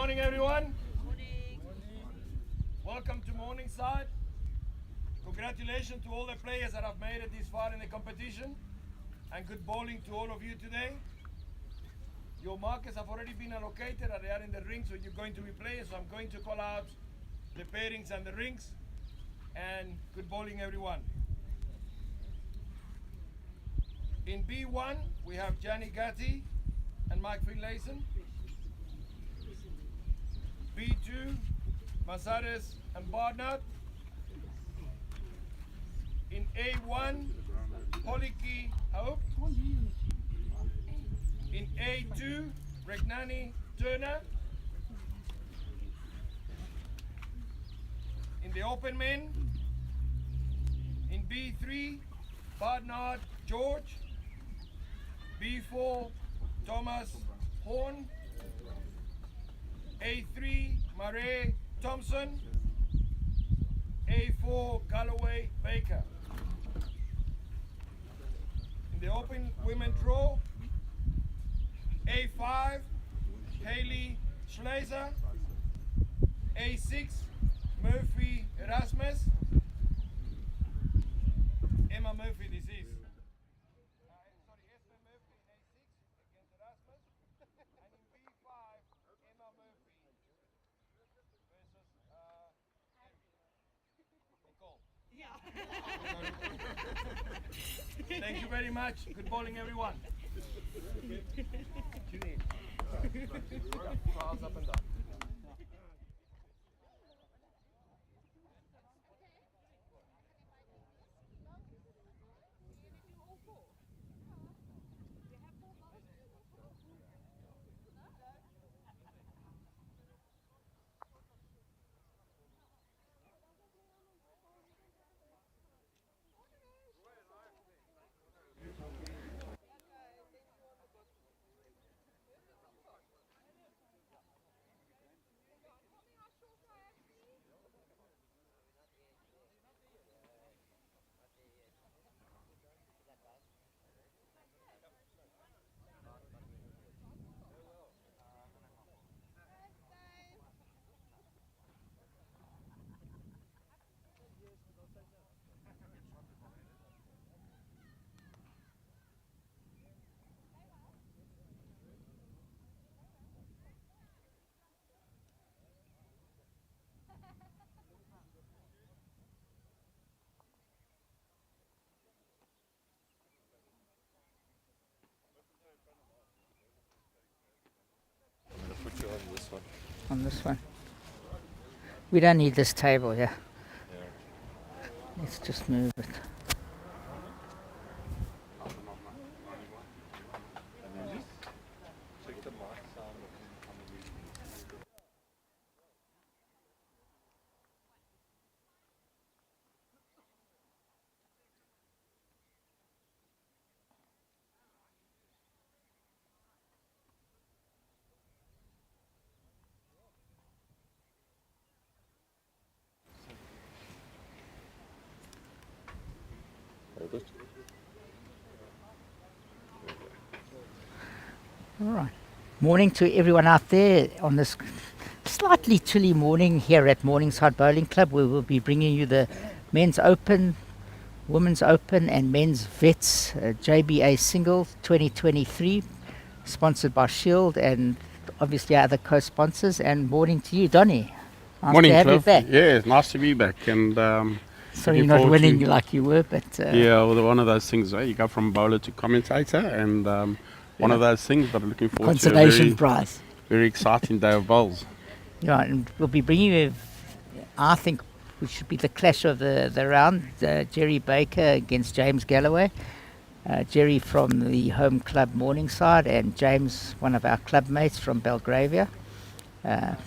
morning, everyone. Morning. Welcome to Morningside. Congratulations to all the players that have made it this far in the competition, and good bowling to all of you today. Your markers have already been allocated and they are in the rings where you're going to be playing, so I'm going to call out the pairings and the rings, and good bowling, everyone. In B1, we have Gianni Gatti and Mike Finlayson. B2, Masares and Barnard. In A1, Poliki Hope. In A2, Regnani Turner. In the open men, in B3, Barnard George. B4, Thomas Horn. A3, Murray Thompson. A4, Galloway Baker. In the open women draw, A5, Haley Schlazer. A6, Murphy Erasmus. Emma Murphy, this is. Sorry, Esther Murphy in A6 against Erasmus. And in B5, Emma Murphy versus Nicole. Thank you very much. Good bowling, everyone. Files up and down. On this one. We don't need this table here. Let's just move it. All right. Morning to everyone out there on this slightly chilly morning here at Morningside Bowling Club. We will be bringing you the Men's Open, Women's Open and Men's Vets JBA Singles 2023, sponsored by Shield and obviously our other co-sponsors. And morning to you, Donny. Nice morning, to have Cliff. you back. Yeah, it's nice to be back. And sorry you're not winning like you were, but... yeah, well, one of those things, you go from bowler to commentator, and one of those things, but looking forward to a consolation prize. Very exciting day of bowls. Yeah, and we'll be bringing you, I think, which should be the clash of the round, Jerry Baker against James Galloway. Jerry from the home club Morningside, and James, one of our club mates from Belgravia.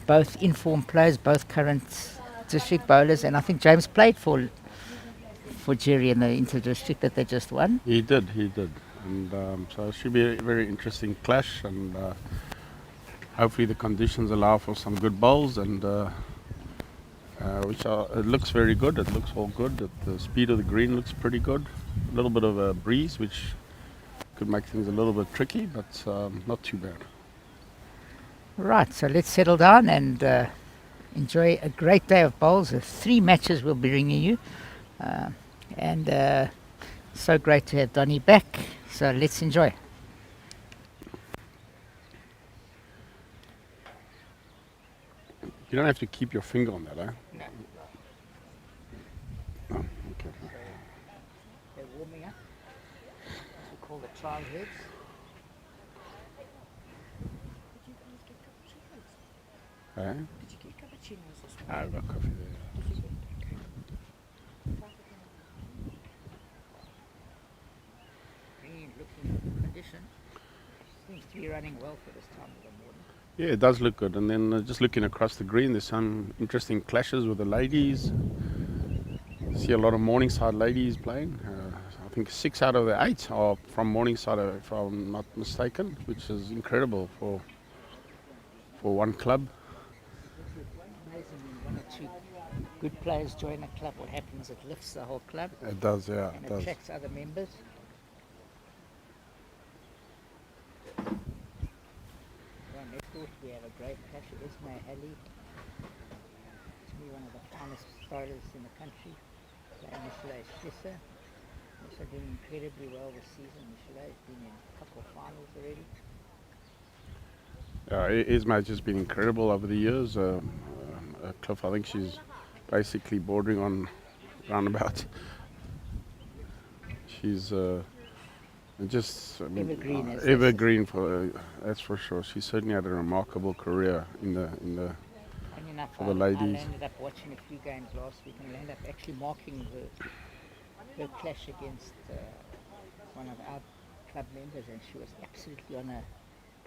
Both informed players, both current district bowlers, and I think James played for Jerry in the inter-district that they just won. He did. And so it should be a very interesting clash, and hopefully the conditions allow for some good bowls, and it looks very good. It looks all good. The speed of the green looks pretty good. A little bit of a breeze, which could make things a little bit tricky, but not too bad. Right, so let's settle down and enjoy a great day of bowls. 3 matches we'll be bringing you. And so great to have Donny back. So let's enjoy. You don't have to keep your finger on that, eh? No. Oh, okay. They're warming up. We call the trial heads. Eh? Did you get cappuccinos this morning? I've got coffee there. Green looking condition. Seems to be running well for this time of the morning. Yeah, it does look good. And then just looking across the green, there's some interesting clashes with the ladies. See a lot of Morningside ladies playing. I think 6 out of the 8 are from Morningside, if I'm not mistaken, which is incredible for one club. Amazing when 1 or 2 good players join a club. What happens? It lifts the whole club It does, yeah, and it does. attracts other members. Well, next door we have a great clash. Ismail Ali, to me one of the finest starters in the country. Michelle Schlisser, also doing incredibly well this season. Michelle has been in a couple of finals already. Isma's just been incredible over the years. Cliff, I think she's basically bordering on roundabout. She's just Evergreen, as they say. evergreen for that's for sure. She certainly had a remarkable career in the. Funny enough, For the I ladies. ended up watching a few games last week and I ended up actually marking her clash against one of our club members, and she was absolutely on a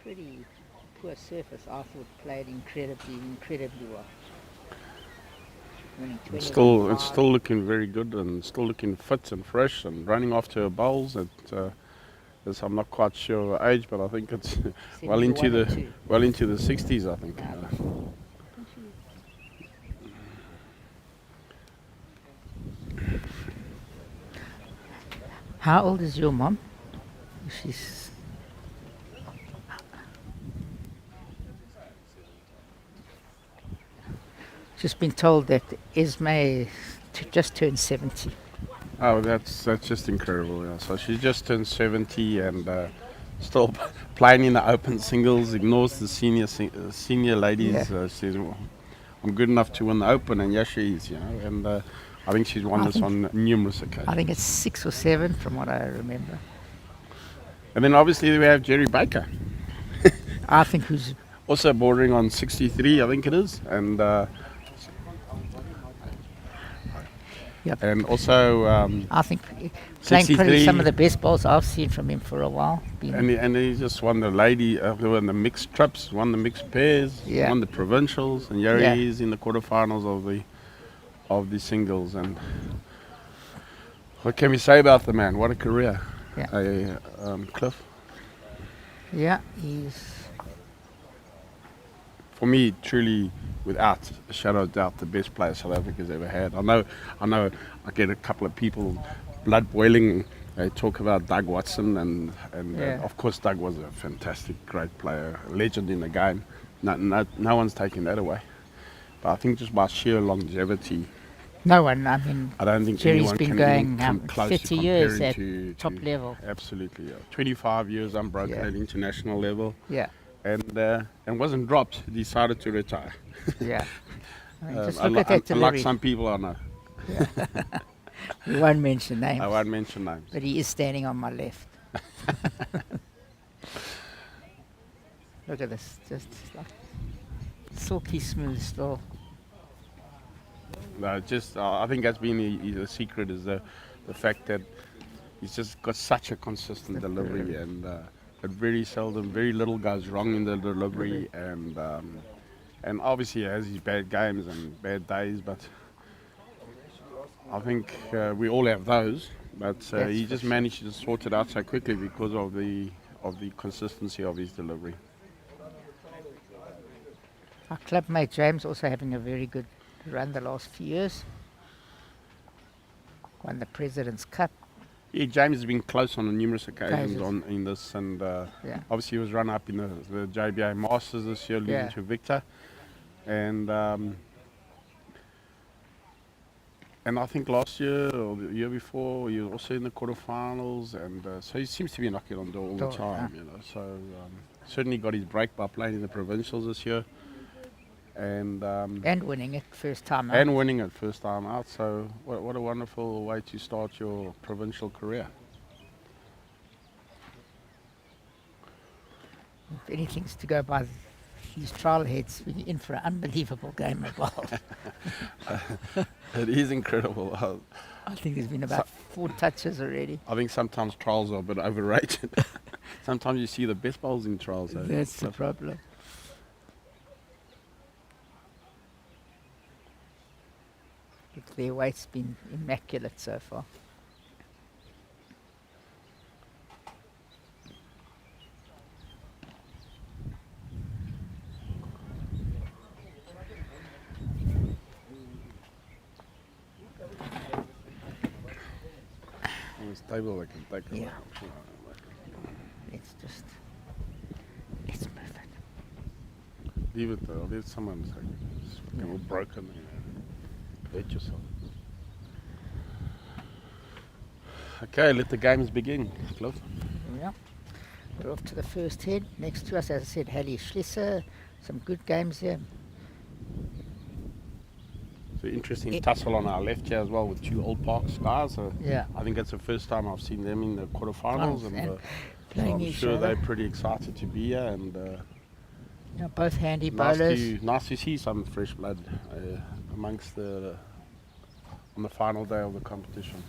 pretty poor surface. I thought played incredibly well. Winning 20 It's still looking very good and still looking fit and fresh and running after her bowls. I'm not quite sure of her age, but I think it's well into 71 or the 2. well into the 60s. I think. How old is your mom? She's just been told that Esme just turned 70. Oh, that's just incredible. Yeah. So she just turned 70 and still playing in the open singles. Ignores the senior ladies. Yeah. Says, well, "I'm good enough to win the open," and yes, she is. And I think she's won I this think- on numerous occasions. I think it's 6 or 7 from what I remember. And then obviously we have Jerry Baker, I think who's also bordering on 63, I think it is, and Yep. and also I think playing probably 63. some of the best balls I've seen from him for a while. and he just won the won the mixed trips, won the mixed pairs, Yeah. won the provincials, and here Yeah. he is in the quarterfinals of the singles. And what can we say about the man? What a career! Yeah. Cliff. Yeah, he's For me, truly, without a shadow of doubt, the best player South Africa's ever had. I know. I get a couple of people blood boiling. They talk about Doug Watson, and Yeah. of course, Doug was a fantastic, great player, a legend in the game. No one's taking that away. But I think just by sheer longevity, no one. I mean, I don't think Jerry's anyone been can going even come close 30 to years comparing at to top level. Absolutely, yeah. 25 years unbroken Yeah. at international level, Yeah, and wasn't dropped. Decided to retire. yeah. I mean, just look at that Unlike delivery. some people I know. We won't mention names, I won't mention names. but he is standing on my left. Look at this, just like silky smooth still. No, I think that's been the secret is the fact that he's just got such a consistent delivery, and but very little goes wrong in the delivery, and obviously he has his bad games and bad days, but I think we all have those. But That's he for just sure. managed to sort it out so quickly because of the consistency of his delivery. Our club mate James also having a very good run the last few years. Won the President's Cup. Yeah, James has been close on numerous occasions Occasions. in this, and Yeah. obviously he was run up in the JBA Masters this year, leading Yeah. to Victor, and I think last year or the year before he was also in the quarterfinals, and so he seems to be knocking on the door all the Door, time, you know. So certainly got his break by playing in the provincials this year, and winning it first time out. and winning it first time out. So what a wonderful way to start your provincial career. If anything's to go by these trial heads, we're in for an unbelievable game of golf. It is incredible. I think there's been about 4 touches already. I think sometimes trials are a bit overrated. Sometimes you see the best bowls in trials. That's the problem. Look, their weight's been immaculate so far. On this table, they can take it. Yeah. Let's move it. Leave it though. Leave someone say it's fucking all broken. Hurt yourself. Okay, let the games begin, Cliff. Yeah. We're off to the first head. Next to us, as I said, Hallie Schlisser. Some good games here. It's an interesting tussle on our left here as well with 2 Old Parks guys. Yeah. I think that's the first time I've seen them in the quarterfinals, and so playing I'm each sure other. they're pretty excited to be here. And Yeah, both handy bowlers. nice to see some fresh blood amongst on the final day of the competition.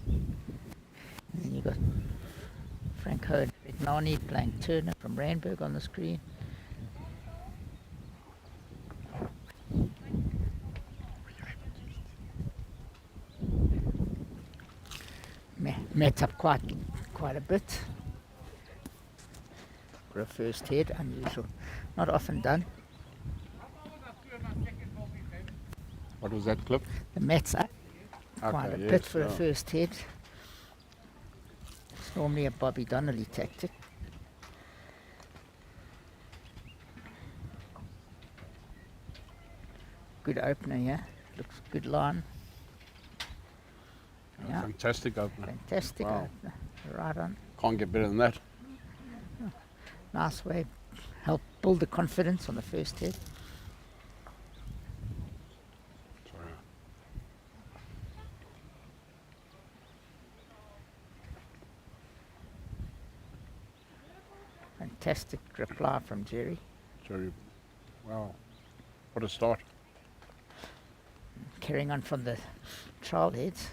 And then you've got Franco Vignani playing Turner from Randburg on the screen. Met up quite a bit for a first head, unusual, not often done. What was that, Cliff? The Mets up quite a bit for a first head. It's normally a Bobby Donnelly tactic. Good opener, yeah. Looks good line. Yeah, Fantastic opener. fantastic Wow. opener. Right on. Can't get better than that. Nice way. Help build the confidence on the first hit. Sorry. Fantastic reply from Jerry. Jerry, wow, what a start. Carrying on from the trial heads.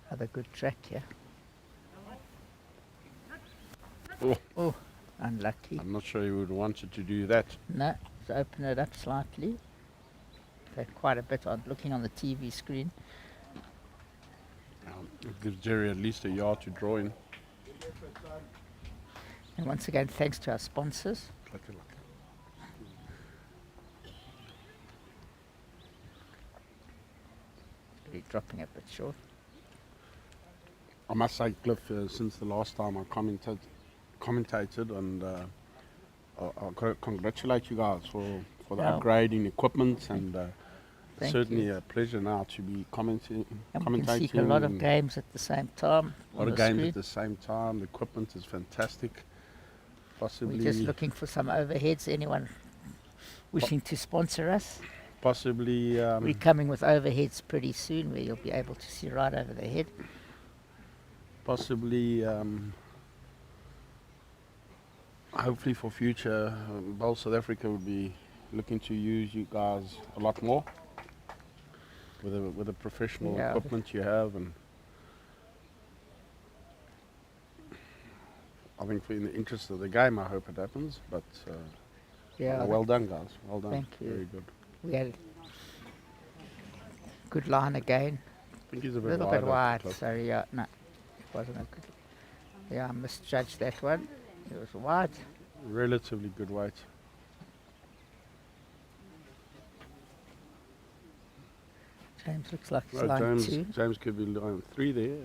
Another good track here. Oh, unlucky. I'm not sure you would want you to do that. No, let's open it up slightly. They're quite a bit on looking on the TV screen. It gives Jerry at least a yard to draw in. And once again, thanks to our sponsors. Really dropping a bit short. I must say, Cliff, since the last time I commentated, and I've got to congratulate you guys for the Yeah. upgrade in equipment, and Thank certainly you. a pleasure now to be And we can commentating. see a lot of and games at the same time. a lot on of the games screen. at the same time. The equipment is fantastic. Possibly, We're just looking for some overheads. Anyone wishing to sponsor us? possibly. We're coming with overheads pretty soon where you'll be able to see right over the head. Possibly, hopefully for future, Bowl South Africa will be looking to use you guys a lot more with the professional Yeah. equipment you have, and I think in the interest of the game, I hope it happens. But Yeah, Well done, guys. Well done. Thank you. Very good. we had good line again. I think he's a A bit little wide. bit wide, sorry, yeah, no, it wasn't a good. Yeah, I misjudged that one. It was wide. Relatively good weight. James looks like he's No, line 2. James could be line 3 there.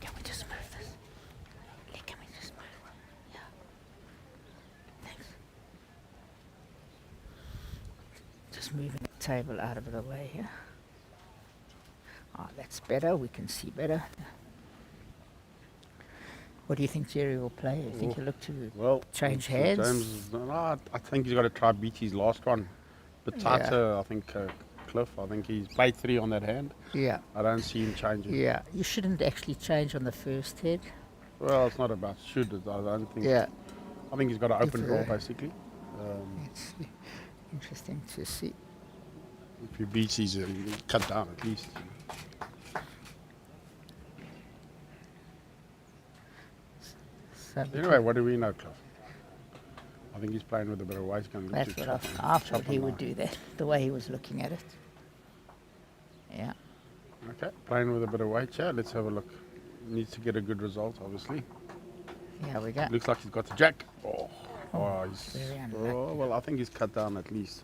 Can we just move this? Yeah, can we just move? Yeah. Thanks. Just moving the table out of the way here. Oh, that's better. We can see better. What do you think Jerry will play? You think he'll look to Well, change it's, hands? James, no, I think he's got to try beat his last one. But tighter, I think Cliff. I think he's played 3 on that hand. Yeah. I don't see him changing. Yeah. You shouldn't actually change on the first head. Well, it's not about should. I don't think. Yeah. I think he's got an open If, draw basically. It's interesting to see. If he beats, he's cut down at least. So Anyway, what do we know, Cliff? I think he's playing with a bit of weight. that's what I thought he would do that, the way he was looking at it. Yeah. Okay, playing with a bit of weight. Yeah, let's have a look. Needs to get a good result, obviously. Here we go. Looks like he's got the jack. He's, very unlucky. well, I think he's cut down at least.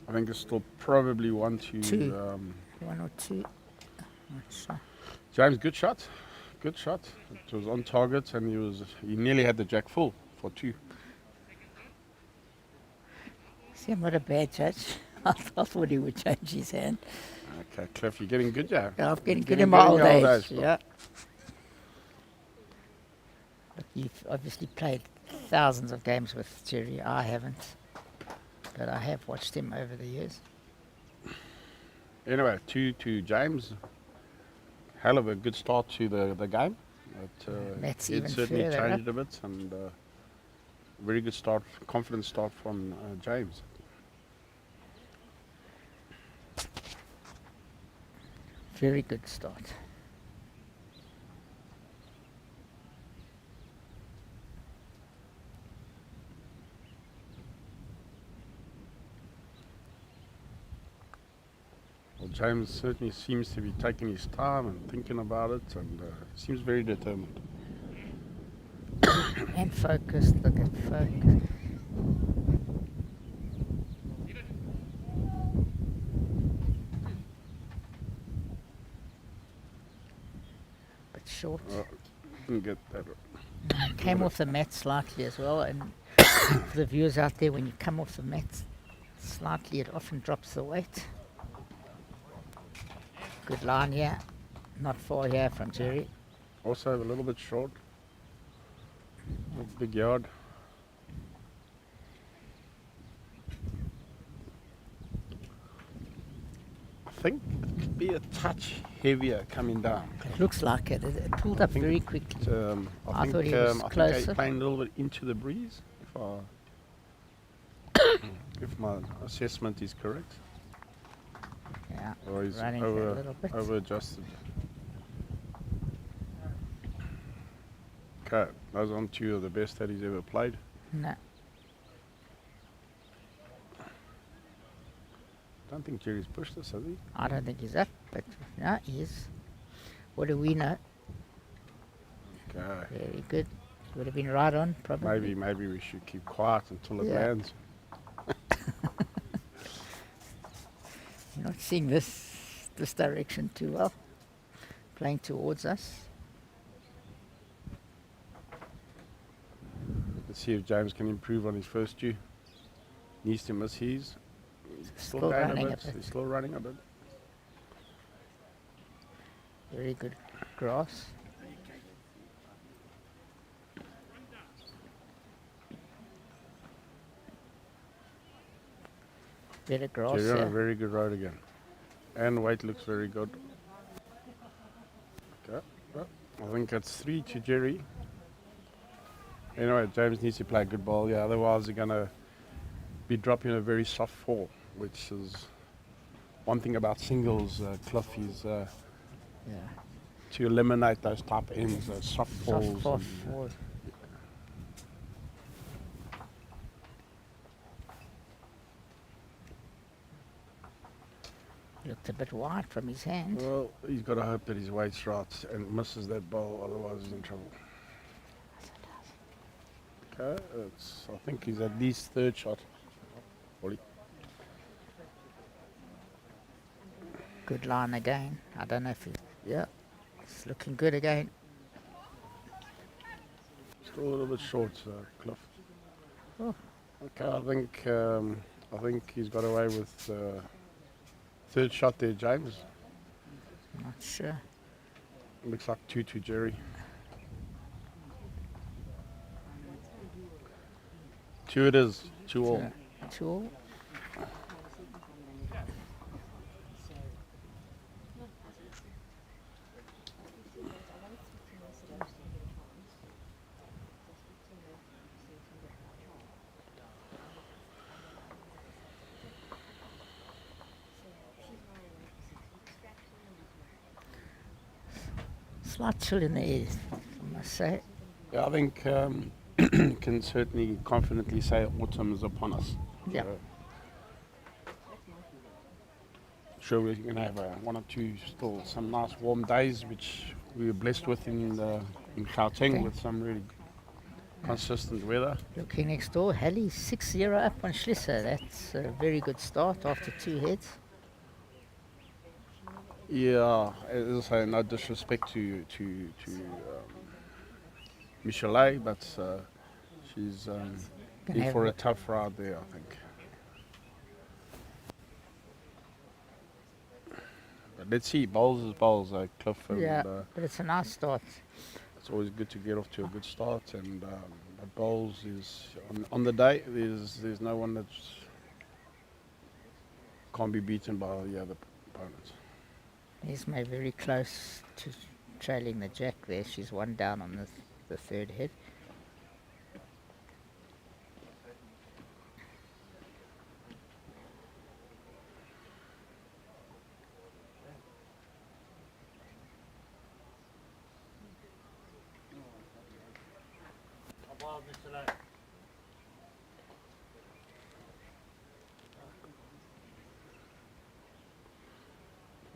I think it's still probably 1 to 2. 1 or 2. Not sure. James. Good shot, good shot. It was on target, and he nearly had the jack full for 2. See, I'm not a bad judge. I thought he would change his hand. Okay, Cliff, you're getting good, yeah. I'm getting good Getting in my old your age. bro. Yeah. But you've obviously played thousands of games with Jerry. I haven't. But I have watched him over the years. Anyway, 2 to James. Hell of a good start to the game. That's it even certainly further changed a bit, and very good start, confident start from James. Very good start. Well, James certainly seems to be taking his time and thinking about it, and seems very determined. And focused. Look at focus. But short. Didn't get that. Came off the mat slightly as well. And for the viewers out there, when you come off the mat slightly, it often drops the weight. Good line here. Not far here from Jerry. Also a little bit short. Big yard. I think it could be a touch heavier coming down. It looks like it. It pulled up very quickly. I thought he was think I'm closer. playing a little bit into the breeze, if my assessment is correct. Yeah, Or he's running a little bit. over adjusted. Okay, those aren't 2 of the best that he's ever played. No. Don't think Jerry's pushed this, has he? I don't think he's up, but no, he is. What do we know? Okay. Very good. Would have been right on, probably. Maybe we should keep quiet until it Yeah. lands. You're not seeing this direction too well. Playing towards us. Let's see if James can improve on his first 2. Needs to miss his. He's Still going running a bit. He's still running a bit. Very good grass. Better grass. Jerry on a Yeah. very good road again. And weight looks very good. Okay. Well, I think that's 3 to Jerry. Anyway, James needs to play a good ball. Yeah, otherwise they're going to be dropping a very soft fall, which is one thing about singles, Cliff, is Yeah. to eliminate those type ends, those soft falls. Soft fall forward. Looked a bit wide from his hand. Well, he's got to hope that his weight's right and misses that bowl, otherwise he's in trouble. Okay, I think he's at least third shot. Ollie. Good line again. I don't know if it's looking good again. Still a little bit short, Cliff. Oh. Okay, I think he's got away with third shot there, James. Not sure. Looks like 2 to Jerry. 2 it is, 2 all. 2 all. Slight chill in the air, I must say. Yeah, I think can certainly confidently say autumn is upon us. Yeah. Sure, we're going to have 1 or 2 still some nice warm days, which we were blessed with in Gauteng with some really consistent weather. Looking next door, Halley 6-0 up on Schlisser. That's a very good start after 2 heads. Yeah, as I say, no disrespect to Michelet, but she's in for a tough ride there, I think. But let's see, bowls is bowls, Cliff. And, Yeah, but it's a nice start. it's always good to get off to a good start, and but bowls is on the day. There's no one that can't be beaten by the other opponents. He's made very close to trailing the jack there. She's 1 down on the third head.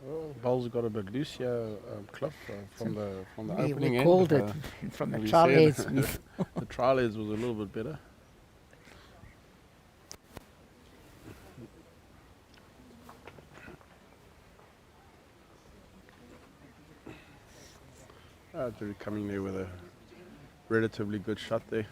Well, bowls got a bit loose here, Cliff, from the We opening end. called it from the we trial said heads. the trial heads was a little bit better. Jerry coming there with a relatively good shot there.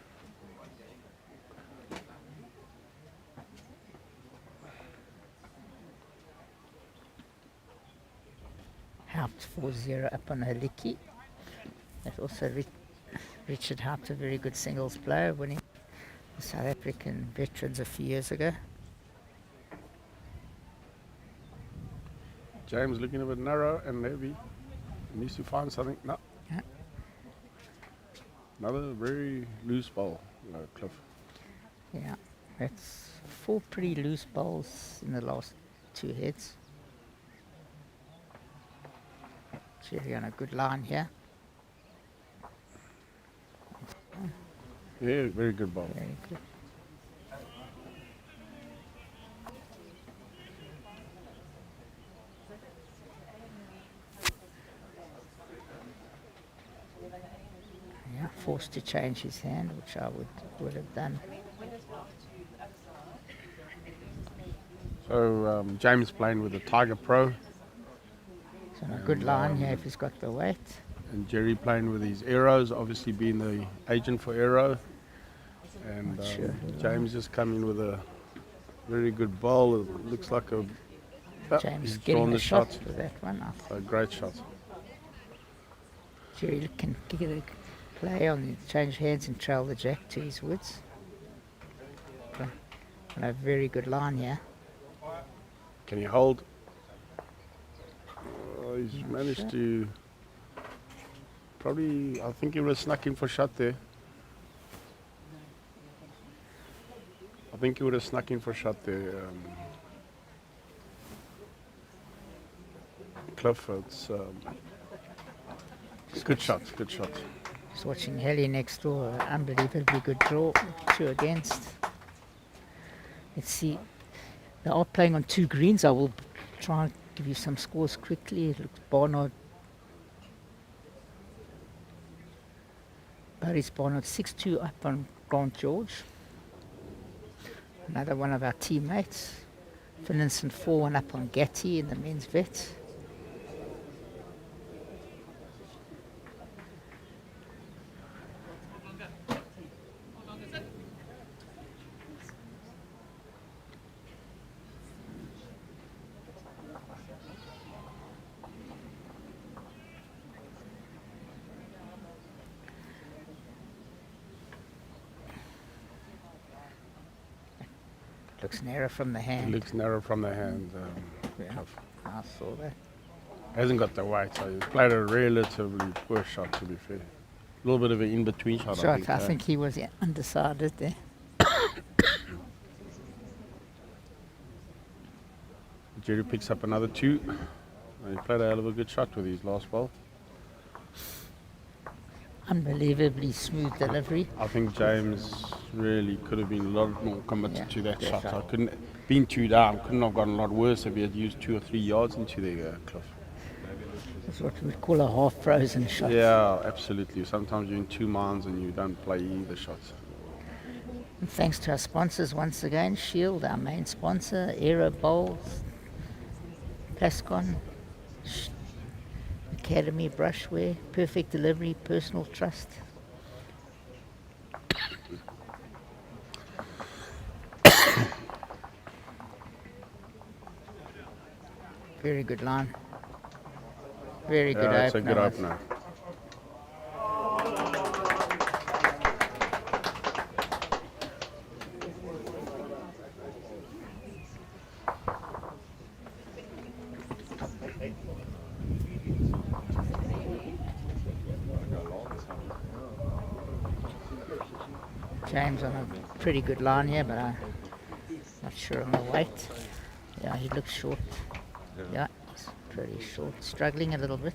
Haupt 4-0 up on Haliki. That's also Richard Haupt, a very good singles player, winning the South African Veterans a few years ago. James looking a bit narrow and maybe needs to find something. No. Yeah. Another very loose ball, Cliff. Yeah, that's 4 pretty loose bowls in the last 2 heads. Jerry on a good line here. Yeah, very good ball. Very good. Yeah, forced to change his hand, which I would have done. So James playing with the Tiger Pro. He's on a good line here if he's got the weight. And Jerry playing with his arrows, obviously being the agent for Aero. And Sure. James just coming with a very good ball. It looks like a James he's getting drawn the the shot shot. with that one. I think A great shot. Jerry can get a play on the change hands and trail the jack to his woods. On a very good line here. Can he hold? He's managed to probably, I think he would have snuck in for shot there. I think he would have snuck in for a shot there. Cliff, it's good shot, good shot. Just watching Helly next door. Unbelievably good draw. 2 against. Let's see. They are playing on 2 greens. I will try and give you some scores quickly. It looks Barnard. Barry's Barnard 6-2 up on Grant George. Another one of our teammates. Finlinson 4-1 up on Gatti in the men's vet. Looks narrow from the It hand. looks narrow from the hand. Yeah, Cliff. I saw that. Hasn't got the weight, so he's played a relatively poor shot, to be fair. A little bit of an in-between shot, I think he was undecided there. Jerry picks up another 2. He played a hell of a good shot with his last ball. Unbelievably smooth delivery. I think James really could have been a lot more committed Yeah, to that yeah, shot. right. I couldn't been 2 down. Couldn't have gotten a lot worse if he had used 2 or 3 yards into the Cliff. It's what we would call a half-frozen shot. Yeah, absolutely. Sometimes you're in 2 minds and you don't play either shots. And thanks to our sponsors once again, Shield, our main sponsor, Aero Bowls, Plascon, Academy Brushwear, Perfect Delivery, Personal Trust. Very good line. Very good Yeah, it's a opener. good opener. James on a pretty good line here, but I'm not sure on the weight. Yeah, he looks short. Yeah, he's pretty short. Struggling a little bit.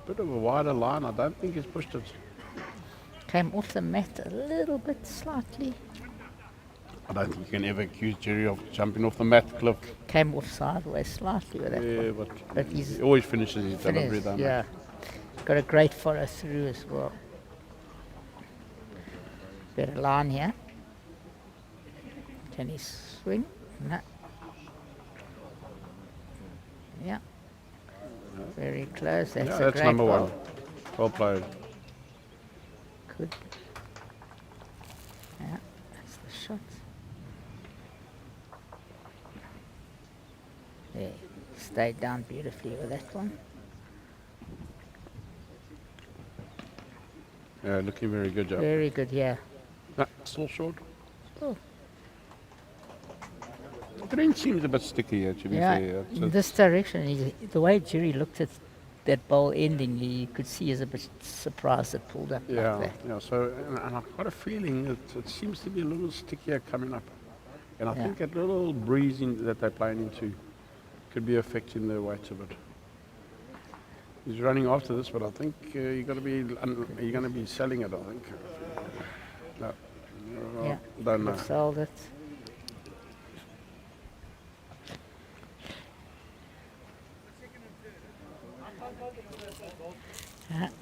Bit of a wider line. I don't think he's pushed it. Came off the mat a little bit, slightly. I don't think you can ever accuse Jerry of jumping off the mat, Cliff. Came off sideways slightly with that Yeah, one. but But he's he always finishes his delivery, finished, don't he? yeah. Got a great follow through as well. Better line here. Can he swing? No. Yeah. Very close. That's Yeah, a that's great number ball. 1. Well played. Good. Yeah, that's the shot. Yeah, stayed down beautifully with that one. Yeah, looking very good, Joe. Very good, yeah. Nah, still short. Oh, The green seems a bit sticky here, to be yeah, fair. in this direction, the way Jerry looked at that bowl ending, you could see he's a bit surprised it pulled up Yeah, like that. yeah. So, and I've got a feeling it seems to be a little stickier coming up, and I Yeah. think that little breeze that they're playing into could be affecting the weight a bit. He's running after this, but I think you're going to be selling it. I think. No, Yeah, don't know. they've sold it.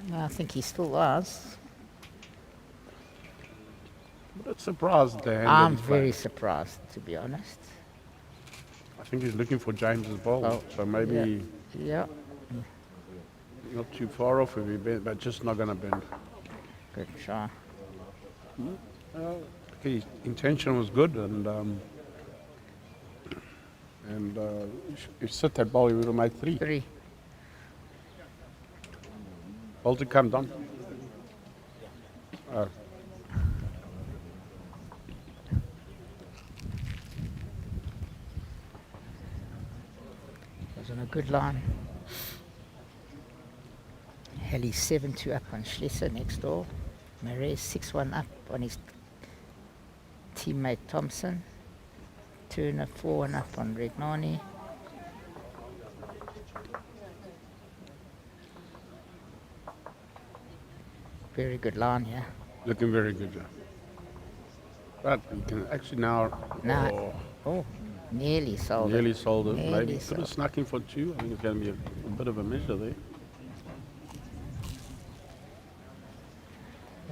No, I think he still was. But it's surprised at the hand. that I'm he's very playing. surprised, to be honest. I think he's looking for James's ball, Oh, so maybe Yeah, not too far off if he bend, but just not going to bend. good try. His intention was good, and if he set that ball, he would have made 3. 3. Ball to come, Don. Oh. Was on a a good line. Heli 7-2 up on Schlesser next door. Murray 6-1 up on his teammate Thompson. Turner 4-1 up on Regnani. Very good line here. Looking very good, yeah. But you can actually now Nearly sold nearly it. sold it. Nearly Maybe could have sold. snuck in for 2. I think it's going to be a bit of a measure there.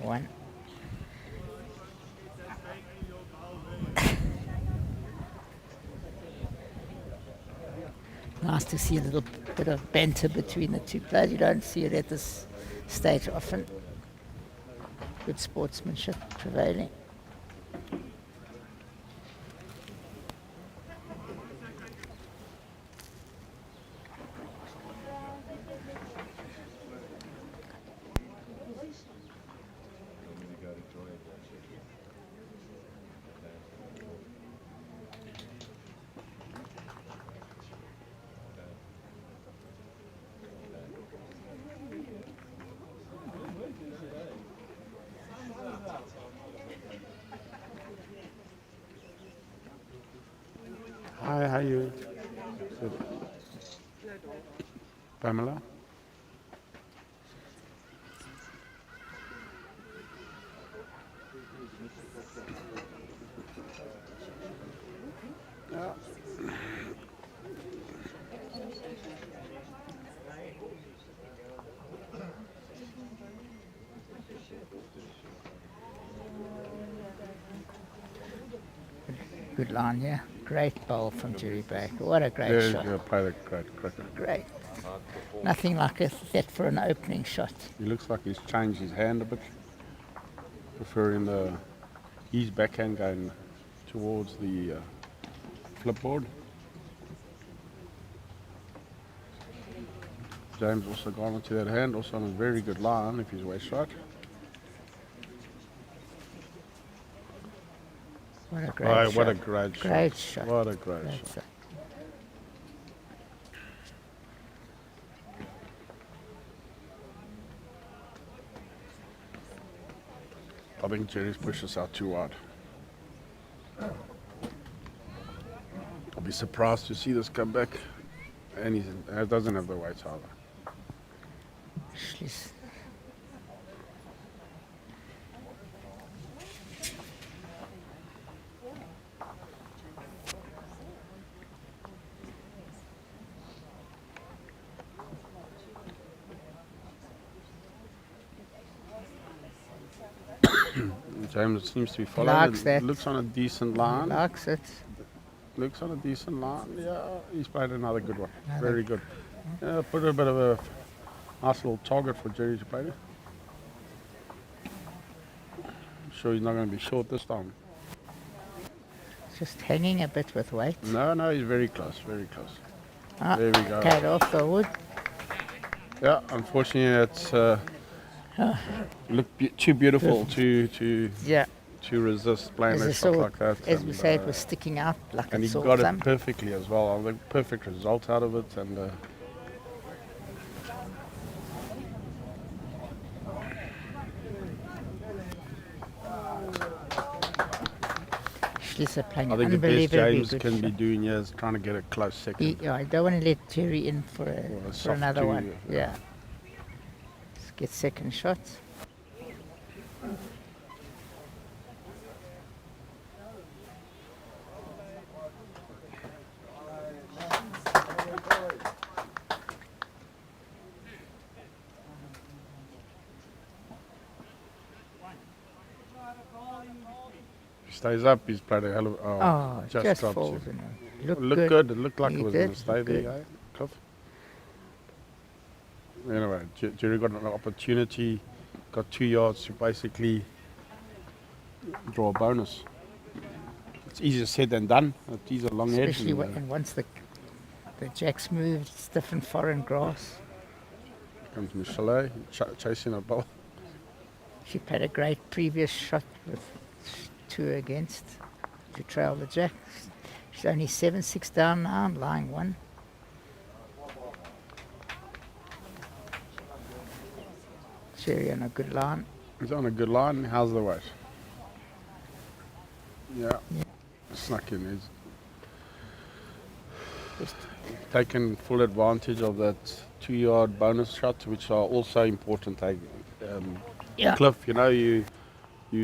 One. Nice to see a little bit of banter between the two players. You don't see it at this stage often. Good sportsmanship prevailing. Hi, how are you? Pamela? Yeah. Good line here. Great bowl from Jerry Baker. What a great Yeah, shot. yeah, played a great cricket. Great. Nothing like that for an opening shot. He looks like he's changed his hand a bit, preferring his backhand going towards the flipboard. James also gone into that hand, also on a very good line if he's waist right. What a great shot. What a great shot. Great shot. What a great Great shot. shot. I think Jerry's pushed us out too wide. I'll be surprised to see this come back. And he doesn't have the weight either. Schließ. James seems to be following. Likes that. Looks on a decent line. Likes it. Looks on a decent line. Yeah, he's played another good one. Very good. Yeah, put a bit of a nice little target for Jerry to play. I'm sure he's not going to be short this time. Just hanging a bit with weight. No, he's very close, very close. Ah, There we go. carried off the wood. Yeah, unfortunately, it's looked too beautiful to Yeah. resist playing As, a I shot saw, like that. as we and, say, it was sticking out like and a he sore got thumb. it perfectly as well. The perfect result out of it, and Schließer playing I think the best unbelievably James good can be shot. doing here is trying to get a close second. I don't want to let Jerry in for a for soft another two, one. yeah. Yeah. Let's get second shots. He stays up, he's played a hell of Oh, just dropped falls you. in. Looked Looked good. It looked like He it was did, going to stay looked there, good. Cliff. Anyway, Jerry got an opportunity, got 2 yards to basically draw a bonus. It's easier said than done. These are long heads. Especially when once the jacks moved, it's different foreign grass. Comes Michele chasing a ball. She played a great previous shot with 2 against to trail the jacks. She's only 7-6 down now, lying 1. Jerry on a good line. He's on a good line. How's the weight? Yeah. Yeah. Snuck in. He's Just taken full advantage of that 2-yard bonus shot, which are also important. yeah. Cliff, you know, you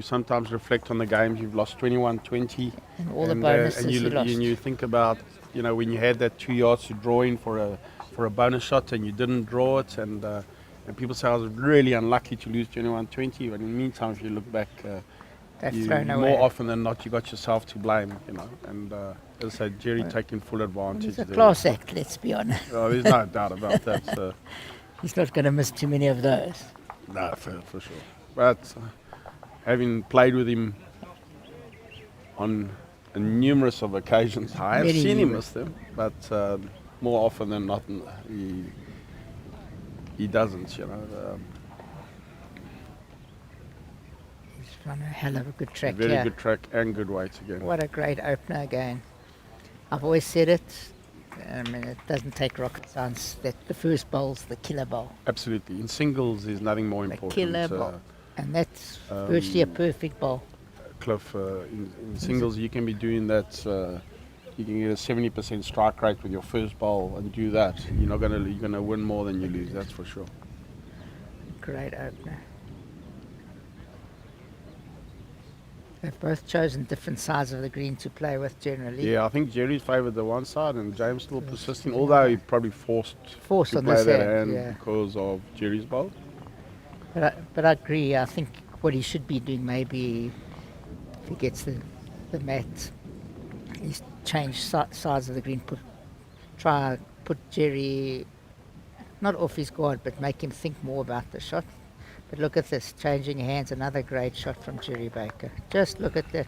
sometimes reflect on the games. You've lost 21-20. And all the bonuses and you lost. and you think about, you know, when you had that 2 yards to draw in for a bonus shot and you didn't draw it, and people say I was really unlucky to lose 21-20. But in the meantime, if you look back, They've thrown away. more often than not, you got yourself to blame, you know. And as I said, Jerry taking full advantage. He's a there. class act, let's be honest. Oh, there's no doubt about that. So. He's not going to miss too many of those. No, for sure. But having played with him on numerous of occasions, I have Many seen him numerous. miss them, but more often than not, he doesn't. You know, He's run a hell of a good track very here. good track and good weights again. What a great opener again. I've always said it. I mean, it doesn't take rocket science that the first bowl's the killer bowl. Absolutely. In singles, there's nothing more The important. killer bowl. And that's virtually a perfect bowl. Cliff, in singles, you can be doing that. You can get a 70% strike rate with your first bowl and do that. You're gonna win more than you lose. That's for sure. Great opener. They've both chosen different sides of the green to play with generally. Yeah, I think Jerry's favoured the one side and James still persisting, although he probably forced to On play this that hand, hand yeah. because of Jerry's bowl. But I agree. I think what he should be doing maybe if he gets the mat, is change sides of the green. Put Jerry not off his guard, but make him think more about the shot. But look at this, changing hands, another great shot from Jerry Baker. Just look at that,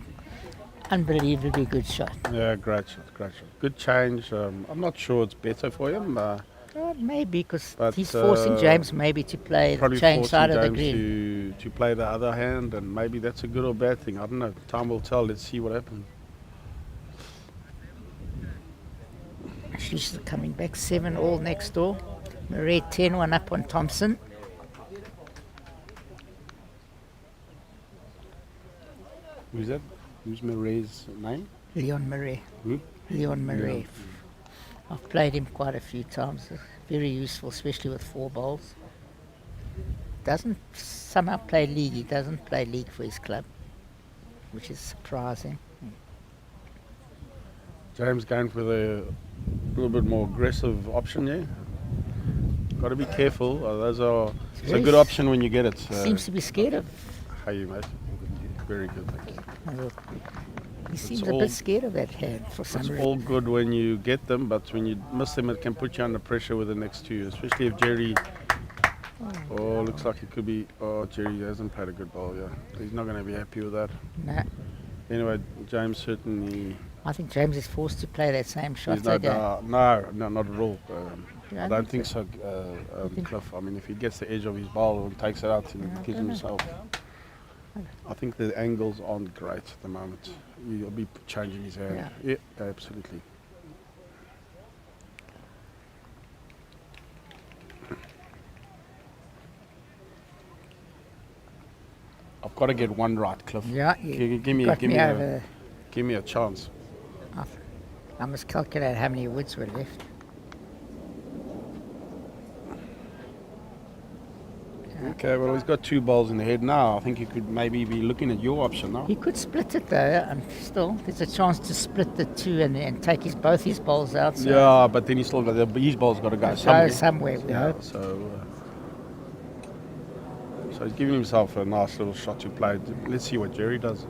unbelievably good shot. Yeah, great shot. Good change. I'm not sure it's better for him. Well, maybe because But, he's forcing James maybe to play the Probably change forcing side of the James green. to play the other hand, and maybe that's a good or bad thing. I don't know. Time will tell. Let's see what happens. She's coming back 7-all next door. Murray 10-1 up on Thompson. Who's that? Who's Murray's name? Leon Murray. Who? Leon Murray. Leon. I've played him quite a few times. Very useful, especially with 4 bowls. Doesn't somehow play league. He doesn't play league for his club, which is surprising. James going for the little bit more aggressive option there. Got to be careful. It's a good option when you get it. Seems to be scared of. How you, mate? Very good. Thank you. He seems a bit scared of that hand for some It's reason. all good when you get them, but when you miss them, it can put you under pressure with the next 2, especially if Jerry. Oh, looks like it could be. Oh, Jerry hasn't played a good ball. Yeah, he's not going to be happy with that. No, Anyway, James certainly. I think James is forced to play that same shot He's not, again. no, not at all. Yeah, I don't think so, think- Cliff. I mean, if he gets the edge of his bowl and takes it out and Yeah, I gives don't know. himself. I think the angles aren't great at the moment. He'll be changing his hand. Yeah, absolutely. I've got to get one right, Cliff. Yeah, Give me a chance. I must calculate how many woods were left. Okay, well, he's got 2 balls in the head now. I think he could maybe be looking at your option now. He could split it though, and still there's a chance to split the 2 and take both his balls out. So Yeah, but then he's still got his ball's got to go somewhere. we Yeah, hope. so he's giving himself a nice little shot to play. Let's see what Jerry does.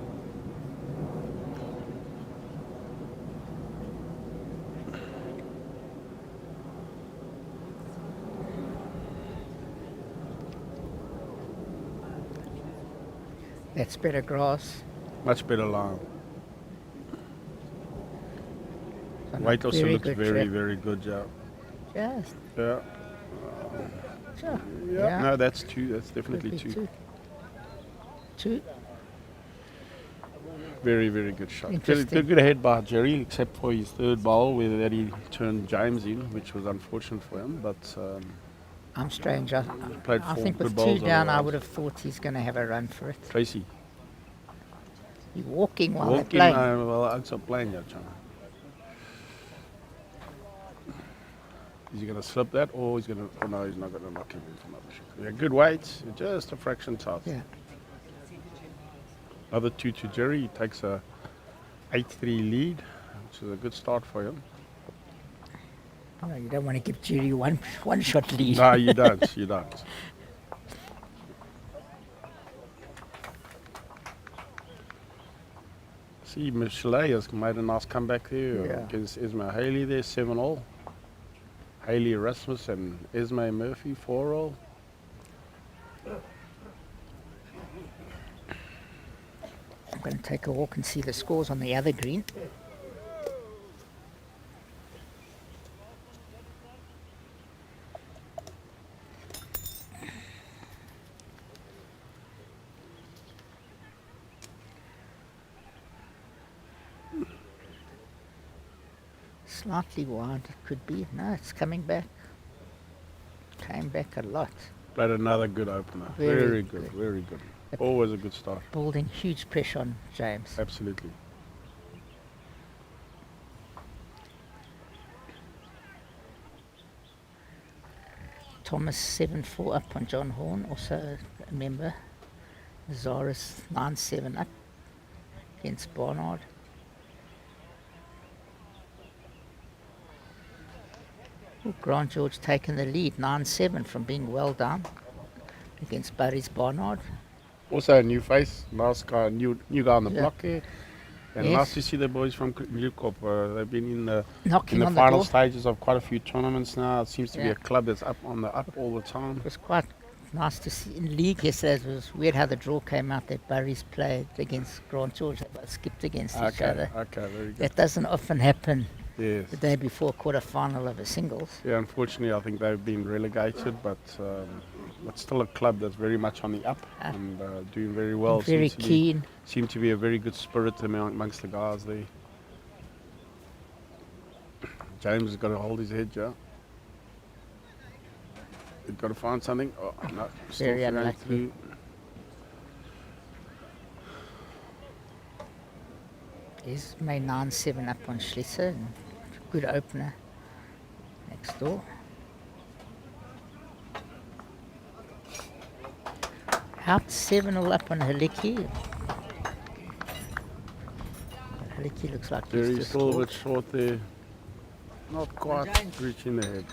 That's better grass. Much better line. On a Weight also very looks good very, track. very good, yeah. Just, Yeah. sure. Yeah. No, that's 2. That's definitely Could be 2. 2. Very, very good shot. Interesting. Good ahead by Jerry, except for his 3rd bowl where that he turned James in, which was unfortunate for him. But I'm strange. Played I four think good with bowls 2 down, I otherwise. would have thought he's going to have a run for it. Tracy. You're walking while Walking, they're playing. well, outside playing, yeah, China. Is he going to slip that, or he's going to? Oh no, he's not going to knock him into another shot. Yeah, good weight, just a fraction tight. Yeah. Another 2 to Jerry. He takes a 8-3 lead, which is a good start for him. Oh, you don't want to give Jerry one shot lead. No, you don't. You don't. See, Michelet has made a nice comeback there Yeah. against Esme Haley there, 7-all. Haley Erasmus and Esme Murphy, 4-all. I'm going to take a walk and see the scores on the other green. Slightly wide, it could be. No, it's coming back. Came back a lot. Played another good opener. Very Very good, very good. Always a good start. Building huge pressure on James. Absolutely. Thomas 7-4 up on John Horn, also a member. Zaris 9-7 up against Barnard. Ooh, Grant George taking the lead, 9-7 from being well down against Barry's Barnard. Also a new face, nice guy, new guy on the Yeah. block here. And Yes. nice to see the boys from Newcorp. They've been in the Knocking on the final door. stages of quite a few tournaments now. It seems to be Yeah. a club that's up on the up all the time. It was quite nice to see in league yesterday. It was weird how the draw came out that Barry's played against Grant George. They both skipped against each other. Okay, very good. That doesn't often happen Yes. the day before quarter final of a singles. Yeah, unfortunately, I think they've been relegated, but still a club that's very much on the up and doing very well. And very Seems to be- keen. Seem to be a very good spirit amongst the guys there. James has got to hold his head, yeah. He's got to find something. Oh, no, still Very going unlucky. through. Is May 9-7 up on Schlitzer. And good opener next door. Out 7-all up on Halicki. Halicki looks like he's Very just still a scored. bit short there. Not quite reaching the head.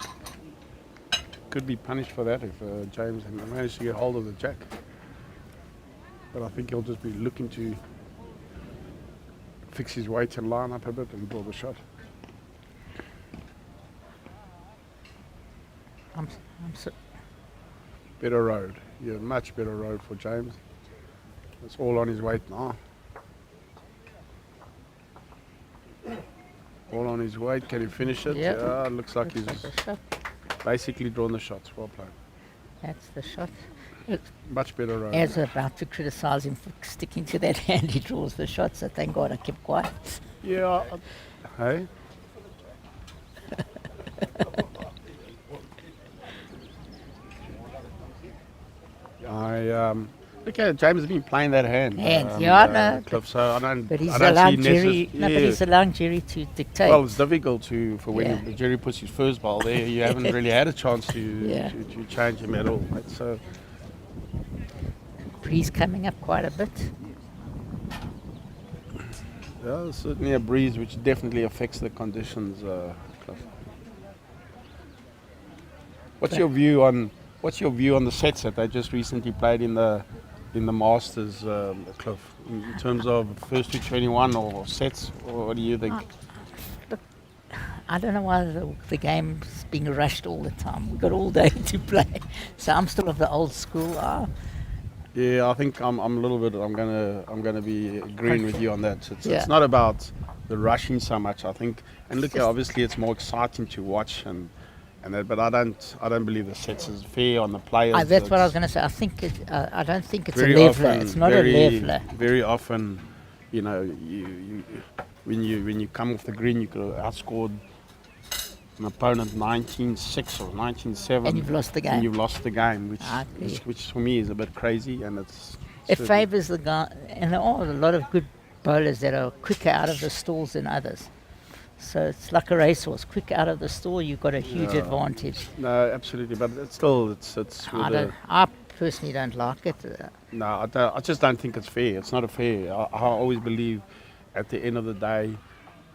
Could be punished for that if James had managed to get hold of the jack. But I think he'll just be looking to fix his weight and line up a bit and draw the shot. I'm so, Better road. Yeah, much better road for James. It's all on his weight now. All on his weight. Can he finish it? Yep. Yeah, looks like looks he's like a shot. basically drawn the shots. Well played. That's the shot. Much better road. As about to criticise him for sticking to that hand, he draws the shot, so thank God I kept quiet. Yeah. Hey? Look at James has been playing that hand. Yeah, I know. Cliff, so I don't. But he's I don't allowing see Jerry. No, but he's allowing Jerry to dictate. Well, it's difficult for when Yeah. Jerry puts his first ball there. You haven't really had a chance to Yeah. to change him at all. Right? So Breeze coming up quite a bit. yeah, certainly a breeze which definitely affects the conditions. Cliff. What's your view on the sets that they just recently played in the Masters, Cliff? In terms of first to 21 or sets, or what do you think? I don't know why the game's being rushed all the time. We've got all day to play. So I'm still of the old school. Yeah, I think I'm a little bit. I'm gonna be agreeing with you on that. Yeah. It's not about the rushing so much. I think, and look, obviously it's more exciting to watch and that. But I don't believe the sets is fair on the players. That's what I was going to say. I don't think it's a very leveler. often, It's not very, a leveler. Very often, you when you come off the green, you could have outscored an opponent 19-6 or 19-7. And you've lost the game. And you've lost the game, I agree. which for me is a bit crazy, and it's It certainly- favours the guy, and there are a lot of good bowlers that are quicker out of the stalls than others. So it's like a racehorse. Quick out of the stall, you've got a huge Yeah. advantage. No, absolutely, but it's still it's I personally don't like it. No, I just don't think it's fair. It's not a fair. I always believe, at the end of the day,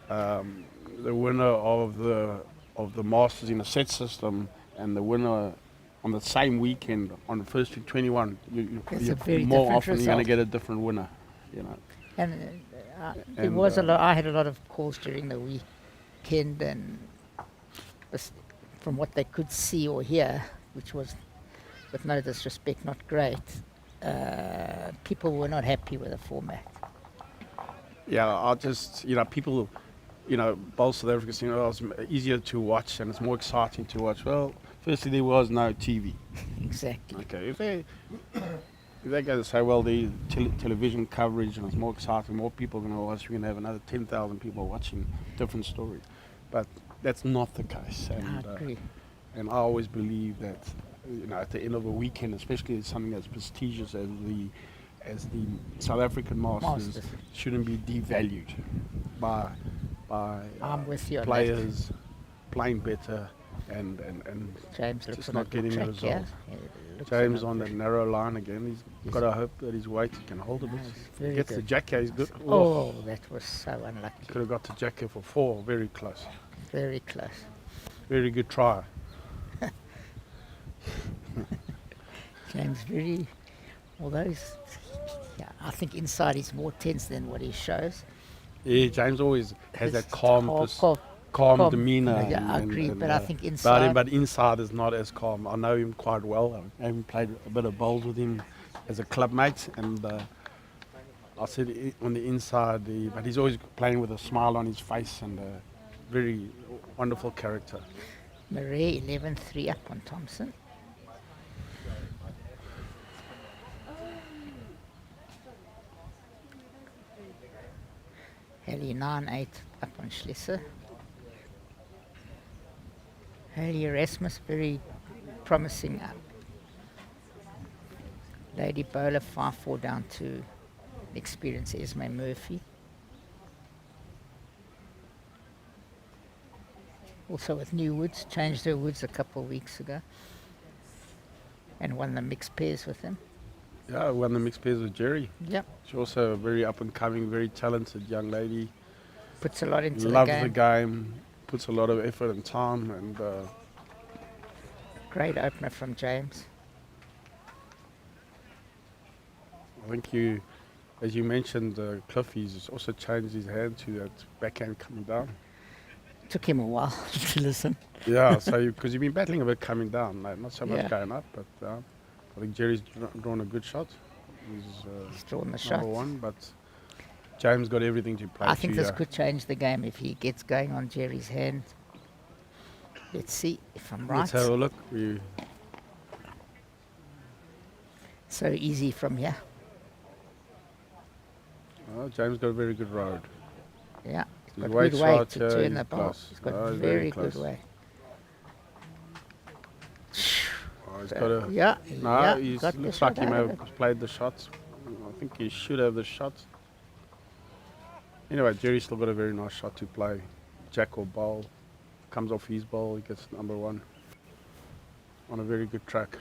the winner of the Masters in a set system and the winner on the same weekend on the first 21, It's a you're very more different often you're going to result. get a different winner. You know. And there And, was a lot. I had a lot of calls during the weekend, and from what they could see or hear, which was, with no disrespect, not great. People were not happy with the format. Yeah, I just people, both South Africans saying, oh, it's easier to watch and it's more exciting to watch. Well, firstly, there was no TV. Exactly. Okay, if they go to say, well, the television coverage and it's more exciting, more people are going to watch, we're going to have another 10,000 people watching, different story. But that's not the case. And, I agree. And I always believe that, at the end of a weekend, especially something as prestigious as the South African Masters, shouldn't be devalued by I'm with you on players playing better and James looks just on not a getting good the track, yeah? results. He looks James a on that narrow line again. He's got to hope that his weight can hold a bit. very Gets good. the jacket, he's good. Oh, that was so unlucky. Could have got the jacket for 4, very close. Very close. Very good try. James although I think inside he's more tense than what he shows. Yeah, James always has that It's calm calm. demeanour. Yeah, I agree, but I think about him, inside- but inside is not as calm. I know him quite well. I even played a bit of bowls with him as a club mate, and I said on the inside, but he's always playing with a smile on his face and a very wonderful character. Murray 11-3 up on Thompson. Haley 9-8 up on Schlesser. Haley Erasmus very promising up. Lady Bowler 5-4 down to experienced Esme Murphy. Also with New Woods, changed her woods a couple of weeks ago and won the mixed pairs with him. Yeah, I won the mixed pairs with Jerry. Yep, She's also a very up and coming, very talented young lady. puts a lot into Loves the the game. game, puts a lot of effort and time, and Great opener from James. I think as you mentioned, Cliff, he's also changed his hand to that backhand coming down. Took him a while to listen. Yeah, so because you've been battling a bit coming down, like, not so much Yeah. going up, but I think Jerry's drawn a good shot. He's He's drawn the number shot. one, but James got everything to play. I think this to, could change the game if he gets going on Jerry's hand. Let's see if I'm right. Let's have a look. So easy from here. James got a very good road. Yeah, he's His got weight good way shot, to turn he's the ball. close. He's got He's very good close. way. He's got a. Yeah, No, yeah, he got the looks shot like he out may of have it. played the shots. I think he should have the shots. Anyway, Jerry's still got a very nice shot to play. Jack or bowl. Comes off his bowl, he gets number one. On a very good track.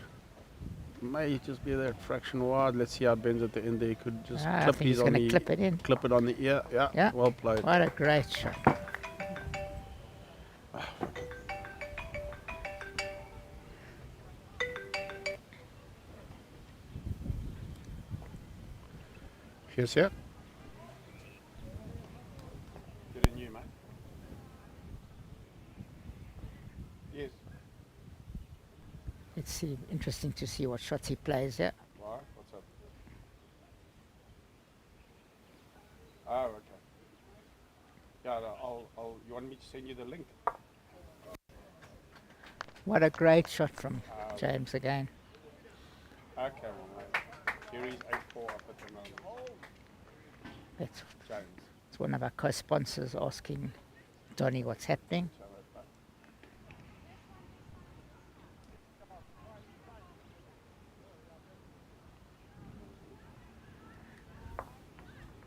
May just be that fraction wide. Let's see how it bends at the end there. He could just I clip think he's his on going to the clip it in. clip it on the ear. Yeah, Yeah. well played. What a great shot. Yes, yeah. Good in you, mate. Yes. It's interesting to see what shots he plays. Yeah. Why? What's up? Oh, okay. Yeah, no, you want me to send you the link? What a great shot from James again. Okay, well, mate. Jerry's 8-4 up at the moment. That's James. it's one of our co-sponsors asking Donny what's happening. So,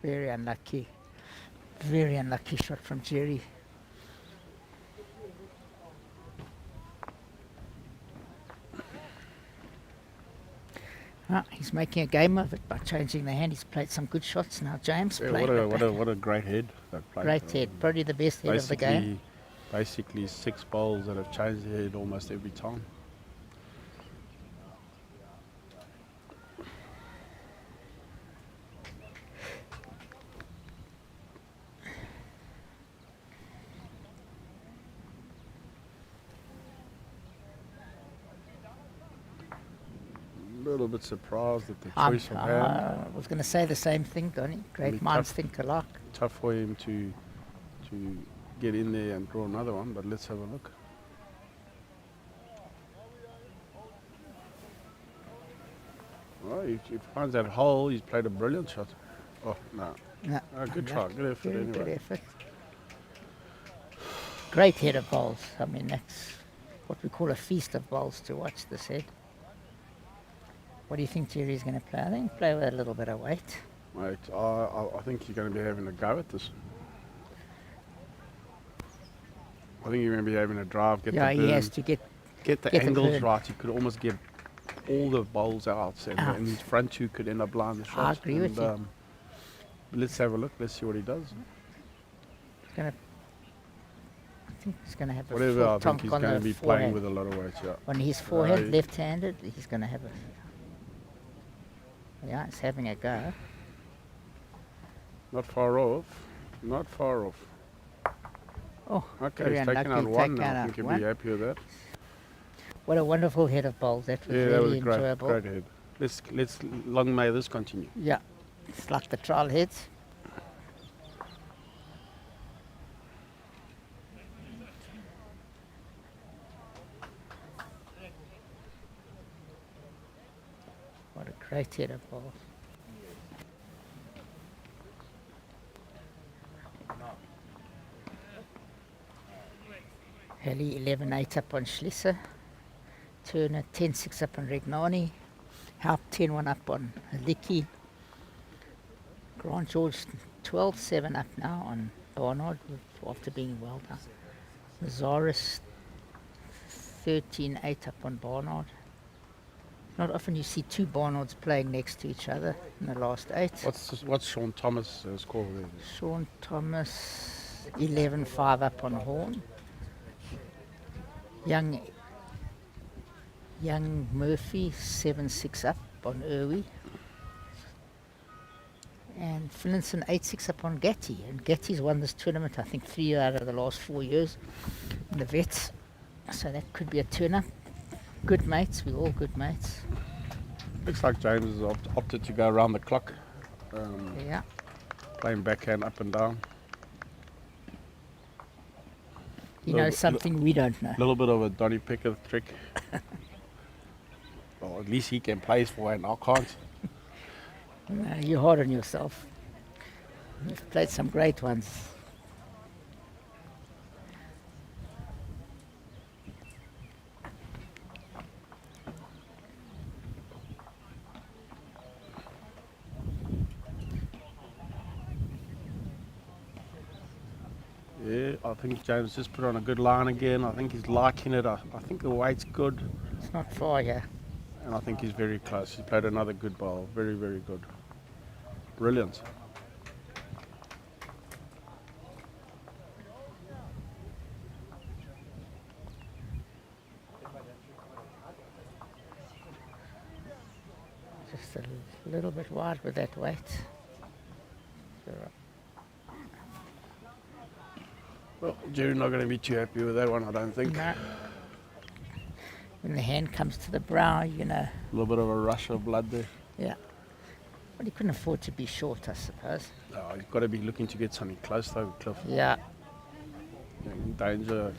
Very unlucky. Very unlucky shot from Jerry. He's making a game of it by changing the hand. He's played some good shots now. James Yeah, playing what a great head that played. great head. Probably the best head of the game. Basically 6 bowls that have changed the head almost every time. A little bit surprised at the choice of hand. I was going to say the same thing, Donny. Great minds think alike. Tough for him to get in there and draw another one, but let's have a look. Well, if he finds that hole, he's played a brilliant shot. Oh, no. No, Good try, good effort very anyway. good effort. Great head of bowls. I mean, that's what we call a feast of bowls to watch this head. What do you think Jerry's going to play? I think play with a little bit of weight. Mate, I think you're going to be having a go at this. I think you're going to be having a drive, get Yeah, the he burn, has to get get the the angles burn. right. You could almost get all the bowls out, and his front two could end up blind the shot. I agree with you. Let's have a look. Let's see what he does. I think he's going to have a Whatever, full I think tonk he's on going the to be playing forehand. with a lot of weight. Yeah. On his forehand, Right. left-handed, he's going to have a... Yeah, he's having a go. Not far off. Not far off. Oh, Okay, very he's taken out unlucky, one taken now. I out think he'll one. be happy with that. What a wonderful head of bowls. That was Yeah, that really was great. enjoyable. Great head. Let's long may this continue. Yeah, it's like the trial heads. What a great head of bowls. Helly 11-8 up on Schlesser. Turner 10-6 up on Regnani. Halp 10-1 up on Licky. Grant George 12-7 up now on Barnard after being well done. Mazaris 13-8 up on Barnard. Not often you see two Barnards playing next to each other in the last 8. What's Sean Thomas' score there? Sean Thomas 11-5 up on Horn. Young Murphy 7-6 up on Irwi. And Finlinson 8-6 up on Gatti. And Gatti's won this tournament, I think, 3 out of the last 4 years in the vets. So that could be a turn-up. Good mates, we're all good mates. Looks like James has opted to go around the clock, Yeah. playing backhand up and down. He Little knows bit- something we don't know. A little bit of a Donny Piketh trick. Well, at least he can play his forehand. I can't. No, you're hard on yourself. You've played some great ones. Yeah, I think James just put on a good line again. I think he's liking it. I think the weight's good, It's not far here. and I think he's very close. He played another good bowl. Very, very good. Brilliant. Just a little bit wide with that weight. Well, Jerry's not going to be too happy with that one, I don't think. No. When the hand comes to the brow, you know, A little bit of a rush of blood there. yeah. But he couldn't afford to be short, I suppose. Oh, he's got to be looking to get something close though, Cliff. Yeah. In danger.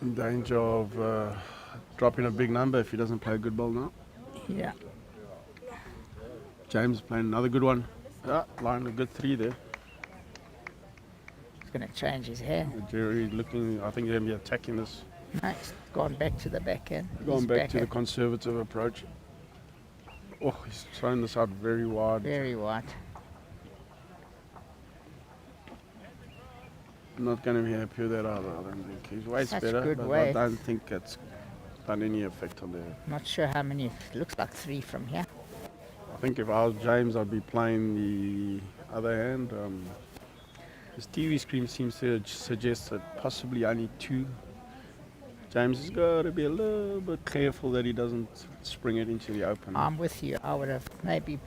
In danger of dropping a big number if he doesn't play a good ball now. Yeah. James playing another good one. Yeah, line a good 3 there. He's going to change his hand. Jerry looking, I think he's going to be attacking this. No, he's gone back to the backhand. Going His back to the backhand. conservative approach. Oh, he's thrown this out very wide. Very wide. Not going to be happy with that either, I don't think. His weight's Such better, good but weight. I don't think it's done any effect on there. Not sure how many. Looks like 3 from here. I think if I was James, I'd be playing the other hand. His TV screen seems to suggest that possibly only 2. James has got to be a little bit careful that he doesn't spring it into the open. I'm with you. I would have maybe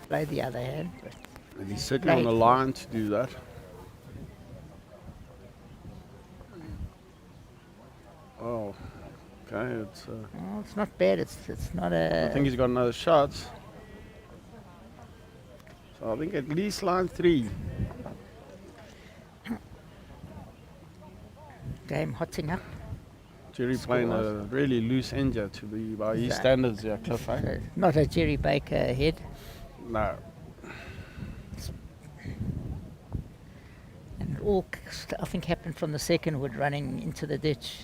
played the other hand. But And he's certainly on the played. line to do that. Oh, okay. it's not bad. It's not a. I think he's got another shot. So I think at least line 3. Game hotting up. Jerry playing a really loose end here to be by his standards, yeah, Cliff. Eh? Not a Jerry Baker head. No. And all I think happened from the second wood running into the ditch.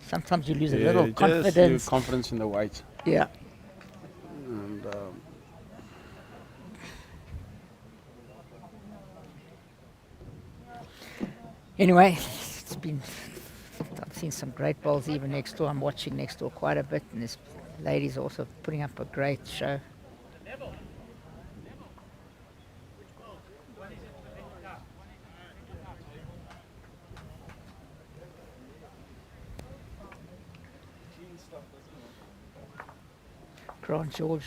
Sometimes you lose a little just confidence. your confidence in the weight. Yeah. And Anyway, I've seen some great bowls even next door. I'm watching next door quite a bit, and this lady's also putting up a great show. Grant George,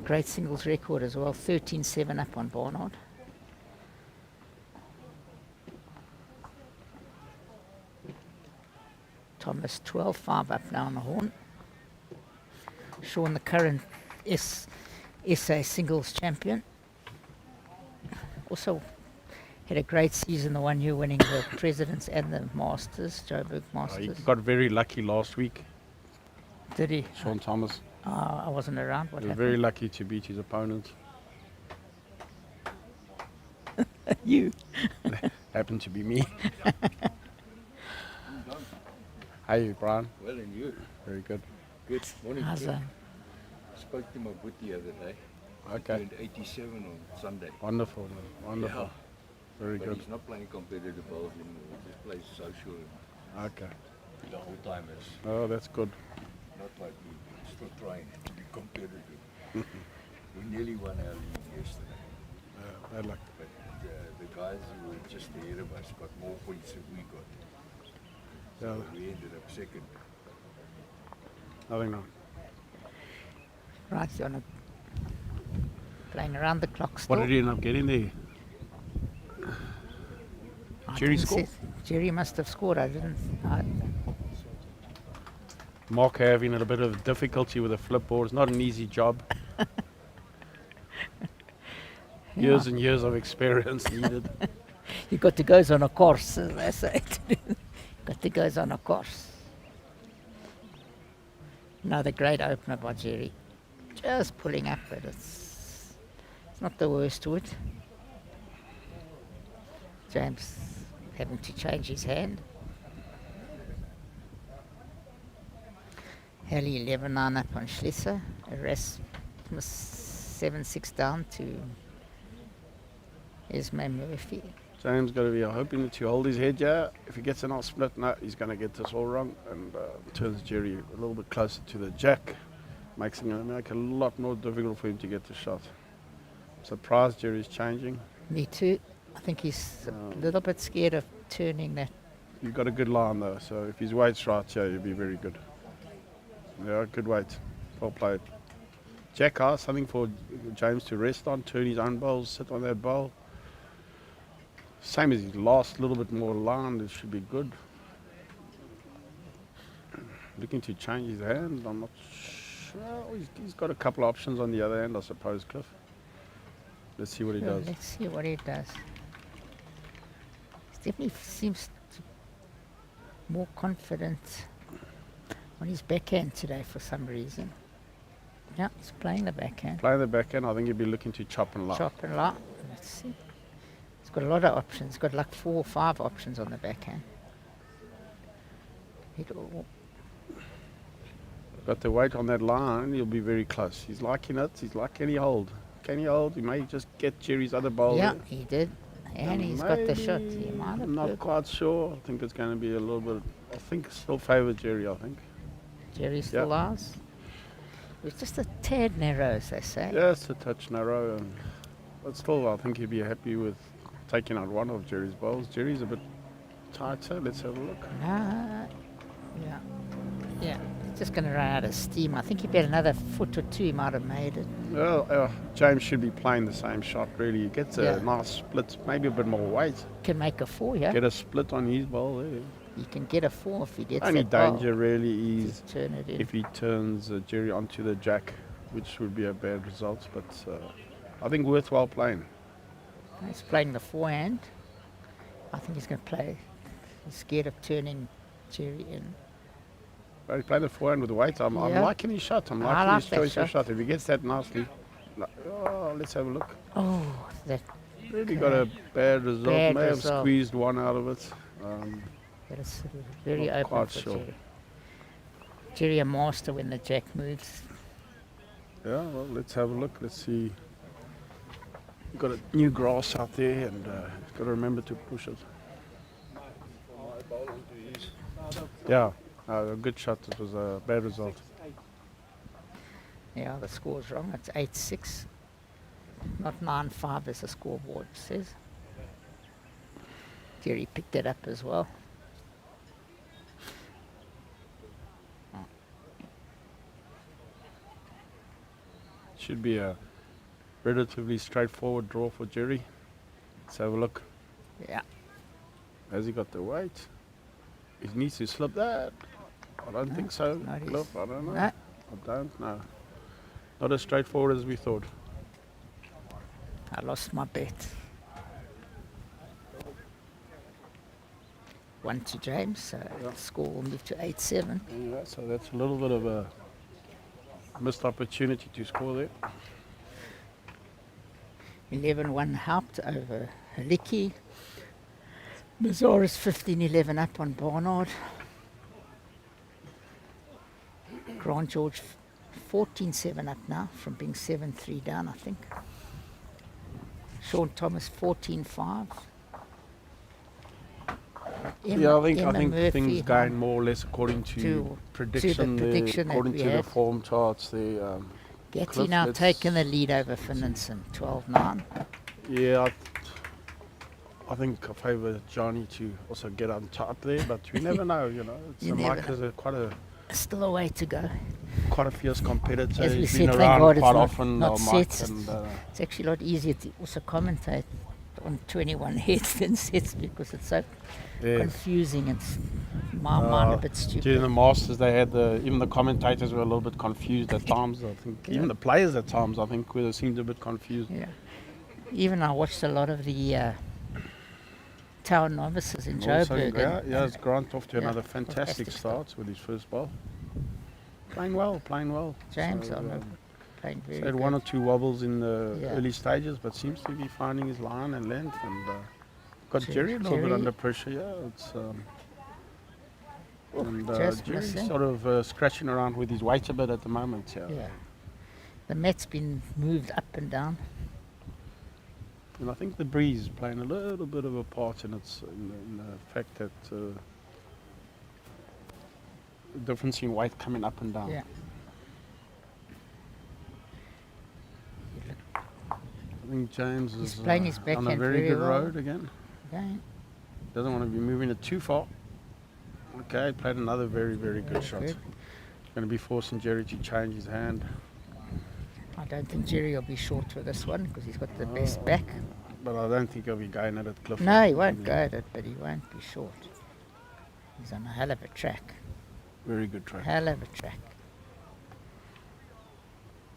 great singles record as well, 13-7 up on Barnard. Thomas 12-5 up now on the horn. Sean, the current SA singles champion. Also had a great season the one year winning the Presidents and the Masters, Joburg he Masters. got very lucky last week, Did he? Sean Thomas. I wasn't around. What He was happened? very lucky to beat his opponent. You. Happened to be me. Hey, Brian. Well, and you? Very good. Good morning. How's Chris. that? Spoke to my boot the other day. He Okay. turned 87 on Sunday. Wonderful, man. Wonderful. Yeah. Very But good. he's not playing competitive bowls anymore. He just plays social and Okay. the whole time is Oh, that's good. not like me. Still trying to be competitive. We nearly won our league yesterday. Bad luck. But the guys who were just ahead of us got more points than we got. So Yeah. we ended up second. Nothing wrong. Right, you're playing around the clock still. What did he end up getting there? I Jerry didn't score? see- Jerry must have scored. I didn't. Mark having a bit of difficulty with the flip board. It's not an easy job. Years and years of experience needed. You got to go on a course, as they say. Got to go on a course. Another great opener by Jerry. Just pulling up, but it's not the worst wood. James having to change his hand. Halley 11-9 up on Schlesser. Erasmus 7-6 down to Esme Murphy. James got to be hoping to hold his head, yeah. If he gets an off split, no, he's going to get this all wrong and turns Jerry a little bit closer to the jack, makes it make a lot more difficult for him to get the shot. Surprised Jerry's changing. Me too. I think he's a little bit scared of turning that. You've got a good line though, so if his weight's right, yeah, you'll be very good. Yeah, good weight. Well played. Jack asked something for James to rest on, turn his own bowls, sit on that bowl. Same as his last, little bit more line, it should be good. Looking to change his hand, I'm not sure. He's got a couple of options on the other hand, I suppose, Cliff. Let's see what he does. Let's see what he does. He definitely seems more confident on his backhand today for some reason. Yeah, he's playing the backhand. Playing the backhand, I think he'll be looking to chop and lock. Chop and lock. Let's see. He's got a lot of options. He's got like 4 or 5 options on the backhand. got the weight on that line, he'll be very close. He's liking it. He's like, can he hold? Can he hold? He may just get Jerry's other ball Yeah, there. he did. And he's got the shot. He Maybe, might have I'm not good. quite sure. I think it's going to be a little bit. I think still favour Jerry. I think. Jerry still ours. It's just a tad narrow, as they say. Yeah, it's a touch narrow, but still, I think he'd be happy with taking out one of Jerry's bowls. Jerry's a bit tighter. Let's have a look. No. Yeah. Yeah. It's just going to run out of steam. I think if he had another foot or two, he might have made it. Well, James should be playing the same shot. Really, he gets a Yeah. nice split, maybe a bit more weight. Can make a 4, yeah? Get a split on his bowl there. He can get a 4 if he gets Only that bowl. danger really is Just turn it in. if he turns Jerry onto the jack, which would be a bad result. But I think worthwhile playing. He's playing the forehand. I think he's going to play. He's scared of turning Jerry in. But he played the forehand with weight. I'm Yeah. liking his shot. I'm I liking like his that choice of shot. shot. If he gets that nicely. Let's have a look. Oh, that Really got a bad result. Bad May have result. squeezed one out of it. is very Not open quite for sure. Jerry. Jerry a master when the jack moves. Yeah, well, let's have a look. Let's see. Got a new grass out there, and got to remember to push it. Yeah, a good shot. It was a bad result. Yeah, the score's wrong. It's 8-6. Not 9-5 as the scoreboard says. Jerry picked it up as well. Should be a relatively straightforward draw for Jerry. Let's have a look. Yeah. Has he got the weight? He needs to slip that. I don't think so. not his- Cliff, I don't know. No. I don't know. Not as straightforward as we thought. I lost my bet. 1 to James, so the score will move to 8-7. Yeah, so that's a little bit of a missed opportunity to score there. 11-1 helped over Haliki. Mazora's 15-11 up on Barnard. Grant George 14-7 up now from being 7-3 down, I think. Sean Thomas 14-5. Yeah, I think Murphy things going more or less according to prediction. the prediction that according we to the had. form charts there. Getty Cliff, now let's- taking the lead over Finlinson, 12-9. Yeah, I think I favour Johnny to also get on top there, but we never know. It's You Mike never is Still a way to go. quite a fierce competitor. As we He's said, been thank around God it's quite not- often. not Mike, sets. and It's actually a lot easier to also commentate on 21 heads than sets because it's so yeah. confusing. It's my mind a bit During stupid. the Masters, they had even the commentators were a little bit confused at times. I think even the players at times, I think, seemed a bit confused. Yeah. Even I watched a lot of the town novices in Also, Joburg. yeah, it's Grant off to yeah, another fantastic fantastic start with his first ball. Playing well. James So, on playing very had good. one or two wobbles in the Yeah. early stages, but seems to be finding his line and length, and got Jerry a little bit Jerry- under pressure. Yeah, it's and just Jerry's missing. sort of scratching around with his weight a bit at the moment. Yeah. Yeah. The mat's been moved up and down. And I think the breeze is playing a little bit of a part in the fact that the difference in weight coming up and down. Yeah. I think James He's is playing his on a backhand very very good well. road again. Again. Doesn't want to be moving it too far. Okay, played another very, very good shot. Good. Going to be forcing Jerry to change his hand. I don't think Jerry will be short for this one because he's got the best back. But I don't think he'll be going at it, Cliff. No, he won't go at it, but he won't be short. He's on a hell of a track. Very good track. Hell of a track.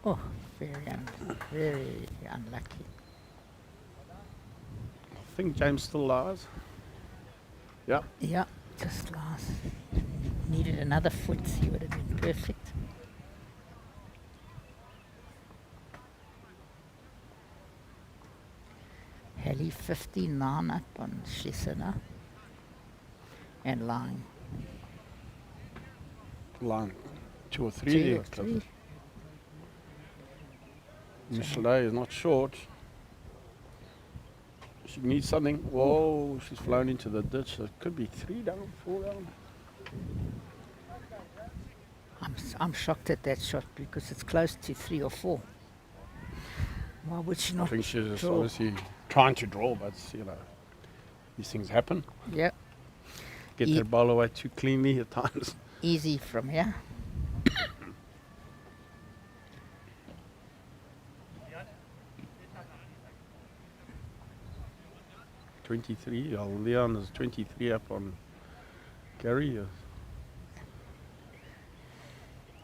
Oh, very unlucky. I think James still lies. Yeah. Yeah, just last. Needed another foot, he would have been perfect. Heli 59 up on Schlesser and Lang. Line. 2 or 3 2 there. or 3. Michelet is not short. She needs something. Whoa, she's flown into the ditch. So it could be 3 down, 4 down. I'm shocked at that shot because it's close to 3 or 4. Why would she I not think she's just draw? obviously trying to draw, but you know, these things happen. Yeah, Get Ye- that ball away too cleanly at times. easy from here. 23. Leon is 23 up on Gary.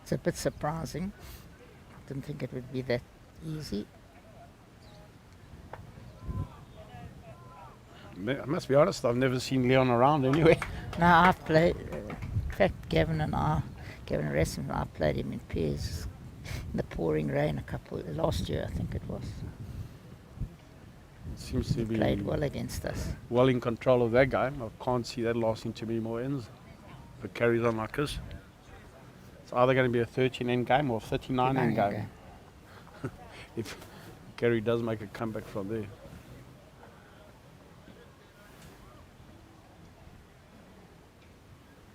It's a bit surprising. Didn't think it would be that easy. I must be honest, I've never seen Leon around anyway. No, I've played. In fact, Gavin Rasmus and I played him in pairs in the pouring rain last year, I think it was. Seems to be Played well against us. well in control of that game. I can't see that lasting too many more ends if it carries on like this. It's either going to be a 13 end game or a 39 end game. If Gary does make a comeback from there.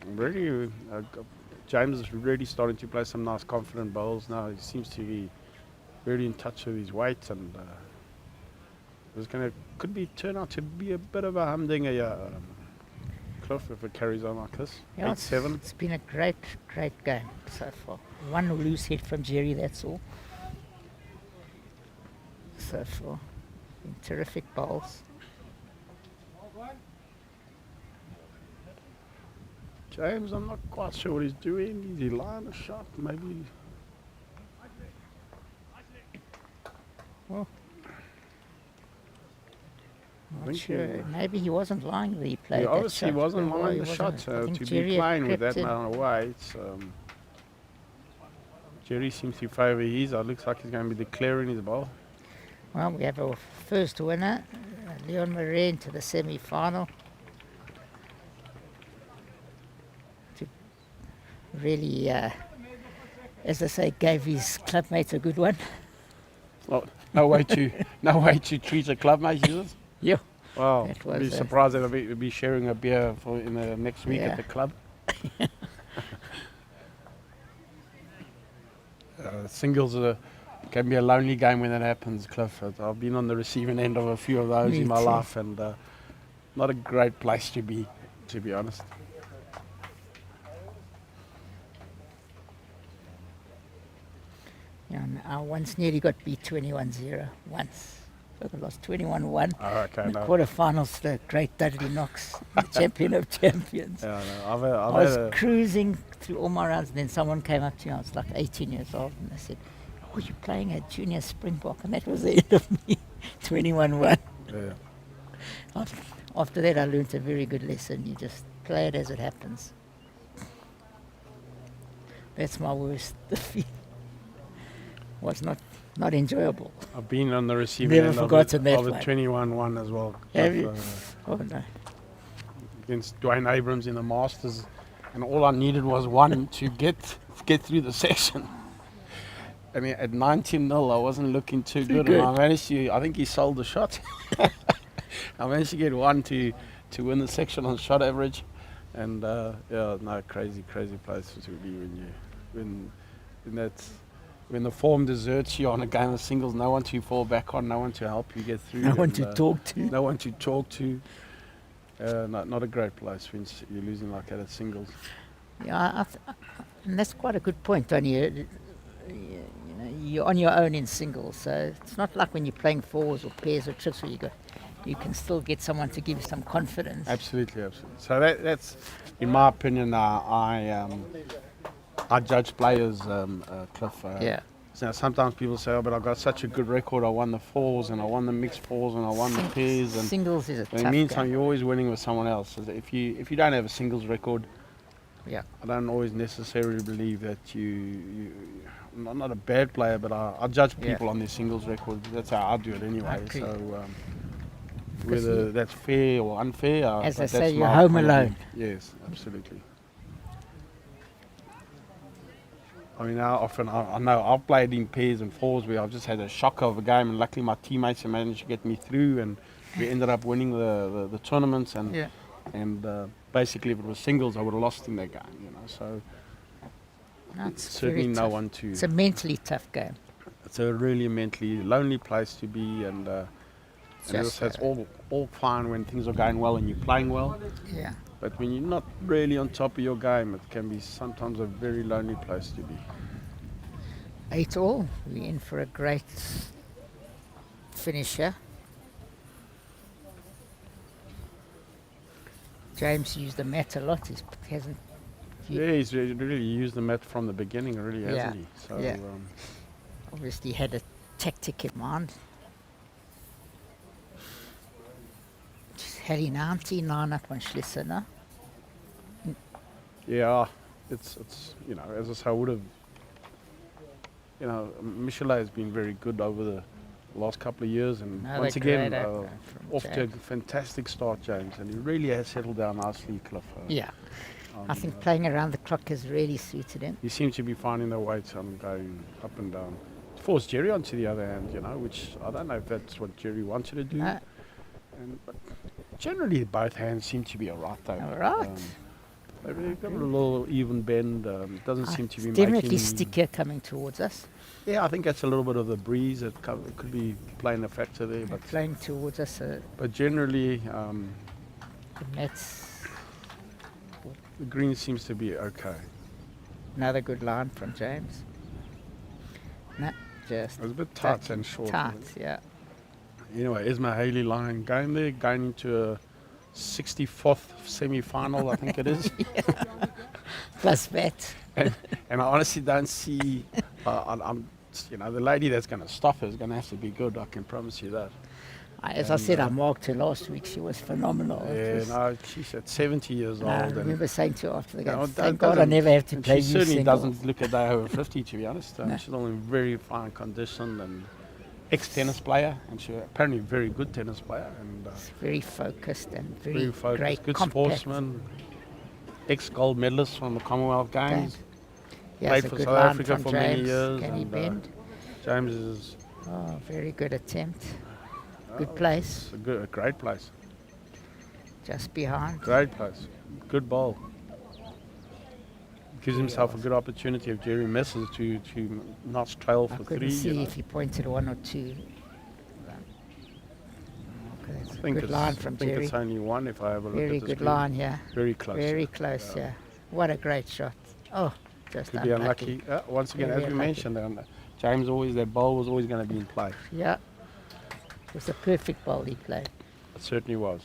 Really, James is really starting to play some nice confident bowls now. He seems to be really in touch with his weight, and could turn out to be a bit of a humdinger, Cliff, if it carries on like this. Yeah, 8-7. it's been a great game so far. One loose hit from Jerry, that's all. So far, been terrific bowls. James, I'm not quite sure what he's doing. Is he lying a shot? Maybe. Well, not think sure. he- Maybe he wasn't lying when he played He that obviously shot. wasn't Well, lying he the wasn't. shot I think to Jerry be had playing with crept that in. amount of weight. Jerry seems to favour his. It looks like he's going to be declaring his ball. Well, we have our first winner, Leon Marais, into the semi-final. To really, as they say, gave his clubmates a good one. Well, no way to treat a clubmate, is it? Yeah. Wow, That I'd be was, surprised if we'll be sharing a beer in the next week Yeah. at the club. Singles can be a lonely game when that happens, Cliff. I've been on the receiving end of a few of those Me in my too. life, and not a great place to be honest. Yeah, and I once nearly got beat 21-0 once. So I lost 21-1. Oh, okay, In the no. quarterfinals, the great Dudley Knox, the champion of champions. Yeah, no, I I've was had a, cruising through all my rounds, and then someone came up to me. I was like 18 years old, and they said, "Oh, you're playing at Junior Springbok," and that was the end of me. 21-1. yeah. After that, I learned a very good lesson. You just play it as it happens. That's my worst defeat. Was not enjoyable. I've been on the receiving Never end forgotten that of a one. 21-1 as well. Have you? Cliff, Oh no. against Dwayne Abrams in the Masters, and all I needed was one to get through the section. I mean, at 19-0, I wasn't looking too good, good. and I managed to. I think he sold the shot. I managed to get one to win the section on shot average, and yeah, no, crazy place to be when the form deserts you on a game of singles. No one to fall back on, no one to help you get through. No one and, to talk to. No one to talk to. Not a great place when you're losing like that at singles. Yeah, and that's quite a good point, Donny. You know, you're on your own in singles, so it's not like when you're playing fours or pairs or trips where you can still get someone to give you some confidence. Absolutely. So that's, in my opinion, I judge players, Cliff. Yeah. So sometimes people say, "Oh, but I've got such a good record. I won the fours, and I won the mixed fours, and I won the pairs." And Singles is a tough in the meantime, game. you're always winning with someone else. So if you don't have a singles record, Yeah. I don't always necessarily believe that I'm not a bad player, but I judge Yeah. people on their singles record. That's how I do it anyway. agree. So Because whether that's fair or unfair, As but they say, that's you're my home point of view. alone. Yes, absolutely. I mean, I know I've played in pairs and fours where I've just had a shocker of a game, and luckily my teammates have managed to get me through, and we ended up winning the tournaments. And basically, if it was singles, I would have lost in that game. You know, so That's certainly very no tough. one to. It's a mentally tough game. It's a really mentally lonely place to be, and Just, it's all fine when things are going well and you're playing well. Yeah. But when you're not really on top of your game, it can be sometimes a very lonely place to be. 8-all. We're in for a great finish here. James used the mat a lot. He hasn't. Yeah, he's really used the mat from the beginning, really, hasn't he? So, yeah. Obviously had a tactic in mind. Had he 99 up on Schlesser now. yeah, it's as I say, I would have. Michelet has been very good over the last couple of years, and Another once again, great up, from off to a James. fantastic start, James, and he really has settled down nicely, Cliff. Yeah. I think playing around the clock has really suited him. He seems to be finding the weights and going up and down. Forced Jerry onto the other hand, which I don't know if that's what Jerry wanted to do. No. But generally, both hands seem to be all right, though. All right. They've got a little even bend. Doesn't seem to be Definitely making... stickier coming towards us. Yeah, I think that's a little bit of the breeze. It could be playing a factor there. But Playing towards us. generally, The Mets. the green seems to be okay. Another good line from James. No, just It was a bit tight and short. tight, yeah. Anyway, Isma Haley line going there, going into a 64th semi-final, I think it is. Plus that. And I honestly don't see, the lady that's going to stop her is going to have to be good. I can promise you that. As I said, I marked her last week. She was phenomenal. She's at 70 years I old. remember saying to her after the game, it thank God I never have to and play she you certainly singles." doesn't look a day over 50, to be honest. No. She's all in very fine condition and ex-tennis player, and she's apparently a very good tennis player. And Very focused and very, very focused, great, good compact. sportsman, ex-gold medalist from the Commonwealth Games. He Played has a for good South line Africa from for many James. years. Can he and, bend? James is Very good attempt. Good place. a great place. Just behind. Great place. Good ball. Gives himself a good opportunity if Jerry misses to notch trail I for couldn't 3. see if he pointed one or two. Okay, it's I a think good line from Jerry. it's only one if I have a look Very at the good screen. line, yeah. Very close. Very close, yeah. What a great shot. Oh, just Could be unlucky. Once again, Very as we unlucky. mentioned, James that ball was always going to be in play. Yeah. It was a perfect ball he played. It certainly was.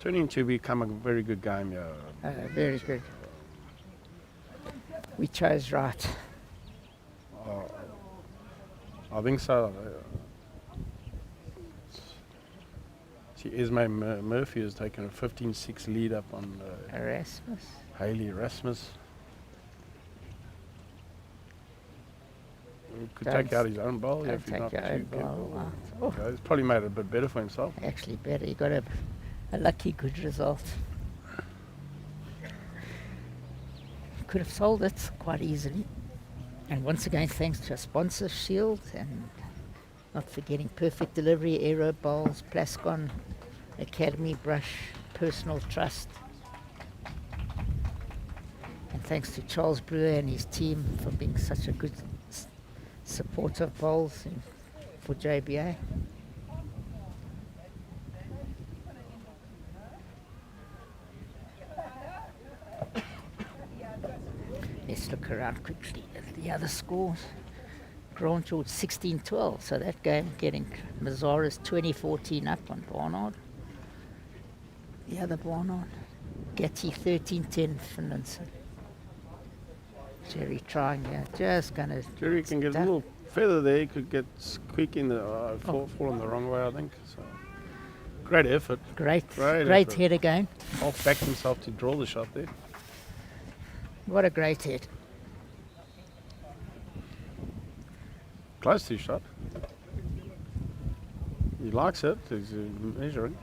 Turning to become a very good game, yeah. Very good. We chose right. I think so. See, Esme Murphy has taken a 15-6 lead up on Erasmus. Haley Erasmus. He could Don't take out his own bowl don't if he's take not your too own careful. bowl out. Oh. Okay, he's probably made it a bit better for himself. Actually better. He got a lucky good result. Could have sold it quite easily. And once again, thanks to our sponsor, Shield, and not forgetting Perfect Delivery, Aero Bowls, Plascon, Academy Brush, Personal Trust. And thanks to Charles Brewer and his team for being such a good supporter of bowls for JBA. Let's look around quickly at the other scores. Grand George 16-12, so that game getting Mazara's 20-14 up on Barnard. The other Barnard. Gatti 13-10 Finlandson. Jerry trying here, just gonna... Jerry can get a little feather there. He could get squeak in the fall on the wrong way, I think. So great effort. Great effort. head again. Half backed himself to draw the shot there. What a great head. Close to his shot. He likes it. He's measuring.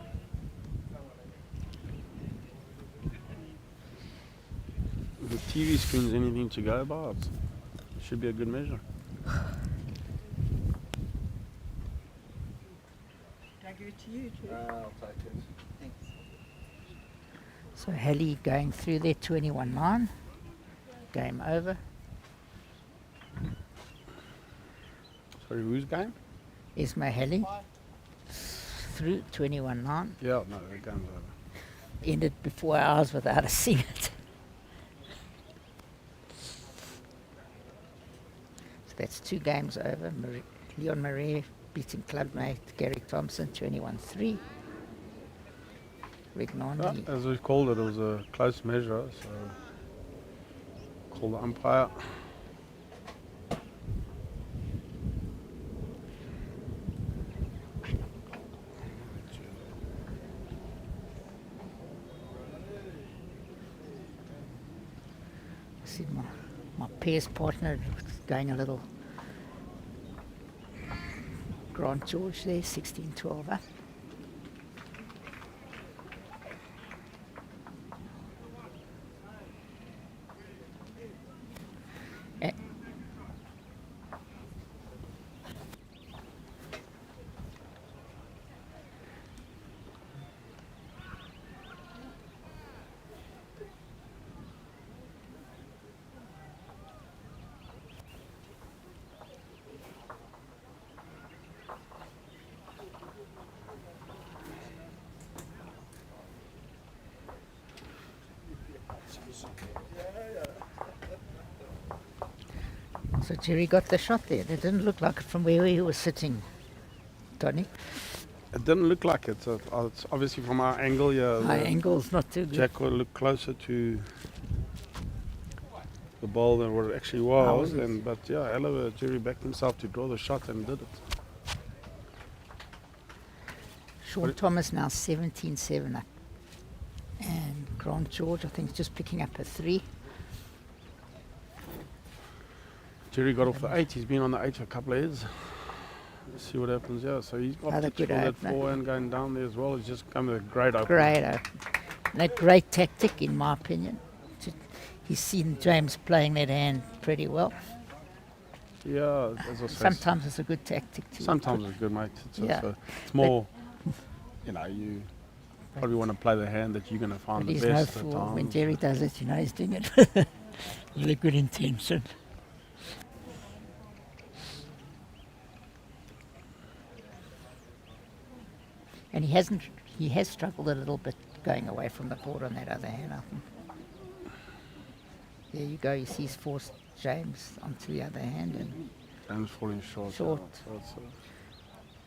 If the TV screen's anything to go by, it should be a good measure. Can I give it to you? I'll take it. Thanks. So Halley going through there, 21-9. Game over. Sorry, whose game? Isma Halley through 21-9. Yeah, no, the game's over. Ended before hours without us seeing it. So that's 2 games over. Leon Marais beating clubmate Gary Thompson 21-3. Rignani. As we called it was a close measure, so call the umpire. See my pair's partner going a little Grant George there, 16-12 up. Eh, So Jerry got the shot there. It didn't look like it from where he was sitting, Donny. It didn't look like it. So it's obviously from our angle, yeah. My the angle's not too good. Jack will look closer to the ball than what it actually was. was it? But yeah, Oliver Jerry backed himself to draw the shot and did it. Sean Thomas now 17-7 up. And Grant George, I think, is just picking up a 3. Jerry got off the 8. He's been on the 8 for a couple of years. Let's see what happens. Yeah, so he's got Another to good that opener. 4 and going down there as well. He's just come with a great opener. Great. And a great tactic, in my opinion. He's seen James playing that hand pretty well. Yeah, as I say, Sometimes it's a good tactic too. sometimes it's good, mate. Yeah. It's more, you probably want to play the hand that you're going to find But the he's no best at fool. times. When Jerry does it, he's doing it with a good intention. And he has struggled a little bit going away from the board on that other hand, I think. There you go, you see he's forced James onto the other hand, and James falling short. Short. Yeah. So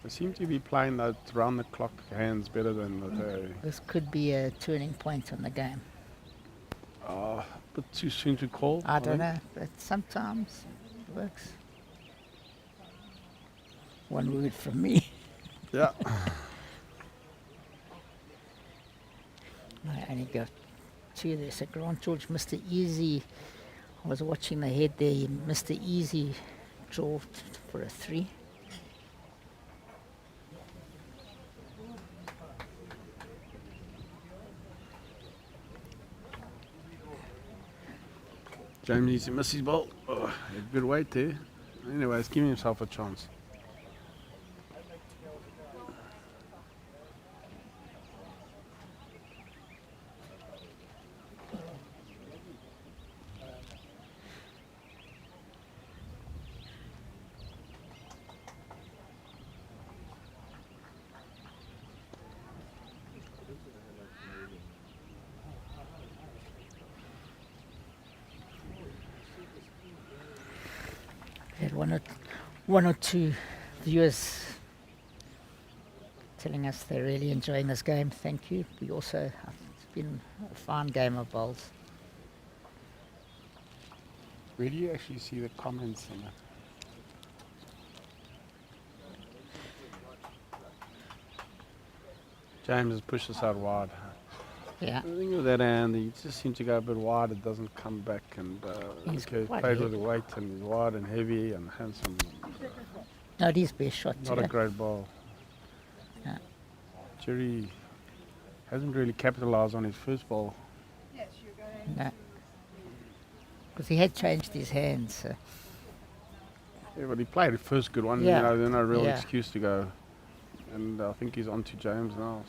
they seem to be playing those round the clock hands better than the this could be a turning point on the game. a bit too soon to call. I don't think. know, but sometimes it works. One word from me. Yeah. I only got 2 there. So Grant George, Mr. Easy. I was watching the head there. Mr. Easy draw for a 3. James needs to miss his ball. Oh, a good weight there. Anyway, he's giving himself a chance. Had one or two viewers telling us they're really enjoying this game. Thank you. We also, it's been a fine game of bowls. Where do you actually see the comments in it? James has pushed us out wide. Yeah. I think with that hand, he just seems to go a bit wide. It doesn't come back, and He's okay, quite played heavy. with the weight and he's wide and heavy and handsome. Not his best shot Not today. a great ball. Jerry hasn't really capitalised on his first ball. Yes, you're going. No. Because he had changed his hands. So. Yeah, but he played the first good one. Yeah. You know, there's no real Yeah. excuse to go. And I think he's on to James now.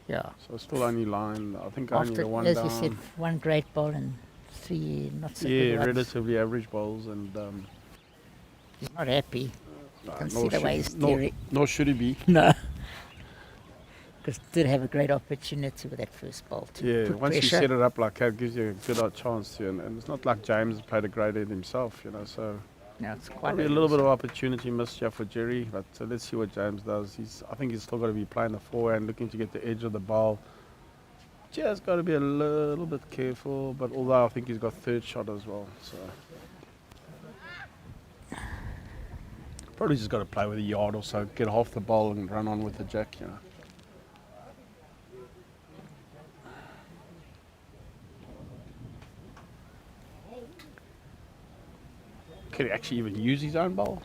Yeah. So still only line. I think only After, the one as down. you said, one great ball and 3 not so Yeah, good ones. relatively average bowls, and He's not happy. You can see nor the way he's steering. nor should he be. No. Because did have a great opportunity with that first ball to Yeah, put once you pressure. set it up like that, it gives you a good chance to. And it's not like James has played a great end himself, you know. So No, it's quite probably a little bit of opportunity missed here for Jerry. But let's see what James does. I think he's still got to be playing the forehand, looking to get the edge of the ball. Just got to be a little bit careful. But although I think he's got third shot as well, so. Probably just got to play with a yard or so, get half the ball and run on with the jack, you know. Could he actually even use his own ball?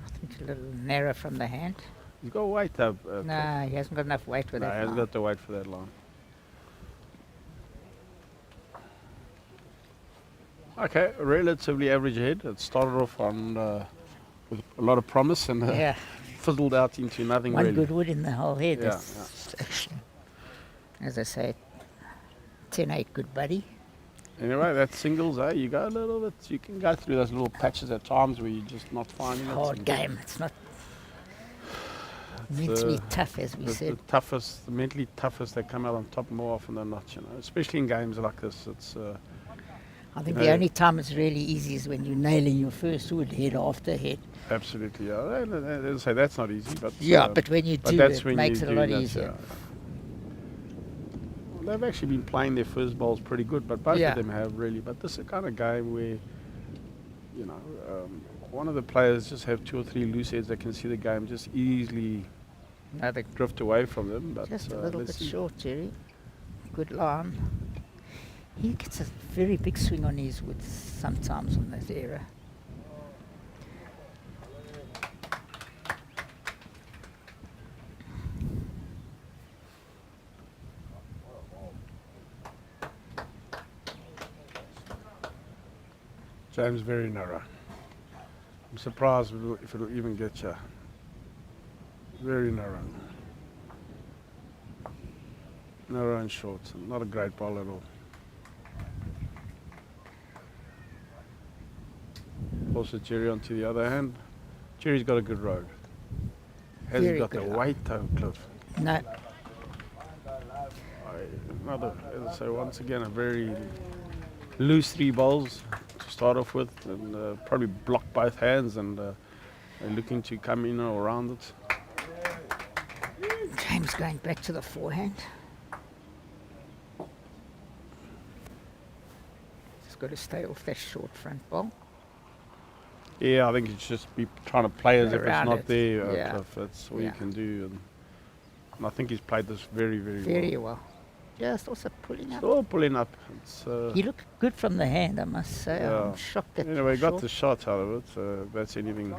I think a little narrow from the hand. He's got to wait though. No, he hasn't got enough weight with No, he that. hasn't now. got to wait for that long. Okay, relatively average head. It started off on with a lot of promise and Yeah, fizzled out into nothing one really. good wood in the whole head. Yeah, That's, as I say, 10-8 good buddy. Anyway, that's singles, eh? You go a little bit, you can go through those little patches at times where you're just not finding it. Hard and game. It's not meant to be tough, as we the said. toughest, the mentally toughest, they come out on top more often than not, you know. Especially in games like this, it's I think you the know, only time it's really easy is when you're nailing your first wood head after head. absolutely. Yeah, as I say, that's not easy, but Yeah, but when you but do, that's it when makes you it a do lot that, easier. yeah. Well, they've actually been playing their first bowls pretty good, but both Yeah. of them have really. But this is a kind of game where, you know, one of the players just have 2 or 3 loose heads that can see the game just easily No, the drift away from them. But just a little let's bit see. short, Jerry. Good line. He gets a very big swing on his wood sometimes on that era. James very narrow. I'm surprised if it'll even get you. Very narrow. Narrow and short. Not a great ball at all. Also Jerry on to the other hand. Jerry's got a good road. Hasn't Very got the good road. weight though, Cliff. No, Another, as I say, once again, a very loose 3 balls to start off with, and probably block both hands, and looking to come in or around it. James going back to the forehand. Just got to stay off that short front ball. Yeah, I think it's just be trying to play as if it's Around not it, there, yeah. Cliff. That's all Yeah. you can do. And I think he's played this very, very, Very well. Just also pulling up. Still pulling up. It's, He looked good from the hand, I must say. Yeah. I'm shocked that anyway, got short. the shot out of it. That's anything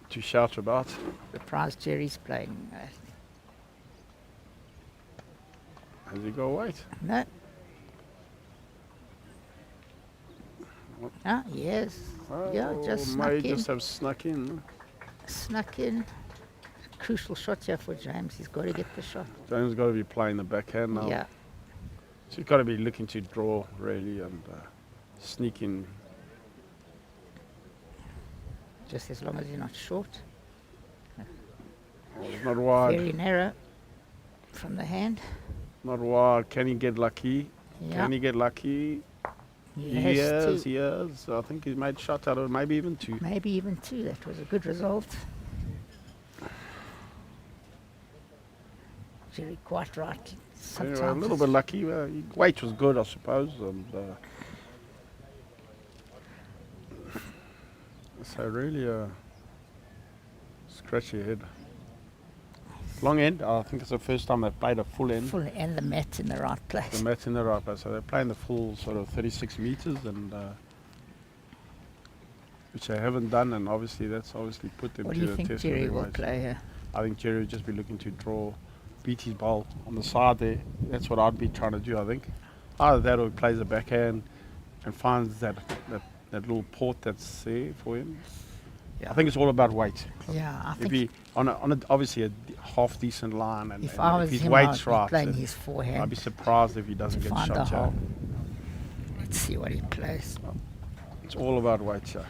to shout about. Surprised Jerry's playing. Has he got weight? No. Ah, yes. Yeah, just may snuck in. just have snuck in. Snuck in. Crucial shot here for James. He's got to get the shot. James got to be playing the backhand now. Yeah. So he's got to be looking to draw really and sneak in. Just as long as you're not short. Well, it's not wide. Very narrow from the hand. Not wide. Can he get lucky? Yeah. Can he get lucky? He has He has. I think he's made shot out of it, maybe even 2. maybe even 2. That was a good result. Jerry quite right. Sometimes Anyway, a little bit lucky. Weight was good, I suppose. And so really scratch your head. Long end. I think it's the first time they've played a full end. Full and the mat in the right place. The mat's in the right place. So they're playing the full sort of 36 meters, and which they haven't done, and obviously that's put them What to do you the think test. Jerry will otherwise. play here? I think Jerry will just be looking to draw, beat his bowl on the side there. That's what I'd be trying to do, I think. Either that or he plays a backhand and finds that little port that's there for him. Yeah. I think it's all about weight. Yeah, I If think he on obviously a half decent line, and if and I was his him, I'd weight's be right, playing then his forehand I'd be surprised if he to doesn't get find a shot. Yeah. hole. Let's see what he plays. It's all about weight. Yeah.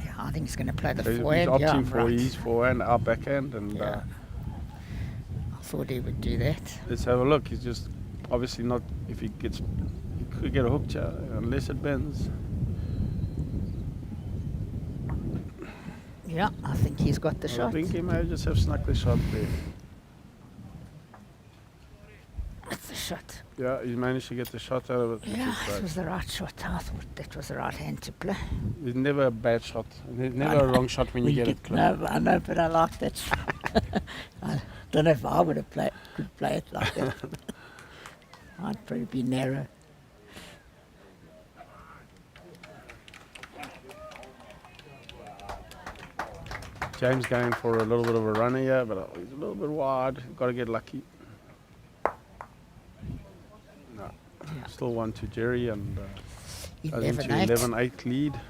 Yeah, I think he's going to play the So he's forehand. opting Yeah, I'm for right. his forehand, our backhand, and Yeah. I thought he would do that. let's have a look. He's just obviously not. If he gets, he could get a hook, yeah, unless it bends. Yeah, I think he's got the shot. I think he may just have snuck the shot there. That's the shot. Yeah, he managed to get the shot out of it. which Yeah, is it great. was the right shot. I thought that was the right hand to play. It's never a bad shot. There's never a wrong shot when you get it clear. No, I know, but I like that shot. I don't know if I would have could play it like that. I'd probably be narrow. James going for a little bit of a runner here, but he's a little bit wide. Got to get lucky. No, Yeah. still 1 to Jerry, and goes into 11-8. 11-8 lead.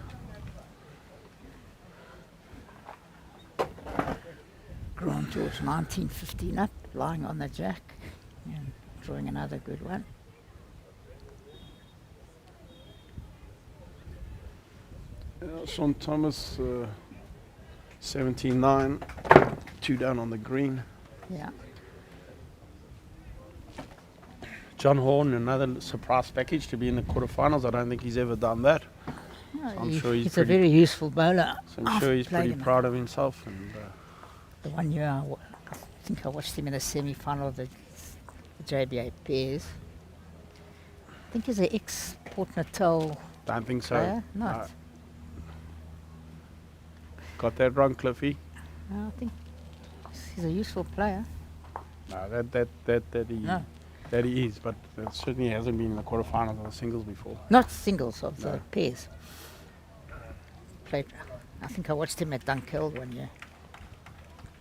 Grant George 19-15 up, lying on the jack and drawing another good one. Sean Thomas, 17-9, 2 down on the green. Yeah. John Horn, another surprise package to be in the quarterfinals. I don't think he's ever done that. I'm sure he's a pretty- very useful bowler. So I'm I've sure he's played pretty him. proud of himself. And The one year I think I watched him in the semi-final of the JBA pairs. I think he's an ex-Port Natal don't think so. player. Not. Got that wrong, Cliffy. No, I think he's a useful player. No, No, that he is, but it certainly hasn't been in the quarterfinals of the singles before. not singles of the No. pairs. Played. I think I watched him at Dunkeld one year.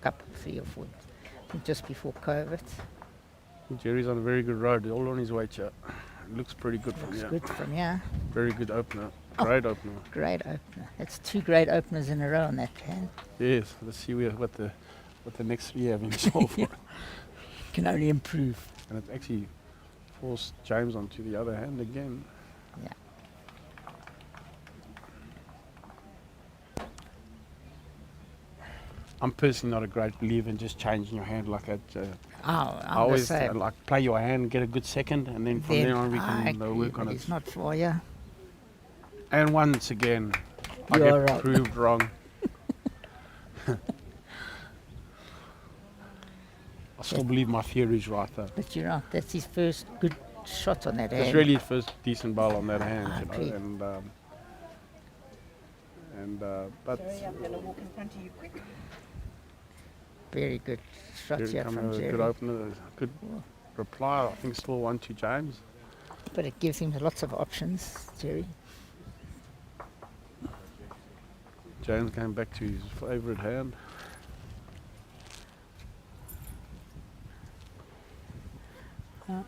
Couple, 3 or 4. I think just before COVID. Jerry's on a very good road, all on his way, chat. Looks pretty good from Looks here. good from here. Very good opener. Oh. Great opener. Great opener. That's 2 great openers in a row on that hand. Yes, let's see what the next 3 have in store for it. Can only improve. And it actually forced James onto the other hand again. Yeah. I'm personally not a great believer in just changing your hand like that. Oh, I I'm always the same. like play your hand, get a good second, and then from Then there on we I can agree, work on but it. it's not for you. And once again, I You are get wrong. proved wrong. I still believe my theory is right though. But you're right. That's his first good shot on that hand. It's really his first decent ball on that I hand, agree. you know, but Jerry, I'm going to walk in front of you quick. Very good shot Jerry here coming from with a Jerry. good opener, good reply. I think still 1 to James. But it gives him lots of options, Jerry. James going back to his favourite hand. Uh,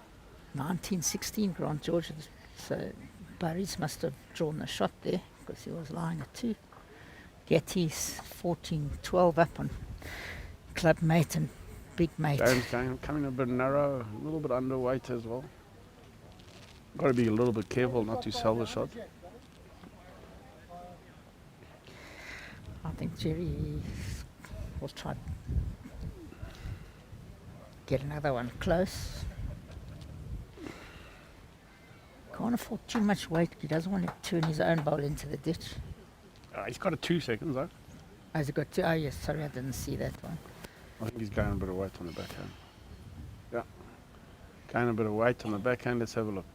1916, Grant George. So Burries must have drawn the shot there because he was lying at 2. Getty's 14-12 up on club mate and big mate. James coming a bit narrow, a little bit underweight as well. Got to be a little bit careful not to sell the shot. I think Jerry will try to get another one close. Can't afford too much weight. He doesn't want to turn his own bowl into the ditch. He's got a 2 seconds though. Oh, has he got 2? Oh, yes, sorry, I didn't see that one. I think he's going a bit of weight on the backhand. Yeah. Going a bit of weight on the backhand. Let's have a look.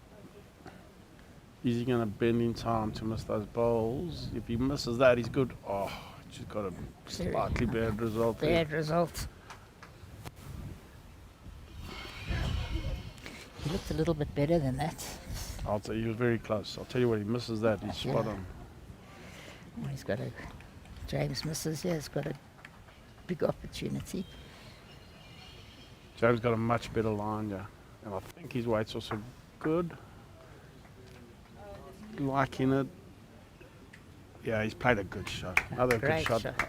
Is he going to bend in time to miss those bowls? If he misses that, he's good. Oh, She's got a Very slightly bad result there. bad result. He looked a little bit better than that. I'll tell you, he was very close. I'll tell you what, he misses that. He's spot Yeah. on. Oh, he's got a James misses. Yeah, he's got a big opportunity. James got a much better line, yeah. And I think his weight's also good. Liking it. Yeah, he's played a good shot. Another Great good shot.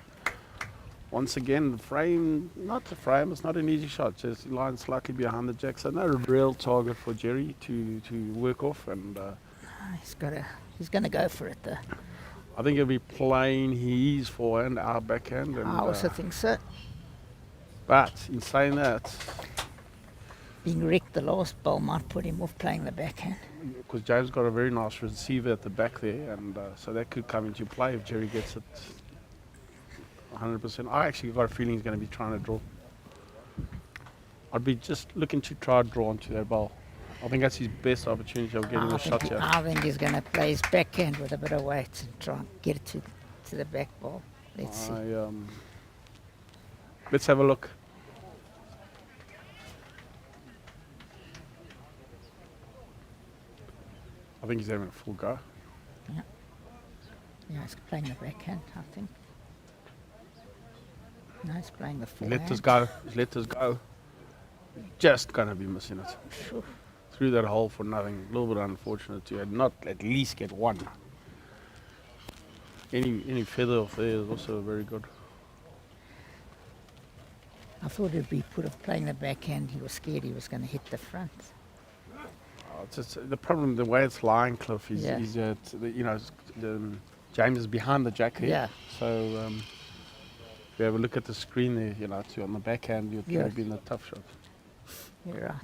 Once again, the frame, not the frame, it's not an easy shot. Just line slightly behind the jack. So no real target for Jerry to work off. And He's going to go for it though. I think he'll be playing his forehand, our backhand. And, I also think so. but in saying that, Being wrecked the last bowl might put him off playing the backhand. because James got a very nice receiver at the back there, and so that could come into play if Jerry gets it 100%. I actually got a feeling he's going to be trying to draw. I'd be just looking to try to draw onto that ball. I think that's his best opportunity of getting a shot here. I think he's going to play his backhand with a bit of weight and try and get it to the back ball. Let's see. Let's have a look. I think he's having a full go. Yeah, he's playing the backhand, I think. No, he's playing the forehand. Let us go. Let us go. Just going to be missing it. Phew. Through that hole for nothing. A little bit unfortunate to not at least get one. Any feather off there is also very good. I thought it'd be put off playing the backhand. He was scared he was going to hit the front. It's just, the problem, the way it's lying, Cliff, is, Yeah. is that James is behind the jack here. Yeah. So if you have a look at the screen there, on the backhand, you'd Yeah. be in a tough shot. You're right.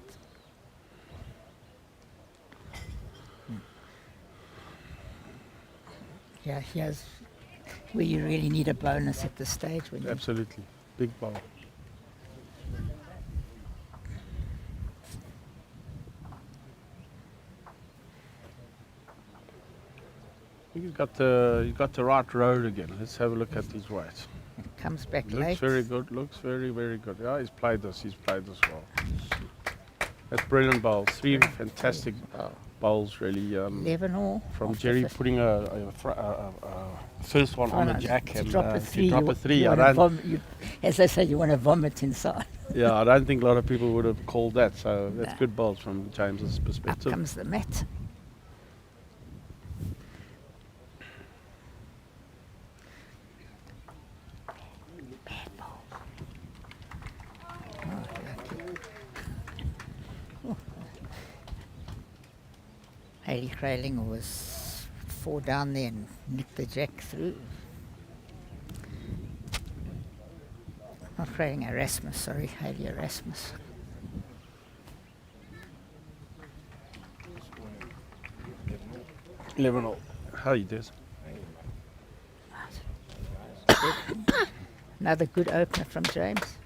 Yeah, here's where you really need a bonus at this stage. When you, Absolutely. Big ball. I think he's got the right road again. Let's have a look at his weight. it comes back Looks late. very good. Looks very, very good. Yeah, he's played this well. That's brilliant bowls. Three fantastic Oh, bowls, really. 11 all. From after Jerry 50. putting a first one on the jack To and drop a to three. drop a three. I wanna don't, as they say, you want to vomit inside. yeah, I don't think a lot of people would have called that. So that's No. good bowls from James's Up perspective. comes the mat. Bad ball. Oh, lucky. Oh. Haley Krailing was 4 down there and nicked the jack through. Not Krailing, Erasmus, sorry, Haley Erasmus. Eleven all. How you do? Another good opener from James.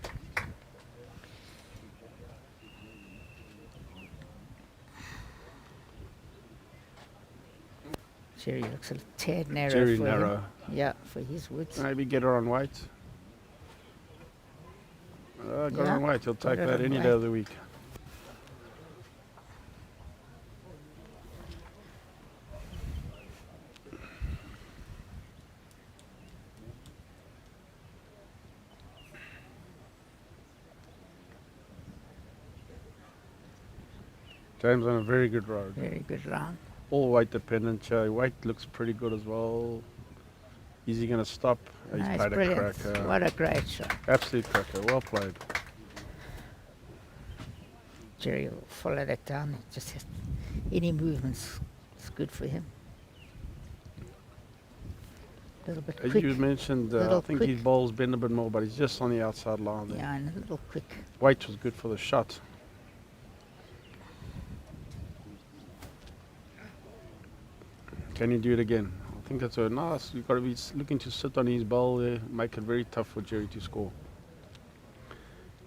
Jerry looks a tad narrow Jerry for narrow. him. Yeah, for his woods. Maybe get her on weight. Got her Yeah, on weight. He'll got take her that on any weight. day of the week. James on a very good road. Very good round. All weight dependent. Weight looks pretty good as well. Is he going to stop? He's Nice, played a brilliant. cracker. What a great shot. Absolute cracker. Well played. Jerry will follow that down. He just has any movements. It's good for him. A little bit As quick. you mentioned, I Little think quick. his ball's bend a bit more, but he's just on the outside line there. Yeah, and a little quick. Weight was good for the shot. Can you do it again? I think that's a nice. You've got to be looking to sit on his ball there, make it very tough for Jerry to score.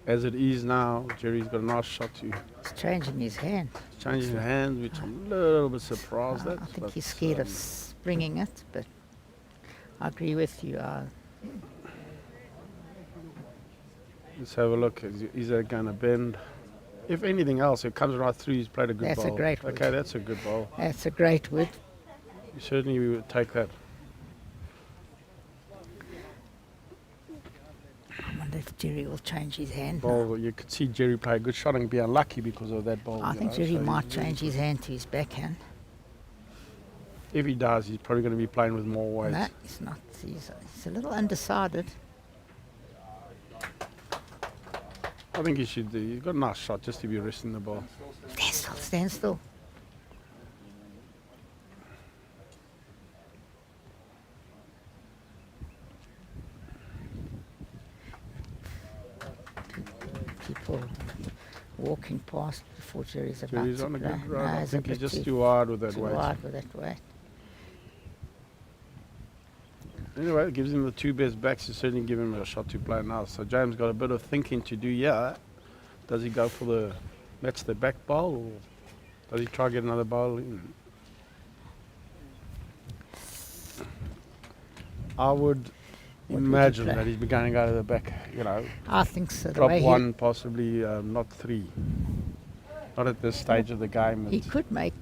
As it is now, Jerry's got a nice shot to He's changing his hand. changing the hands, which I'm a little bit surprised at. I think but, he's scared of springing it, but I agree with you. Let's have a look. Is that going to bend? If anything else, it comes right through. He's played a good That's bowl. a great wood. Okay, that's a good bowl. That's a great wood. Certainly we would take that. I wonder if Jerry will change his hand. now. Bowl, you could see Jerry play a good shot and be unlucky because of that bowl. I you think know, Jerry so might he's- change his hand to his backhand. If he does, he's probably going to be playing with more weight. No, he's not. He's a little undecided. I think he should do. He's got a nice shot just to be resting the ball. Stand still, stand still. People walking past before Jerry's about Jerry's to on a play. good run. I he's a think he's bit just too hard with that too weight. wide with that weight. Anyway, it gives him the two best backs. You certainly give him a shot to play now. So James got a bit of thinking to do. Yeah, does he go for the match the back bowl, or does he try get another bowl in? I would you imagine play? that he's going to go to the back. You know, I think so. The drop way one, possibly not three. Not at this stage of the game. he It's- could make.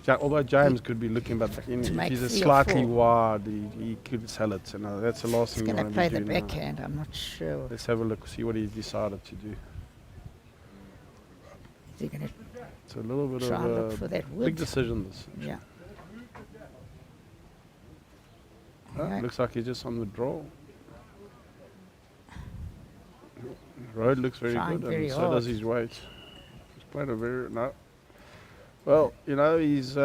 Although James could be looking, but if make he's a 3 or slightly 4. wide, he could sell it. You know, that's the last He's thing you going to want to play be the doing. backhand. I'm not sure. Let's have a look, see what he's decided to do. Is he going to It's a little bit try and look of for a that big wood? decision. This Yeah. Huh? Looks like he's just on the draw. Road looks very Trying good, very and so hard. does his weight. He's playing a very no. Well, you know, he's bit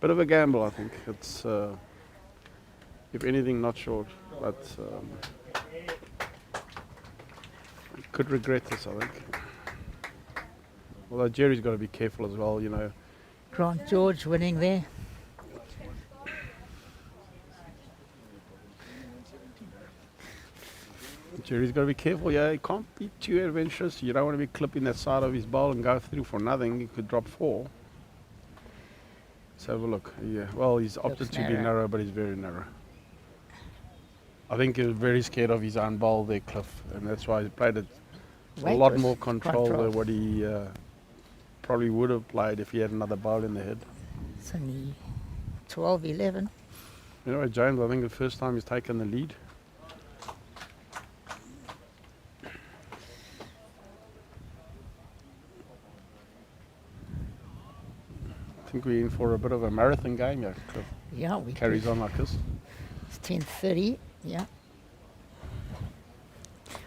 of a gamble. I think it's if anything, not short, but could regret this. I think. Although Jerry's got to be careful as well. You know, Grant George winning there. Jerry's got to be careful. Yeah, he can't be too adventurous. You don't want to be clipping that side of his bowl and go through for nothing. He could drop 4. Let's have a look. Yeah, well, he's opted Looks to be narrow. narrow, but he's very narrow. I think he was very scared of his own bowl there, Cliff, and that's why he played it a Weight lot was more control controlled. than what he probably would have played if he had another bowl in the head. It's only 12-11. You know, James, I think the first time he's taken the lead. I think we're in for a bit of a marathon game. Yeah, Cliff Yeah, we carries could. on like this. It's 10:30. Yeah.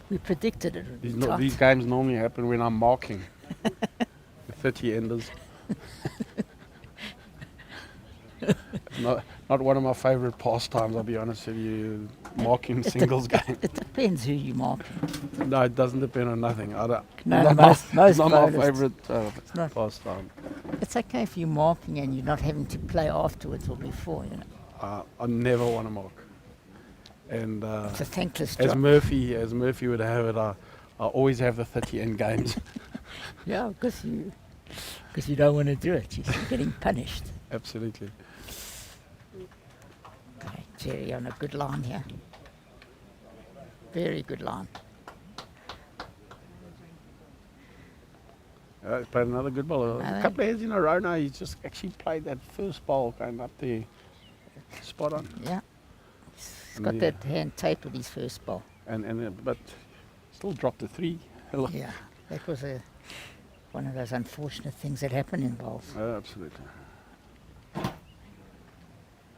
We predicted it would be These, tight. these games normally happen when I'm marking the 30 enders. Not one of my favourite pastimes, I'll be honest with you, marking singles games. It depends who you mark. No, it doesn't depend on nothing. I don't, No, not most not my bowlers- favourite not. pastime. It's okay if you're marking and you're not having to play afterwards or before, you know. I never want to mark. And It's a thankless as job. Murphy would have it, I always have the 30 end games. Yeah, because you don't want to do it. You're getting punished. Absolutely. Okay, Jerry on a good line here. Very good line. He's played another good ball. A couple of heads in a row now. He's just actually played that first ball going up there. Spot on. Yeah. He's And got the- that hand tight with his first ball. But still dropped a 3. Yeah, that was one of those unfortunate things that happen in bowls. Absolutely.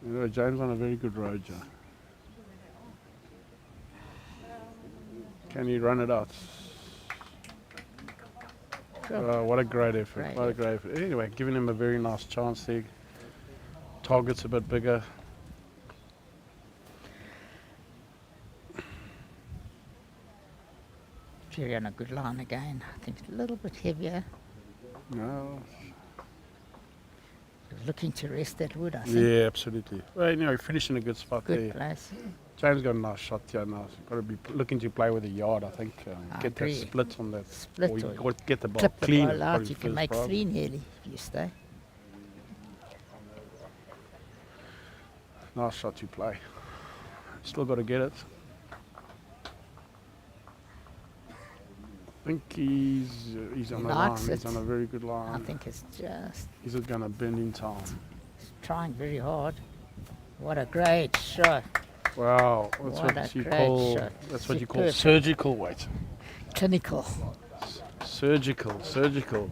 You know, James on a very good road, Joe. Can he run it out? Sure. What a great effort. Great What a great effort. Anyway, giving him a very nice chance there. Target's a bit bigger. Jerry on a good line again. I think a little bit heavier. No. Looking to rest that wood, I think. Yeah, absolutely. Well, anyway, finishing a good spot Good there. place. James got a nice shot here now. He's got to be looking to play with a yard, I think. I Get that agree. split on that. Split or get the ball clip the clean. ball is out. probably You can first make priority. 3 nearly if you stay. Nice shot to play. Still got to get it. I think he's on the line. Likes He's it. on a very good I line. think it's just Is it going to bend in time? trying very hard. What a great shot. Wow, that's What a what you great call shot. that's what you call Superb. surgical weight. Clinical. Surgical.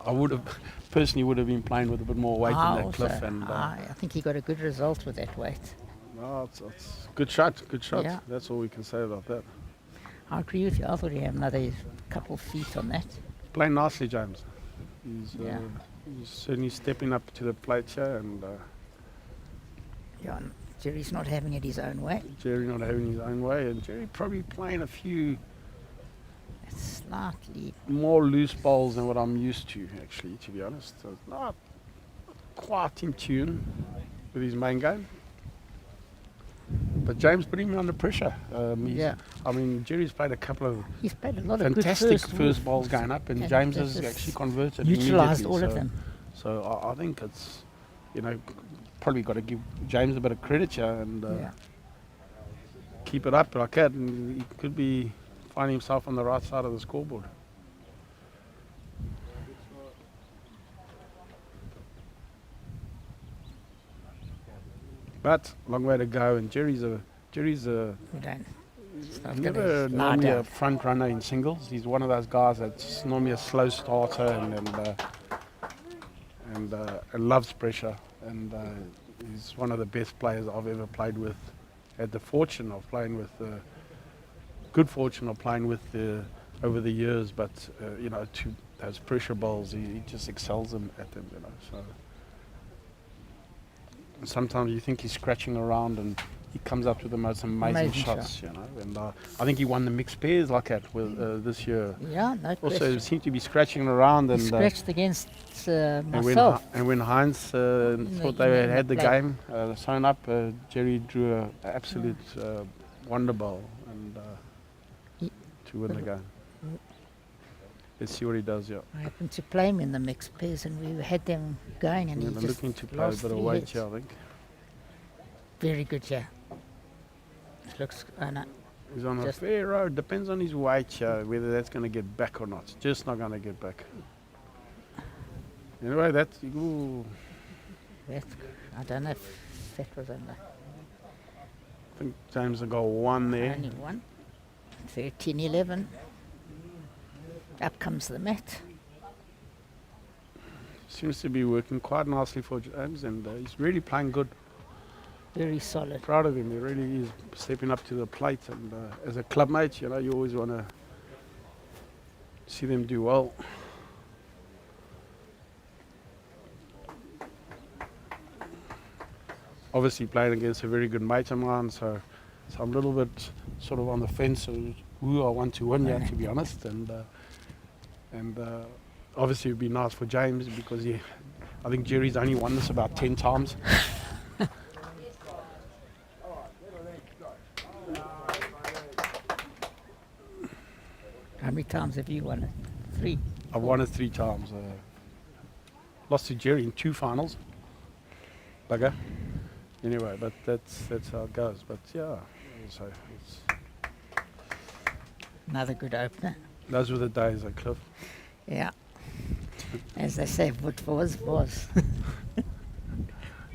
I would have personally been playing with a bit more weight I in that also- Cliff, and I think he got a good result with that weight. no, it's good shot. Yeah. That's all we can say about that. I agree with you. I thought he had another couple feet on that. Playing nicely, James. Yeah. He's certainly stepping up to the plate here, and Yeah, and Jerry's not having it his own way. Jerry not having his own way, and Jerry probably playing a few It's slightly. more loose bowls than what I'm used to, actually, to be honest. So it's not quite in tune with his main game. But James putting me under pressure. Yeah. I mean, Jerry's played a couple of He's played a lot of fantastic good first balls going up, and and James this has is actually converted utilised immediately. all of So- them. So I think it's, probably got to give James a bit of credit here and Yeah. keep it up like that, and he could be finding himself on the right side of the scoreboard. But long way to go, and Jerry's a We don't. It's not never gonna lie normally a down. front runner in singles. He's one of those guys that's normally a slow starter and loves pressure. And he's one of the best players I've ever played with. Had the fortune of playing with, good fortune of playing with over the years. But to those pressure bowls, he just excels at them. So sometimes you think he's scratching around and he comes up with the most amazing shots, and I think he won the mixed pairs like that with this year. Yeah, no Also, question. he seemed to be scratching around, He and scratched against and myself. when Heinz thought they had the game sewn up, Jerry drew an absolute wonder bowl and He- to win the game. Let's see what he does. Yeah, I happened to play him in the mixed pairs, and we had them going, and yeah, he they're just looking to play a lost bit of three weight hits. here, I think. Very good, yeah. Looks. No, He's on a Just- fair road. Depends on his weight, whether that's going to get back or not. It's just not going to get back. Anyway, that's ooh, that, I don't know if that was under. I think James has got one there. Only one. 13-11. Up comes the mat. Seems to be working quite nicely for James, and he's really playing good. Very solid. Proud of him. He really is stepping up to the plate, and as a club mate, you always want to see them do well. Obviously playing against a very good mate of mine, so I'm a little bit sort of on the fence of who I want to win here, to be honest, and obviously it would be nice for James because I think Jerry's only won this about 10 times. How many times have you won it? 3. I've won it 3 times. Lost to Jerry in 2 finals. Bugger. Anyway, but that's how it goes. But yeah, so Another good opener. those were the days at Cliff. Yeah. As they say, what was.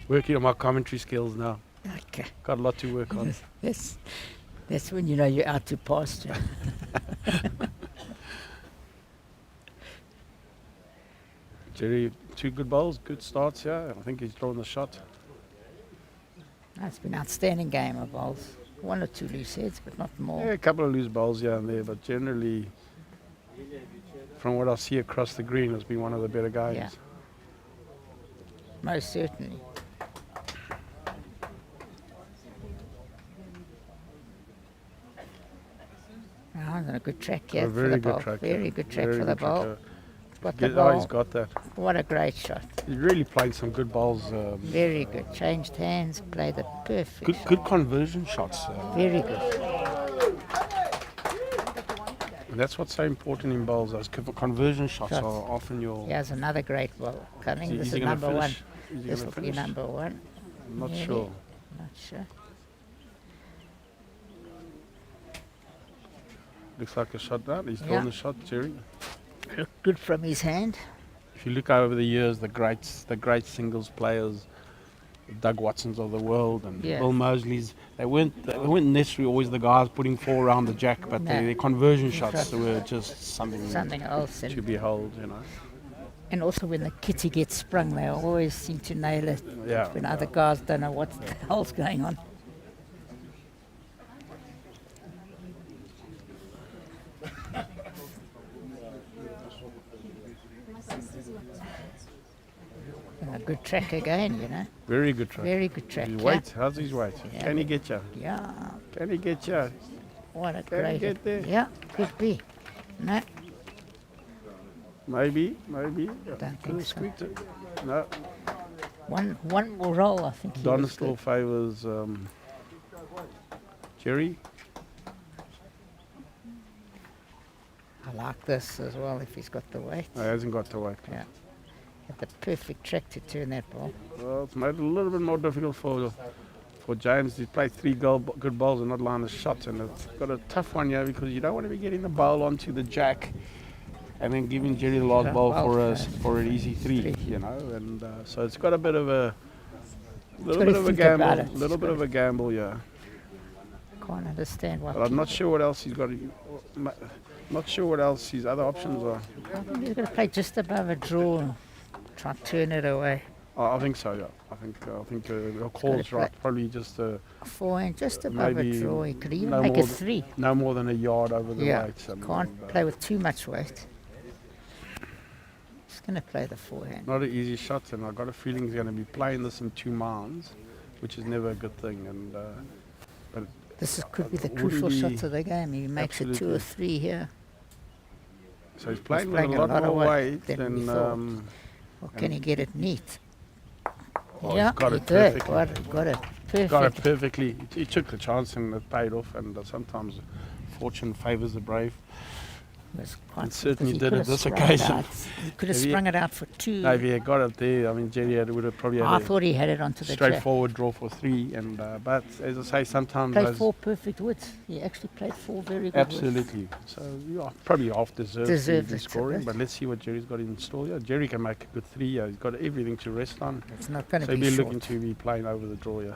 Working on my commentary skills now. Okay. Got a lot to work on. That's when you know you're out to pasture. Jerry, 2 good bowls, good starts here. I think he's drawn the shot. It's been an outstanding game of bowls. 1 or 2 loose heads, but not more. Yeah, a couple of loose bowls here and there, but generally, from what I see across the green, it's been one of the better games. Yeah. Most certainly. On a good track here A for very the good bowl. track. Very yeah. good track Very for the good track, bowl. yeah. Got the Oh, he's ball. got that. What a great shot. He's really played some good bowls. Very good. Changed hands, played the perfect shot. Good conversion shots. Very good. And that's what's so important in bowls. Those conversion shots Shots. are often your. Here's another great ball coming. Is This he is gonna number 1. finish? Is he This gonna will be finish? number 1. I'm not Nearly. sure. Not sure. Looks like a shot now. He's Yeah. drawn the shot, Jerry. Looked good from his hand. If you look over the years, the great singles players, Doug Watsons of the world and Yeah. Bill Mosley's, they weren't necessarily always the guys putting 4 around the jack, but No. their conversion That's shots right. were just something Else. to And, behold, you know. and also when the kitty gets sprung, they always seem to nail it. Yeah. When other guys don't know what the hell's going on. And a good track again, you know. Very good track. Very good track. His Yeah. weight, how's his weight? Yeah. Can he get you? Yeah. Can he get you? What a Can he great. get there? Yeah, could be. No, Maybe. don't Could think have so. squeaked it. No. One more roll, I think. he Don was still good. favours Jerry. I like this as well if he's got the weight. No, he hasn't got to weight. Yeah. Had the perfect track to turn that ball. Well, it's made it a little bit more difficult for James. He's played 3 good bowls and not landed shots, and it's got a tough one here because you don't want to be getting the bowl onto the jack and then giving Jerry the last Yeah, bowl well, for an easy 3, you know. And so it's got a bit of a little gotta bit of a think about gamble, it. little It's bit of a gamble, yeah. Can't understand why. But I'm not sure what else he's got. Not sure what else his other options are. I think he's going to play just above a draw and try and turn it away. I think so, yeah. I think your call's play. right. Probably just Forehand just above Maybe a draw. He could even no make more it 3. no more than a yard over the Yeah, weights. can't play with too much weight. He's going to play the forehand. Not an easy shot, and I've got a feeling he's going to be playing this in 2 mounds, which is never a good thing. And Could be the wouldn't crucial be- shots of the game. He makes it 2 or Absolutely. 3 here. so he's playing with playing a lot more weight than we than. thought. Or can he get it neat? Oh, Yeah, he's got he it did. perfectly. Got it Got it perfect. perfectly. He took the chance and it paid off. And sometimes fortune favours the brave. It was quite It certainly because he did could at have this sprung it occasion. out. He could have If he- sprung it out for 2. No, if he had got it there, I mean, Jerry would have probably I had a thought he had it onto the jack. straightforward draw for 3. And but as I say, sometimes Played those 4 perfect woods. He actually played 4 very good woods. absolutely. So yeah, probably half deserved Deserved the it a scoring. bit. But let's see what Jerry's got in store. Yeah, Jerry can make a good 3. Yeah, he's got everything to rest on. It's not going So to he'll be be short. looking to be playing over the draw. Yeah.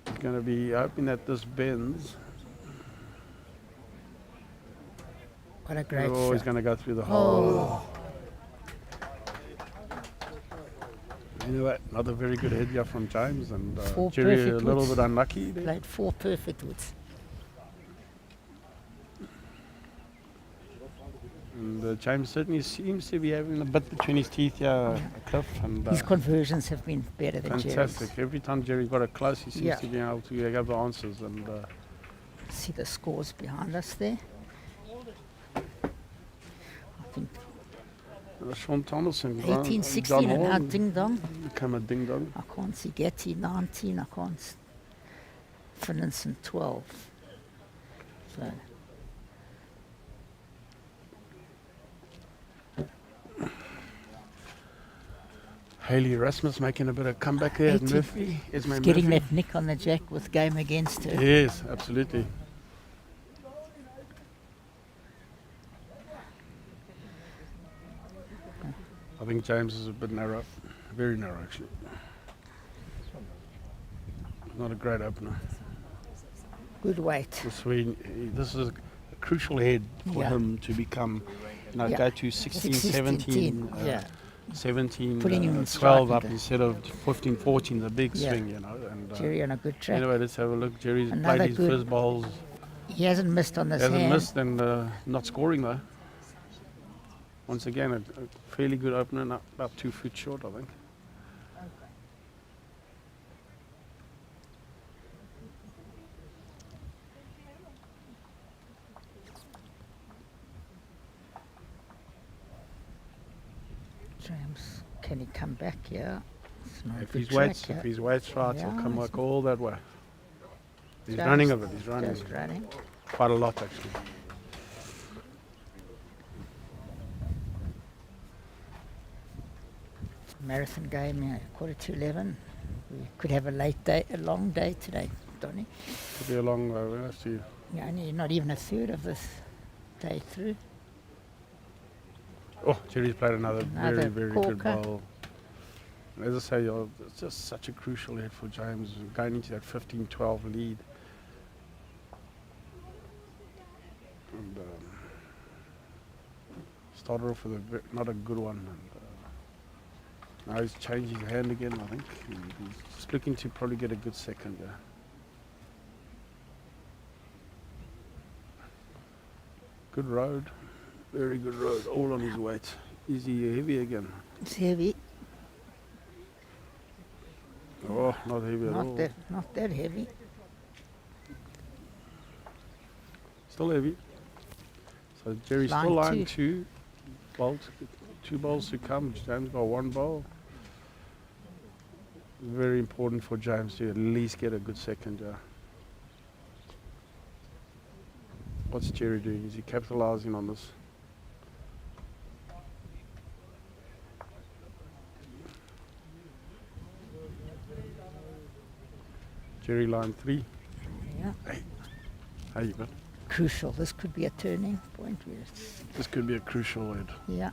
He's going to be hoping that this bends. What a great Oh, he's shot. going to go through the hole. You know what? Another very good head here from James, and 4 Jerry a perfect little woods. bit unlucky there. Played 4 perfect woods. And James certainly seems to be having a bit between his teeth here, Cliff. And His conversions have been better than fantastic. Jerry's. Every time Jerry got it close, he seems Yeah. to be able to have the answers. And See the scores behind us there. I think Sean Thomason, 18, John 16 and now Horn ding dong. become a ding dong. I can't see Getty 19. I can't. Finlinson 12. So Haley Rasmus making a bit of comeback there. 18. Murphy, Esme getting Murphy. that nick on the jack with game against her. Yes, absolutely. I think James is a bit narrow, very narrow actually. Not a great opener. Good weight. This is a crucial head for Yeah. him to become, Yeah. go to 16, 17, yeah. 17, Putting him in 12 up striking instead of 15, 14, the big Yeah. swing, you know. And Jerry on a good track. anyway, let's have a look. Jerry's Another played his good- first bowls. He hasn't missed on this Hasn't hand. missed and not scoring though. Once again, a fairly good opener, about 2 feet short, I think. James, can he come back here? It's not a If good his track, weights, yeah. if his weights right, he'll Yeah, come it's like all that way. He's Just- running of it. He's running Just running. quite a lot actually. Marathon game, 11:15. We could have a late day, a long day today, Donny. Could be a long way. We'll have to. Yeah, only not even a third of this day through. Oh, Jerry's played another Another very good corker. bowl. And as I say, it's just such a crucial hit for James going into that 15-12 lead. And started off with not a good one. And now he's changed his hand again, I think. And he's just looking to probably get a good second. Yeah. Good road. Very good road. All on his weight. Is he heavy again? It's heavy. Oh, not heavy at all. Not that heavy. Still heavy. So Jerry's Line still lying two. two bowls to come. James got one bowl. Very important for James to at least get a good second. What's Jerry doing? Is he capitalizing on this? Jerry line 3. Yeah. How you been? Crucial. This could be a turning point. This could be a crucial hit. Yeah.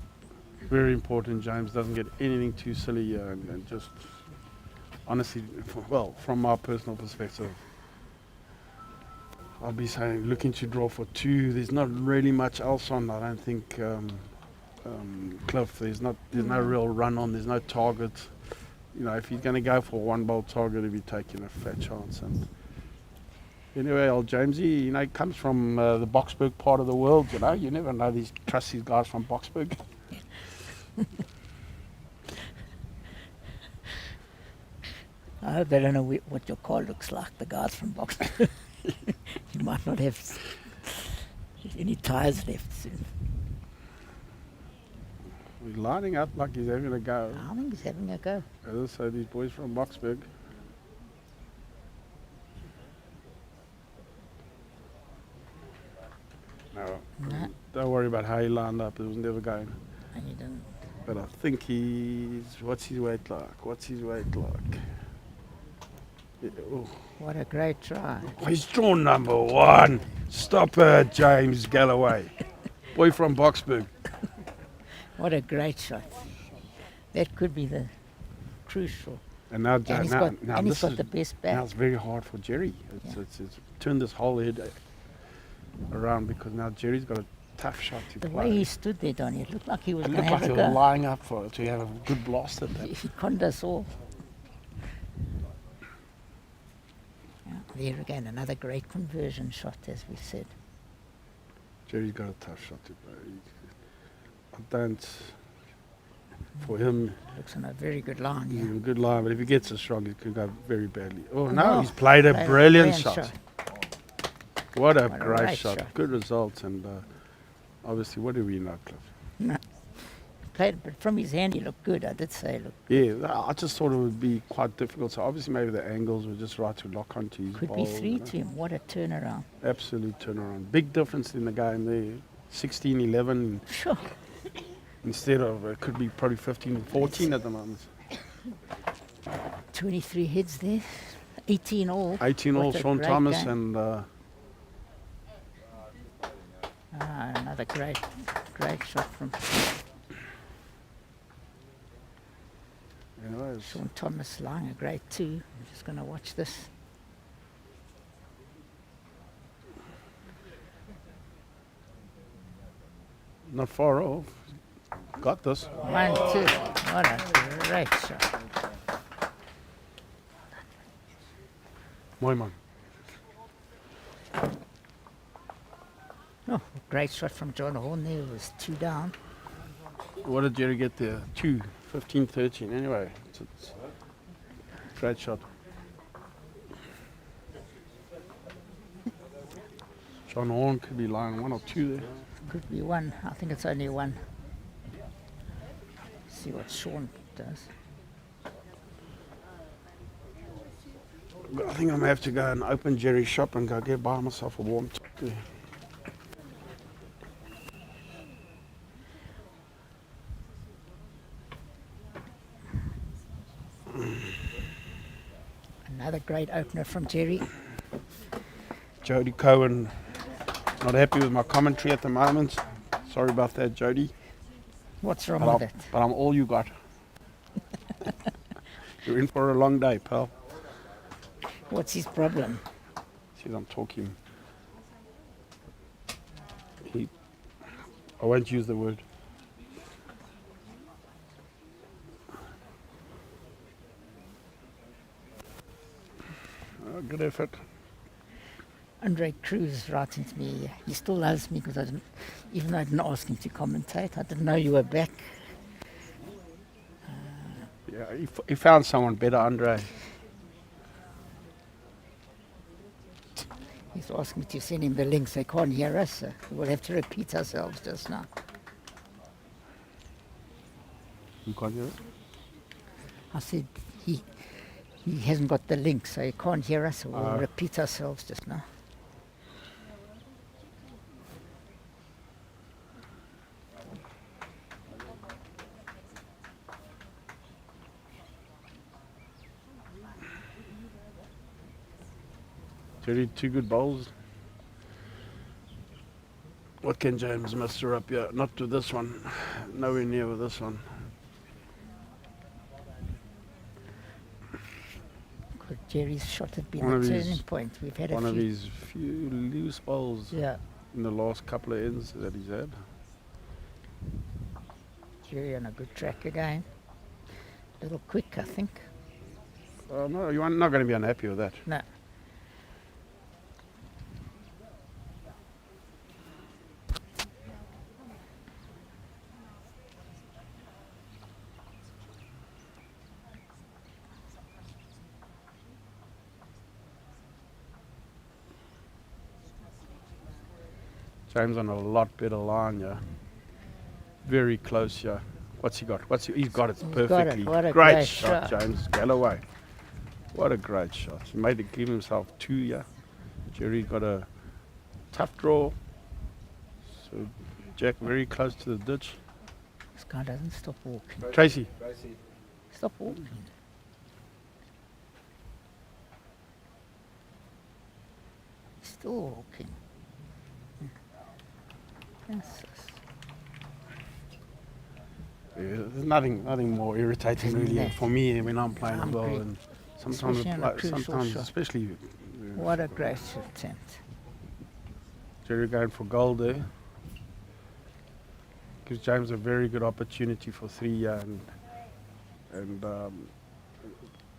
Very important. James doesn't get anything too silly here and just honestly, well, from my personal perspective, I'll be saying looking to draw for 2. There's not really much else on. I don't think Cliff. There's no real run on. There's no target. You know, if he's going to go for one bowl target, he'll be taking a fat chance. And anyway, old Jamesy, he comes from the Boksburg part of the world. You never know. Trust these guys from Boksburg. I hope they don't know what your car looks like. The guys from Boksburg. You might not have any tyres left soon. He's lining up like he's having a go. I think he's having a go. As I say, these boys from Boksburg. No, don't worry about how he lined up. It was never going. And you didn't. But I think what's his weight like? Yeah, oh. What a great try. He's drawn number 1. Stop her, James Galloway. Boy from Boksburg. What a great shot. That could be the crucial. And now, And he's got the best now back. it's very hard for Jerry. It's turned this whole head around because now Jerry's got a tough shot to The play. way he stood there, Donny, it looked like he was It going to looked like have he a was go. lying up to have a good blast at that. He conned us all. Yeah, there again, another great conversion shot, as we said. Jerry's got a tough shot to play. I don't. For him, Looks on a very good line, he's yeah. in a good line, but if he gets it strong, it could go very badly. Oh, no, Oh, he's played a played a brilliant brilliant shot. shot. What a What a great great shot. shot. Good results, and obviously, what do we know, Cliff? No. Played, but from his hand, he looked good. I did say, look, Yeah, I just thought it would be quite difficult. So obviously, maybe the angles were just right to lock onto his could ball. be 3 to him. What a turnaround. Absolute turnaround. Big difference in the game there. 16-11 Sure. instead of, it could be probably 15-14 at the moment. 23 heads there. 18 all. 18 all, What a Sean great Thomas game. and Another great shot from anyways, Sean Thomas, lying a great 2. I'm just going to watch this. not far off. Got this. 1, 2. What a great shot. My man. Oh, great shot from John Horn there. It was 2 down. What did Jerry get there? 2, 15-13. Anyway, it's great shot. John Horn could be lying 1 or 2 there. Could be 1. I think it's only 1. See what Sean does. I think I'm gonna have to go and open Jerry's shop and go get buy myself a warm tea. Another great opener from Jerry. Jody Cohen, not happy with my commentary at the moment. Sorry about that, Jody. What's wrong But with it? I'm all you got. You're in for a long day, pal. What's his problem? See, I'm talking. I won't use the word. Good effort. Andre Cruz writing to me. He still loves me because even though I didn't ask him to commentate, I didn't know you were back. Yeah, he found someone better, Andre. He's asked me to send him the links. They can't hear us, so we'll have to repeat ourselves just now. You can't hear it? I said he hasn't got the link, so he can't hear us, so we'll repeat ourselves just now. Jerry, 2 good bowls. What can James muster up here? Not to this one. Nowhere near with this one. Good. Jerry's shot had been One a of turning his- point. We've had a One of few. his few loose bowls Yeah, in the last couple of ends that he's had. Jerry on a good track again. A little quick, I think. No, you're not going to be unhappy with that. No. James on a lot better line, yeah. Very close, yeah. What's he got? He's got it He's got it. perfectly. What a great great shot, shot. James Galloway. What a great shot. He made it give himself 2, yeah. Jerry got a tough draw. So Jack very close to the ditch. This guy doesn't stop walking. Tracy. Stop walking. Still walking. Yes. Yeah, there's nothing more irritating really Yeah. for me when I'm playing as I'm well. agree. And sometimes, Especially on a crucial shot. especially What a great attempt. Jerry going for goal there. Gives James a very good opportunity for 3 and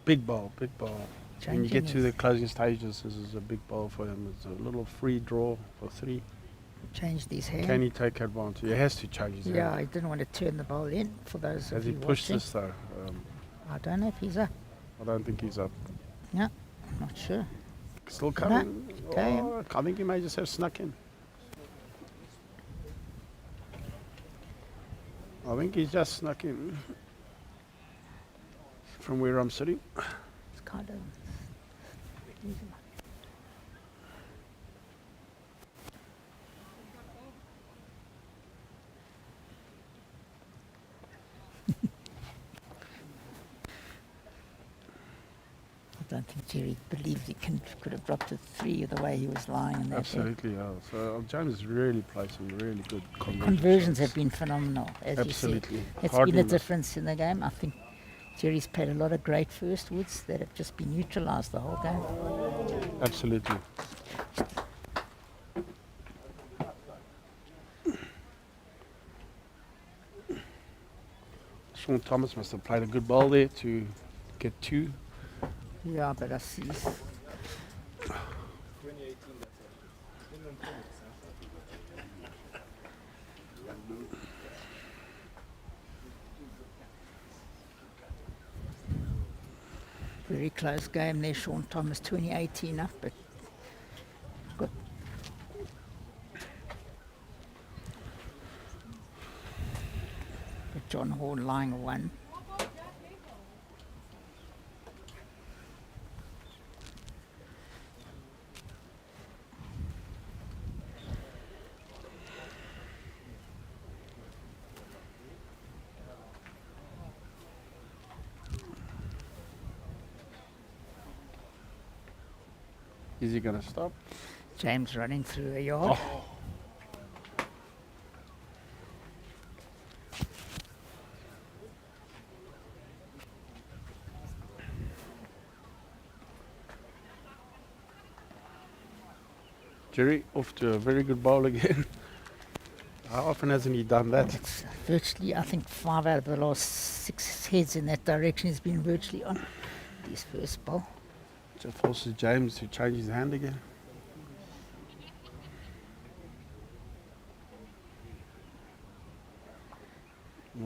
big ball. When you get to the closing stages, this is a big ball for him. It's a little free draw for 3. Changed his hand. Can he take advantage? He has to change his Yeah, hand. he didn't want to turn the ball in for those Has of he you pushed watching. this though? I don't know if he's up. I don't think he's up. No, I'm not sure. Still coming. okay. Oh, I think he may just have snuck in. I think he's just snuck in from where I'm sitting. It's kind of. I don't think Jerry believes he could have dropped a 3 the way he was lying in that. Absolutely, yeah. So James is really placing really good Conversions have shots. been phenomenal, as Absolutely. you said. It's Hardly been a enough. difference in the game. I think Jerry's played a lot of great first woods that have just been neutralised the whole game. Absolutely. Sean Thomas must have played a good ball there to get 2. Yeah, but I see. Very close game there, Sean Thomas, 2018 up, but got John Horn lying 1. Is he going to stop? James running through a yard. Oh. Jerry off to a very good bowl again. How often hasn't he done that? It's virtually, I think, 5 out of the last 6 heads in that direction has been virtually on his first bowl. Just forces James to change his hand again.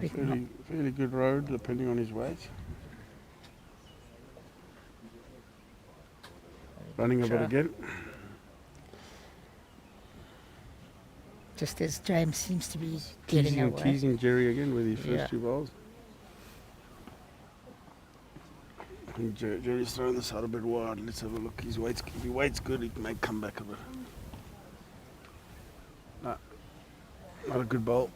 A fairly good road, depending on his weight. Running a bit again. Just as James seems to be getting away. Teasing Jerry again with his first 2 balls. I think Jerry's throwing this out a bit wide. Let's have a look. If he waits good, he may come back a bit. Nah, not a good ball.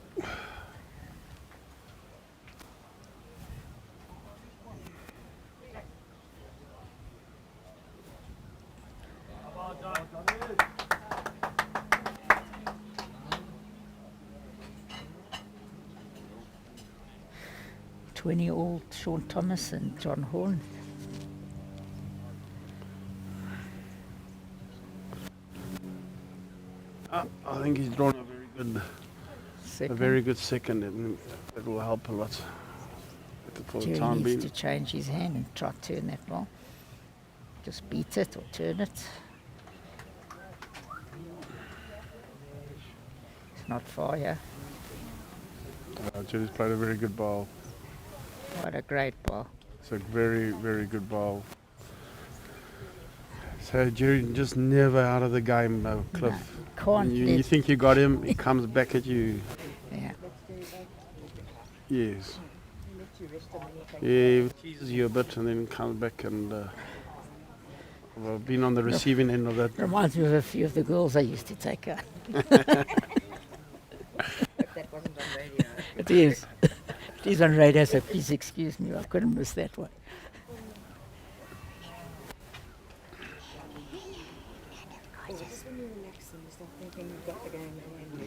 All Sean Thomas and John Horn. I think he's drawn a very good second, and it will help a lot for the Jerry time needs being. to change his hand and try to turn that ball. Just beat it or turn it. It's not far, yeah. Jerry's played a very good ball. What a great ball. It's a very, very good ball. So Jerry just never out of the game, though, Cliff. No, can't. You think you got him, he comes back at you. Yeah. Yes. Yeah, he teases you a bit and then comes back, and I've been on the receiving end of that. Reminds me of a few of the girls I used to take out. But that wasn't on radio. It is. It is on radio, so please excuse me. I couldn't miss that one. Just when you relax and you start thinking you've got the game in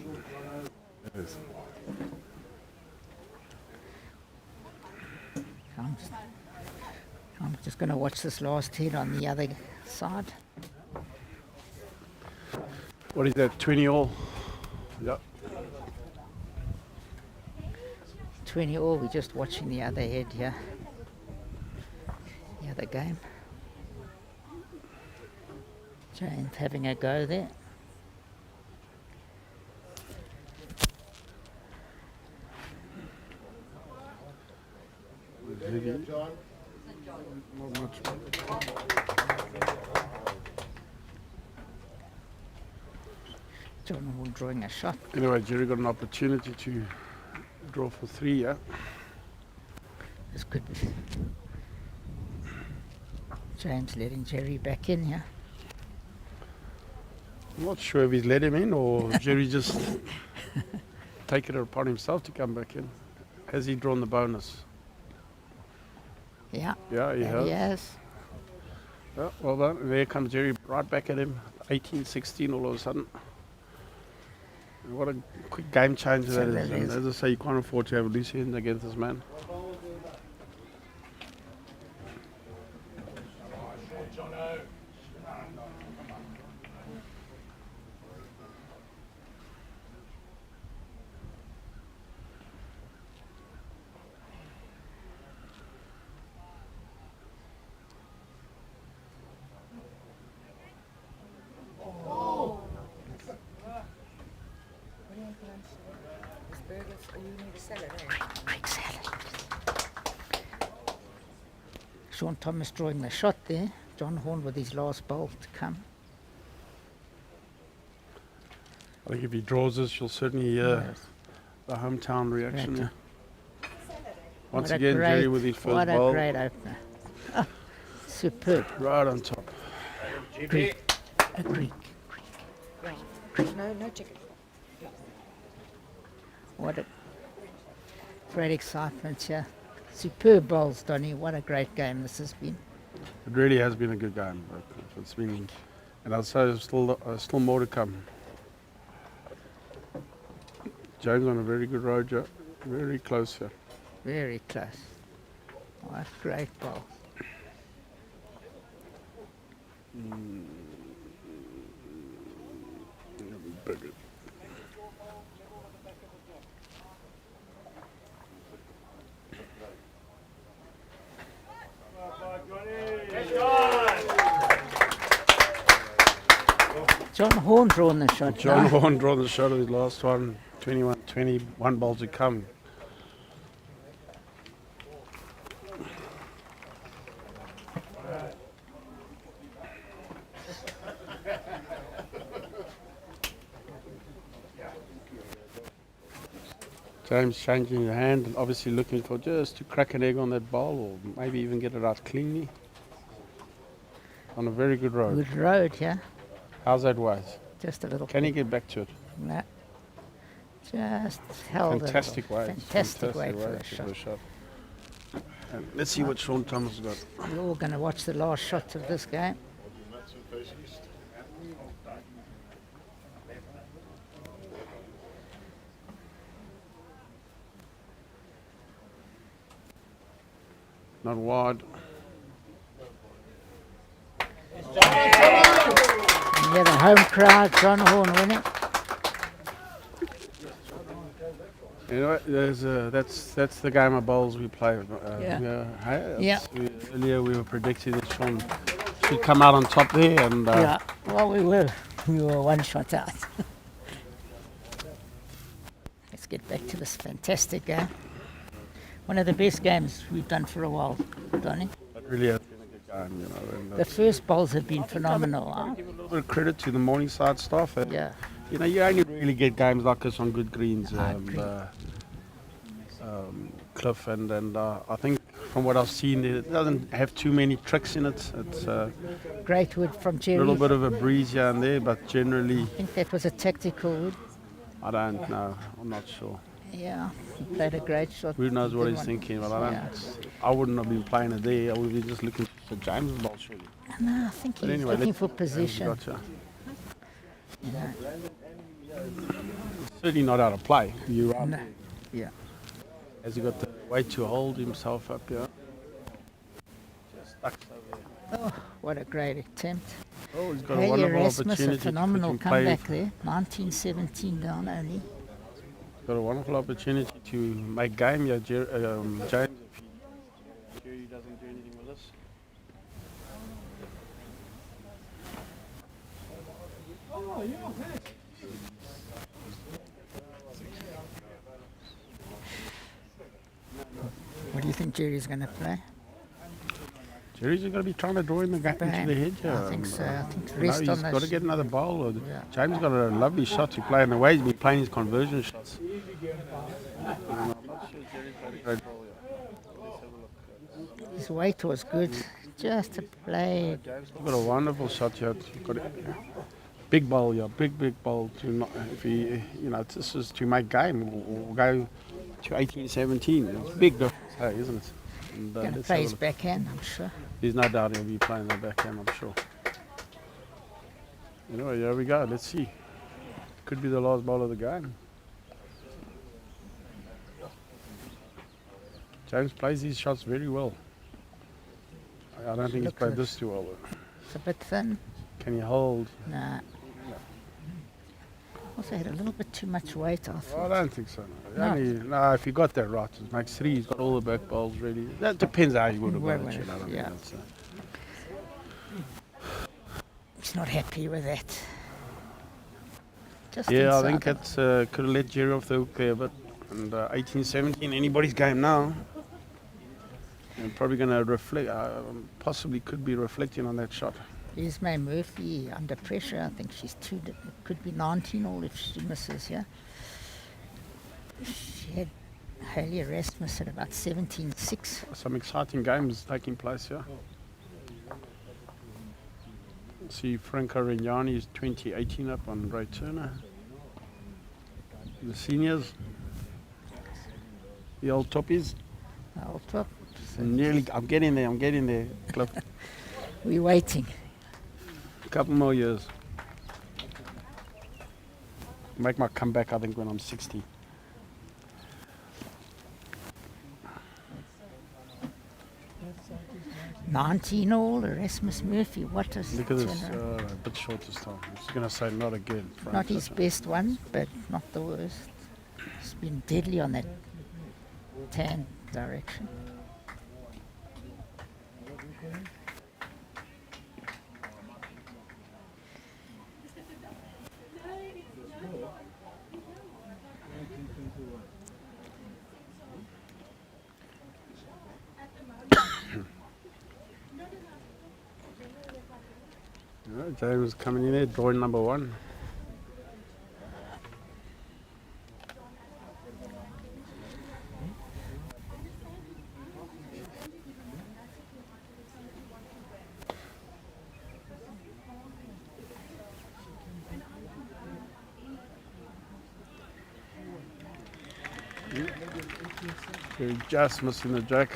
hand. Yes. I'm just going to watch this last hit on the other side. What is that, 20 all? Yep. 20 all, we're just watching the other head here. The other game. James having a go there. John Hall drawing a shot. Anyway, Jerry got an opportunity to draw for 3, yeah? This could be James letting Jerry back in here. I'm not sure if he's let him in or Jerry just taken it upon himself to come back in. Has he drawn the bonus? Yeah. Yeah, he has. He has. Yeah, well done. There comes Jerry right back at him. 18-16 all of a sudden. What a quick game changer So that is. that And is. as I say, you can't afford to have loose hands against this man. What do you want for lunch? There's burgers. Oh, you need a salad, eh? Great salad. Sean Thomas drawing the shot there. John Horn with his last bowl to come. I think if he draws this, you'll certainly hear Yes. the hometown reaction. Right. Yeah. Once What a again, Jerry with his What first a ball. great opener. Oh, superb. Right on top. Greek. A Greek. No chicken. What a great excitement here. Superb bowls, Donny. What a great game this has been. It really has been a good game. But it's been And I'll say there's still more to come. James on a very good road, Joe. Very close here. Very close. Oh, that's great ball. John Horn drawn the shot. John now. Horn drawn the shot of his last one. 21 balls to come. James changing the hand and obviously looking for just to crack an egg on that ball or maybe even get it out cleanly. On a very good road. Good road, yeah. How's that wise? Just a little. Can he get back to it? No. Just held Fantastic it. a little. way. Fantastic way for the shot. And let's see what Sean Thomas got. We're all going to watch the last shot of this game. Not wide. Yeah, the home crowd, John Horn winning. You know, that's the game of bowls we play. Yeah. Earlier we were predicting that Sean should come out on top there, and Yeah, well, we were one shot out. Let's get back to this fantastic game. One of the best games we've done for a while, Donny. it really has been a good game, you know. And, The first bowls have been phenomenal. Huh? give a little bit of credit to the Morningside staff. And, Yeah, you know, you only really get games like this on good greens. I agree. Cliff and I think from what I've seen, it doesn't have too many tricks in it. It's a great wood from Jerry. little bit of a breeze here and there, but generally, I think that was a tactical wood. I don't know. I'm not sure. Yeah, he played a great shot. Who knows what Good he's one. thinking? But I don't. Yeah. I wouldn't have been playing it there. I would be just looking for James' ball, surely. No, I think But he's anyway, looking let's- for position. Gotcha. You know. Certainly not out of play. You're right. No. Yeah. Has he got the weight to hold himself up here? Just stuck over there. Oh, what a great attempt. Oh, he's got a Haley wonderful Erasmus, opportunity a to phenomenal put him play. comeback there. 1917 down only. Got a wonderful opportunity to make game here, James. If Jerry doesn't do anything with us. What do you think Jerry's going to play? Jerry's going to be trying to draw in the gap into Bang. the head here. I think so. I think You know, rest he's on got to those. get another bowl. Or Yeah. James got a lovely shot to play in the way he's been playing his conversion shots. His weight was good. Just a play. James got a wonderful shot here. Got a big bowl, yeah, big bowl. To not, if he, you know, this is to make game. We'll go to 18-17. It's a big difference, hey, isn't it? And, Going to let's play have a his look. backhand, I'm sure. There's no doubt he'll be playing the backhand, I'm sure. Anyway, here we go. Let's see. Could be the last ball of the game. James plays these shots very well. I don't think he's Look played at this too well. Though. It's a bit thin. Can he hold? Nah. Also had a little bit too much weight, I I thought. don't think so. No. No, if you got that right, it makes three. He's got all the back balls ready. That depends how you would have Well, got it. You know what I mean? yeah. It's, He's not happy with that. Just yeah, I inside think the- it's could have let Jerry off the hook there a bit. And 18-17, anybody's game now. And probably going to reflect, possibly could be reflecting on that shot. Here's May Murphy under pressure. I think she's it could be 19 all if she misses, yeah. She had Haley Erasmus at about 17-6. Some exciting games taking place here. See Franco Regnani is 2018 up on Ray Turner. The seniors, the old toppies. I'll top. Nearly, I'm getting there, Cliff. We're waiting. A couple more years. Make my comeback, I think, when I'm 60. $19 Erasmus Murphy. What a Look at this, turnaround. a bit short this time. I'm just going to say not again. Frank. Not his best one, but not the worst. He's been deadly on that tan direction. James coming in there, drawing number 1. They're just missing the jack.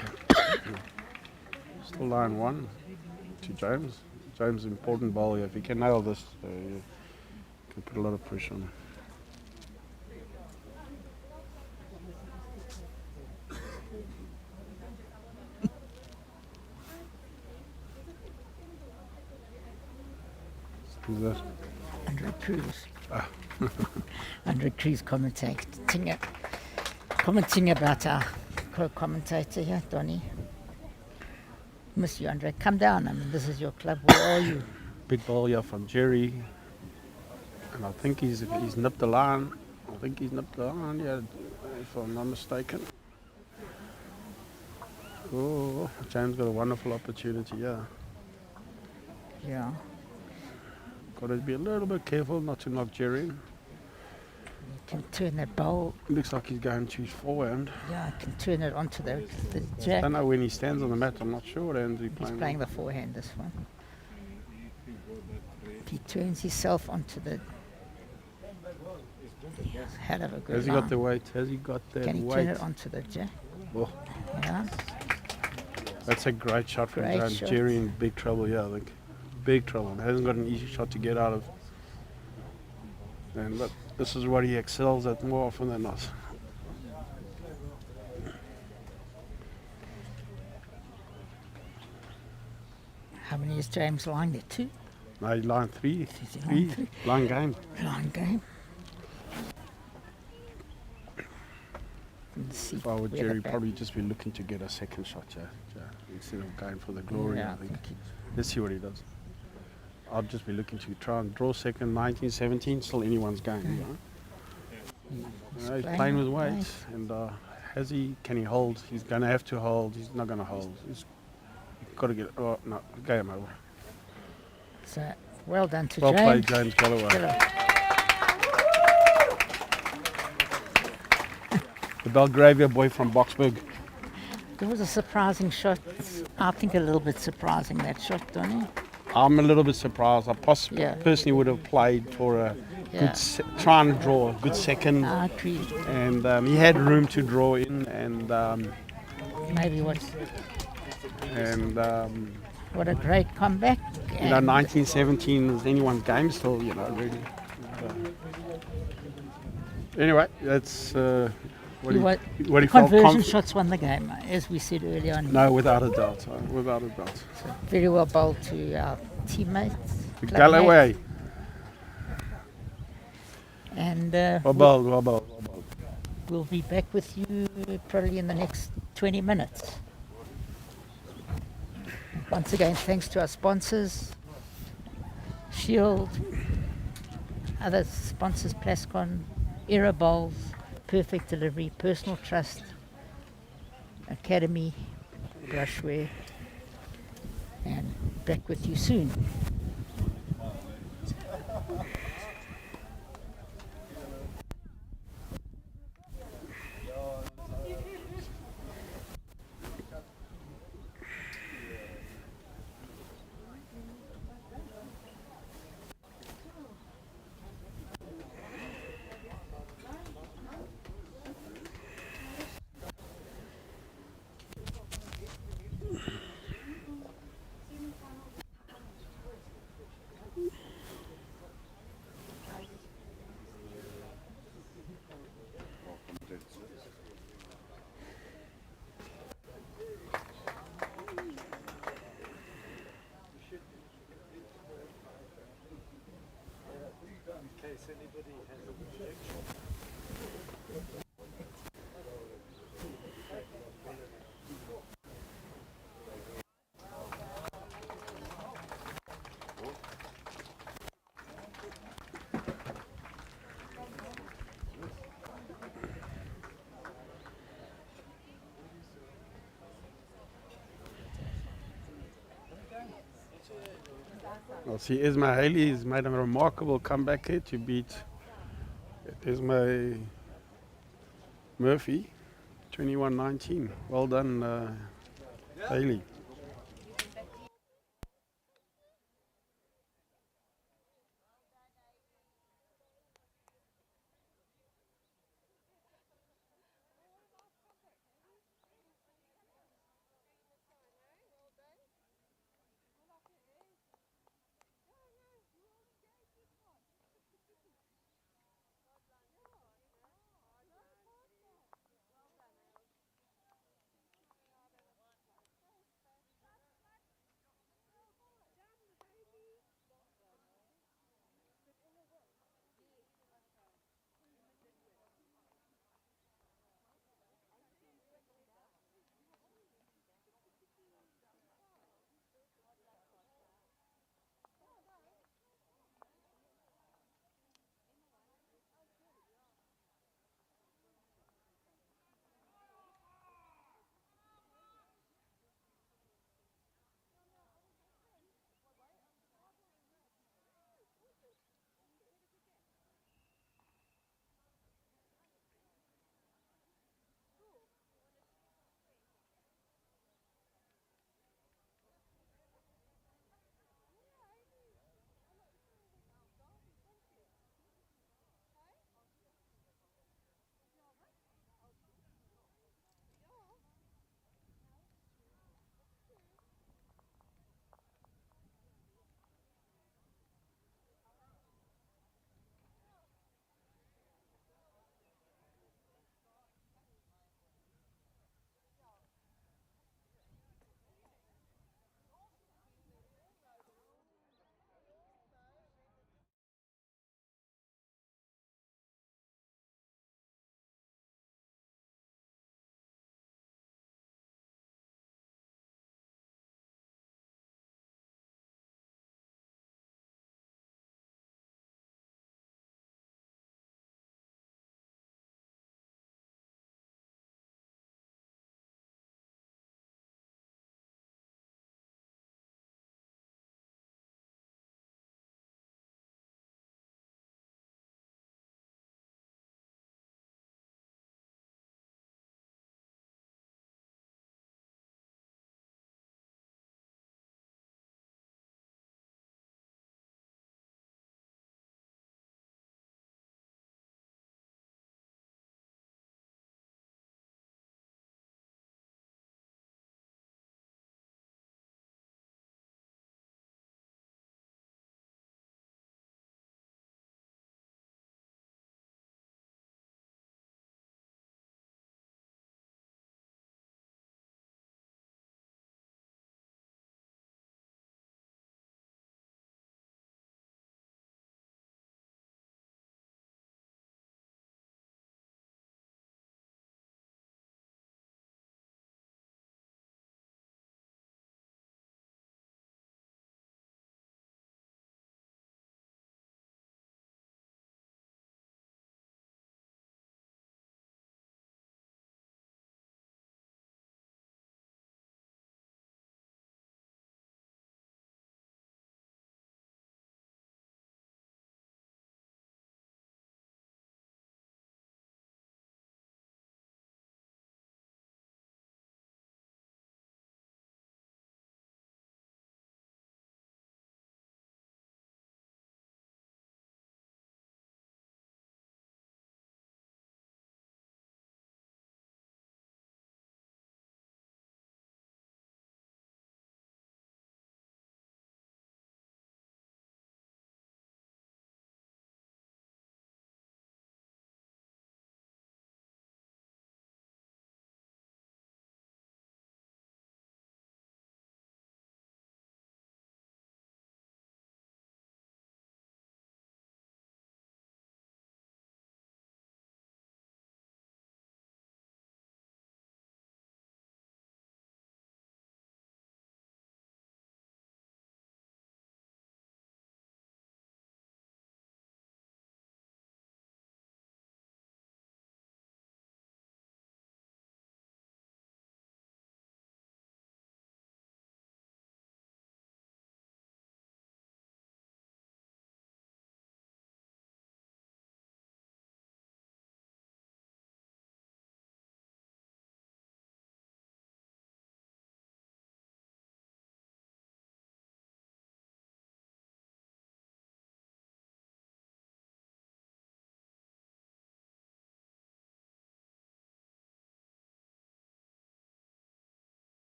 Still line 1 to James. James, important ball here. If he can nail this, you can put a lot of pressure on him. Who's that? Andre Cruz. Andre Cruz commenting about our co-commentator here, Donny. Miss you, Andre. Come down. I mean, this is your club. Where are you? Big ball here from Jerry. And I think he's nipped the line. Yeah, if I'm not mistaken. Oh, James got a wonderful opportunity, yeah. Yeah. Got to be a little bit careful not to knock Jerry in. Can turn that bowl. Looks like he's going to his forehand. Yeah, can turn it onto the I jack. don't know when he stands on the mat. I'm not sure what hand he's He's playing. playing the forehand, this one. If he turns himself onto the... Hell of a good Has he line. got the weight? Has he got that Can he weight? turn it onto the jack? Oh, Yeah. that's a great shot from Great James. shot. Jerry in big trouble here, I think. Big trouble. Hasn't got an easy shot to get out of. And look, this is what he excels at more often than not. How many is James lying there? 2? No, he line 3. Is he line 3? Line game. Line game. Let's see If I were where the Jerry, bat- probably just be looking to get a second shot, instead of going for the glory. Yeah, I think. he- Let's see what he does. I'd just be looking to try and draw second. 1917, still anyone's game. You know? He's playing with weight, and can he hold? He's going to have to hold. He's not going to hold. He's got to get. Oh no, game over. So, well done to Well James. played, James Galloway. The Belgravia boy from Boksburg. It was a surprising shot. I think a little bit surprising, that shot, Donny. I'm a little bit surprised. I Yeah. personally would have played for a Yeah. good, try and draw a good second. I agree. And he had room to draw in, and Maybe what a great comeback. you know, And 1917 is anyone's game still, you know, really. Anyway, that's what do you felt conversion shots won the game, as we said earlier on. No, without a doubt, without a doubt. So very well bowled to our teammates. club Galloway, mates. And well bowled. we'll be back with you probably in the next 20 minutes. Once again, thanks to our sponsors, Shield, other sponsors, Plascon, Era Bowls, Perfect Delivery, Personal Trust, Academy, Brushwear, and back with you soon. Well, see, Isma Haley has made a remarkable comeback here to beat Isma Murphy, 21-19. Well done, Haley.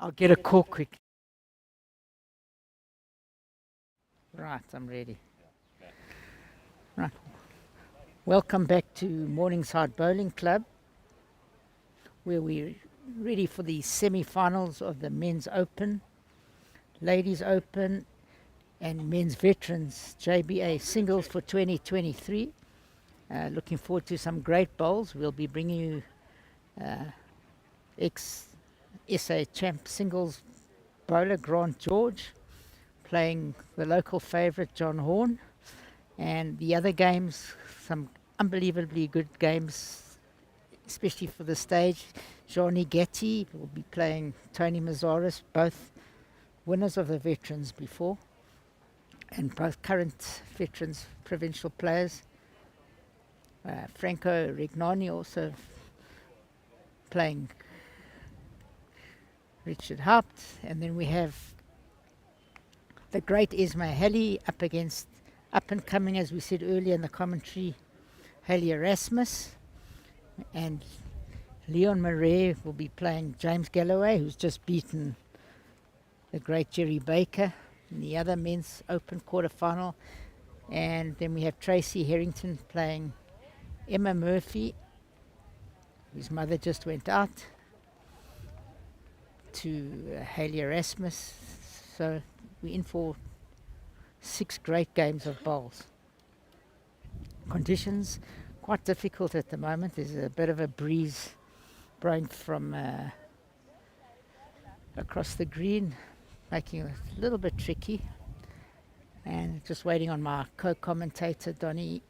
I'll get a call quick. Right, I'm ready. Right. Welcome back to Morningside Bowling Club, where we're ready for the semi-finals of the Men's Open, Ladies Open, and Men's Veterans JBA Singles for 2023. Looking forward to some great bowls. We'll be bringing you ex-SA champ singles bowler Grant George, playing the local favourite John Horn, and the other games, some unbelievably good games, especially for the stage. Johnny Getty will be playing Tony Mazaris, both winners of the Veterans before, and both current Veterans provincial players. Franco Rignani also playing Richard Haupt, and then we have the great Esma Halley up against up and coming, as we said earlier in the commentary, Haley Erasmus, and Leon Murray will be playing James Galloway, who's just beaten the great Jerry Baker in the other men's open quarterfinal. And then we have Tracy Harrington playing Emma Murphy, whose mother just went out, to Haley Erasmus. So we're in for 6 great games of bowls. Conditions quite difficult at the moment. There's a bit of a breeze blowing from across the green, making it a little bit tricky. And just waiting on my co-commentator Donny.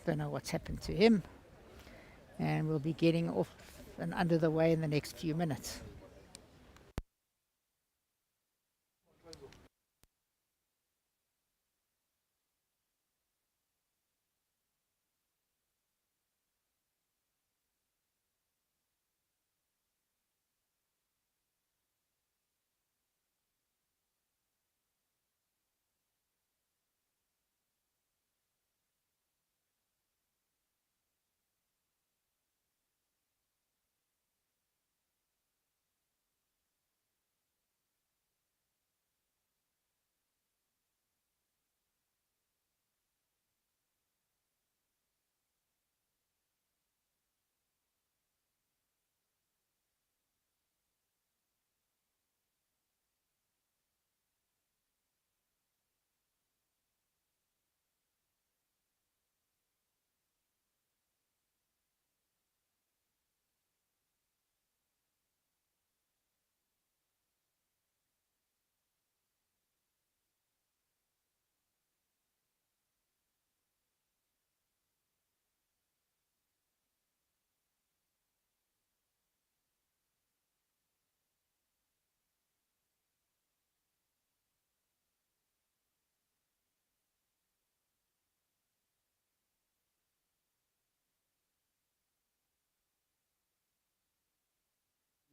Don't know what's happened to him, and we'll be getting off and under the way in the next few minutes.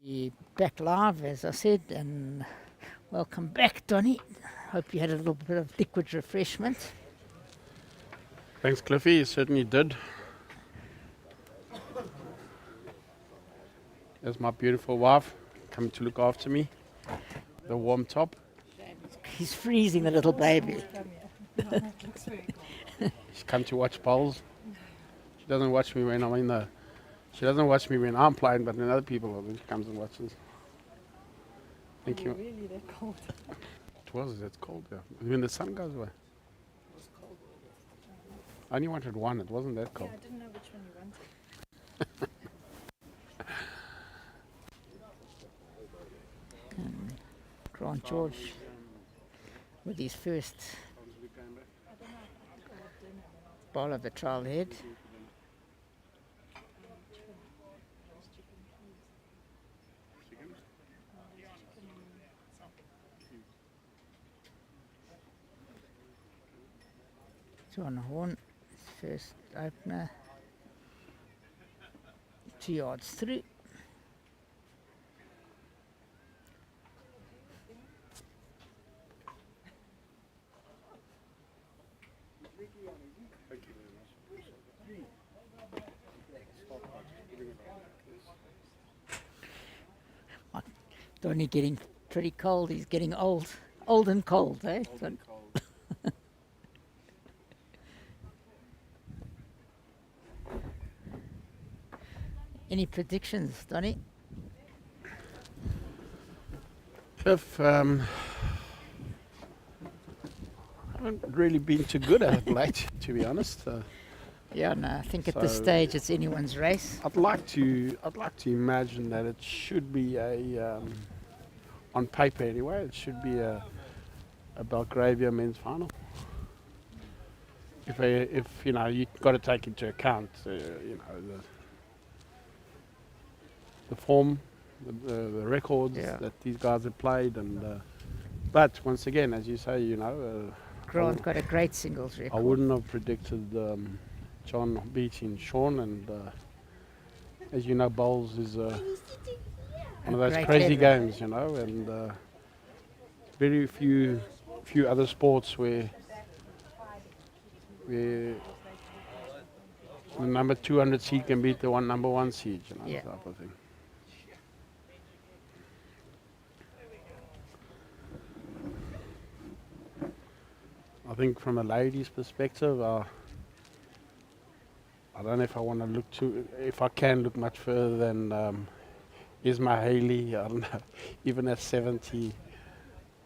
We're back live, as I said, and welcome back, Donny. Hope you had a little bit of liquid refreshment. Thanks, Cliffy. You certainly did. There's my beautiful wife coming to look after me. The warm top. He's freezing, the little baby. She's come to watch bowls. She doesn't watch me when I'm in the. She doesn't watch me when I'm playing, but when other people are, she comes and watches. Thank you. Really that cold? It was. It's cold there. When the sun goes away. It was cold. I only wanted one. It wasn't that cold. Yeah, I didn't know which one you wanted. Grant George with his first bowl of the trial head. John Horn, first opener, 2 yards through. Donny getting pretty cold. He's getting old. Old and cold, eh? Any predictions, Donny? Cliff, haven't really been too good at it late, to be honest. Yeah, no, I think at this So- stage it's anyone's race. I'd like to imagine that it should be on paper anyway, it should be a Belgravia men's final. If you know, you've got to take into account, you know, the form, the records Yeah. that these guys have played, and but once again, as you say, you know, Grant got a great singles record. I wouldn't have predicted John beating Sean, and as you know, bowls is one of those great crazy level. games, you know, and very few other sports where the number 200 seed can beat the number 1 seed, you know, Yeah. type of thing. I think from a lady's perspective, I don't know if I want to look if I can look much further than Isma Haley. I don't know, even at 70,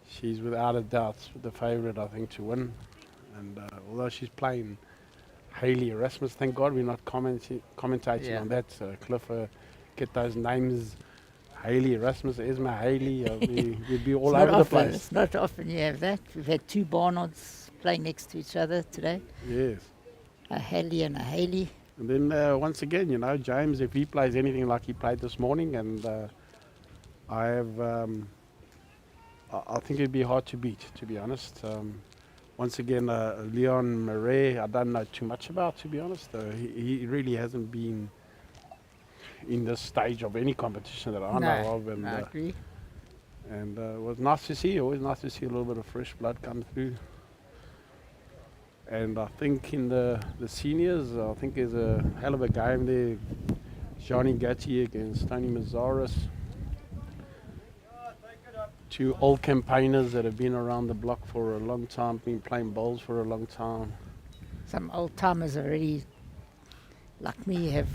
she's without a doubt the favourite, I think, to win. And although she's playing Haley Erasmus, thank God we're not commentating Yeah. on that. Cliff, get those names, Haley Erasmus, Isma Haley, we'd be all It's not over the often, place. It's not often you have that. We've had two Barnards playing next to each other today, Yes. a Haley and a Haley. And then once again, you know, James, if he plays anything like he played this morning, and I think it'd be hard to beat, to be honest. Once again, Leon Murray, I don't know too much about, to be honest. He really hasn't been in this stage of any competition that I know of. And, I agree. and it was nice to see, always nice to see a little bit of fresh blood come through. And I think in the seniors, I think there's a hell of a game there. Johnny Gatti against Tony Mazaris. Two old campaigners that have been around the block for a long time, been playing bowls for a long time. Some old timers already, like me, have.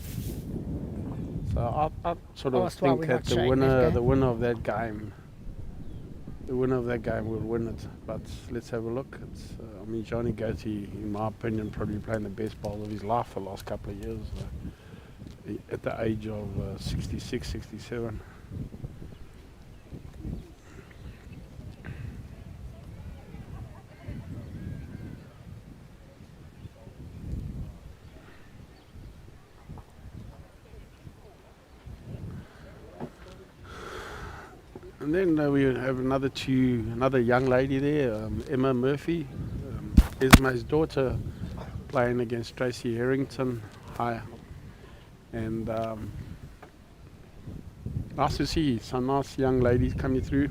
So I sort of Asked why think we're that not showing that game. the winner of that game will win it. But let's have a look. It's, I mean, Johnny Gatti, in my opinion, probably playing the best bowl of his life the last couple of years. At the age of 66, 67. And then we have another young lady there, Emma Murphy, Isma's daughter, playing against Tracy Harrington. Hi. And nice to see some nice young ladies coming through.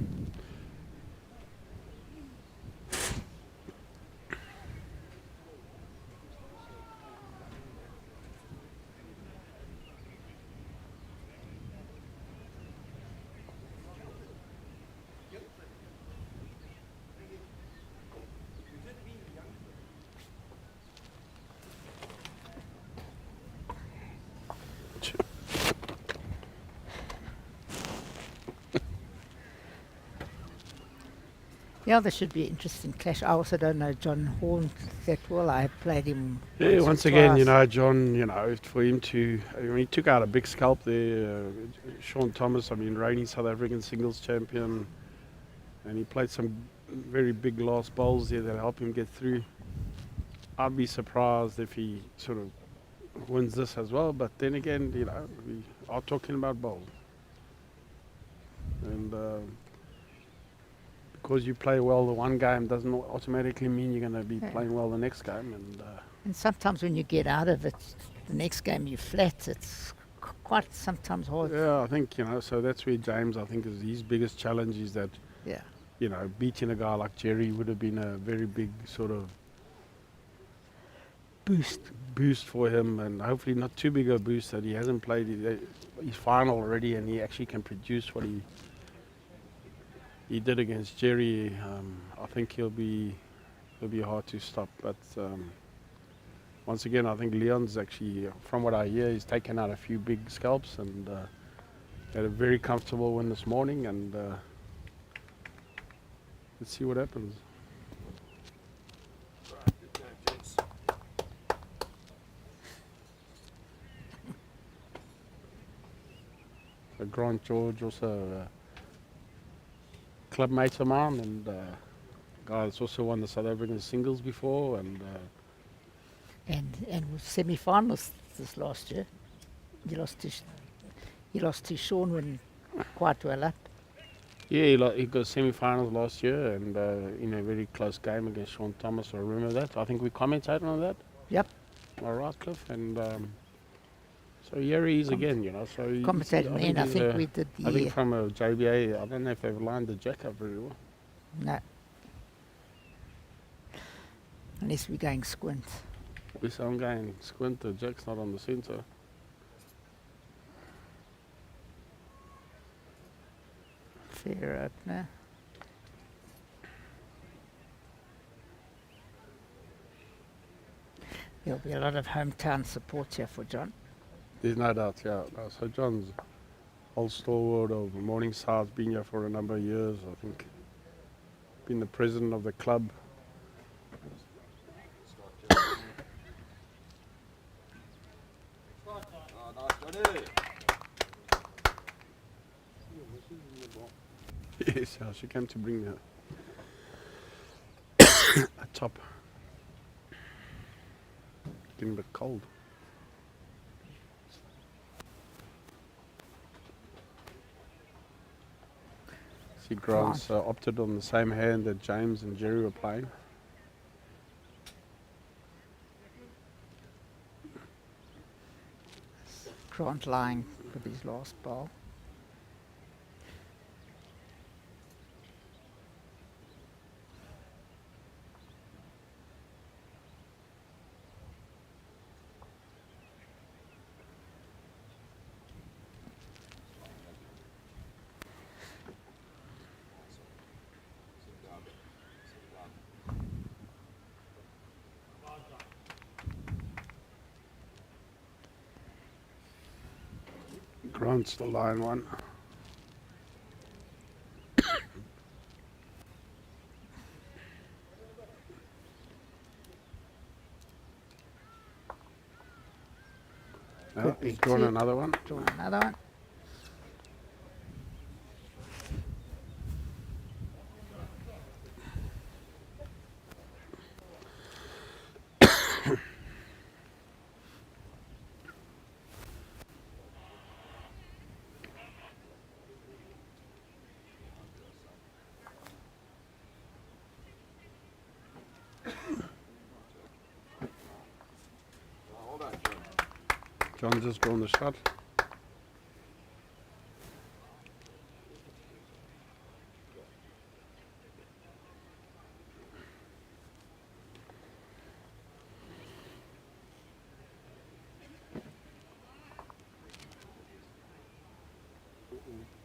Yeah, this should be an interesting clash. I also don't know John Horn that well. I played him. Yeah, or once again, you twice. know, John, you know, for him to, I mean, he took out a big scalp there. Sean Thomas, I mean, reigning South African singles champion, and he played some very big last bowls there that helped him get through. I'd be surprised if he sort of wins this as well, but then again, you know, we are talking about bowls. And because you play well the one game doesn't automatically mean you're going to be Yeah. playing well the next game. And And sometimes when you get out of it, the next game you're flat. It's quite sometimes hard. yeah, I think, you know, so that's where James, I think, is his biggest challenge is that, Yeah. you know, beating a guy like Jerry would have been a very big sort of boost for him, and hopefully not too big a boost that he hasn't played his final already and he actually can produce what he did against Jerry. I think he'll be hard to stop. But once again, I think Leon's actually, from what I hear, he's taken out a few big scalps and had a very comfortable win this morning. And let's see what happens. Grant George also club mate of mine, and guy that's also won the South African singles before, and was semi-finalist this last year. He lost to Sean when quite well up. yeah, he got semi-finals last year, and in a very close game against Sean Thomas. I remember that. I think we commentated on that. Yep. All right, Cliff, and so here he is again, you know. So Commentating then, I think we did the... I think from a JBA, I don't know if they've lined the jack up very well. No. Unless we're going squint. Yes, I'm going squint, the jack's not on the centre. Fair opener. There'll be a lot of hometown support here for John. There's no doubt, yeah. No, so John's old stalwart of Morningside, been here for a number of years, I think. Been the president of the club. Yes, she came to bring a top. Getting a bit cold. See, Grant's opted on the same hand that James and Jerry were playing. Grant lying with his last ball. Grant's the line one. He's drawn another one. Drawn another one. John's just drawn the shot.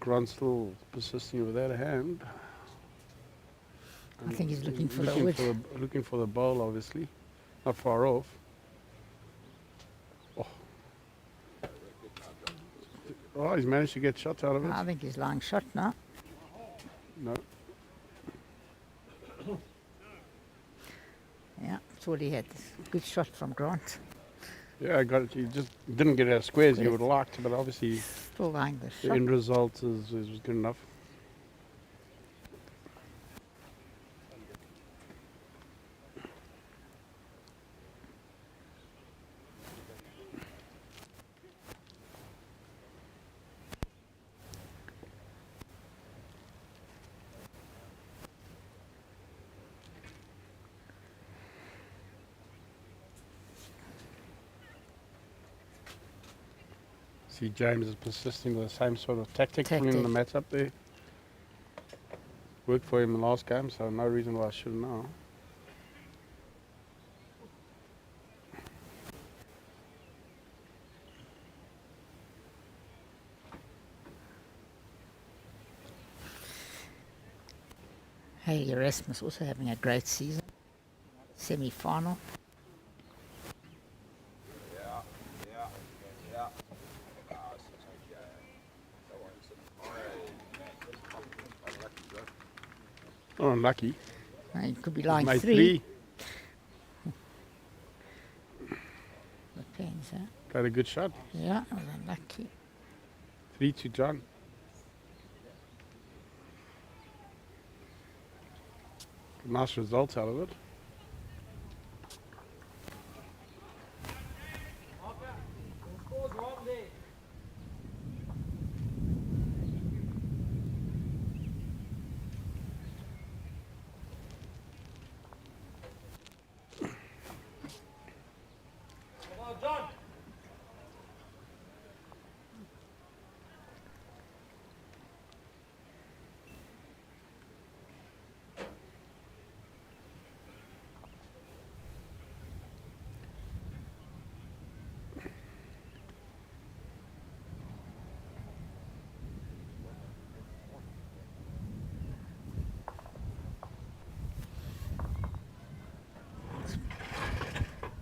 Grant's still persisting without a hand. I think he's looking for the wood. Looking for the bowl, obviously. Not far off. Oh, he's managed to get shots out of it. I think he's lying shot now. No. Yeah, that's all he had. Good shot from Grant. Yeah, I got it. He just didn't get it as square as you would have liked, but obviously Still lying the the shot. end result is good enough. See, James is persisting with the same sort of tactic, putting the match up there. Worked for him in the last game, so no reason why I shouldn't now. Hey, Erasmus also having a great season. Semi-final. Oh, unlucky. He could be lying Made 3. Depends, huh? Played a good shot. Yeah, I was unlucky. 3 to John. Nice result out of it.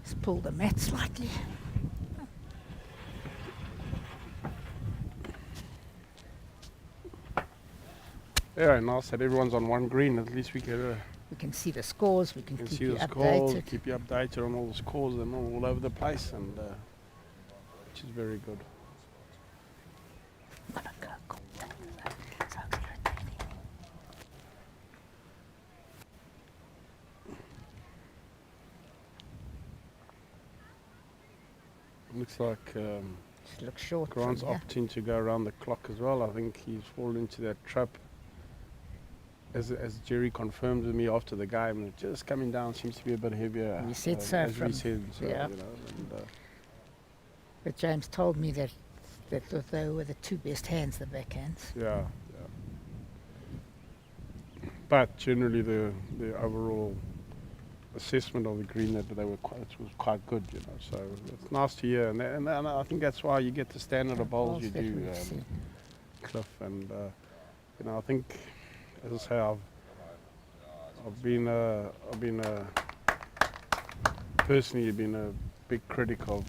Let's pull the mat slightly. Yeah, nice that everyone's on one green. At least we We can see the scores. We can can keep see you the scores, updated. keep you updated on all the scores and all over the place, and which is very good. Looks like Just look short. Grant's from here. opting to go around the clock as well. I think he's fallen into that trap. As Jerry confirmed with me after the game, just coming down seems to be a bit heavier. We said so as we from- said, so, yeah. you know, and, But James told me that they were the 2 best hands, the backhands. yeah. But generally, the overall assessment of the green that they were was quite good, you know. So it's nice to hear, and I think that's why you get the standard of bowls you that do, we've seen. Cliff. And you know, I think, as I say, I've been personally been a big critic of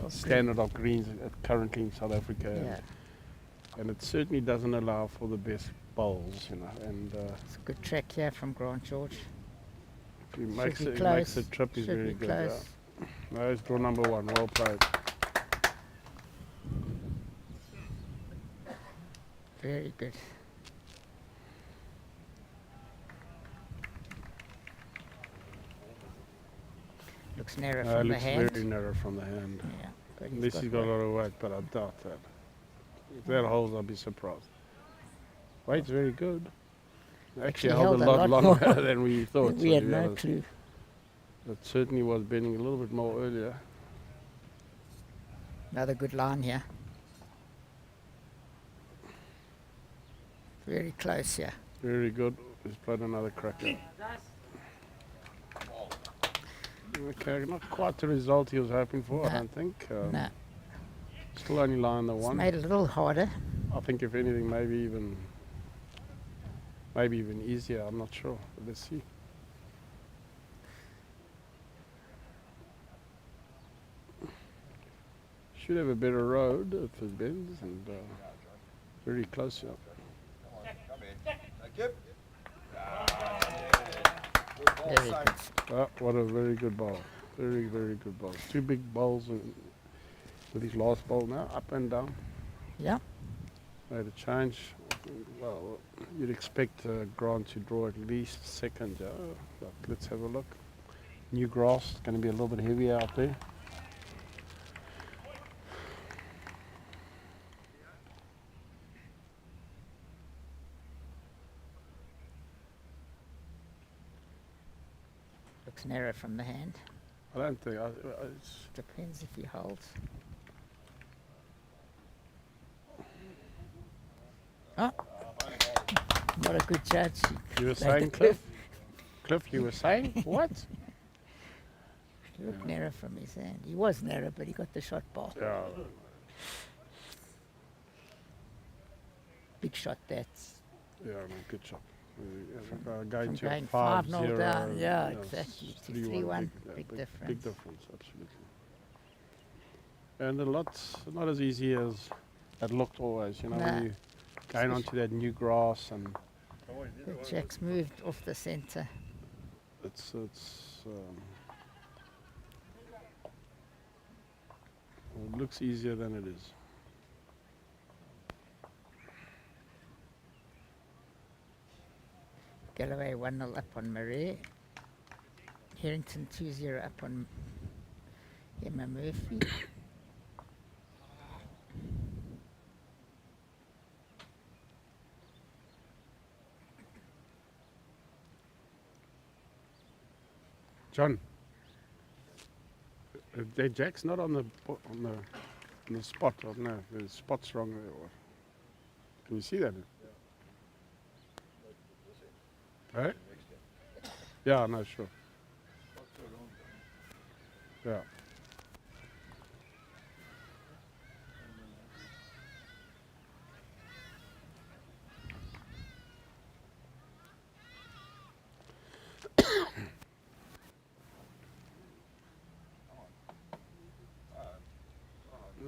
standard of greens currently in South Africa, Yeah, and it certainly doesn't allow for the best bowls, you know. And it's a good track here from Grant George. if he Should makes be it, close. makes the trip, he's Should very be good. close. Yeah. No, it's draw number 1. Well played. Very good. Looks narrow It from the looks hand. very narrow from the hand. Yeah, but Unless he's got a weight. lot of weight, but I doubt that. If that holds, I'll be surprised. Weight's very good. Actually held a lot longer more than we thought. We so had to be no honest. clue. It certainly was bending a little bit more earlier. Another good line here. Very close here. Very good. He's played another cracker. Okay, not quite the result he was hoping for, I No. don't think. No, Still only line the it's one. made it a little harder. I think if anything, maybe even easier. I'm not sure. But let's see. Should have a better road if it bends, and very close here. Very good. Oh, what a very good ball. Very, very good ball. 2 big balls with his last ball now, up and down. Yeah, Made a change. Well, you'd expect Grant to draw at least second. But let's have a look. New grass, going to be a little bit heavier out there. looks narrow from the hand. I don't think. Depends if he holds. Oh, not a good judge. You were Played saying, the Cliff? Cliff, you were saying? What? He looked narrow from his hand. He was narrow, but he got the shot ball. Yeah. Big shot, that's. Yeah, no, good shot. Going From to a going 5-0 5-0 down, yeah, you know, exactly, to 3-1, 3-1, big difference. Big difference, absolutely. And a lot, not as easy as it looked always, you know, Nah. when you going onto that new grass, and The jack's moved off the centre. it's well, it looks easier than it is. Galloway 1-0 up on Marais. Harrington 2-0 up on Emma Murphy. John, the jack's not on the spot. Or no, the spot's wrong there. Or can you see that? Hey? Yeah, no, sure. Yeah.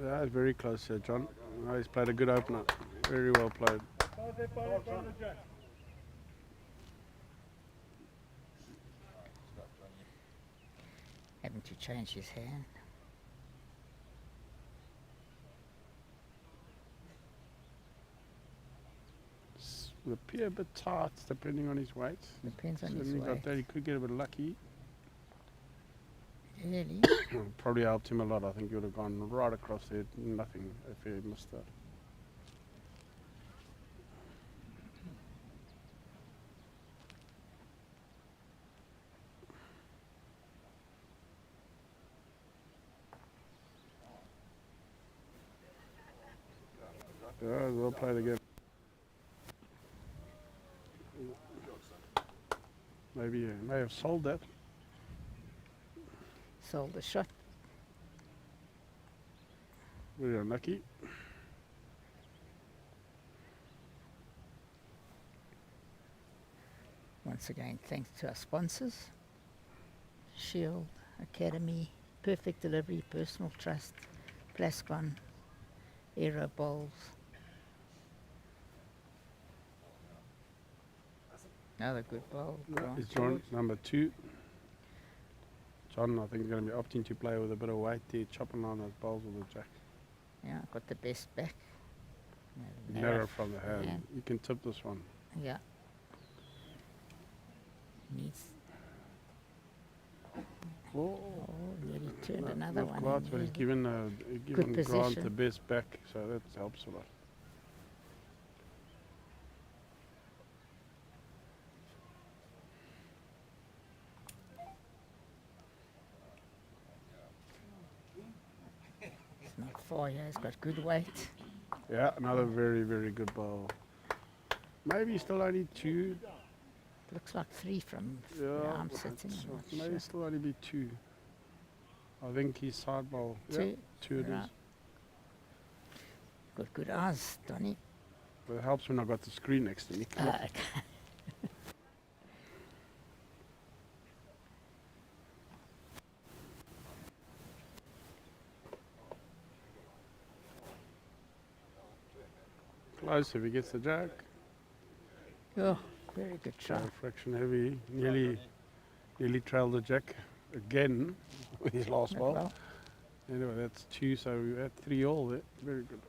Yeah, it's very close here, John. Oh, he's played a good opener. Very well played. Having to change his hand. Would appear a bit tight depending on his weight. Depends on his Certainly got weight. that. He could get a bit lucky. Really? Probably helped him a lot. I think he would have gone right across there. Nothing if he missed that. Yeah, well played again. Maybe he may have sold that. Sold the shot. Very unlucky. Once again, thanks to our sponsors. Shield, Academy, Perfect Delivery, Personal Trust, Plascon, Aero Bowls. Another good bowl. Grant It's John, George. number 2. John, I think, is going to be opting to play with a bit of weight there, chopping on those bowls with the jack. Yeah, got the best back. Narrow from the hand. hand. You can tip this one. Yeah. Needs. Oh, Nearly turned another one. Quite, in but he's there. given Grant position. the best back, so that helps a lot. It's not far, yeah, it's got good weight. Yeah, another very, very good bowl. Maybe still only 2. Looks like 3 from Yeah, where I'm sitting. I'm not maybe sure. still only be 2. I think his side bowl. Yeah, 2. 2 it Right. is. Got good eyes, Donny. But it helps when I got the screen next to me. Okay. Close if he gets the jack. Oh, very good try. Fraction heavy. Nearly trailed the jack again with his last Not ball. well. Anyway, that's 2, so we had 3 all there. Very good.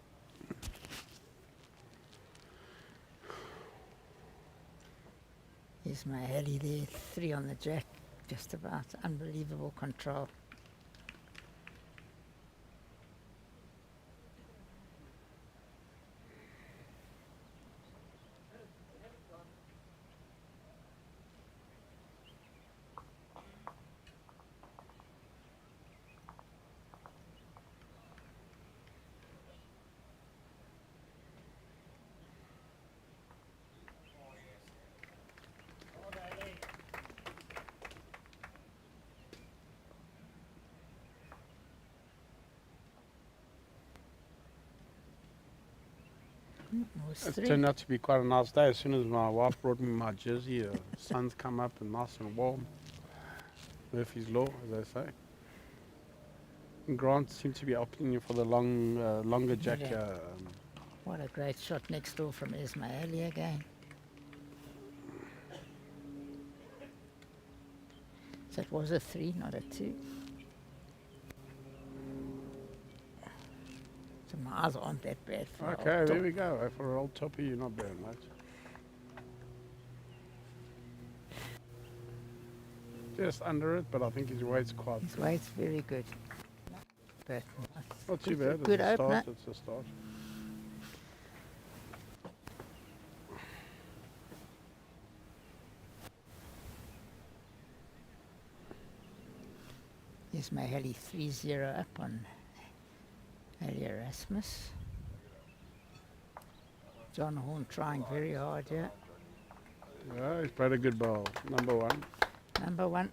Here's my alley there, 3 on the jack, just about. Unbelievable control. was It's 3. turned out to be quite a nice day. As soon as my wife brought me my jersey, the sun's come up and nice and warm. Murphy's Law, as they say. And Grant seemed to be opting for the longer jack. Yeah. What a great shot next door from Ismaili again. So it was a 3, not a 2. So my eyes aren't that bad for Okay, old there top. we go. For an old toppy, you're not bad, mate. Just under it, but I think his weight's quite His good. weight's very good. But Not too bad. Good It's a opener. start. It's a start. Ismaili 3-0 up on Ali Erasmus. John Horn trying very hard here. Yeah, he's played a good ball. Number 1. Number 1.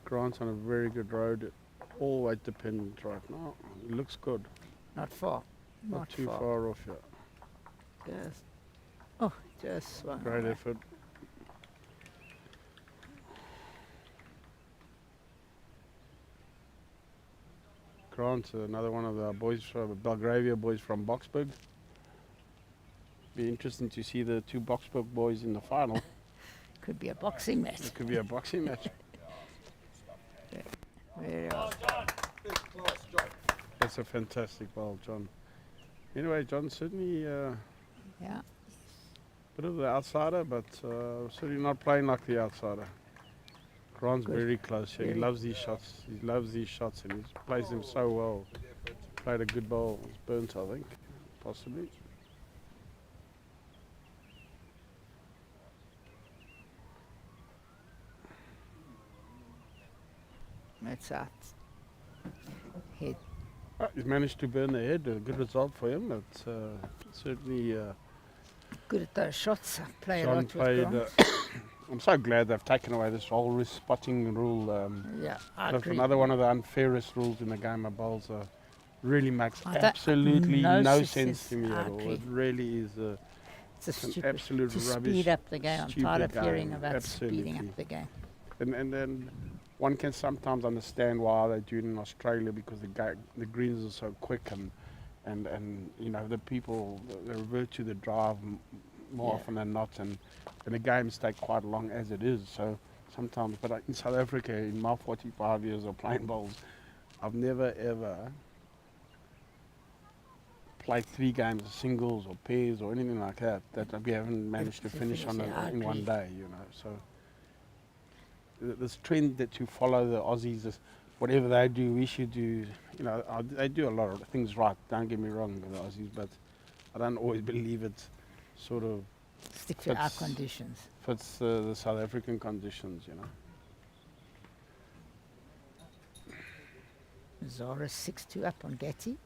Grant's on a very good road. All weight dependent right now. It looks good. Not far. Not too far off yet. Just swung Great away. effort. Grant, another one of the boys from Belgravia boys from Boksburg. Be interesting to see the 2 Boksburg boys in the final. Could be a boxing match. It could be a boxing match. Very well. That's a fantastic ball, John. Anyway, John, certainly Yeah. bit of the outsider, but certainly not playing like the outsider. Grant's Good. very close here. He Very- loves these shots. He loves these shots and he plays them so well. Played a good ball. It's burnt, I think, possibly. That's out. Head. He's managed to burn the head. A good result for him. But certainly Good at those shots. I play a John lot with played. Grant. I'm so glad they've taken away this whole risk spotting rule. Yeah, I That's agree. another one of the unfairest rules in the game of bowls. Really makes I don't- absolutely no no sense sense to me I at all. agree. It really is It's a an stupid absolute to rubbish. speed up the game. I'm tired of stupid hearing game, about speeding absolutely. up the game. And then one can sometimes understand why they do it in Australia because the greens are so quick and you know the people they revert to the drive more Yeah. often than not and the games take quite long as it is. So sometimes, but in South Africa, in my 45 years of playing bowls, I've never ever played 3 games of singles or pairs or anything like that we haven't managed to finish on Yeah, I in one agree. day, you know. So this trend that to follow the Aussies, is whatever they do, we should do. You know, they do a lot of things right. Don't get me wrong, the Aussies, but I don't always believe it sort of Stick to our Fits- conditions. fits the South African conditions, you know. Zara 6-2 up on Getty.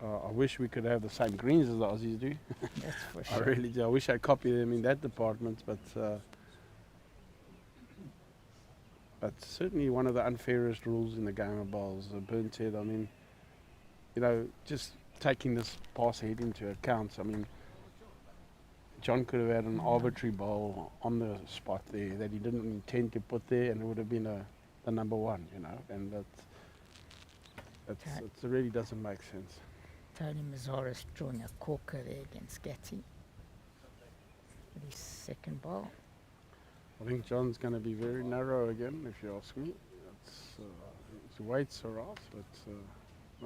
I wish we could have the same greens as the Aussies do. That's for I sure. really do. I wish I copied them in that department, but certainly one of the unfairest rules in the game of bowls. Burnt head. I mean, you know, just taking this pass ahead into account. I mean, John could have had an arbitrary bowl on the spot there that he didn't intend to put there, and it would have been the number 1, you know, and it really doesn't make sense. Tony Mazzaro's drawing a corker there against Getty. For his second ball. I think John's going to be very narrow again, if you ask me. His weights are off, but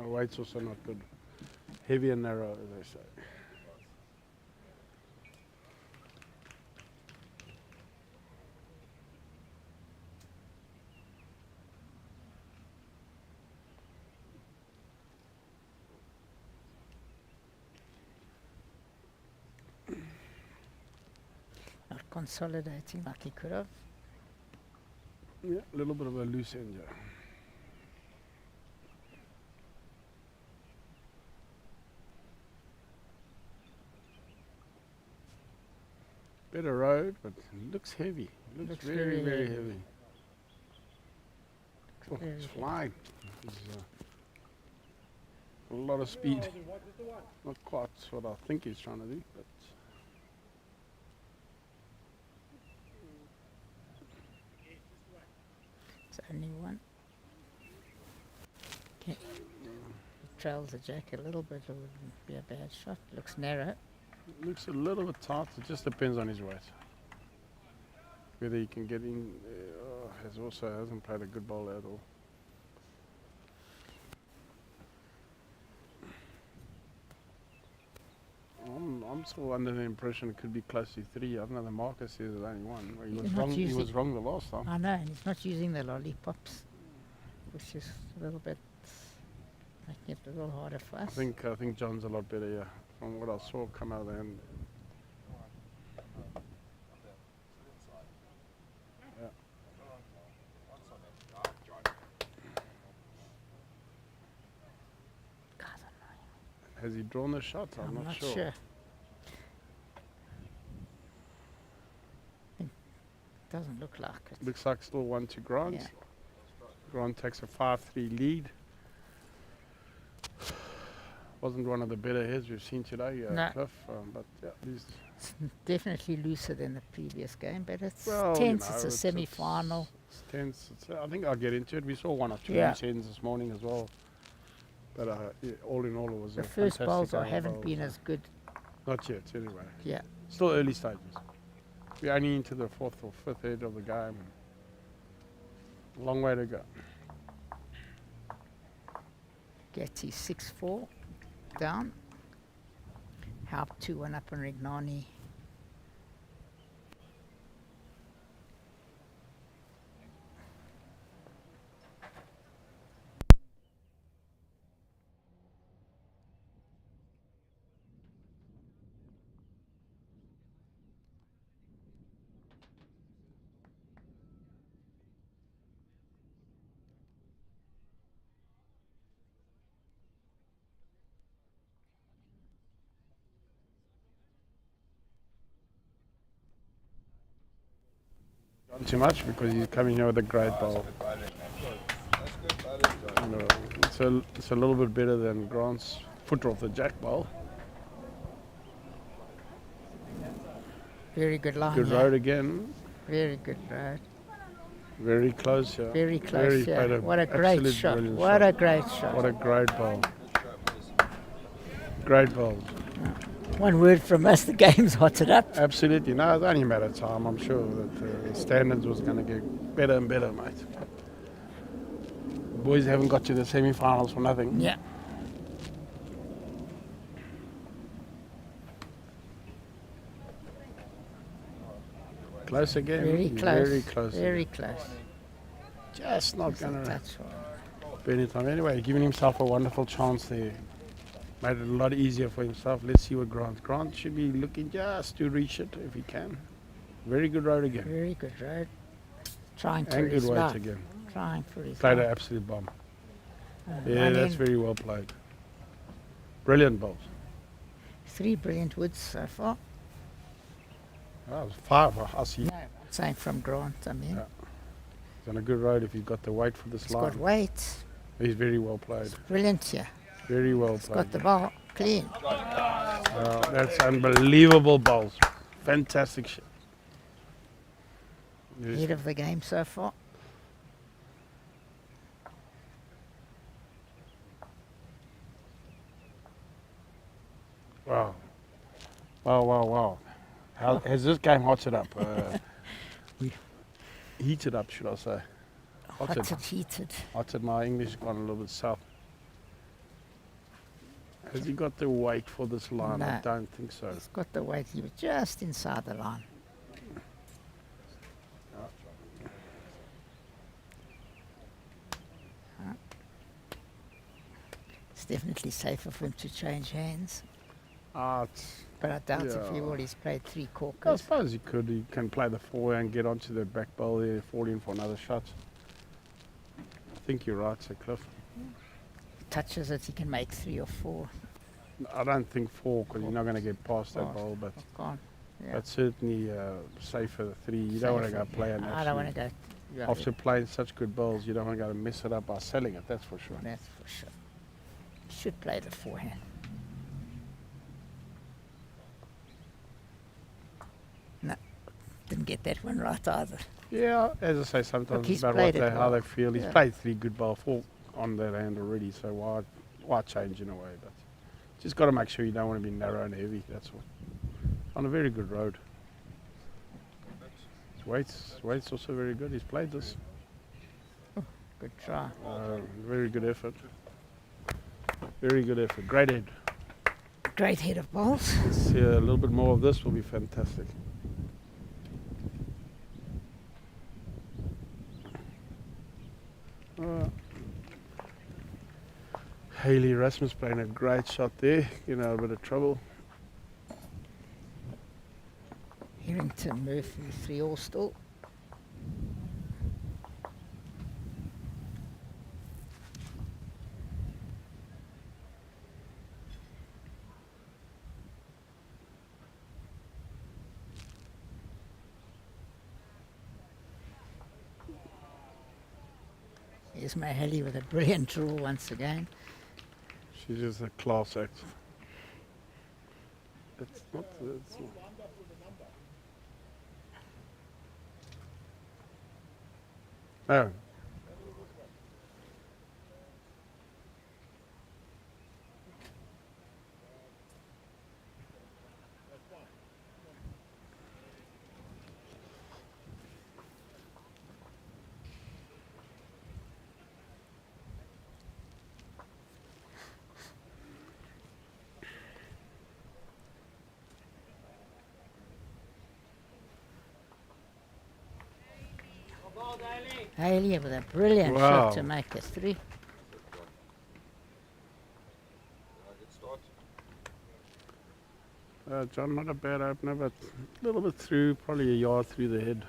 my weight's also not good. Heavy and narrow, as they say. Not consolidating like he could have. Yeah, a little bit of a loose end, yeah. Better road, but it looks heavy. It looks Looks very, very very heavy. heavy. Oh, Very it's good. flying. He's, a lot of speed. Not quite what I think he's trying to do, but It's only one. Okay. Trails the jack a little bit, it wouldn't be a bad shot. Looks narrow. looks a little bit tight. It just depends on his weight. Whether he can get in. Hasn't played a good bowl at all. I'm still under the impression it could be close to 3. I don't know, the marker says it's only 1. Well, he was He's not wrong. He using- was wrong the last time. I know, and he's not using the lollipops, which is a little bit making it a little harder for us. I think John's a lot better, yeah. From what I saw come out of the end. Yeah. God, I Has he drawn the shot? know. I'm I'm not sure. Doesn't look like it. Looks like still 1 to Grant. Yeah. Grant takes a 5-3 lead. Wasn't one of the better heads we've seen today, No. Cliff. But yeah, these. It's definitely looser than the previous game, but it's Well, tense. you know, it's a semi-final. It's tense. I think I'll get into it. We saw 1 or 2 Yeah. loose ends this morning as well. But yeah, all in all, it was The a first fantastic bowls game of haven't bowls. been as good. Not yet, anyway. Yeah. Still early stages. We're only into the 4th or 5th head of the game. Long way to go. Getty 6-4 down. Halp 2-1 up on Rignani. Not too much because he's coming here with a great bowl. You know, it's a little bit better than Grant's footer off the jack bowl. Very good line. Good yeah. road again. Very good road. Very close here. Very close. played Yeah. a What a great absolute shot. brilliant What shot. a great shot. What a great bowl. Great bowl. One word from us, the game's hotted up. Absolutely. No, it's only a matter of time. I'm sure that the standards was going to get better and better, mate. The boys haven't got to the semi-finals for nothing. Yeah. Close again. Very He's close. Very close. Very again. close. Just not Just a going to touch wide. be any time. Anyway, giving himself a wonderful chance there. Made it a lot easier for himself. Let's see what Grant should be looking just to reach it if he can. Very good road again. Very good road. Trying for And good his weight life. again. Trying for his Played an life. absolute bomb. Yeah, Yeah, that's very well played. Brilliant balls. 3 brilliant woods so far. That was 5. I see. No, same from Grant, I mean. Yeah. He's on a good road if he's got the weight for this He's line. got weight. He's very well played. It's brilliant here. Very well He's played. got the ball clean. That's unbelievable balls. Fantastic shit. Yes. Head of the game so far. Wow. Wow. How has this game hotted up? Heated up, should I say. Hotted. Heated. Hotted. My English has gone a little bit south. Has he got the weight for this line? I No. don't think so. He's got the weight. He was just inside the line. It's definitely safer for him to change hands. But I doubt if he Yeah. already played 3 I corkers. suppose he could. He can play the 4 and get onto the back bowl there, fall in for another shot. I think you're right, Sir Cliff. Touches it, he can make 3 or 4. I don't think 4 because you're not going to get past that Past. bowl, but Gone. Yeah. But certainly safer 3. You don't want to go Safer, play yeah. an I don't want to absolute. go. Yeah, After playing such good bowls, you don't want to go and mess it up by selling it, that's for sure. that's for sure. Should play the forehand. No, didn't get that one right either. Yeah, as I say, sometimes he's it's about played what it how well. they feel. He's Yeah. played 3 good bowls, 4 on that hand already, so why change in a way? But just got to make sure you don't want to be narrow and heavy, that's all. On a very good road. His weight's also very good. He's played this. Good try. Very good effort. Very good effort. Great head. Great head of balls. Let's see a little bit more of this will be fantastic. Haley Rasmus playing a great shot there, getting out of a bit of trouble. Harrington Murphy 3 all still. Here's Mahali with a brilliant draw once again. She's just a class act. It's not. No. Haley with a brilliant shot to make a 3. John, not a bad opener, but a little bit through, probably a yard through the head.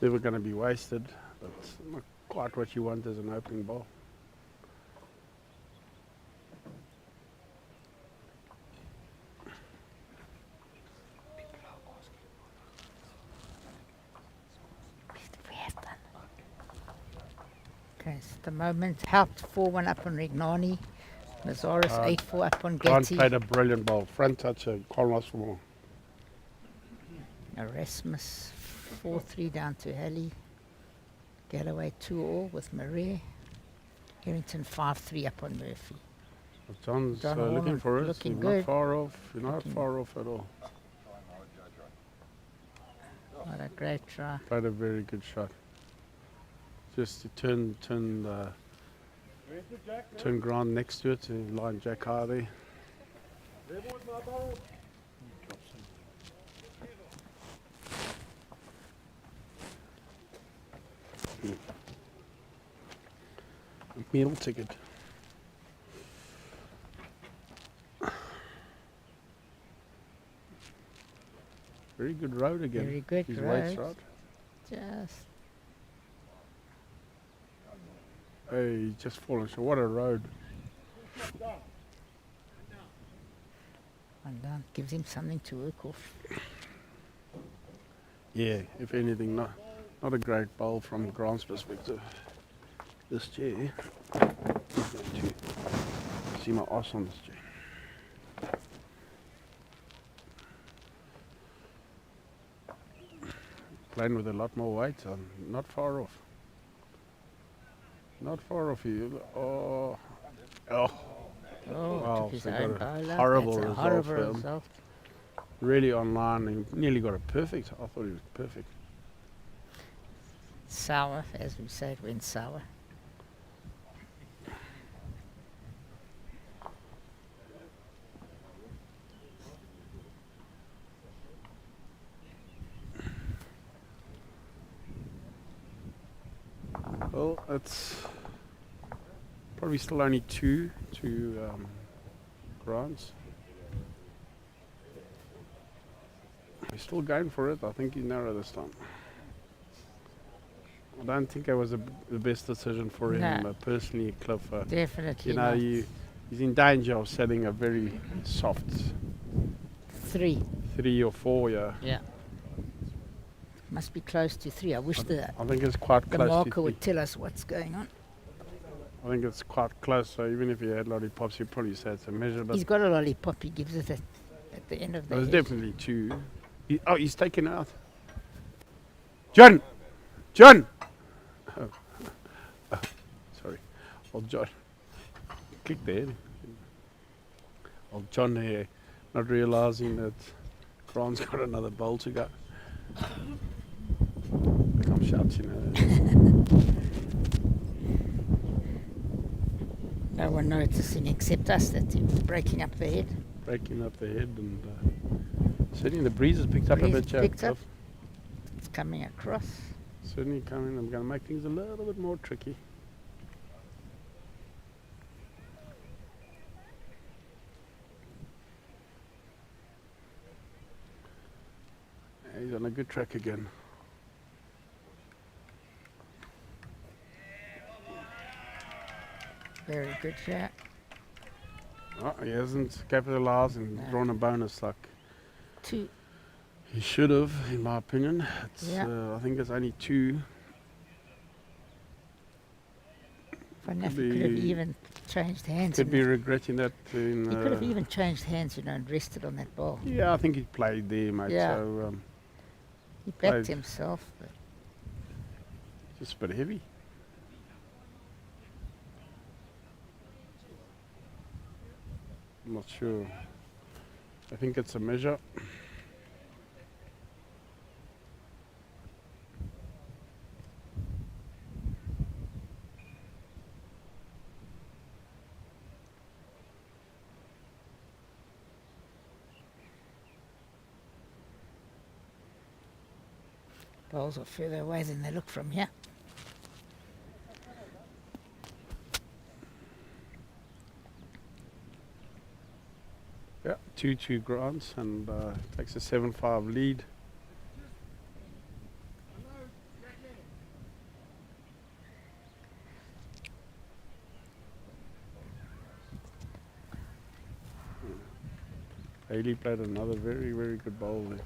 Never going to be wasted, but not quite what you want as an opening ball. Okay, so at the moment, helped 4-1 up on Rignani. Mazaris 8-4 up on Grant Getty. played a brilliant ball. Front toucher, Colin Osborne. Erasmus 4-3 down to Halley. Galloway 2-all with Marie. Harrington 5-3 up on Murphy. John's John looking Ormond for it. looking You're good. not far off. You're not Looking- far off at all. What a great try. Played a very good shot. Just to turn Grant next to it to line Jack Hardy. Meal ticket. Very good road again. Very good His road. weight's right. Just Hey, he's just fallen short. What a road. one down. Gives him something to work off. Yeah, if anything, not a great bowl from Grant's perspective. This chair, he's going to see my ass on this chair. Playing with a lot more weight, not far off. Not far off you. Oh. Oh, Wow, took his so own got a bowler. horrible That's a result horrible for him. result. Really online, he nearly got it perfect. I thought he was perfect. Sour, as we say, it went sour. Well, it's probably still only two Grants. He's still going for it. I think he's narrow this time. I don't think it was the best decision for him No. personally, Cliff. Definitely You know, not. he's in danger of setting a very soft 3. 3 or 4, yeah. Yeah. Must be close to 3. I wish the I think it's quite the close to marker 3. would tell us what's going on. I think it's quite close, so even if he had lollipops, he'd probably say it's a measure, but He's got a lollipop. He gives it at the end of the there's head. definitely 2. He's taken it out. John! John! Oh. Sorry. Old John. Click there. Old John here, not realizing that Grant's got another bowl to go. I'm shouting. No one noticing except us that he's breaking up the head. Breaking up the head, and certainly the breeze has picked up a Breeze bit. picked up. Cliff. It's coming across. Certainly coming. I'm going to make things a little bit more tricky. He's on a good track again. Very good shot. Oh, he hasn't capitalized and No. drawn a bonus like 2. he should have, in my opinion. Yeah. I think it's only 2. Van Aff could have be- even changed hands. Could in be that. regretting that. He could have even changed hands, and rested on that ball. Yeah, I think he played there, mate. Yeah. So He backed Played. himself. But just a bit heavy. I'm not sure. I think it's a measure. balls are further away than they look from here. Yeah, 2-2 Grants, and takes a 7-5 lead. Haley played another very, very good bowl there.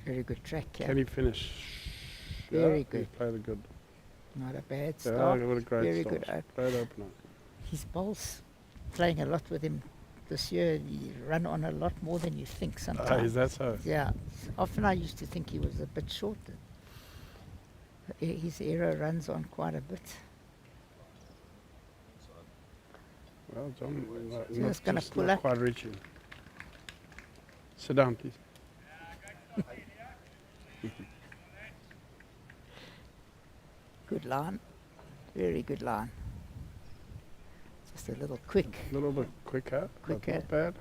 Very good track here. Can he finish? Very He good. played a good. Not a bad Yeah, start. what a great Very start. good. Great opener. His bowls playing a lot with him this year. He run on a lot more than you think sometimes. Is that so? Yeah. Often I used to think he was a bit short. His era runs on quite a bit. Well, John, Just gonna pull not up. quite reaching. Sit down, please. Good line. Very good line. Just a little quick. A little bit quicker, but Quicker. not bad.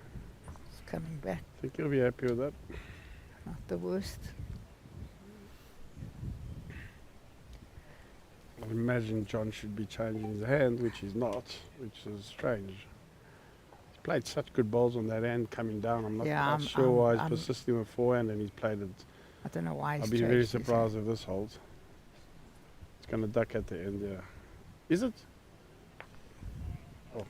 It's coming back. I think you'll be happy with that. Not the worst. I imagine John should be changing his hand, which he's not, which is strange. He's played such good balls on that end coming down. I'm not Yeah, quite I'm- sure I'm- why he's I'm- persisting with forehand and he's played it. I don't know why he's I'll be very changed his surprised if this holds. It's going to duck at the end, yeah. Is it? Oh,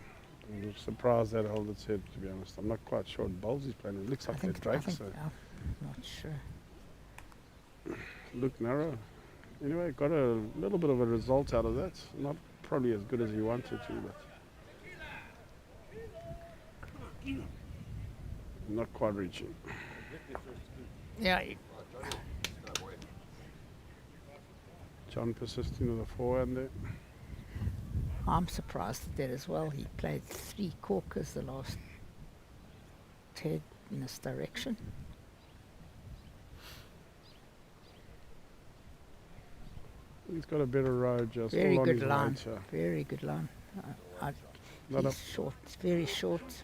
I'm surprised that held its head, to be honest. I'm not quite sure what bowls he's playing. It looks I like a think, Drake, so I'm not sure. look narrow. Anyway, got a little bit of a result out of that. Not probably as good as he wanted to, but not quite reaching. Yeah, John persisting with a forehand there. I'm surprised at that as well. He played 3 corkers the last head in this direction. He's got a better road, just Very all on good his line. weight, so Very good line. Lot He's of- short. Very short.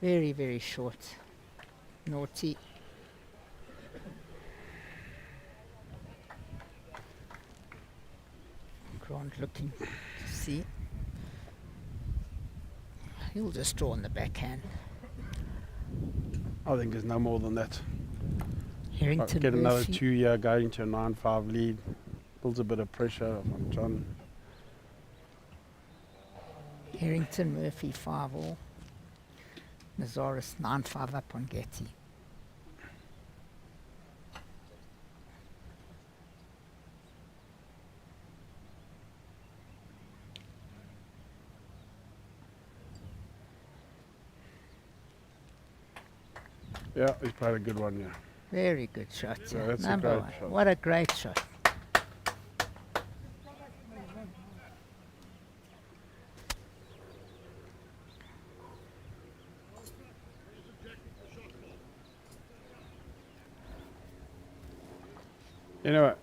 Very, very short. Naughty. Grant looking to see. He'll just draw on the backhand. I think there's no more than that. Harrington Get another Murphy. 2 year going to a 9-5 lead. Builds a bit of pressure on John. Harrington Murphy 5-all. Nazaris 9-5 up on Getty. Yeah, he's played a good one, yeah. Very good shot. Yeah, Yeah. that's a Number great one. shot. What a great shot. Anyway,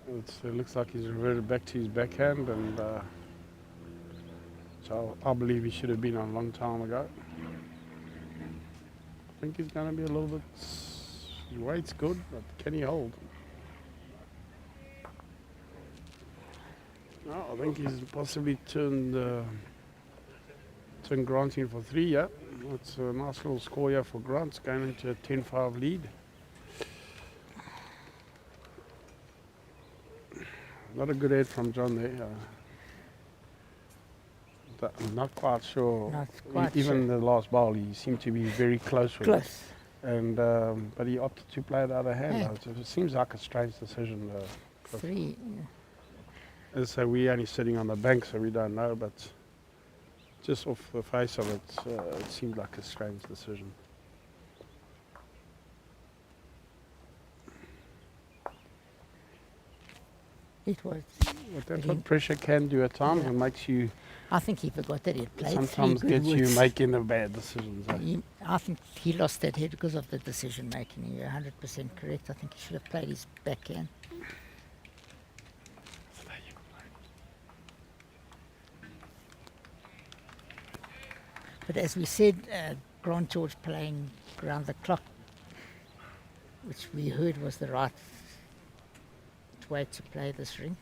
it looks like he's reverted back to his backhand, and so I believe he should have been on a long time ago. I think he's going to be a little bit. His weight's good, but can he hold? No, I think he's possibly turned Grant in for 3. Yeah, that's a nice little score here for Grant, going into a 10-5 lead. Not a good head from John there. I'm not quite sure. Not quite Even the last bowl, he seemed to be very close with it. Close. And but he opted to play it out of hand. Yeah. It seems like a strange decision. Cliff. 3. As I say, we're only sitting on the bank, so we don't know. But just off the face of it, it seemed like a strange decision. It was. But that's what pressure can do at times. Yeah. It makes you I think he forgot that he had played sometimes 3 good gets you woods. making the bad decisions. I think he lost that head because of the decision making. You're 100% correct. I think he should have played his backhand. But as we said, Grant George playing around the clock, which we heard was the right way to play this rink.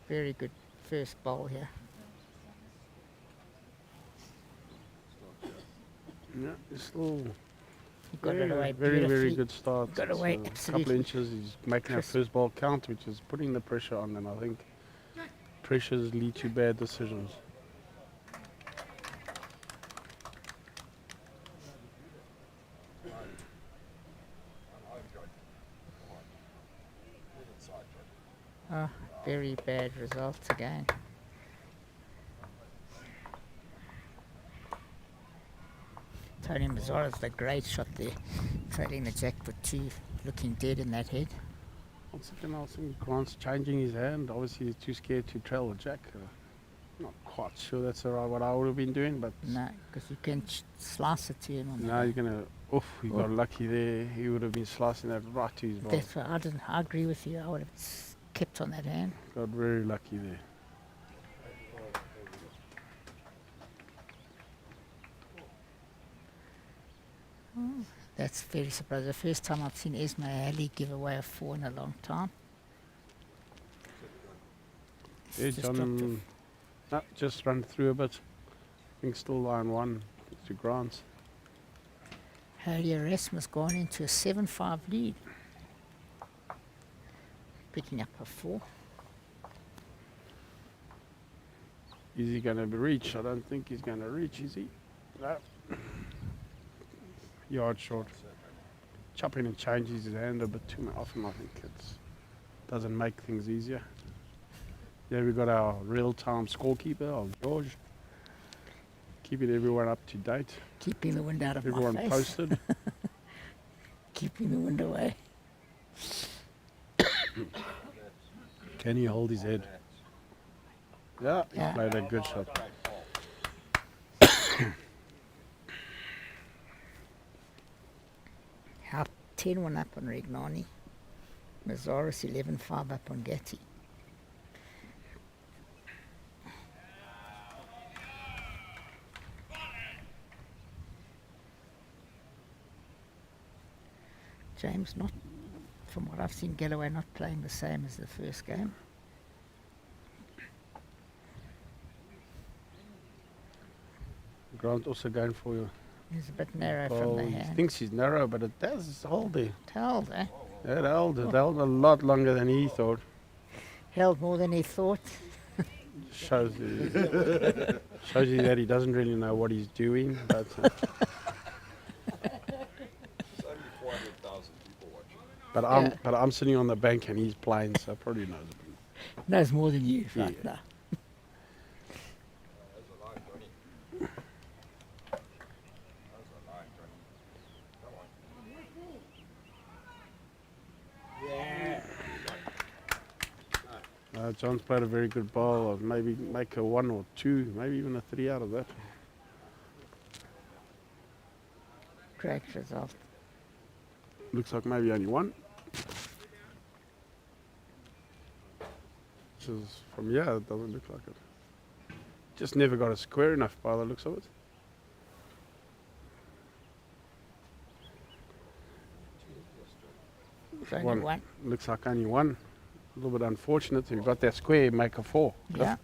Very good first bowl here. Yeah, it's still He got it away very, very beautifully. good start. Got away It's a couple absolutely of inches, he's making that crisp. first ball count, which is putting the pressure on them. I think pressures lead to bad decisions. Oh, very bad results again. Tony Mazzora's the great shot there. Trading the jack for 2, looking dead in that head. Once again, I think Grant's changing his hand. Obviously, he's too scared to trail the jack. Not quite sure that's what I would have been doing, but No, because you can slice it to him on now the you're going to, he got lucky there. He would have been slicing that right to his ball. That's why I agree with you. I would have kept on that hand. Got very lucky there. That's very surprising. The first time I've seen Esma Ali give away a 4 in a long time. It's Yeah, just dropped off. John just run through a bit. I think still line 1 to Grant. Haley Erasmus gone into a 7-5 lead. Picking up a 4. Is he going to reach? I don't think he's going to reach, is he? No. Yard short. Chopping and changes his hand a bit too often, I think. It doesn't make things easier. Yeah, we've got our real-time scorekeeper, George. Keeping everyone up to date. Keeping the wind out of Everyone my face. posted. Keeping the wind away. Can he hold his head? Yeah, he Yeah. played a good shot. How 10-1 up on Regnani. Mazzoris 11-5 up on Gatti. James not, from what I've seen, Galloway not playing the same as the first game. Grant also going for you. He's a bit narrow from Oh, the he hand. thinks he's narrow, but it does hold there. Held, eh? It held a lot longer than he thought. Held more than he thought. Shows you that he doesn't really know what he's doing. But There's only 400,000 people watching. but I'm sitting on the bank and he's playing, so probably knows. Knows more than you Yeah. right now. There's a line, Johnny. There's a line, Johnny. Come on. John's played a very good ball. I'll maybe make a 1 or 2, maybe even a 3 out of that. Great result. Looks like maybe only 1. Which is from it doesn't look like it. Just never got a square enough by the looks of it. It's only one. Looks like only 1. A little bit unfortunate. If you got that square, make a 4. Yeah.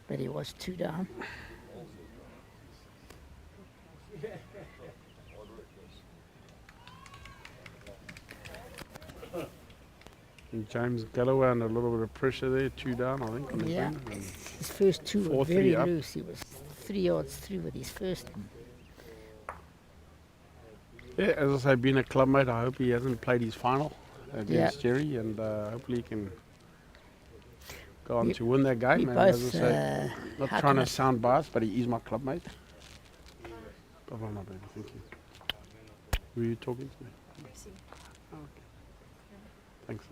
But he was 2 down. And James Galloway under a little bit of pressure there, 2 down, I think. On the Yeah. green. And His first 2 were 4-3 very up. loose. He was 3 yards through with his first one. yeah, as I say, being a clubmate, I hope he hasn't played his final against Jerry, and hopefully he can go on We- to win that We game. And as I both, say, not how trying can to I- sound biased, but he is my clubmate. Oh, no, baby, thank you. Were you talking to me? Oh, okay. Thanks.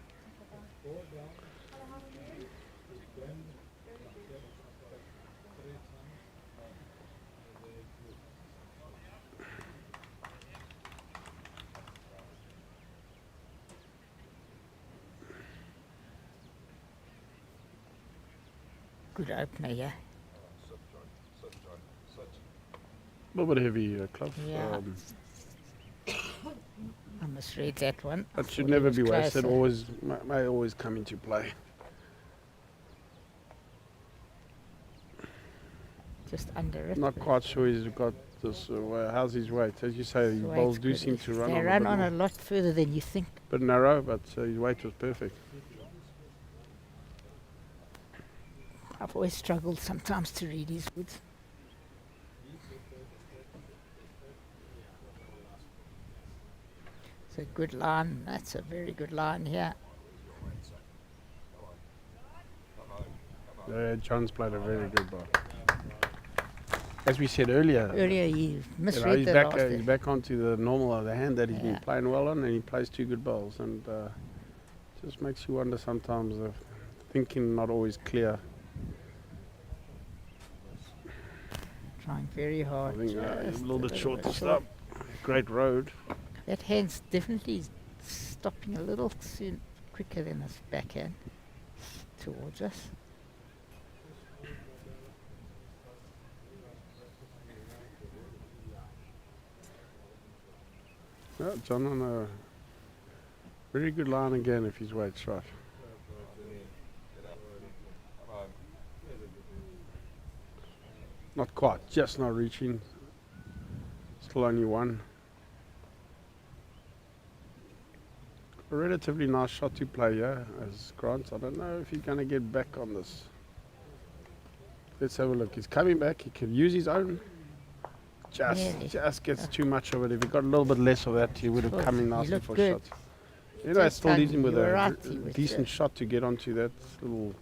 good opener, yeah. Sit, Johnny. Sit, Johnny. Sit. A little bit heavy, Cliff. Yeah. I misread that one. I That should thought he never was be wasted. closer. Always may always come into play. Just under it. Not but quite sure he's got this. How's his weight? As you say, his his balls weight's do good. seem to run They on run a on bit, a lot further than you think. bit narrow, but his weight was perfect. I've always struggled sometimes to read his woods. It's a good line. That's a very good line here. Yeah, John's played a very good ball. As we said earlier, Earlier he you know, misread he's the back. last. He's back onto the normal of the hand that he's been Yeah. playing well on, and he plays 2 good balls, and just makes you wonder sometimes of thinking not always clear. Trying very I hard. think he's just a little bit short to short. stop. Great road. That hand's definitely stopping a little soon, quicker than his backhand towards us. Yeah, John on a very good line again if his weight's right. Not quite, just not reaching. Still only 1. A relatively nice shot to play, yeah, as Grant. I don't know if he's going to get back on this. Let's have a look. He's coming back. He can use his own. Really? Just gets too much of it. If he got a little bit less of that, he would have Well, come in he nicely looked for good. shots. You know, I Just still need him with you were a right, he was decent good. shot to get onto that little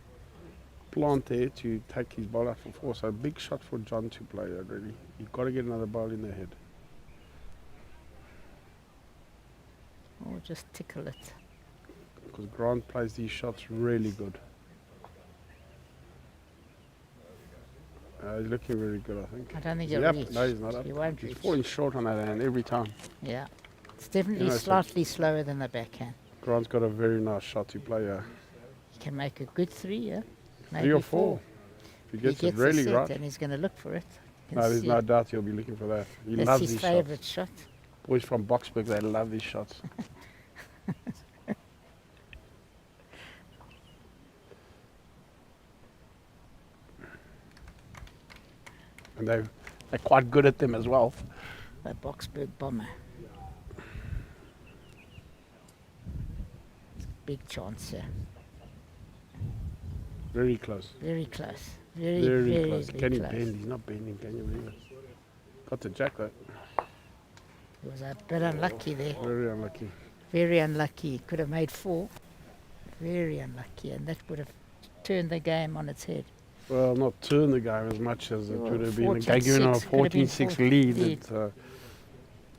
plant there to take his ball out for 4. So a big shot for John to play, really. You've got to get another ball in the head. Or just tickle it. Because Grant plays these shots really good. He's looking very good, I think. I don't think Is he he'll up? reach. No, he's not up. He won't He's reach. falling short on that hand every time. Yeah. It's definitely You know, so- slightly slower than the backhand. Grant's got a very nice shot to play. He can make a good 3, yeah? 3 Maybe or 4. If he gets it the really set right. and he's going to look for it. You can No, there's see no it. doubt he'll be looking for that. He That's loves his these favourite shots. shot. Boys from Boxburg, they love these shots. And they're quite good at them as well. The Boksburg Bomber. Big chance here. Very close. Very close. Very, Very very, close. very Can he close. bend? He's not bending. Can you believe it? Got the jack though. He was a bit unlucky there. Very unlucky. Very unlucky. Could have made 4. Very unlucky, and that would have turned the game on its head. Well, not turn the game as much as it Well, would have been. A 14-6, given a could have been 14-6 14 lead. lead. It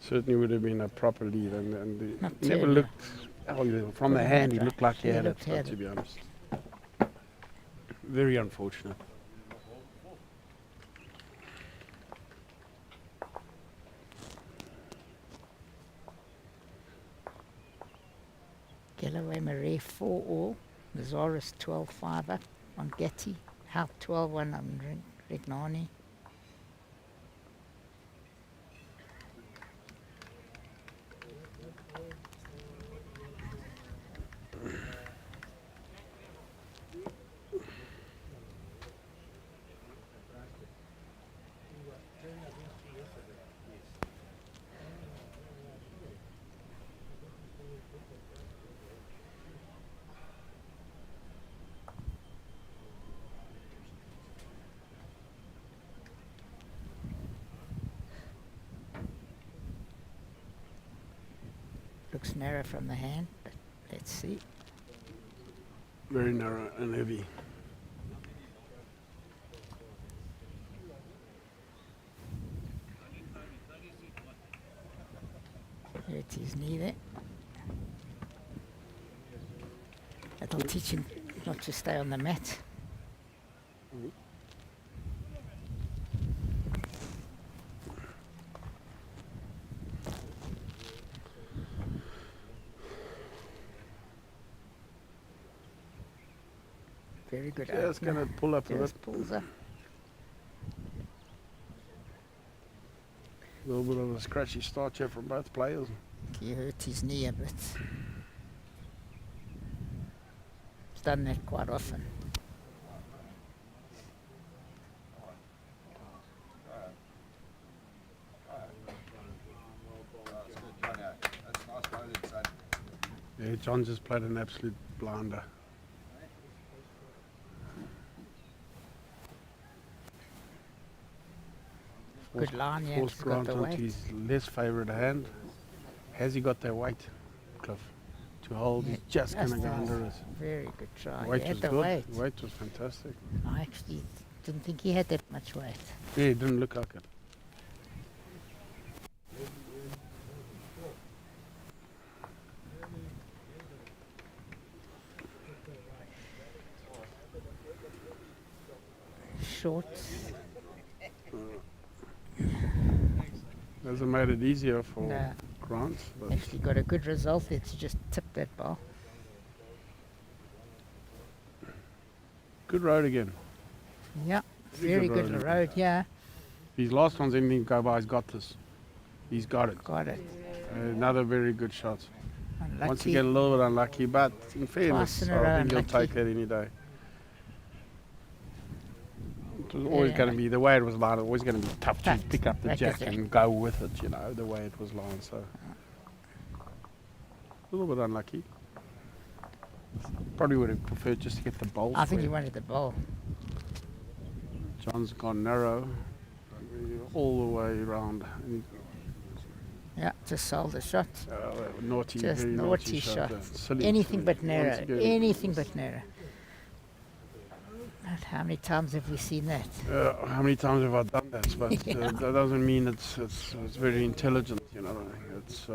certainly would have been a proper lead. And Not he never turn, looked, from the Couldn't hand, he have looked like he He had it, looked had to it. be honest. Very unfortunate. Galloway Marais 4 all. Nazaris 12-5 up on Getty. Hout 12-1 on Rignani. Looks narrow from the hand, but let's see. Very narrow and heavy. Hurt his knee there. That'll teach him not to stay on the mat. Very good. Just going to pull up a bit. Just pulls up. A little bit of a scratchy start here from both players. He hurt his knee a bit. He's done that quite often. Yeah, John just played an absolute blinder. Good line, yeah. Forced He's got Grant the onto weight. his less favoured hand. Has he got that weight, Cliff, to hold? He's just going to go under it. Very good try. Weight He had was the good. weight. Weight was fantastic. I actually didn't think he had that much weight. Yeah, it didn't look like it. Short. Hasn't made it easier for No. Grant. But Actually got a good result there to just tip that ball. good road again. Yeah. Very Very good good road. road, yeah. His last one's anything go by, he's got this. He's got it. Got it. Another very good shot. Unlucky. Once again, a little bit unlucky, but in fairness, Twice in a row I think he'll unlucky. take that any day. It was always Yeah. going to be, the way it was lined, always going to be tough to Tough. pick up the Like jack a jack. and go with it, you know, the way it was lined. So, a little bit unlucky. Probably would have preferred just to get the bowl. I think he square. wanted the ball. John's gone narrow, all the way around. And Yeah, just sold the shot. naughty, Just very naughty shot. shot. Silly, Anything silly. but Once narrow. again, Anything but narrow. But how many times have we seen that? How many times have I done that? But Yeah. that doesn't mean it's very intelligent, you know. It's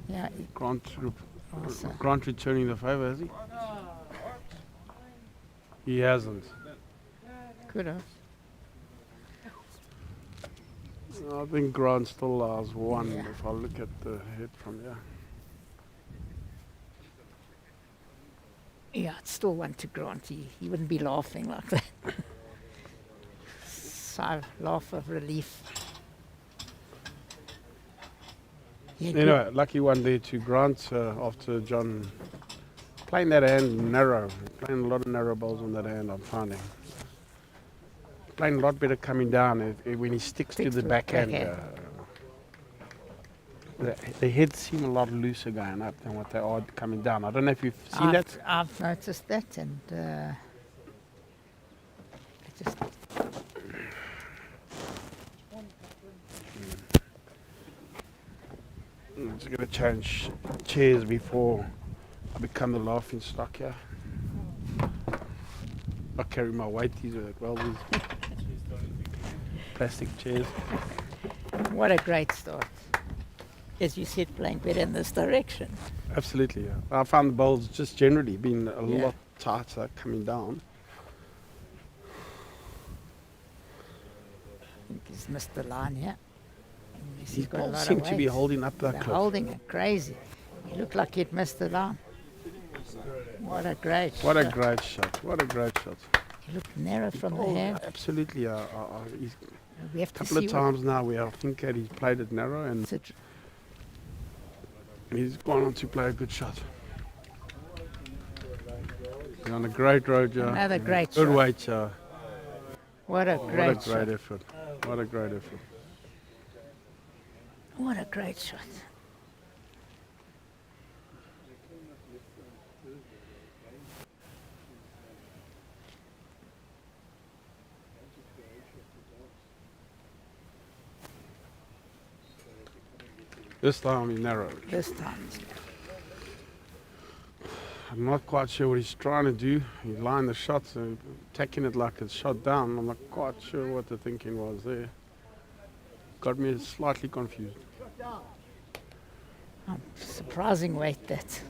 Yeah, also. Grant returning the favour, has he? He hasn't. Could have. I think Grant still has one Yeah. if I look at the head from here. Yeah, it's still one to Grant. He wouldn't be laughing like that. Sigh, laugh of relief. Yeah, good. Anyway, lucky one there to Grant after John playing that hand narrow, playing a lot of narrow balls on that hand, I'm finding. playing a lot better coming down when he sticks to Sticks the to the backhand. backhand. The heads seem a lot looser going up than what they are coming down. I don't know if you've seen that. I've noticed that, and it just I'm just going to change chairs before I become the laughing stock here. I carry my weight, these plastic chairs. what a great start. As you said, playing better in this direction. Absolutely, yeah. I found the bowls just generally been a Yeah. lot tighter coming down. I think he's missed the line here. Unless These he's got a balls lot seem of to be weight. holding up that They're cliff. holding it crazy. He looked like he'd missed the line. What a great What a shot. great shot, what a great shot. He looked narrow from the Oh, hand. absolutely, he's We have a to couple see of times now where I think that he's played it narrow and what it's he's gone on to play a good shot. He's on a great road, yeah. Another great Good shot. weight, yeah. What a What a great great shot. effort. What a great effort. What a great shot. This time he narrowed. This time. I'm not quite sure what he's trying to do. He lined the shots and attacking it like it's shot down. I'm not quite sure what the thinking was there. Got me slightly confused. Surprising weight that.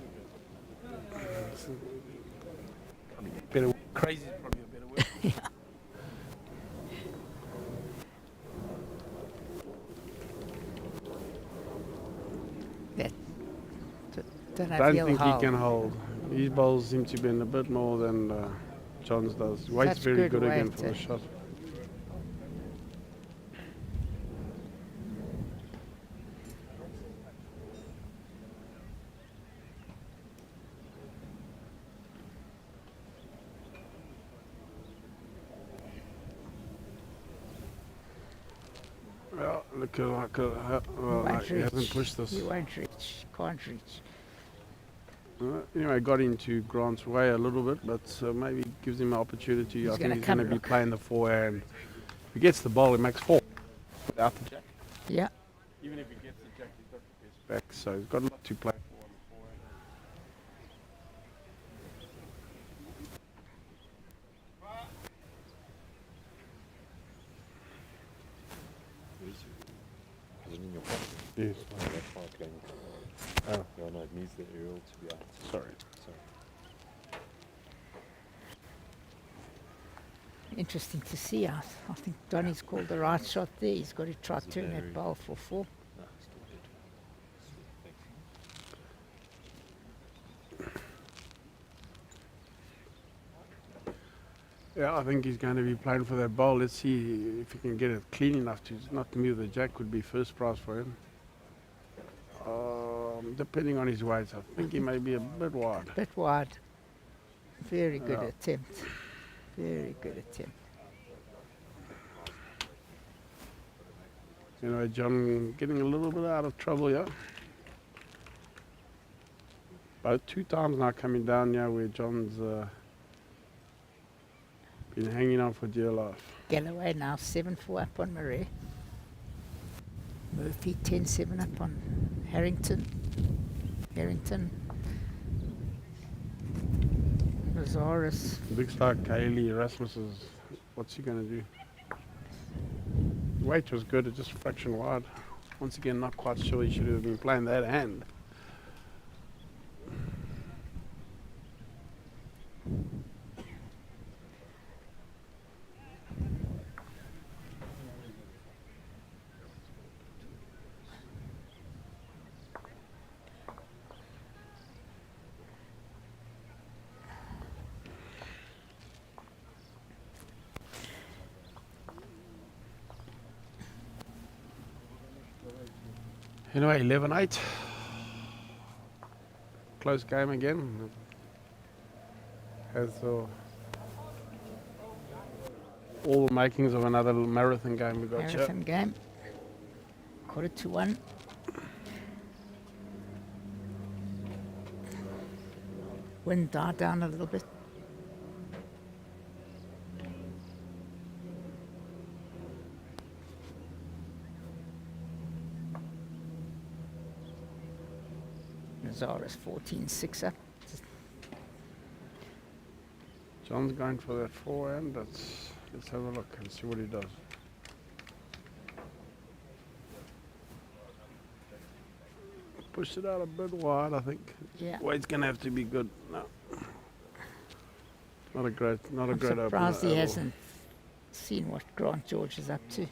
Better crazy is probably a better word. That. Don't know I if don't he'll think hold. he can hold. His bowls seem to be in a bit more than John's does. Weight's Such very good good again weight, for the shot. Well, look like well, Won't he hasn't reach. pushed this. He won't reach. Can't reach. Anyway, got into Grant's way a little bit, but maybe gives him an opportunity. He's I think gonna he's come going to be look. playing the forehand. If he gets the ball, he makes four without the jack. Yeah. Even if he gets the jack, he's got the best back, so he's got a lot to play for on the forehand. Is it in your pocket? Yes. Oh, that's why it's going. Oh, Yeah, no, it needs the aerial to be out. sorry. Sorry. Interesting to see. I think Donny's called the right shot there. He's got to try It's a turn that very- ball for four. No, still good. Sweet, thanks. Yeah, I think he's going to be playing for that ball. Let's see if he can get it clean enough to not move the jack. Would be first prize for him. Depending on his weight, I think he may be a bit wide. Bit wide. Very good Yeah. attempt. Very good attempt. Anyway, John getting a little bit out of trouble here. About 2 times now coming down here where John's been hanging on for dear life. Galloway now 7-4 up on Murray. Murphy 10-7 up on Harrington. Lazarus. Looks like Haley Erasmus is, what's he going to do? Weight was good, it's just a fraction wide. Once again, not quite sure he should have been playing that hand. Anyway, 11-8. Close game again. all the makings of another marathon game we got here. Marathon game. 1:45. Wind died down a little bit. Nazara's 14.6 up. John's going for that forehand. Let's have a look and see what he does. Pushed it out a bit wide, I think. Yeah. Weight's gonna have to be good. No. Not a great I'm opener. surprised he at all. hasn't seen what Grant George is up to.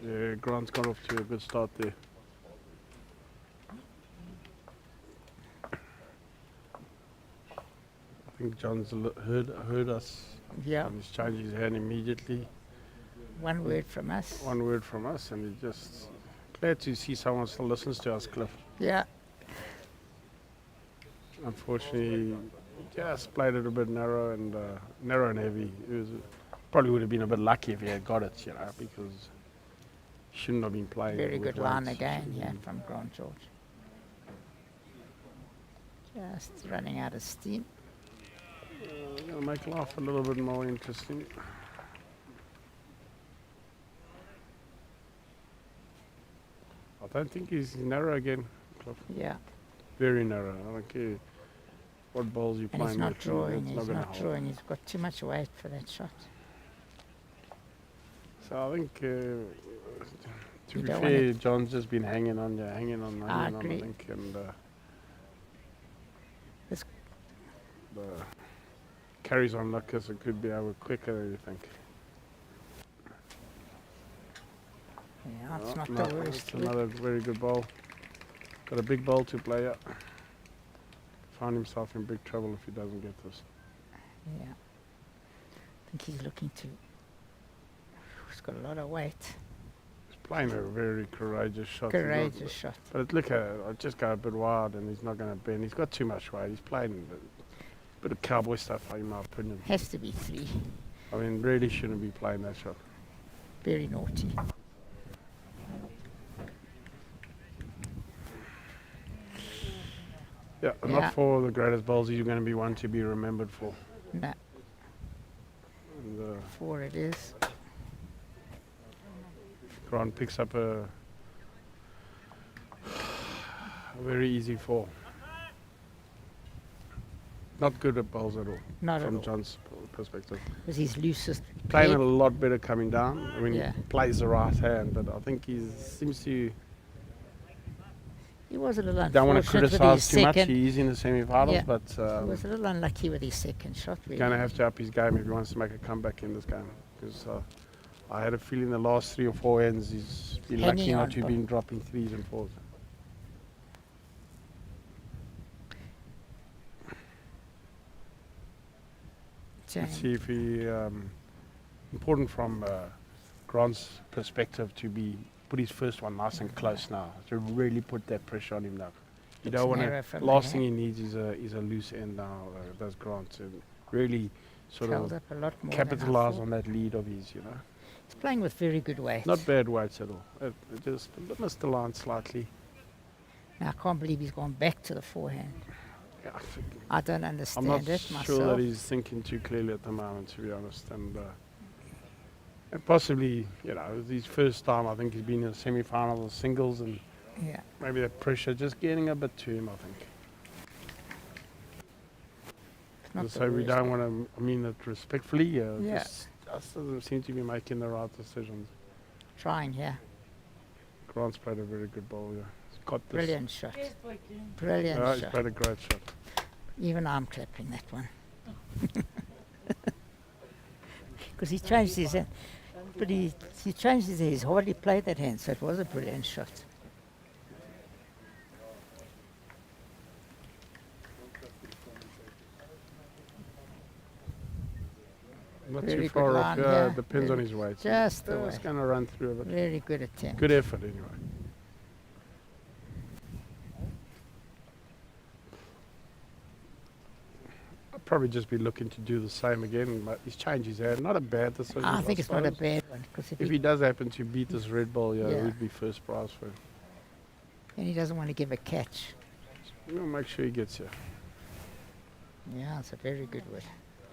Yeah, Grant's got off to a good start there. I think John's heard us. Yeah, And he's changed his hand immediately. one word from us. One word from us, and he just glad to see someone still listens to us, Cliff. Yeah, Unfortunately, just played it a bit narrow and heavy. It was probably would have been a bit lucky if he had got it, because he shouldn't have been playing. very with good line weights. again, yeah, from Grant George. Just running out of steam. Gonna make life a little bit more interesting. I don't think he's narrow again, Cliff. Yeah, Very narrow. I don't care what balls you're and he's playing not with. drawing, it's he's gonna not hold. drawing. He's got too much weight for that shot. So I think, to You be don't fair, John's just been hanging on, hanging on, I I agree. think, and This- the carries on luck as it could be over quicker than you think. Yeah, it's No, not no, the worst. it's another very good ball. Got a big ball to play up. Found himself in big trouble if he doesn't get this. Yeah, I think he's looking to. He's got a lot of weight. He's playing a very courageous shot. Courageous shot. But look at it, I just go a bit wild and he's not going to bend. He's got too much weight. He's playing a bit of cowboy stuff, in my opinion. Has to be 3. I mean, really shouldn't be playing that shot. Very naughty. Yeah, Yeah. not for the greatest bowls. He's going to be one to be remembered for. No, And 4 it is. Grant picks up a very easy 4. Not good at bowls at all, Not at from all. John's perspective. Was his loosest. Playing head. a lot better coming down. I mean, Yeah. he plays the right hand, but I think he seems to. He was a little Don't want to unfortunate with his criticise too much. second. He's in the semi-finals, Yeah. but He was a little unlucky with his second shot. Really. going to have to up his game if he wants to make a comeback in this game. Because I had a feeling the last 3 or 4 ends he's been Hanging lucky on, not to but- been dropping 3s and 4s. Let's see if he important from Grant's perspective to put his first one nice and close now, to really put that pressure on him now. You don't want narrow to. from Last the thing he needs is a loose end now. Does Grant to really sort Held of up a lot more. capitalize than I on that lead of his, thought. He's playing with very good weight. Not bad weights at all. It just missed the line slightly. Now, I can't believe he's gone back to the forehand. Yeah, I think I don't I'm understand not it sure myself. that he's thinking too clearly at the moment, to be honest. And possibly, his first time, I think he's been in the semi-finals of singles, and Yeah. maybe that pressure just getting a bit to him, I think. It's not the So we worst. don't want to, I mean it respectfully, Yeah. just doesn't seem to be making the right decisions. Trying here. Grant's played a very good ball, yeah. He's got this. Brilliant shot. Brilliant He's shot. played a great shot. Even I'm clapping that one. Because he changed his hand. But he changed his hand. He's hardly played that hand, so it was a brilliant shot. Not Very too good far off. line, Yeah, yeah. depends on his weight. Just the way. Just going to run through a bit. Very good attempt. Good effort anyway. I'll probably just be looking to do the same again. But he's changed his hand. Not a bad decision. I think it's not a suppose. bad one because If he does happen to beat this red ball, yeah, Yeah. it would be first prize for him. and he doesn't want to give a catch. We'll make sure he gets here. Yeah, it's a very good one.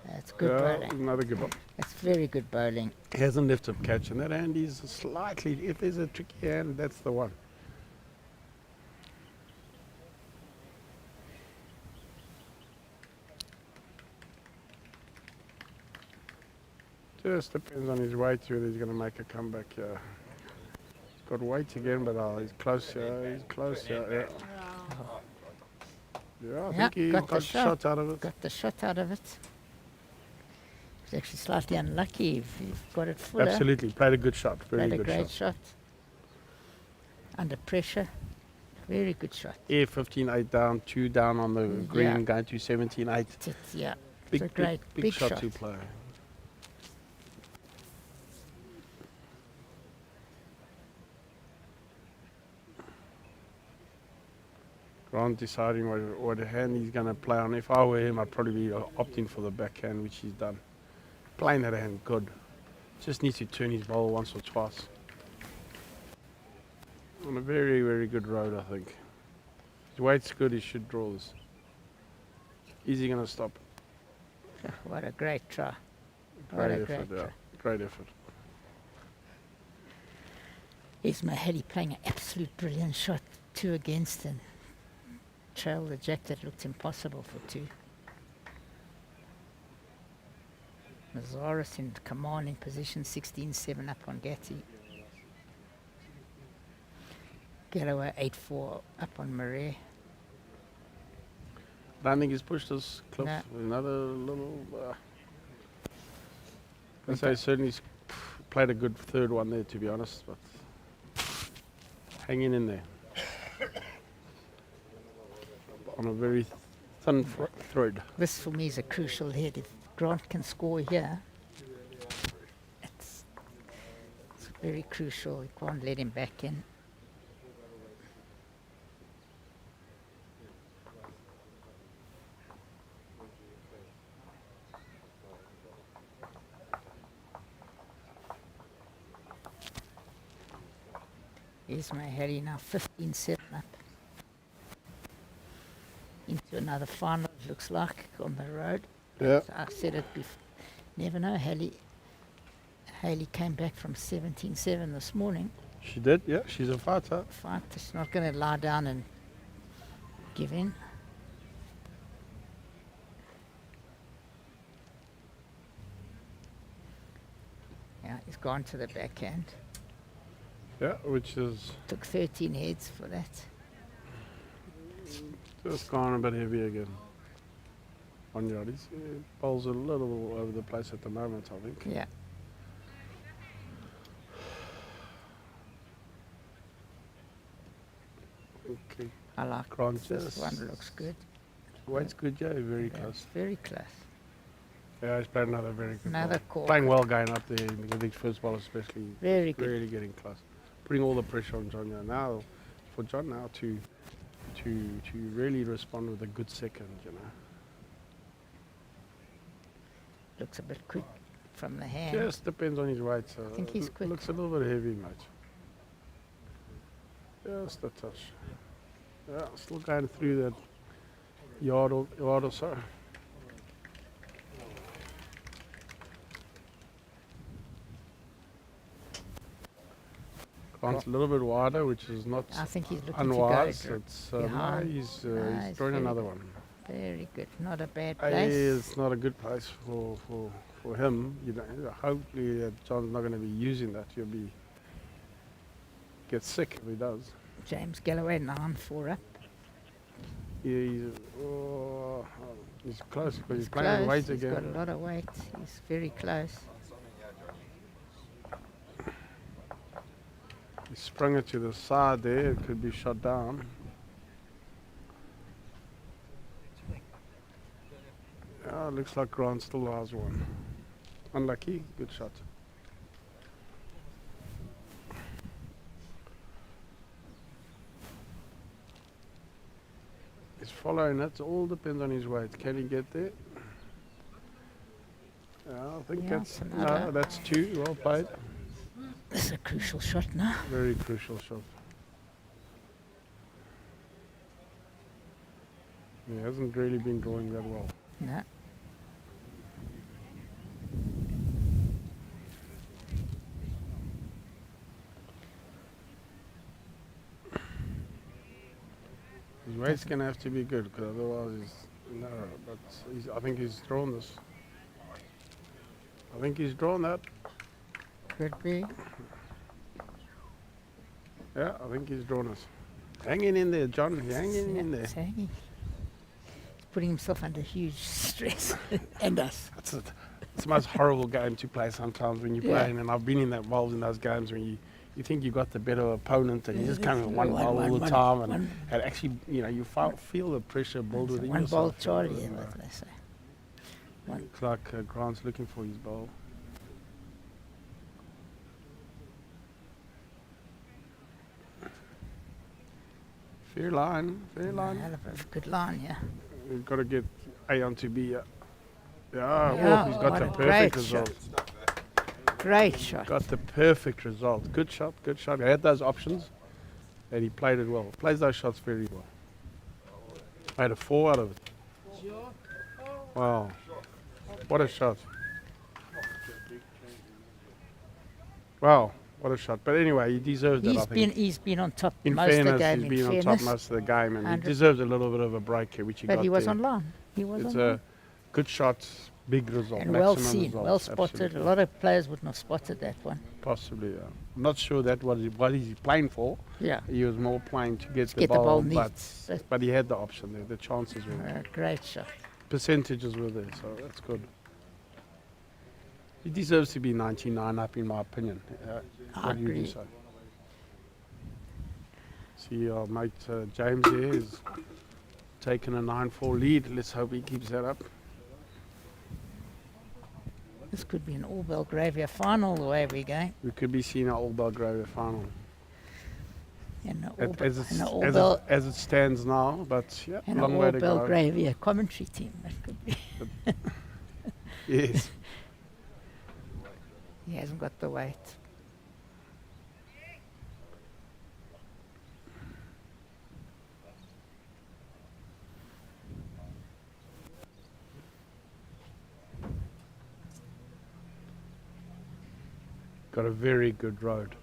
That's good Yeah, bowling. another good ball. That's very good bowling. He hasn't left him catch, and that hand is slightly. If there's a tricky hand, that's the one. Just depends on his weight whether he's going to make a comeback. Yeah, he's got weight again, but he's close. Yeah, he's close. Yeah. Yeah, I Yeah, think he got got the shot. shot out of it. Got the shot out of it. It's actually slightly unlucky if you've got it fuller. Absolutely, played a good shot. Very Played a good great shot. shot. Under pressure. Very good shot. Yeah, 15-8 down, 2 down on the green, Yeah. going to 17-8. Yeah. Big, a great big shot to play. Grant deciding what hand he's going to play on. If I were him, I'd probably be opting for the backhand, which he's done. Playing that hand good. Just needs to turn his ball once or twice. On a very, very good road, I think. His weight's good, he should draw this. Is he going to stop? What a great try. What Great a effort, great yeah. try. Great effort. Here's Maheli playing an absolute brilliant shot. 2 against and trailed the jack that looked impossible for 2. Mazaris in commanding position, 16-7 up on Gatti. Galloway 8-4 up on Murray. I don't think he's pushed us, Cliff. No. Another little. I'd say certainly he's played a good third one there, to be honest, but hanging in there. On a very thin thread. This for me is a crucial hit. If Grant can score here, it's very crucial. You can't let him back in. Here's Maheli now 15-7 up. Into another final, it looks like, on the road. Yeah. I said it before. Never know. Haley came back from 17-7 this morning. She did, yeah. She's a fighter. Fight. She's not going to lie down and give in. Yeah, he's gone to the backhand. Yeah, which is Took 13 heads for that. just gone a bit heavy again. On yard. His bowl's a little all over the place at the moment, I think. Yeah. Okay. I like Grant this just- one. Looks good. Weight's good, yeah. Very Yeah, close. it's very close. Yeah, he's played another very good Another ball. call. Playing well going up there. I think first ball especially. Very good. Really getting close. Putting all the pressure on John now. For John now to really respond with a good second, you know. Looks a bit quick from the hand. Just depends on his weight. So think he's quick. Looks a little bit heavy, mate. Just a touch. Yeah, still going through that yard or so. Grant's a little bit wider, which is not I think he's looking unwise. to go It's behind. he's Nice, throwing very another good. one. Very good. Not a bad place. It's not a good place for him. You know, hopefully John's not going to be using that. He'll be get sick if he does. James Galloway 9-4 up. He's close, but he's playing Close. weight He's got a again. lot of weight. He's very close. He sprung it to the side there. It could be shot down. Looks like Grant still has one. Unlucky. Good shot. He's following it. All depends on his weight. Can he get there? Yeah, I think Yeah, that's it's another. no, that's 2. Well played. This is a crucial shot now. Very crucial shot. He hasn't really been drawing that well. No. His weight's going to have to be good, because otherwise he's narrow. But I think he's drawn this. I think he's drawn that. Could be. Yeah, I think he's drawn us. Hanging in there, John. Hanging in there. It's hanging. He's putting himself under huge stress. And us. It's the most horrible game to play sometimes when you're Yeah. playing, and I've been involved in those games when you think you got the better opponent and you just come with one ball all the time, and actually, you feel the pressure build within One yourself. ball Charlie, yeah, what they say. Looks like Grant's looking for his ball. Fair line, fair line. Hell of a good line, yeah. We've got to get A onto B. Yeah, Yeah, he's got what the a perfect great result. Great shot. Got the perfect result. Good shot, good shot. He had those options and he played it well. Plays those shots very well. Made a 4 out of it. Wow. What a shot. Wow, what a shot. But anyway, he deserves that, I think. He's been on top In most of the fairness, game. he's been in on top fairness. most of the game, and he 100. deserves a little bit of a break here, which he got But he was there. on line. He was It's on a line. good shot, big result, And well maximum seen, result, well spotted. absolutely. A lot of players wouldn't have spotted that one. Possibly, yeah. I'm not sure that what he's playing for. Yeah. He was more playing to get the Get the ball, ball but, neat. but he had the option there. The chances were there. Great shot. Percentages were there, so that's good. He deserves to be 99 up, in my opinion. I What do you agree. decide? See our mate James here is taking a 9-4 lead. Let's hope he keeps that up. This could be an all Belgravia final the way we're going. We could be seeing an All Belgravia final And as it stands now, but yeah, an long all way to go. Belgravia commentary team. That could be. Yes. He hasn't got the weight. Got a very good road.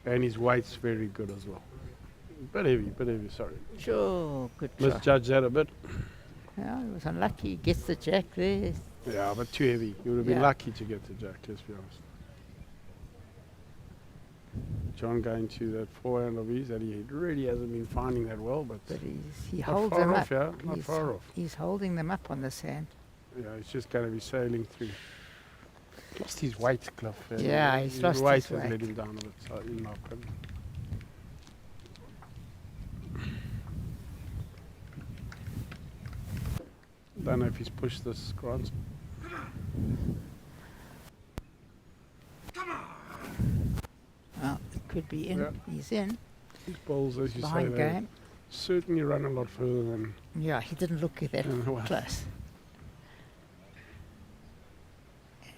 And his weight's very good as well. Bit heavy, sorry. Sure, good shot. Misjudged that a bit. Yeah, he was unlucky. He gets the jack there. Yeah, but too heavy. You would have been Yeah. lucky to get the jack, let's be honest. John going to that forehand of his that he really hasn't been finding that well, but But he not holds far them off, up. yeah, not He's- far off. He's holding them up on this hand. Yeah, he's just going to be sailing through. Lost his weight, Cliff. Yeah, he's lost weight his has weight. let him down a bit, so in my opinion. Don't know if he's pushed this, Grant. Well, it could be in. Yeah. He's in. His balls, as you say, Behind they game. certainly run a lot further than Yeah, he didn't look at that Well. close. Yeah,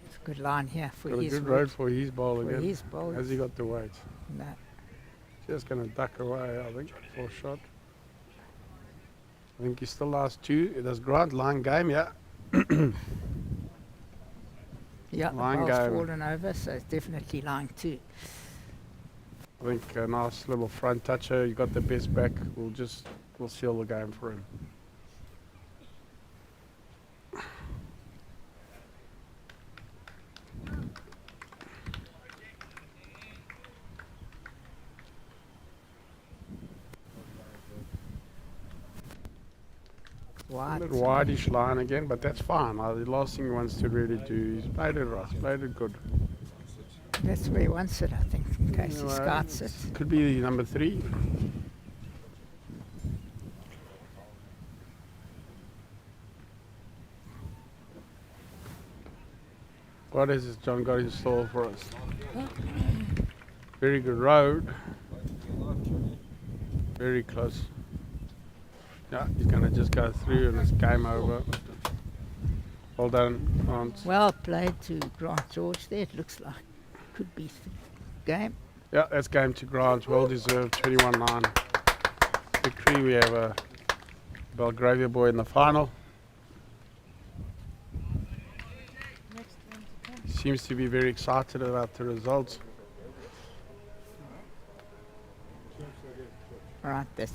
it's a good line here for got a his good weight. road for his ball For again. his ball. Has he got the weight? No. Just going to duck away, I think, for a shot. I think he still has 2. It does Grant, line game, yeah. Yeah, Line the ball's game. fallen over, so it's definitely line 2. I think a nice little front toucher. He got the best back. We'll seal the game for him. A Wide. bit wideish line again, but that's fine. The last thing he wants to really do is played it right, played it good. That's where he wants it, I think, in case he Anyway, scouts it. Could be number 3. What is this John got in store for us? Very good road. Very close. Yeah, he's going to just go through and it's game over. Well done, Grant. Well played to Grant George there. It looks like could be game. Yeah, that's game to Grant. Well deserved, 21-9 victory. We have a Belgravia boy in the final. He seems to be very excited about the results. Right, that's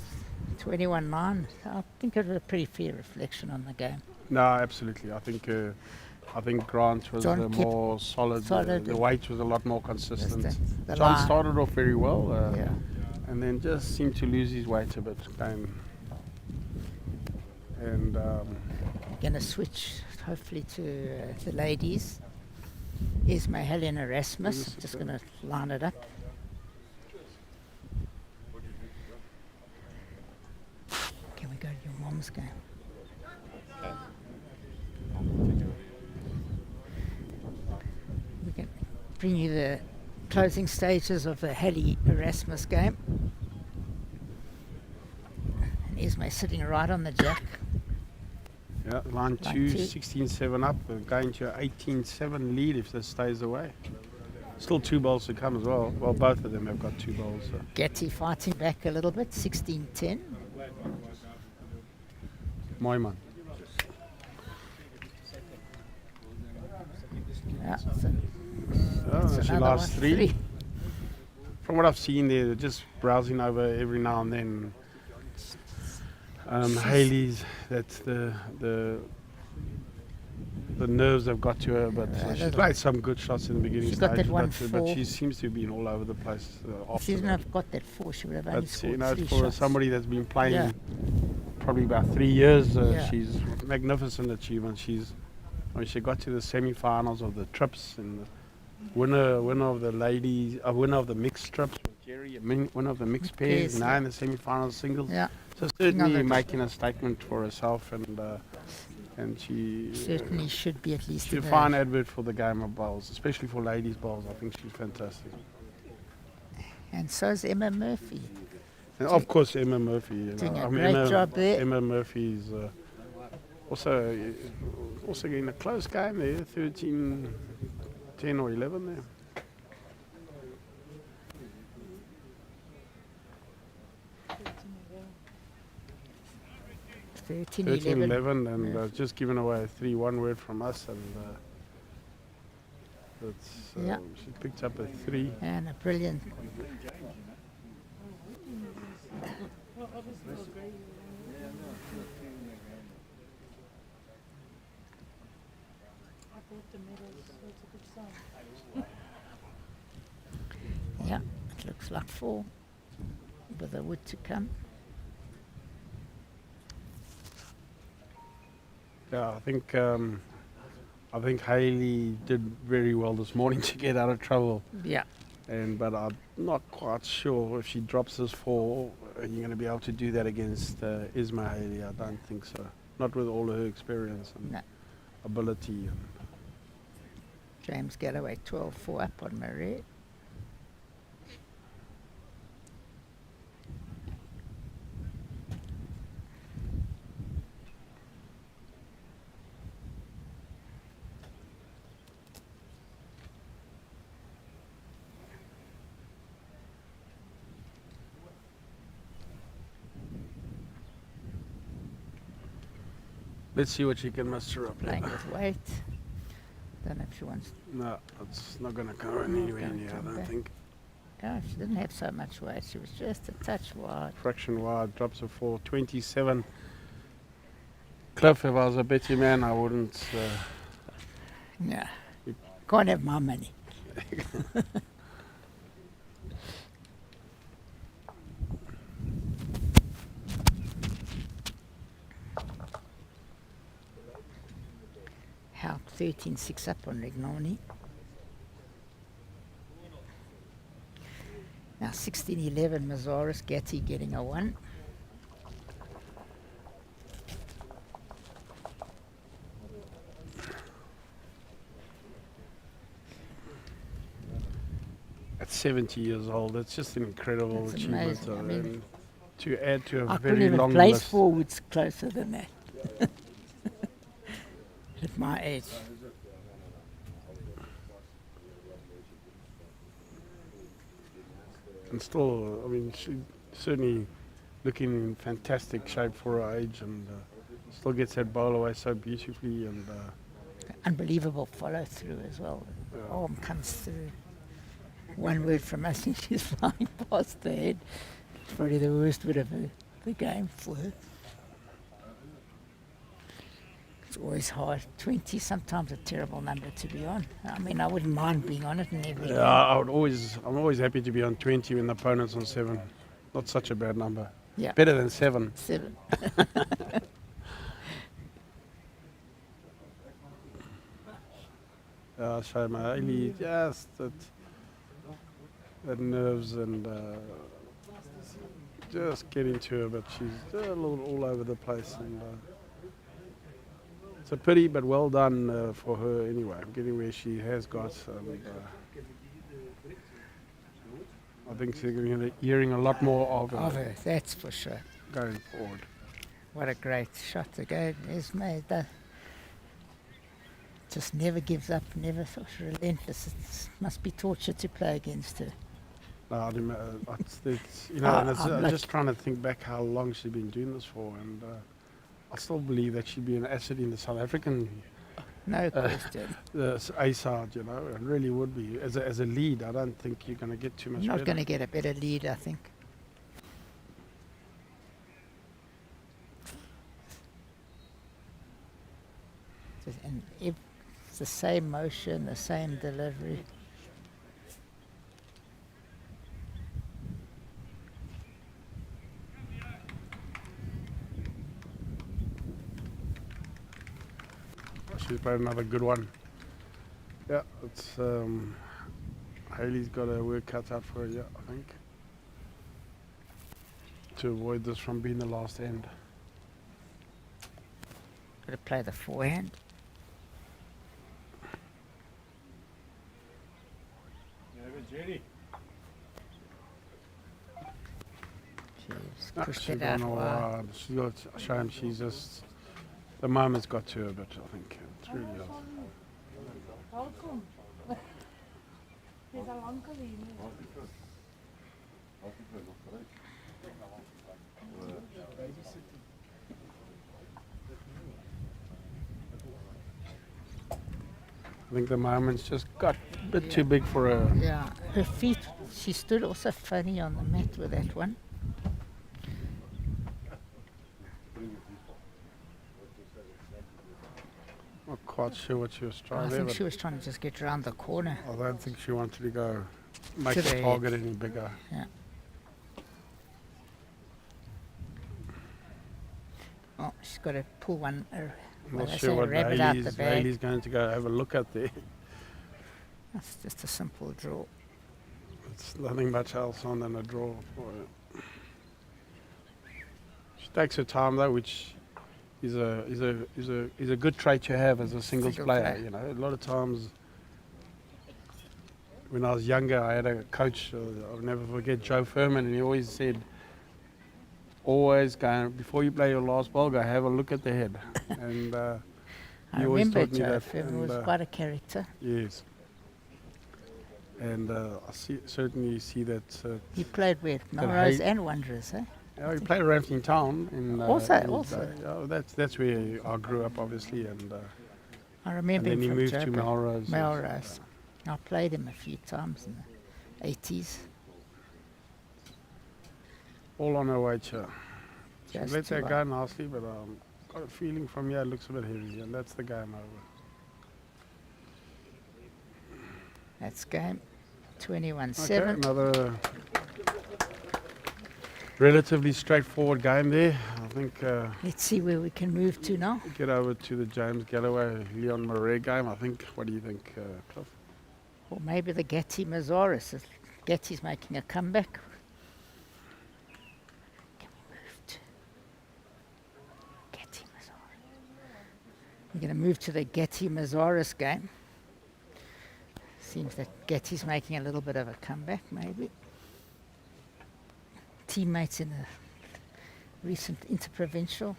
21-9. I think it was a pretty fair reflection on the game. No, absolutely. I think Grant was John the kept more solid. solid. The weight was a lot more consistent. The John line. started off very well, Yeah. and then just seemed to lose his weight a bit. And Going to switch hopefully to the ladies. Here's my Helen Erasmus. Yes, Just okay. going to line it up. Can we go to your mom's game? We can bring you the closing stages of the Halley Erasmus game. And Esme sitting right on the jack. yeah, line Line 2, two. 16-7 up. We're going to an 18-7 lead if this stays away. Still 2 bowls to come as well. Well, both of them have got 2 bowls. So. Getty fighting back a little bit, 16-10. My man. Yeah, so Oh, it's she another lost one, 3. From what I've seen there, they're just browsing over every now and then. Hayley's, that's the nerves have got to her, but she's played some good shots in the beginning She's got that stages, but 1-4. she seems to have been all over the place If after she didn't that. have got that 4, she would have only But scored you know, 3 for shots. somebody that's been playing Yeah. probably about 3 years, Yeah. she's magnificent achievement. She got to the semi-finals of the trips and the winner of the ladies, winner of the mixed trips with Jerry, winner of the mixed pairs, pairs, now yeah. in the semi-finals singles. Yeah, So certainly Another- making a statement for herself, and she certainly should be at least she's a in the- fine advert for the game of bowls, especially for ladies bowls. I think she's fantastic. And so's Emma Murphy. And of course, Emma Murphy. You Doing know, a great job there. Emma Murphy's also getting a close game there, 13, 10 or 11 there. 13, 11, and Yeah. just giving away a 3-1 word from us, and Yeah. she picked up a 3. And a brilliant. Yeah, it looks like 4 with a wood to come. Yeah, I think Hayley did very well this morning to get out of trouble. Yeah, But I'm not quite sure if she drops this 4, are you going to be able to do that against Isma Hayley? I don't think so. Not with all of her experience and No. ability. James Galloway 12-4 up on Marie. Let's see what she can muster up. Playing with weight. Don't know if she wants. No, it's not going to go anywhere gonna near, I come don't back. think. Oh, she didn't have so much weight. She was just a touch wide. Fraction wide, drops a 4, 27. Cliff, if I was a betting man, I wouldn't. Yeah. Can't have my money. How 13-6 up on Rignoni. Now 16-11 Mazaris Gatti getting a 1. 70 years old. That's just an incredible That's achievement. amazing. I mean, and to add to a I couldn't very even long place list. forwards closer than that. At my age. And still, I mean, she certainly looking in fantastic shape for her age, and still gets that bowl away so beautifully. And Unbelievable follow through as well. Yeah. Arm comes through. One word from us and she's flying past the head. It's probably the worst bit of the game for her. It's always hard. 20 sometimes a terrible number to be on. I mean, I wouldn't mind being on it in every game. I'm always happy to be on 20 when the opponent's on 7. Not such a bad number. Yeah. Better than 7. 7. Shame, really just that nerves and just getting to her, but she's a little all over the place. And it's a pity, but well done for her anyway, getting where she has got. And, I think she's going to be hearing a lot more of her That's for sure. going forward. What a great shot again. Esme just never gives up, never sort of relentless. It must be torture to play against her. No, it's, and I'm I'm just trying to think back how long she's been doing this for, and I still believe that she'd be an asset in the South African No question. A side, it really would be. As a lead, I don't think you're going to get too much Not better. going to get a better lead, I think. And it's the same motion, the same delivery. She's played another good one. Yeah, it's Hayley's got her work cut out for her, yeah, I think, to avoid this from being the last end. Got to play the forehand. She's No, pushed she's it out gone all wide. wide. She's got a shame. She's just the moment's got to her, but I think it's really off. Welkom. Dis al lank al hier. I think the moment's just got a bit too big for her. Yeah, her feet, she stood also funny on the mat with that one. Not quite sure what she was I trying there, think but she was trying to just get round the corner. I don't think she wanted to go make To the the target any bigger. Yeah. Oh, she's got to pull one, I'm well, not they sure say what rabbit out the bag. Hayley's going to go have a look at there. That's just a simple draw. It's nothing much else on than a draw for her. She takes her time though, which is a good trait to have as a singles Single player. player. A lot of times when I was younger, I had a coach. I'll never forget Joe Furman, and he always said, "Always go before you play your last ball, go have a look at the head." And I he always remember taught me Joe that. Furman and, was quite a character. yes. And I certainly see that. He played with Hay- Melrose and Wanderers, eh? He played around in town. Also. That's where I grew up, obviously, and I remember then him he from moved to Joburg. Melrose. Melrose. I played him a few times in the 80s. All on her way to. She Just let to that like- go nicely, but got a feeling from here it looks a bit heavy, and that's the game over. That's game Okay, 21-7. another relatively straightforward game there. I think Let's see where we can move to now. get over to the James Galloway Leon Murray game. I think. What do you think, Cliff? Or maybe the Getty Mazaris. Getty's making a comeback. Can we move to Getty Mazaris? We're going to move to the Getty Mazaris game. Seems that Getty's making a little bit of a comeback, maybe. Teammates in a recent interprovincial.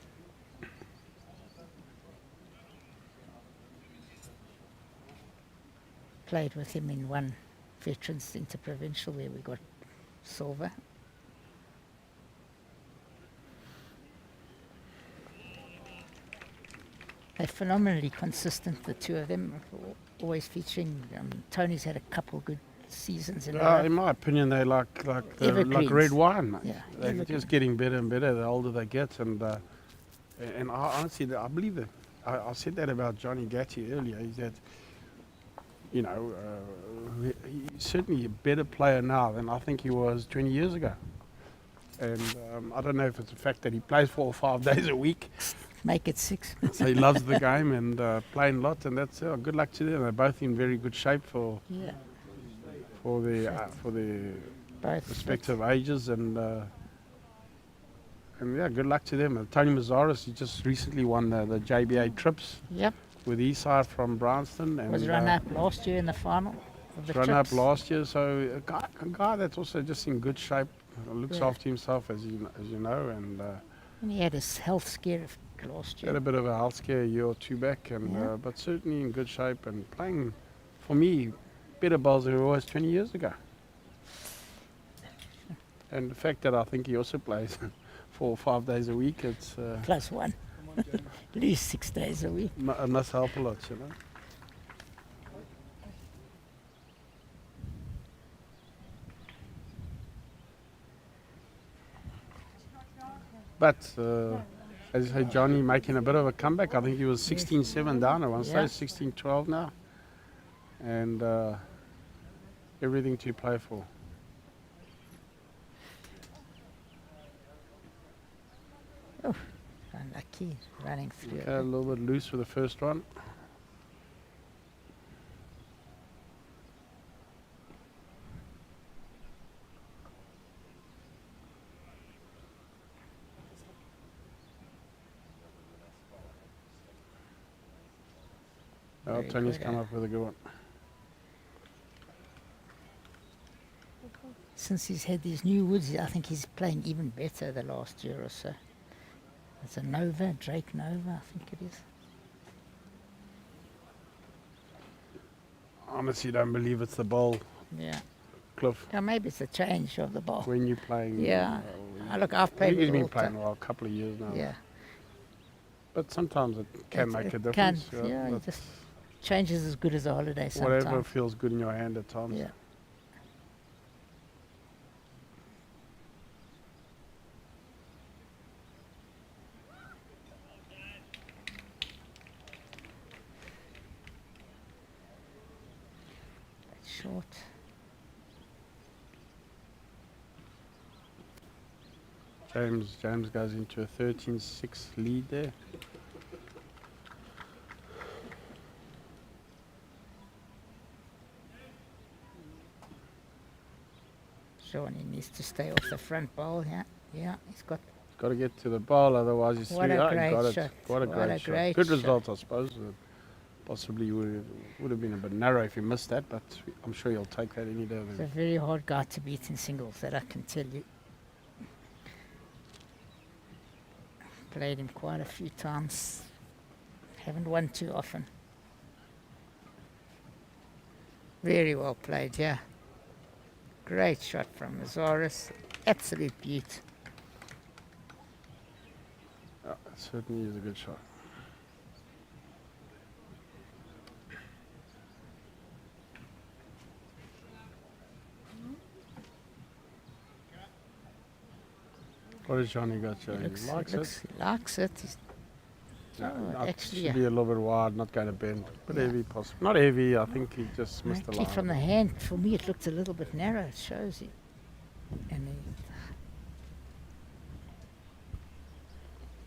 Played with him in one veterans interprovincial where we got silver. They're phenomenally consistent, the two of them, always featuring. Tony's had a couple good seasons in a row. In my opinion, they like Evergreens. red wine, mate. Yeah, They're evergreen. just getting better and better the older they get. And I honestly, I believe that. I said that about Johnny Gatti earlier. Is that, you know, he's certainly a better player now than I think he was 20 years ago. And I don't know if it's the fact that he plays 4 or 5 days a week. Make it 6. So he loves the game and playing a lot, and that's good luck to them. They're both in very good shape for Yeah, their both. respective ages, and yeah, good luck to them. Tony Mazzaris, he just recently won the JBA trips Yep, with his side from Bryanston, and was run up last year in the final of the run up trips. last year. So a guy that's also just in good shape, looks Yeah. after himself as you know, and And he had his health scare last had a year. bit of a health scare a year or two back, and Yeah. but certainly in good shape and playing, for me, better bowls than he was 20 years ago. And the fact that I think he also plays 4 or 5 days a week, it's Plus one. At least 6 days a week. it must help a lot, you know. But as you say, Johnny making a bit of a comeback. I think he was 16-7 down at one Yeah. stage, 16-12 now, and everything to play for. Unlucky, running through Okay, a it. little bit loose for the first one. Oh, Very Tony's good, come eh? up with a good one. Since he's had these new woods, I think he's playing even better the last year or so. It's a Nova, Drake Nova, I think it is. Honestly, don't believe it's the ball, Yeah. Cliff. Yeah, maybe it's a change of the ball. When you're playing, Yeah. Look, I've I played think he's with been all playing time. well a couple of years now. Yeah. But sometimes it can It- make a it difference. Can, yeah, but just change is as good as a holiday sometimes. whatever feels good in your hand at times. Yeah. That's short. James goes into a 13-6 lead there. Sean, he needs to stay off the front bowl. Yeah, yeah, he's got. Got to get to the ball, otherwise he's What through. a Oh, he great got it. shot. What a What great a shot. great Good shot. result, I suppose. Possibly would have been a bit narrow if he missed that, but I'm sure he'll take that any day. He's a very hard guy to beat in singles, that I can tell you. Played him quite a few times. Haven't won too often. Very well played, yeah. Great shot from Mazzaris. Absolute beaut. Yeah, it certainly is a good shot. What has Johnny got, Johnny? He Likes it? he likes it. He's, No, oh, actually, should yeah. be a little bit wide, not going to bend. But Yeah. heavy, possible. Not heavy, I think he just missed the Actually, line. from the hand, for me, it looked a little bit narrow. It shows you. And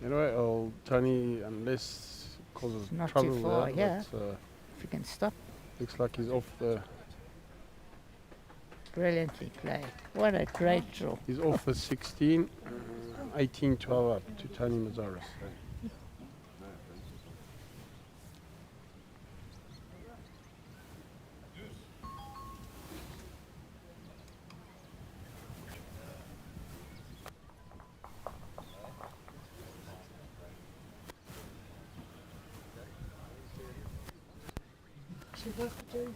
Anyway, Tony, unless causes Not too trouble with far, that, yeah. but, if you can stop, looks like he's off the brilliantly played. What a great draw. 16, 18-12 up to Tony Mazzaris. She goes for Joey's.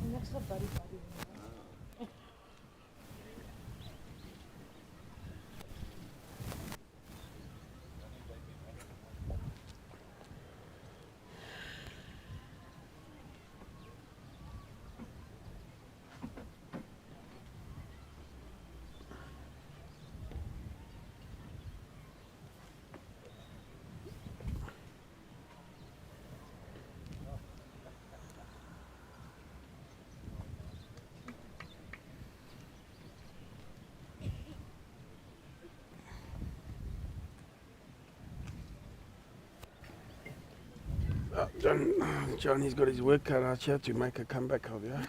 And that's not buddy buddy. Johnny's got his work cut out here to make a comeback of here.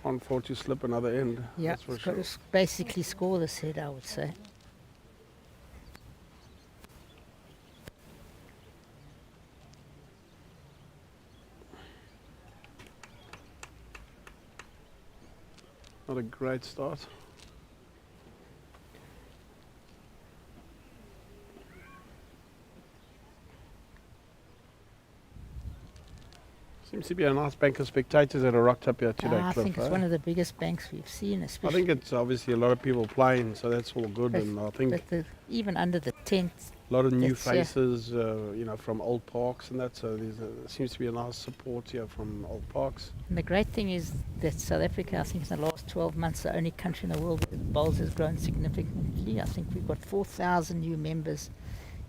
Can't afford to slip another end. Yeah, that's for it's got sure. to basically score this head, I would say. Not a great start. Seems to be a nice bank of spectators that are rocked up here today, I Cliff, think it's eh? one of the biggest banks we've seen, I especially. think it's obviously a lot of people playing, so that's all good. But- And I think But even under the tent, a lot of new that's, yeah. faces, from old parks and that. So there seems to be a nice support here from old parks. and the great thing is that South Africa, I think in the last 12 months, the only country in the world where bowls has grown significantly. I think we've got 4,000 new members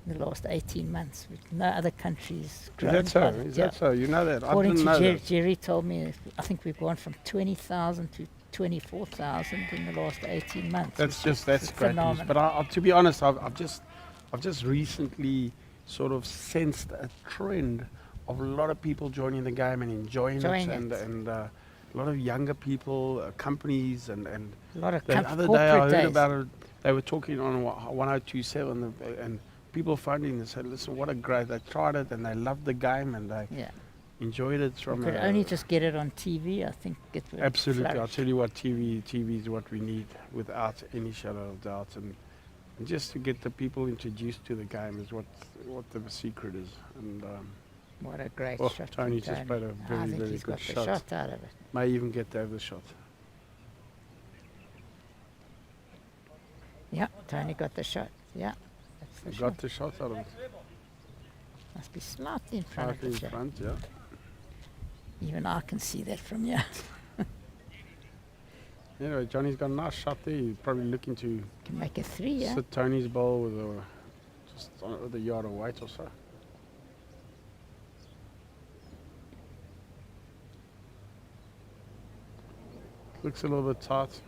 in the last 18 months, which no other country's Is grown. that so? by- Is yeah. that so? You know that? I According didn't to know Jerry, that. Jerry told me, I think we've gone from 20,000 to 24,000 in the last 18 months. That's which is great news. phenomenal. But to be honest, I've just recently sort of sensed a trend of a lot of people joining the game and enjoying Enjoying it, it. and a lot of younger people, companies, and A lot of the other day I corporate heard days. about it. They were talking on 1027, and people phoning and said, "Listen, what a great! They tried it and they loved the game and they Yeah. enjoyed it We from." could only just get it on TV. I think it would Absolutely, I'll flourish. tell you what, TV is what we need without any shadow of doubt, and just to get the people introduced to the game is what the secret is. And What a great oh, shot. Tony from just played a I very, think very he's good got shot. the shot out of it. May even get to have the shot. Yeah, Tony got the shot. Yeah, that's the He shot. got the shot out of it. Must be slightly in front Slightly of in the shot. front, yeah. Even I can see that from here. Anyway, Johnny's got a nice shot there. He's probably looking to Can make a 3, yeah. sit Tony's ball with a yard of weight or so. Looks a little bit tight.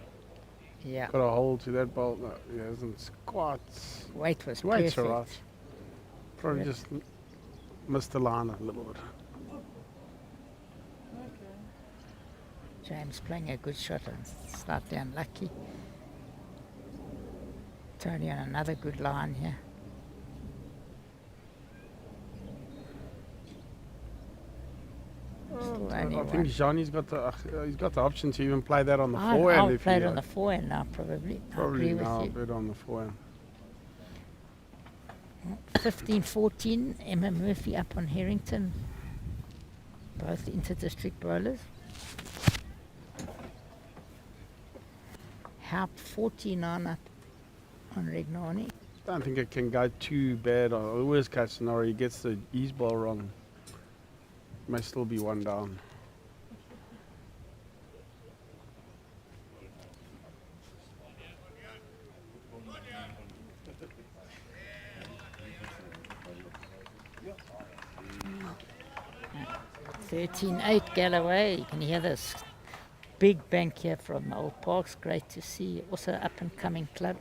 Yeah, Got a hold to that ball. No, he hasn't quite. weight was Weight's perfect. all right. Probably Yeah. just missed the line a little bit. James playing a good shot and slightly unlucky. Tony on another good line here. Still only I one. think Johnny's got he's got the option to even play that on the I'll forehand if play he it on the forehand now, probably. I probably agree now with you. bet on the forehand. 15-14, Emma Murphy up on Harrington. Both inter-district bowlers. Haupt 49 up on Regnani. I don't think it can go too bad. The worst case scenario, he gets the ease ball wrong. May still be one down. Mm. 13-8 Galloway. You can hear this big bank here from Old Parks. Great to see. Also up and coming club.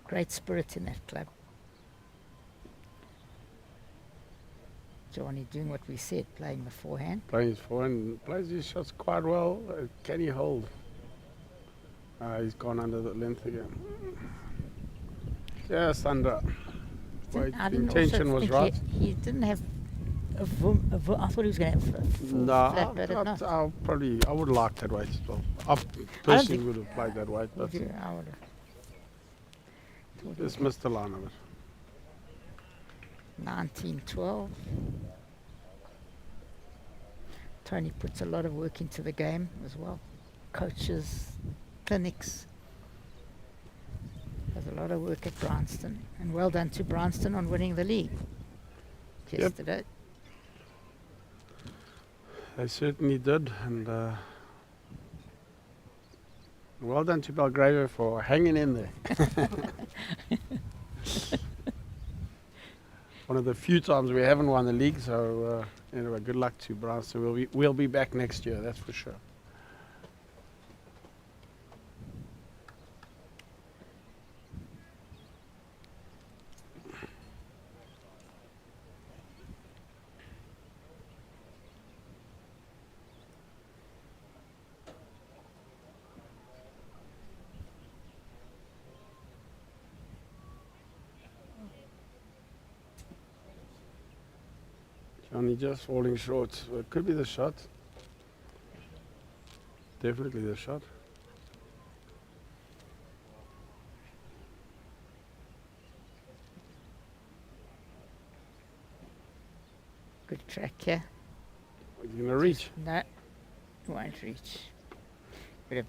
Great spirit in that club. Johnny doing what we said, playing the forehand. Playing his forehand, plays his shots quite well. Can he hold? He's gone under the length again. Just under. Wait, I the didn't also intention was think right. He didn't have a vroom. I thought he was going to have a full No, flat, but it not. I would like that weight as well. I don't personally think- would have played that weight, but Would you? I would have. just missed the line of it. 1912. Tony puts a lot of work into the game as well. Coaches, clinics. Does a lot of work at Bryanston. And well done to Bryanston on winning the league yesterday. They certainly did, and well done to Belgrave for hanging in there. One of the few times we haven't won the league, so anyway, good luck to Bryanston. We'll be back next year, that's for sure. Johnny just falling short. So it could be the shot. Definitely the shot. Good track here. Are you gonna reach? No, won't reach. Bit of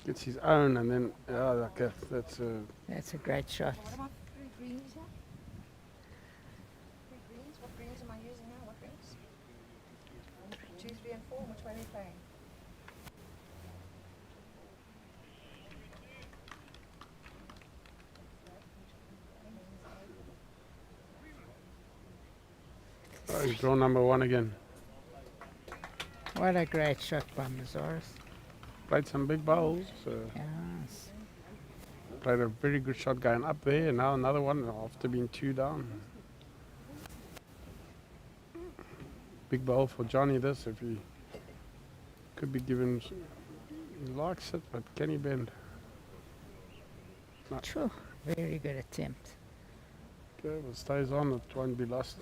Gets his own, and then okay, that's That's a great shot. What about three greens here? Three greens? What greens am I using now? What greens? 2, 3, and 4. Which way are we playing? he's draw number 1 again. What a great shot by Mazaris. Played some big bowls. Yes. Played a very good shot going up there, and now another one after being 2 down. Big bowl for Johnny this, if he could be given, he likes it, but can he bend? True. Very good attempt. Okay, well, stays on, it won't be lost.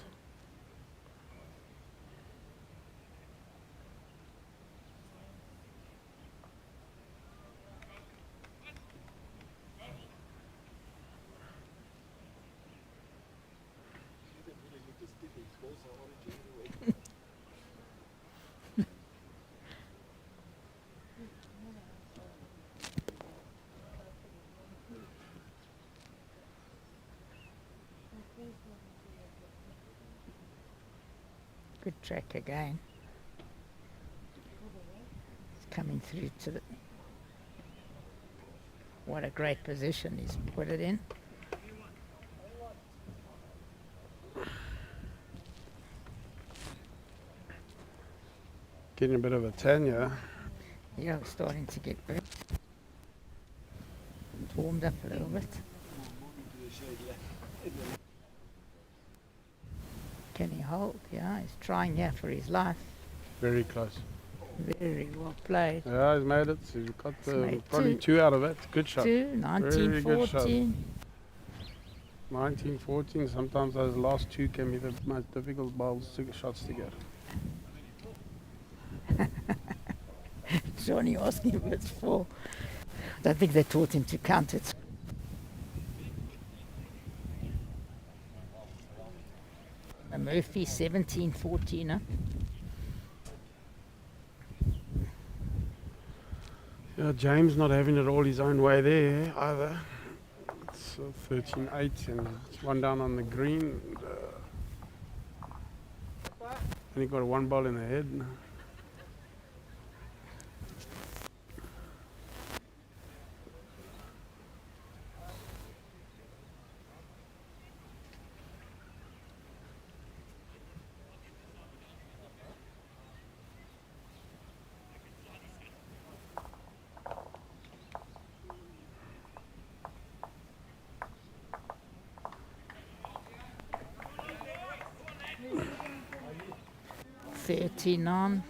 Good track again. It's coming through to the... What a great position he's put it in. Getting a bit of a tan, yeah. Yeah, we're starting to get burnt. It's warmed up a little bit. Can he hold? Yeah, he's trying here for his life. Very close. Very well played. Yeah, he's made it. So he's got He's made probably 2 out of it. Good shot. 2, Very good shot. 1914. 1914. Sometimes those last 2 can be the most difficult shots to get. Johnny asking if it's 4. I don't think they taught him to count it. A Murphy 17-14, huh? Yeah, James not having it all his own way there either. It's 13-8 and it's 1 down on the green. And he got 1 ball in the head. 39.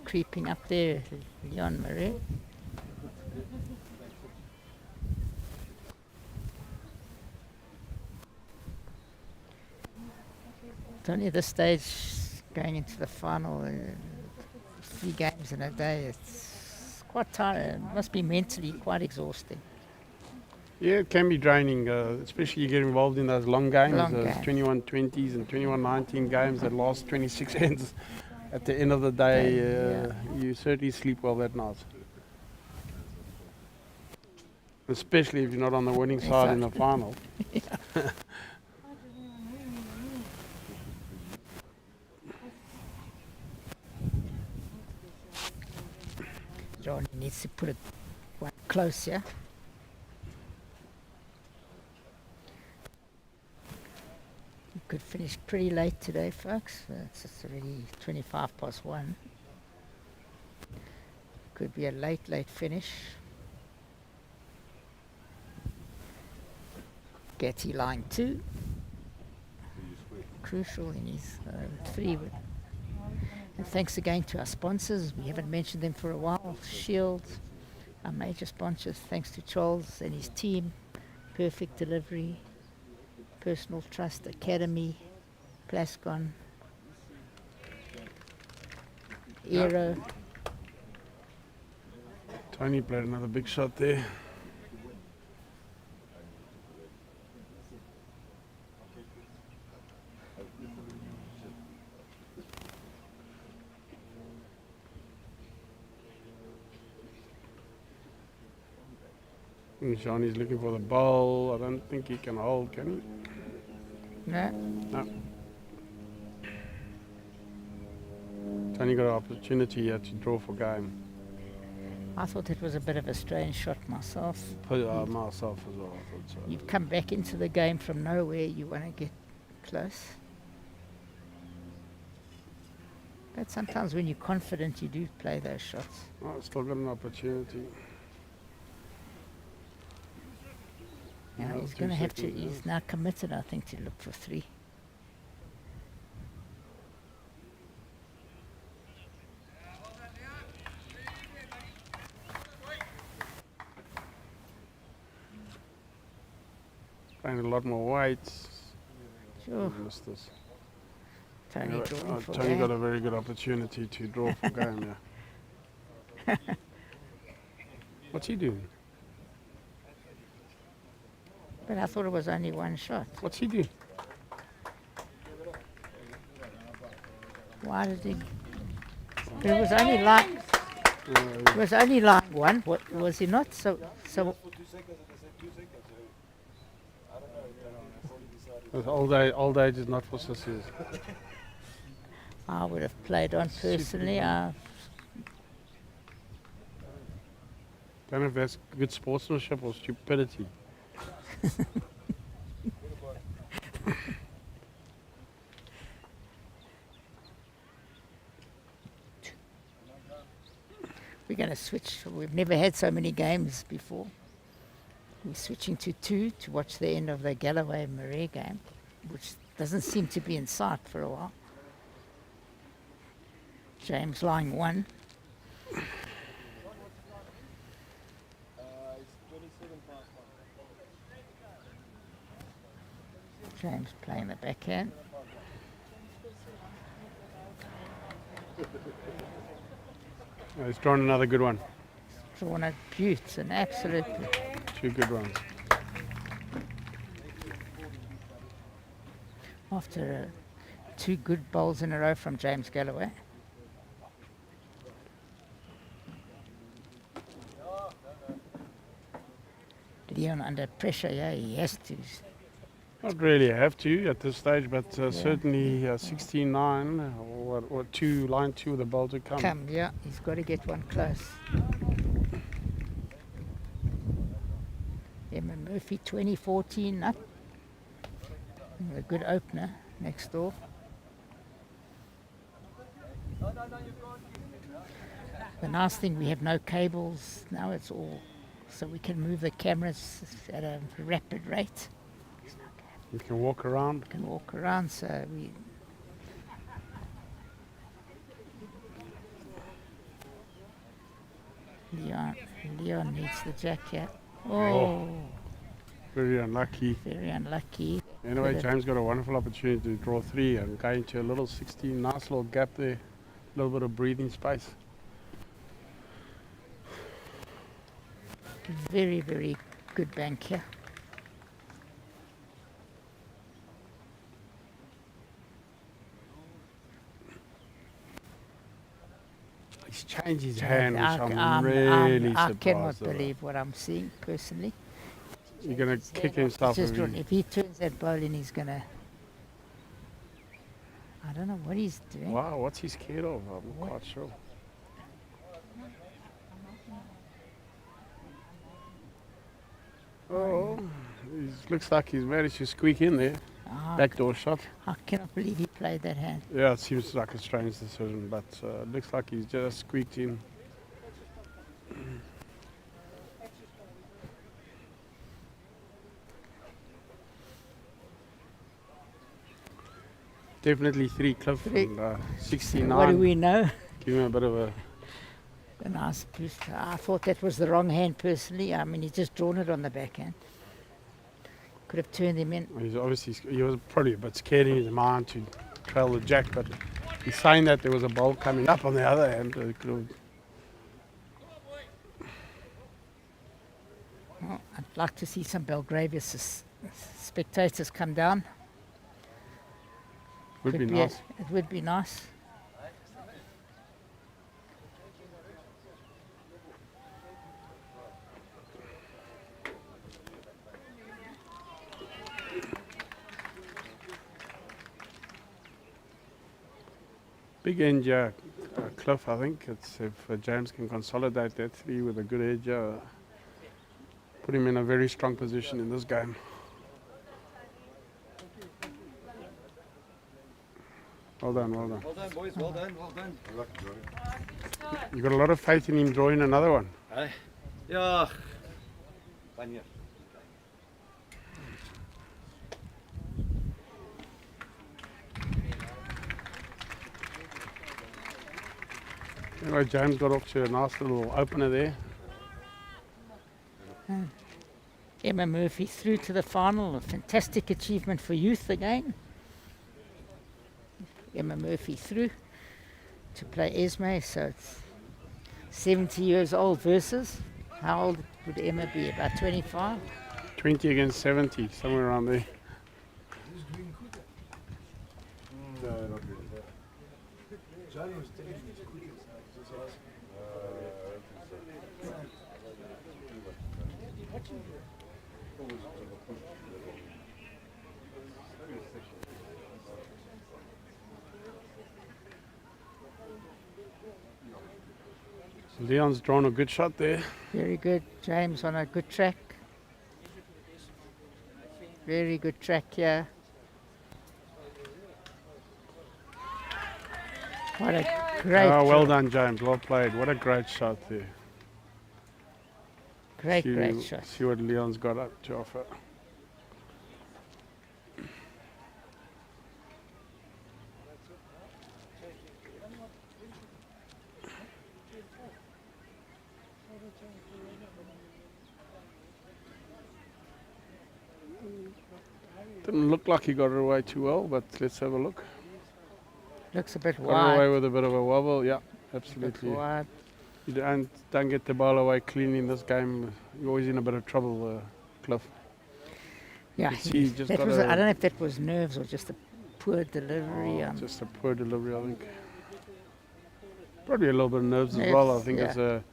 Creeping up there, Leon Marais. It's only at this stage, going into the final, 3 games in a day, it's quite tiring. It must be mentally quite exhausting. Yeah, it can be draining, especially you get involved in those long games, Long those games. 21-20s and 21-19 games that last 26 ends. At the end of the day, you certainly sleep well that night. Especially if you're not on the winning side in the final. John needs to put it one close here. We could finish pretty late today, folks. It's already 1:25. Could be a late finish. Getty line 2. Crucial in his 3. And thanks again to our sponsors. We haven't mentioned them for a while. Shield, our major sponsors. Thanks to Charles and his team. Perfect Delivery, Personal Trust Academy, Plascon, Aero. Tony played another big shot there. Johnny's looking for the ball. I don't think he can hold, can he? No, No. Tony got an opportunity here to draw for game. I thought it was a bit of a strange shot myself. Put myself as well, I thought so. You've come back into the game from nowhere. You want to get close. But sometimes when you're confident, you do play those shots. Oh, still got an opportunity. Now Yeah, he's 2 going to have to. seconds, He's now committed, I think, to look for 3. Playing a lot more weight. Sure. Missed this. Tony Yeah, drawing for Tony game. got a very good opportunity to draw for game, yeah. What's he doing? But I thought it was only one shot. What's he doing? Why did he? It was only line. It was only line 1. What was he not? So Old age is not for sissies. I would have played on personally. Don't know if that's good sportsmanship or stupidity. We're going to switch. We've never had so many games before. We're switching to 2 to watch the end of the Galloway Marais game, which doesn't seem to be in sight for a while. James lying 1. James playing the backhand. He's drawn another good one. Drawn a beaut, an absolute. 2 good ones. After 2 good bowls in a row from James Galloway. Leon under pressure, yeah, he has to. Not really have to at this stage, but certainly 16-9 or 2, line 2 with the ball to come. Yeah, he's got to get one close. Emma Murphy 2014 up. A good opener next door. The nice thing, we have no cables now, it's all, so we can move the cameras at a rapid rate. You can walk around. We can walk around, so we. Leon needs the jacket. Oh, Very unlucky. very unlucky. Anyway, Good. James got a wonderful opportunity to draw 3 and go into a little 16, nice little gap there, a little bit of breathing space. Very, very good bank here. He's changed his hand, which I'm I really cannot surprised about. believe what I'm seeing personally. You're going to kick himself Just if he- if he turns that bowling, he's gonna. I don't know what he's doing. Wow, what's he scared of? I'm not quite sure. Oh, looks like he's managed to squeak in there. Backdoor shot. I cannot believe he played that hand. Yeah, it seems like a strange decision, but looks like he's just squeaked in. Definitely 3 Cliff and 69. What do we know? Give him a bit of a... A nice boost. I thought that was the wrong hand personally. I mean, he's just drawn it on the backhand. Could have turned him in. He's obviously, he was probably a bit scared in his mind to trail the jack, but he's saying that there was a bowl coming up on the other hand. Could have, Well, I'd like to see some Belgravia spectators come down. would be Could nice. It would be nice. Big edge, Cliff, I think. It's if James can consolidate that 3 with a good edge, put him in a very strong position in this game. Well done, well done. Well done, boys. Well done. Well done. You got a lot of faith in him drawing another one. Hey. Yeah. 1 year. Anyway, James got off to a nice little opener there. Emma Murphy through to the final. A fantastic achievement for youth again. Emma Murphy through to play Esme. So it's 70 years old versus. How old would Emma be? About 25? 20 against 70, somewhere around there. Leon's drawn a good shot there. Very good. James on a good track. Very good track here. What a great, Well done, James. Well played. What a great shot there. great shot. See what Leon's got up to offer. Didn't look like he got it away too well, but let's have a look. Looks a bit Got it away wide. with a bit of a wobble. Yeah, Bit absolutely. wide. You don't get the ball away clean in this game. You're always in a bit of trouble, Cliff. Yeah, Let's see, just that got was. a- I don't know if that was nerves or just a poor delivery. Just a poor delivery, I think. Probably a little bit of nerves as Nerves, well. I think yeah. it's a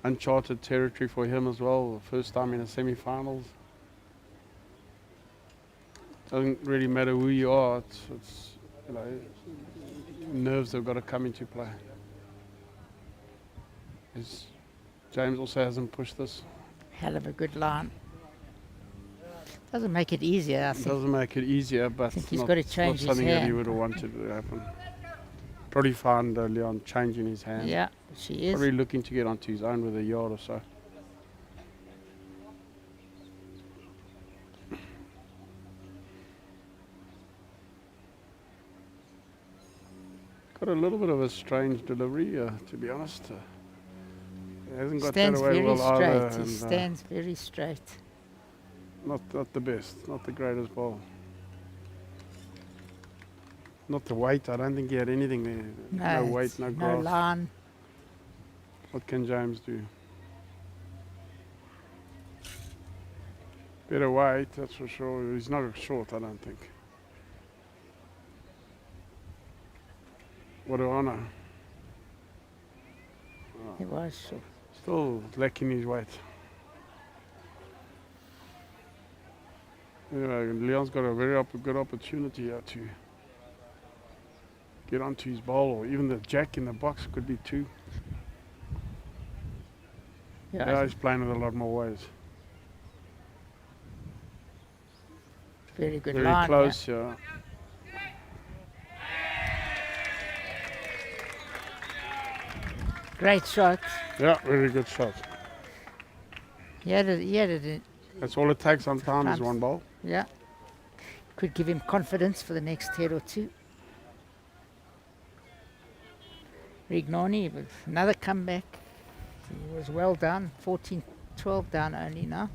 uncharted territory for him as well. First time in the semi-finals. Doesn't really matter who you are. It's you know, nerves have got to come into play. James also hasn't pushed this. Hell of a good line. Doesn't make it easier. I It think. doesn't make it easier, but think it's he's not, gotta it's change not his something that he hand. would have wanted to happen. Probably found Leon changing his hand. Yeah, she is. Probably looking to get onto his own with a yard or so. Got a little bit of a strange delivery, to be honest. He hasn't got Stands that away very well either. straight. He and, stands very straight. Not the best, not the greatest ball. Not the weight. I don't think he had anything there. No weight, it's no no grass. line. What can James do? Better weight, that's for sure. He's not short, I don't think. What an honour. It was short. Still lacking his weight. Anyway, Leon's got a very good opportunity here to get onto his ball, or even the jack in the box could be two. Yeah, he's playing with a lot more ways. Very good Very line. close, yeah. Great shot. Yeah, very good shot. He had it. That's all it takes sometimes is Sometimes. one ball. Yeah. Could give him confidence for the next 10 or 2. Rignoni with another comeback. He was well done. 14-12 down only now.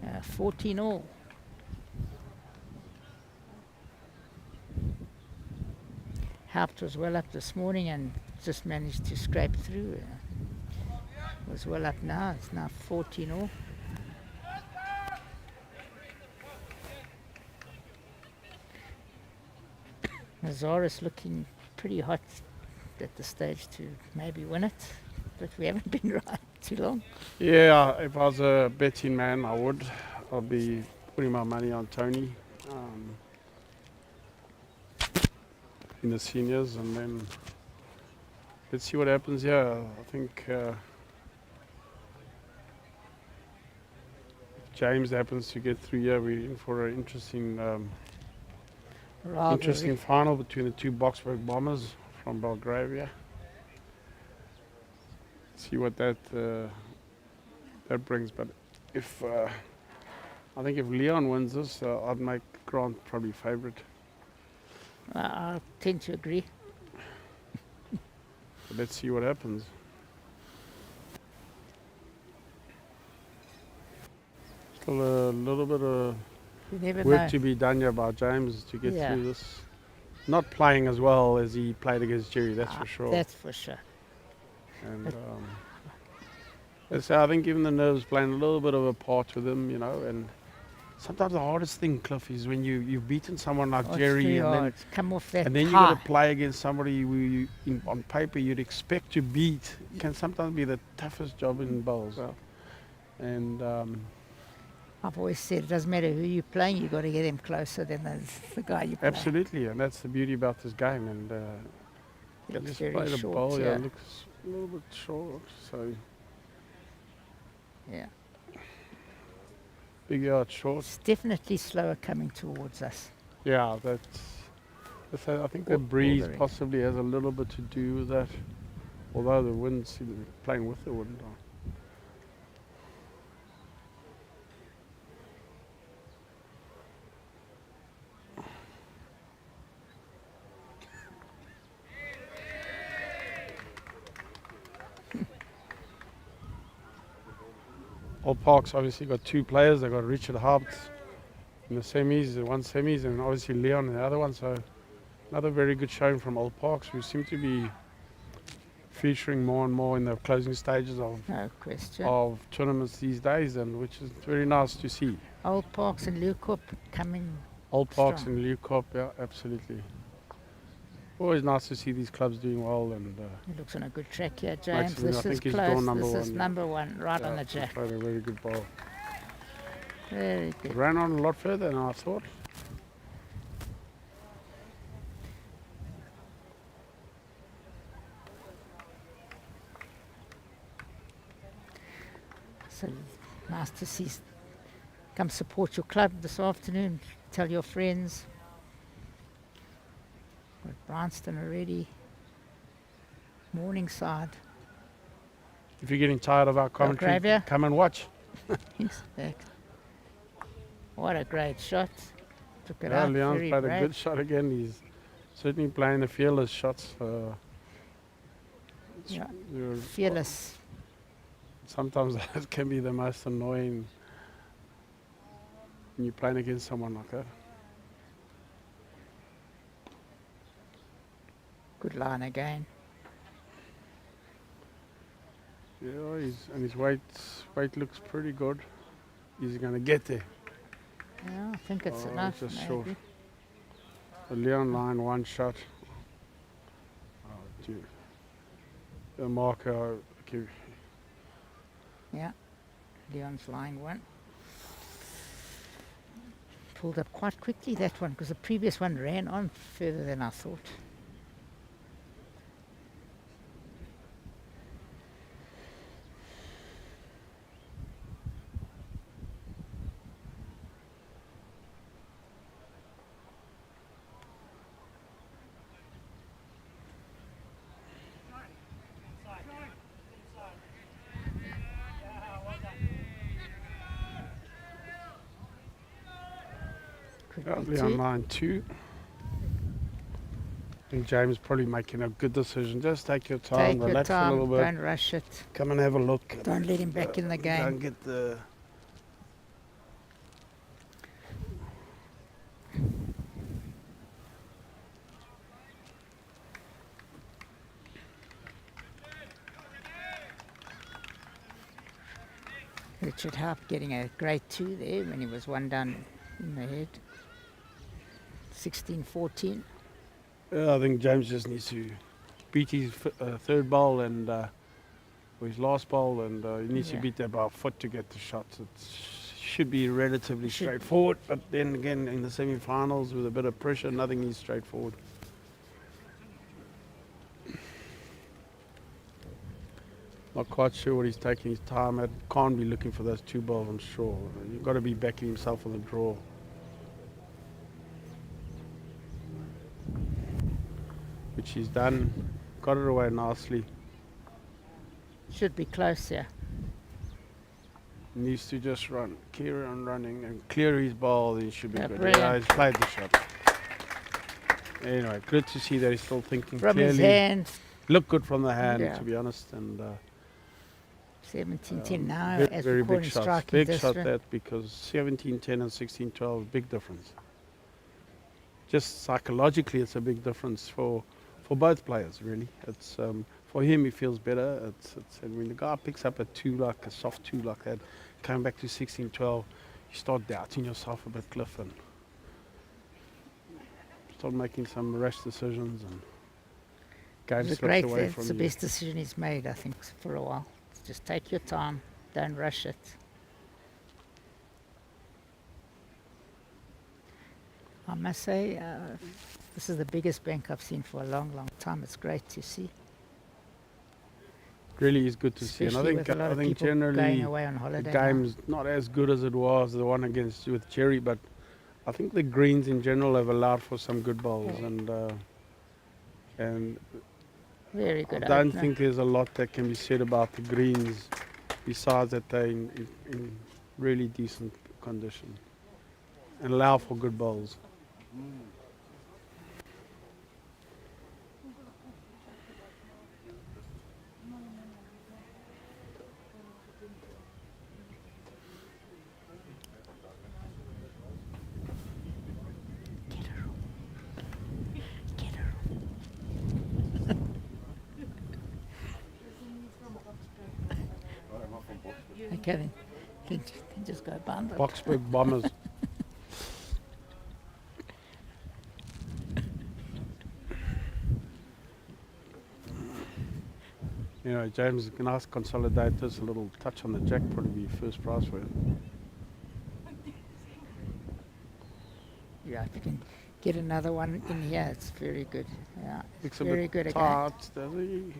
Yeah, 14 all. Haupt was well up this morning and just managed to scrape through. Was well up now. It's now 14 all. Nazaris looking pretty hot at the stage to maybe win it, but we haven't been right too long. Yeah, if I was a betting man, I would. I'd be putting my money on Tony in the seniors, and then let's see what happens here. I think if James happens to get through here, we're in for an interesting final between the two Boksburg Bombers from Belgravia. See what that brings. But if I think if Leon wins this, I'd make Grant probably favourite. I tend to agree. But let's see what happens. Still a little bit of You never work know. to be done here by James to get Yeah. through this. Not playing as well as he played against Jerry, that's for sure. That's for sure. And I think even the nerves playing a little bit of a part with him, you know. And sometimes the hardest thing, Cliff, is when you've beaten someone like Oh, it's Jerry, too and hard. Come off that then you high. got to play against somebody who on paper you'd expect to beat. It can sometimes be the toughest job in bowls. And I've always said it doesn't matter who you're playing, you've got to get him closer than the guy you play. absolutely, and that's the beauty about this game. And He looks just very play the short, ball. yeah. It looks a little bit short. So Yeah. big yard short. It's definitely slower coming towards us. Yeah, I think the All breeze the way. possibly has a little bit to do with that. Although the wind seems to be playing with the wind. Old Park's obviously got two players. They've got Richard Haupt in the semis, one semis, and obviously Leon in the other one. So another very good showing from Old Parks, who seem to be featuring more and more in the closing stages No question. of tournaments these days, and which is very nice to see. Old Parks and Leeuwkop coming. Old Parks Strong. and Leeuwkop, yeah, absolutely. Always nice to see these clubs doing well, and He looks on a good track here, James. Excellent. I This is think he's close. gone number This is one, yeah. number one, right on the he jack. played a very good ball. Very good. Ran on a lot further than I thought. So nice to see. Come support your club this afternoon. Tell your friends. We're at Bryanston already. Morningside. If you're getting tired of our commentary, Belgravia. come and watch. He's back. What a great shot. Took it Yeah, out. Leon's Very played a brave. good shot again. He's certainly playing the fearless shots. Yeah. You're- Fearless. Sometimes that can be the most annoying when you're playing against someone like that. Good line again. Yeah, his weight looks pretty good. Is he going to get there? Yeah, I think it's Oh, enough. just Maybe. short. The Leon line, one shot. Oh, gee. The marker. Okay. Yeah. Leon's line one. Pulled up quite quickly, that one, because the previous one ran on further than I thought. Could be Leon two. line 2. I think James probably making a good decision. Just take your time, Take your relax a little time, bit. don't rush it. Come and have a look. Don't let him back in the game. Don't get the. Richard Harp getting a grade 2 there when he was one down in the head. 16-14. I think James just needs to beat his third bowl and or his last bowl, and he needs to Yeah. beat that by a foot to get the shots. It should be relatively Should- straightforward, but then again, in the semi-finals with a bit of pressure, nothing is straightforward. Not quite sure what he's taking his time at. Can't be looking for those 2 balls, I'm sure. You've got to be backing himself on the draw. Which he's done. Got it away nicely. Should be close here. Needs to just run, carry on running and clear his ball, then he should be Yeah, good. brilliant. Yeah, he's played the shot. Anyway, good to see that he's still thinking From his clearly. hand, Look good from the hand, Yeah. to be honest. And 17-10 now, very, as very we call big in shots. striking Big shot distance. that, because 17-10 and 16-12, big difference. Just psychologically, it's a big difference for both players, really. It's for him, he feels better. And when the guy picks up a 2, like a soft 2 like that, coming back to 16-12, you start doubting yourself a bit, Cliff, and start making some rash decisions, and game It was slips great. away It's from the you. best decision he's made, I think, for a while. Just take your time. Don't rush it. I must say, this is the biggest bank I've seen for a long, long time. It's great to see. Really is good to see. And Especially with a lot I of think people generally going away on the holiday. now. game's not as good as it was, the one against with Cherry, but I think the greens in general have allowed for some good bowls, and Very I good. don't opener. think there's a lot that can be said about the greens, besides that they're in really decent condition and allow for good bowls. Get her. Get her. Okay, then. Can just go bundle. Boxburg Bombers. You know, James, can I consolidate this a little touch on the jack, probably be first prize for him. Yeah, if you can get another one in here, it's very good. Yeah, Looks a very bit good again. tight, does he?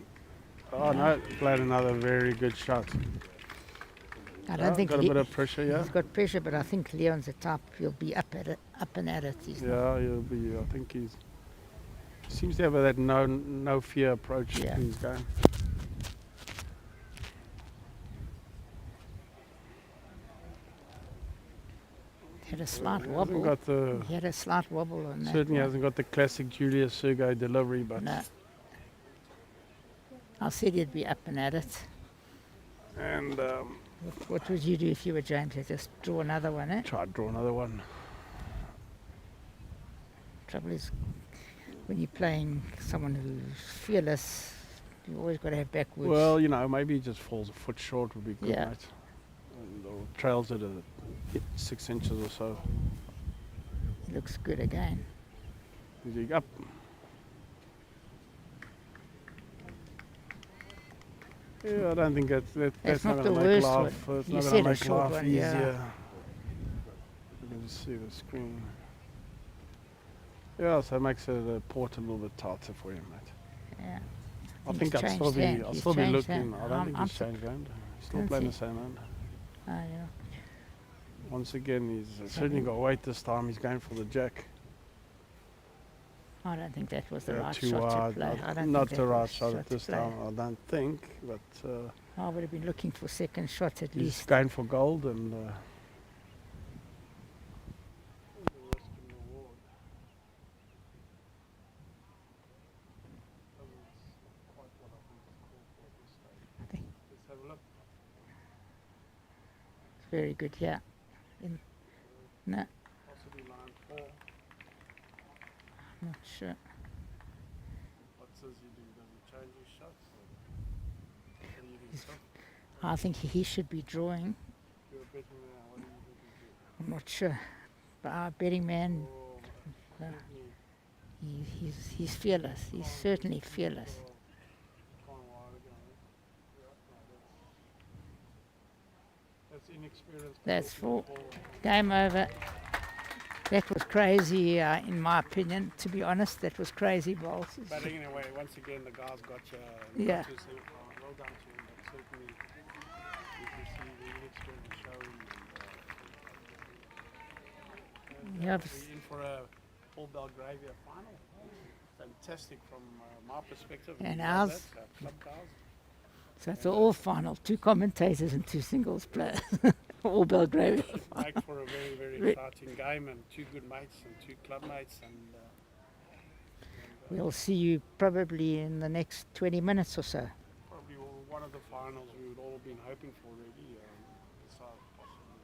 Oh no, played another very good shot. I don't think got a Le- bit of pressure, yeah. he's got pressure, but I think Leon's the type he'll be up and at it. He's not- Yeah, he'll be. I think he seems to have that no fear approach Yeah. in his game. had a slight Hasn't wobble. got the He had a slight wobble on that. certainly one. hasn't got the classic Julius Sergei delivery, but No. I said you'd be up and at it. And What would you do if you were James? You'd just draw another one, eh? try to draw another one. Trouble is, when you're playing someone who's fearless, you always got to have backwards. Well, you know, maybe he just falls a foot short would be good, Yeah. mate. And, or trails it at 6 inches or so. It looks good again. Is he up? Yeah, I don't think that's not not the going to make worst life. one. It's You not said going a to make short life one, easier. yeah. You can just see the screen. Yeah, so it makes the port a little bit tighter for him, mate. Yeah. I He's think I'll changed still be, hand. I'll He's still be changed looking. hand. I don't think I'm he's changed hand. He's still Don't playing see. the same hand. Oh, yeah. Once again, he's certainly got weight this time. He's going for the jack. I don't think that was the Yeah, right too shot wide. to play. I don't Not think the that right was shot at this to play. time, I don't think. But I would have been looking for second shots at he's least. going for gold and. It's very good, yeah. No, Possibly line 4. not sure. What does he do? Does he change his shots? What do you think, Tom? I think he should be drawing. You're a betting man. What do you think he I'm not sure. But our betting man, do? uh, he's fearless. He's certainly fearless. That's inexperienced. That's full. Game over. That was crazy, in my opinion. To be honest, that was crazy balls. But anyway, once again, the guys got you. Yeah. Got you well done to him. But certainly, you can see the inexperience showing. Yeah, We're in for a All Belgravia final. Fantastic from my perspective. And We ours? love that, club guys. so it's all final. 2 commentators and 2 singles players. All Belgravia. Make for a very, very Re- exciting game and 2 good mates and 2 club mates and We'll see you probably in the next 20 minutes or so. probably one of the finals we would all been hoping for already. Besides possibly.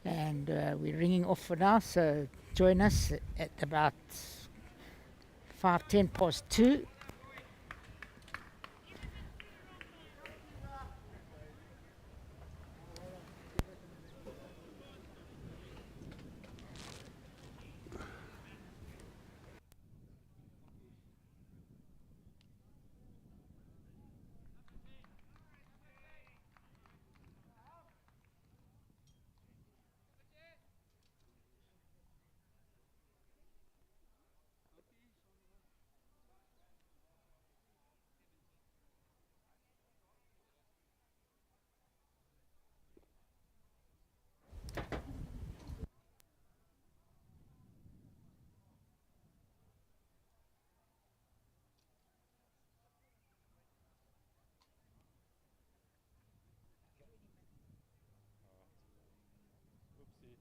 And we're ringing off for now, so join us at about 5:10 past 2. Oopsie,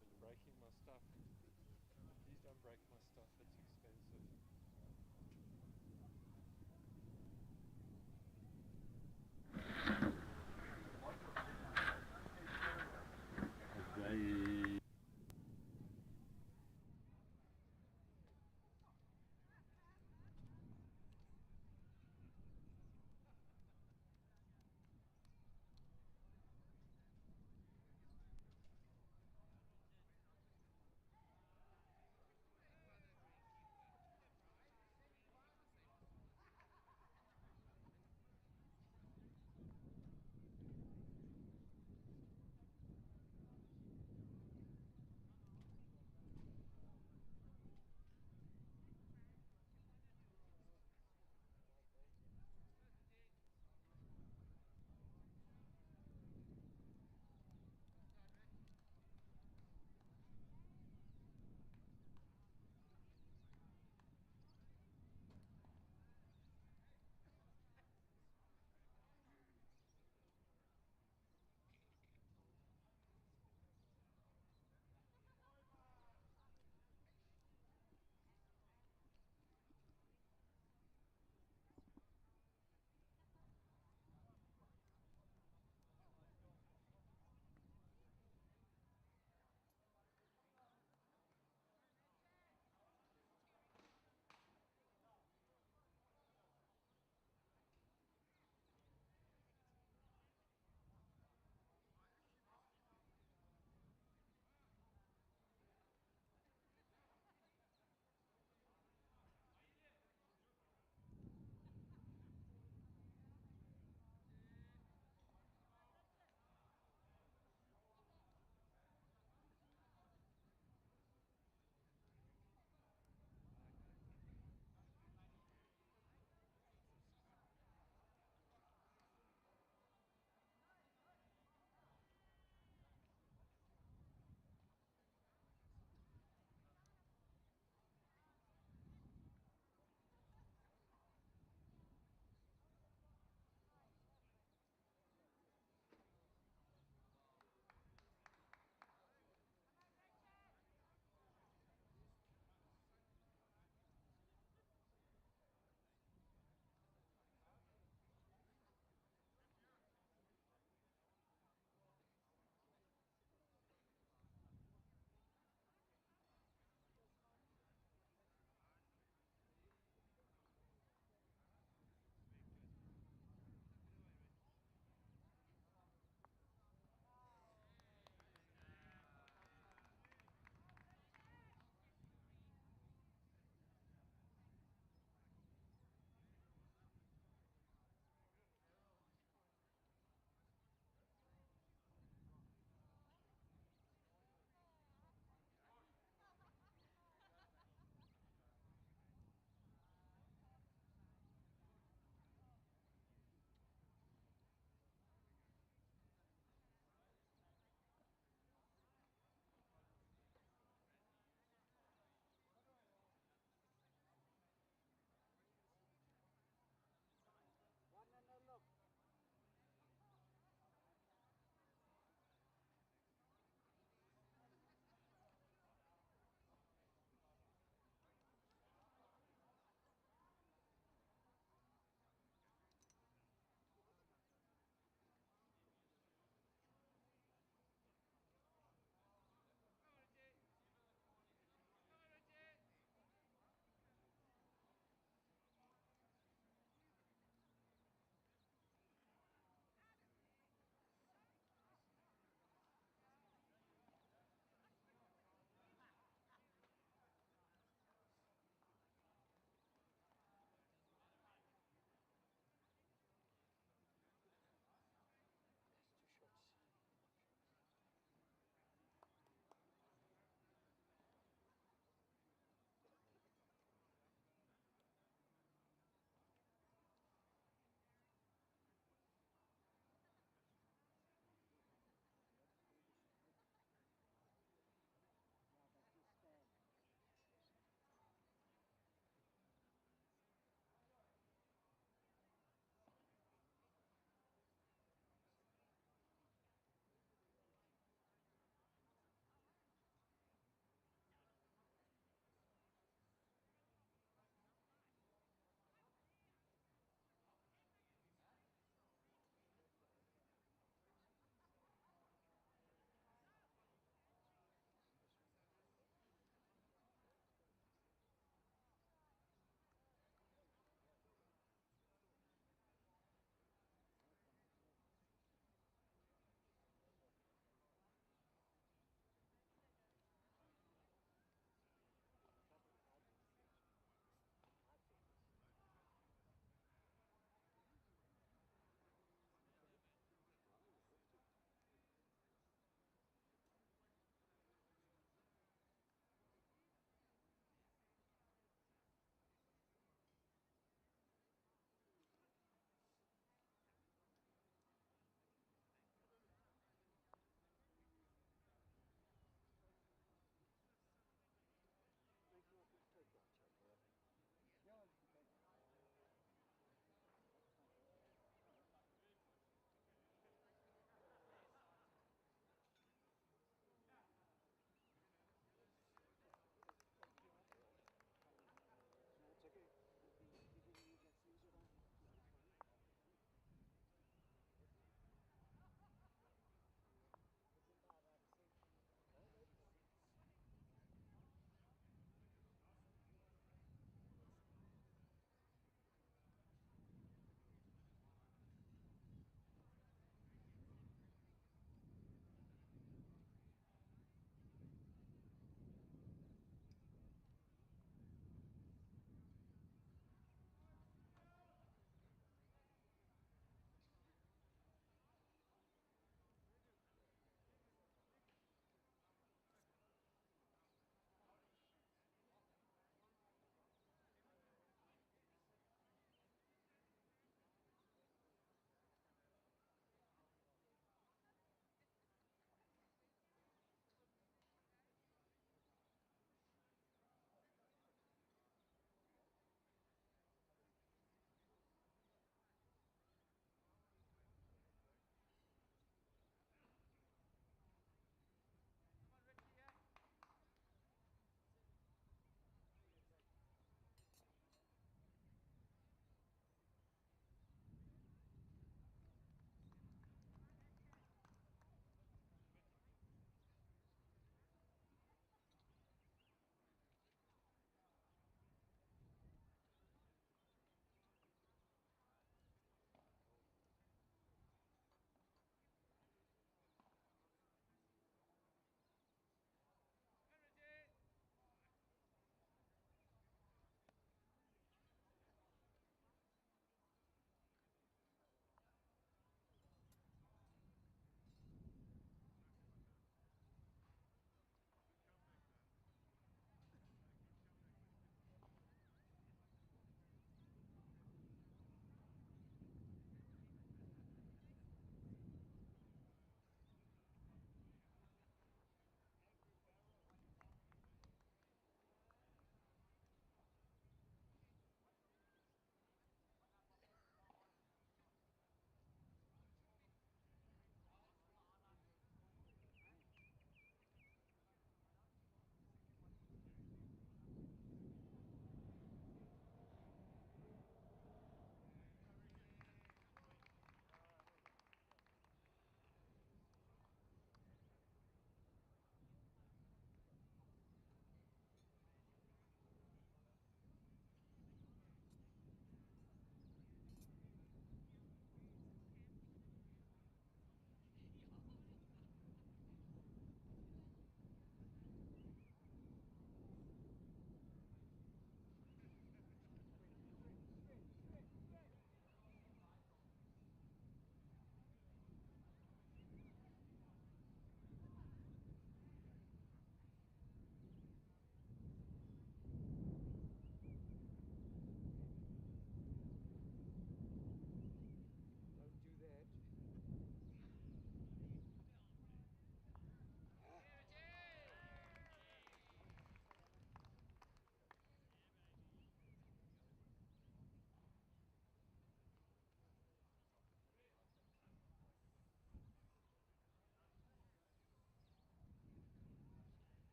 you're breaking my stuff. Please don't break my stuff, it's expensive.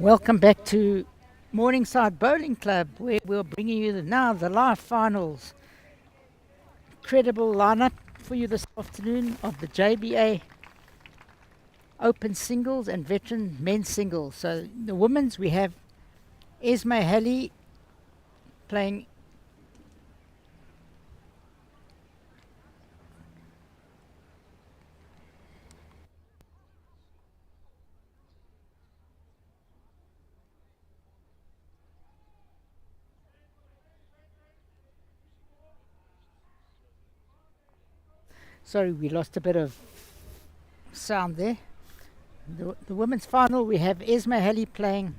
Welcome back to Morningside Bowling Club, where we're bringing you now the live finals. Incredible lineup for you this afternoon of the JBA Open Singles and Veteran Men's Singles. So the women's, we have Esme Halley playing sorry, we lost a bit of sound there. The women's final, we have Esme Halley playing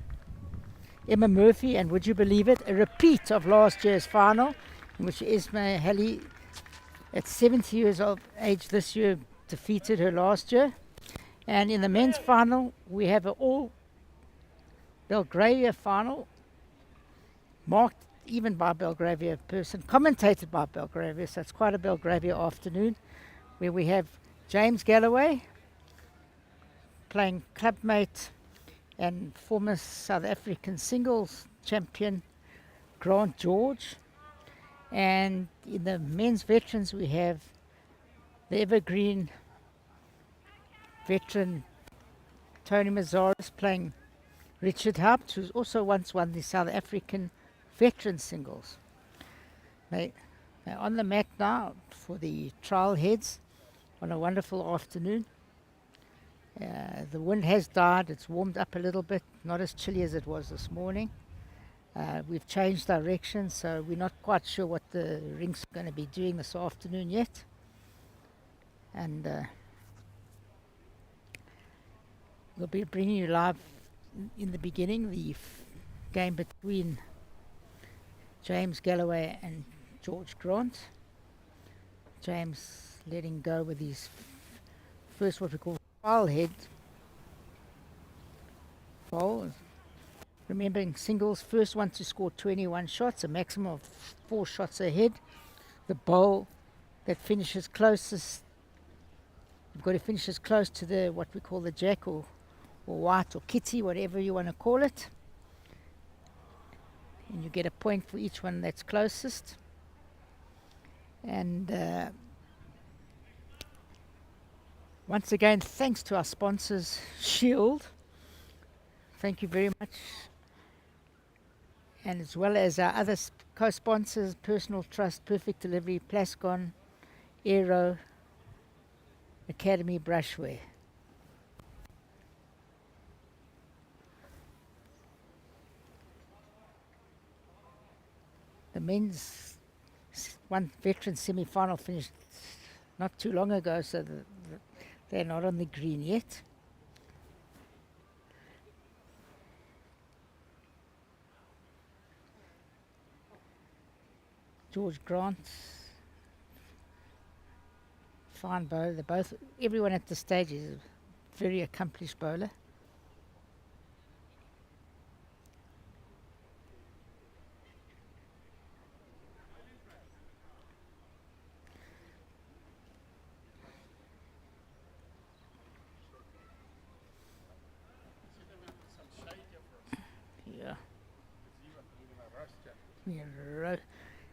Emma Murphy, and would you believe it, a repeat of last year's final, in which Esme Halley, at 70 years of age this year, defeated her last year. And in the men's final, we have an all Belgravia final, marked even by Belgravia person, commentated by Belgravia, so it's quite a Belgravia afternoon, where we have James Galloway playing clubmate and former South African singles champion Grant George. And in the men's veterans, we have the evergreen veteran Tony Mazaris playing Richard Haupt, who's also once won the South African veteran singles. They're on the mat now for the trial heads on a wonderful afternoon. The wind has died, it's warmed up a little bit, not as chilly as it was this morning. We've changed direction, so we're not quite sure what the rinks are going to be doing this afternoon yet. And we'll be bringing you live in the beginning the game between James Galloway and George Grant. James letting go with his first what we call trial head bowl. Remembering singles, first one to score 21 shots, a maximum of 4 shots ahead. The bowl that finishes closest, you've got to finish as close to the what we call the jack or white or kitty, whatever you want to call it. And you get a point for each one that's closest. And once again, thanks to our sponsors, Shield. Thank you very much. And as well as our other co-sponsors, Personal Trust, Perfect Delivery, Plascon, Aero, Academy Brushwear. The men's one veteran semi-final finished not too long ago, so they're not on the green yet. George Grant, fine bowler. They're both, everyone at the stage is a very accomplished bowler.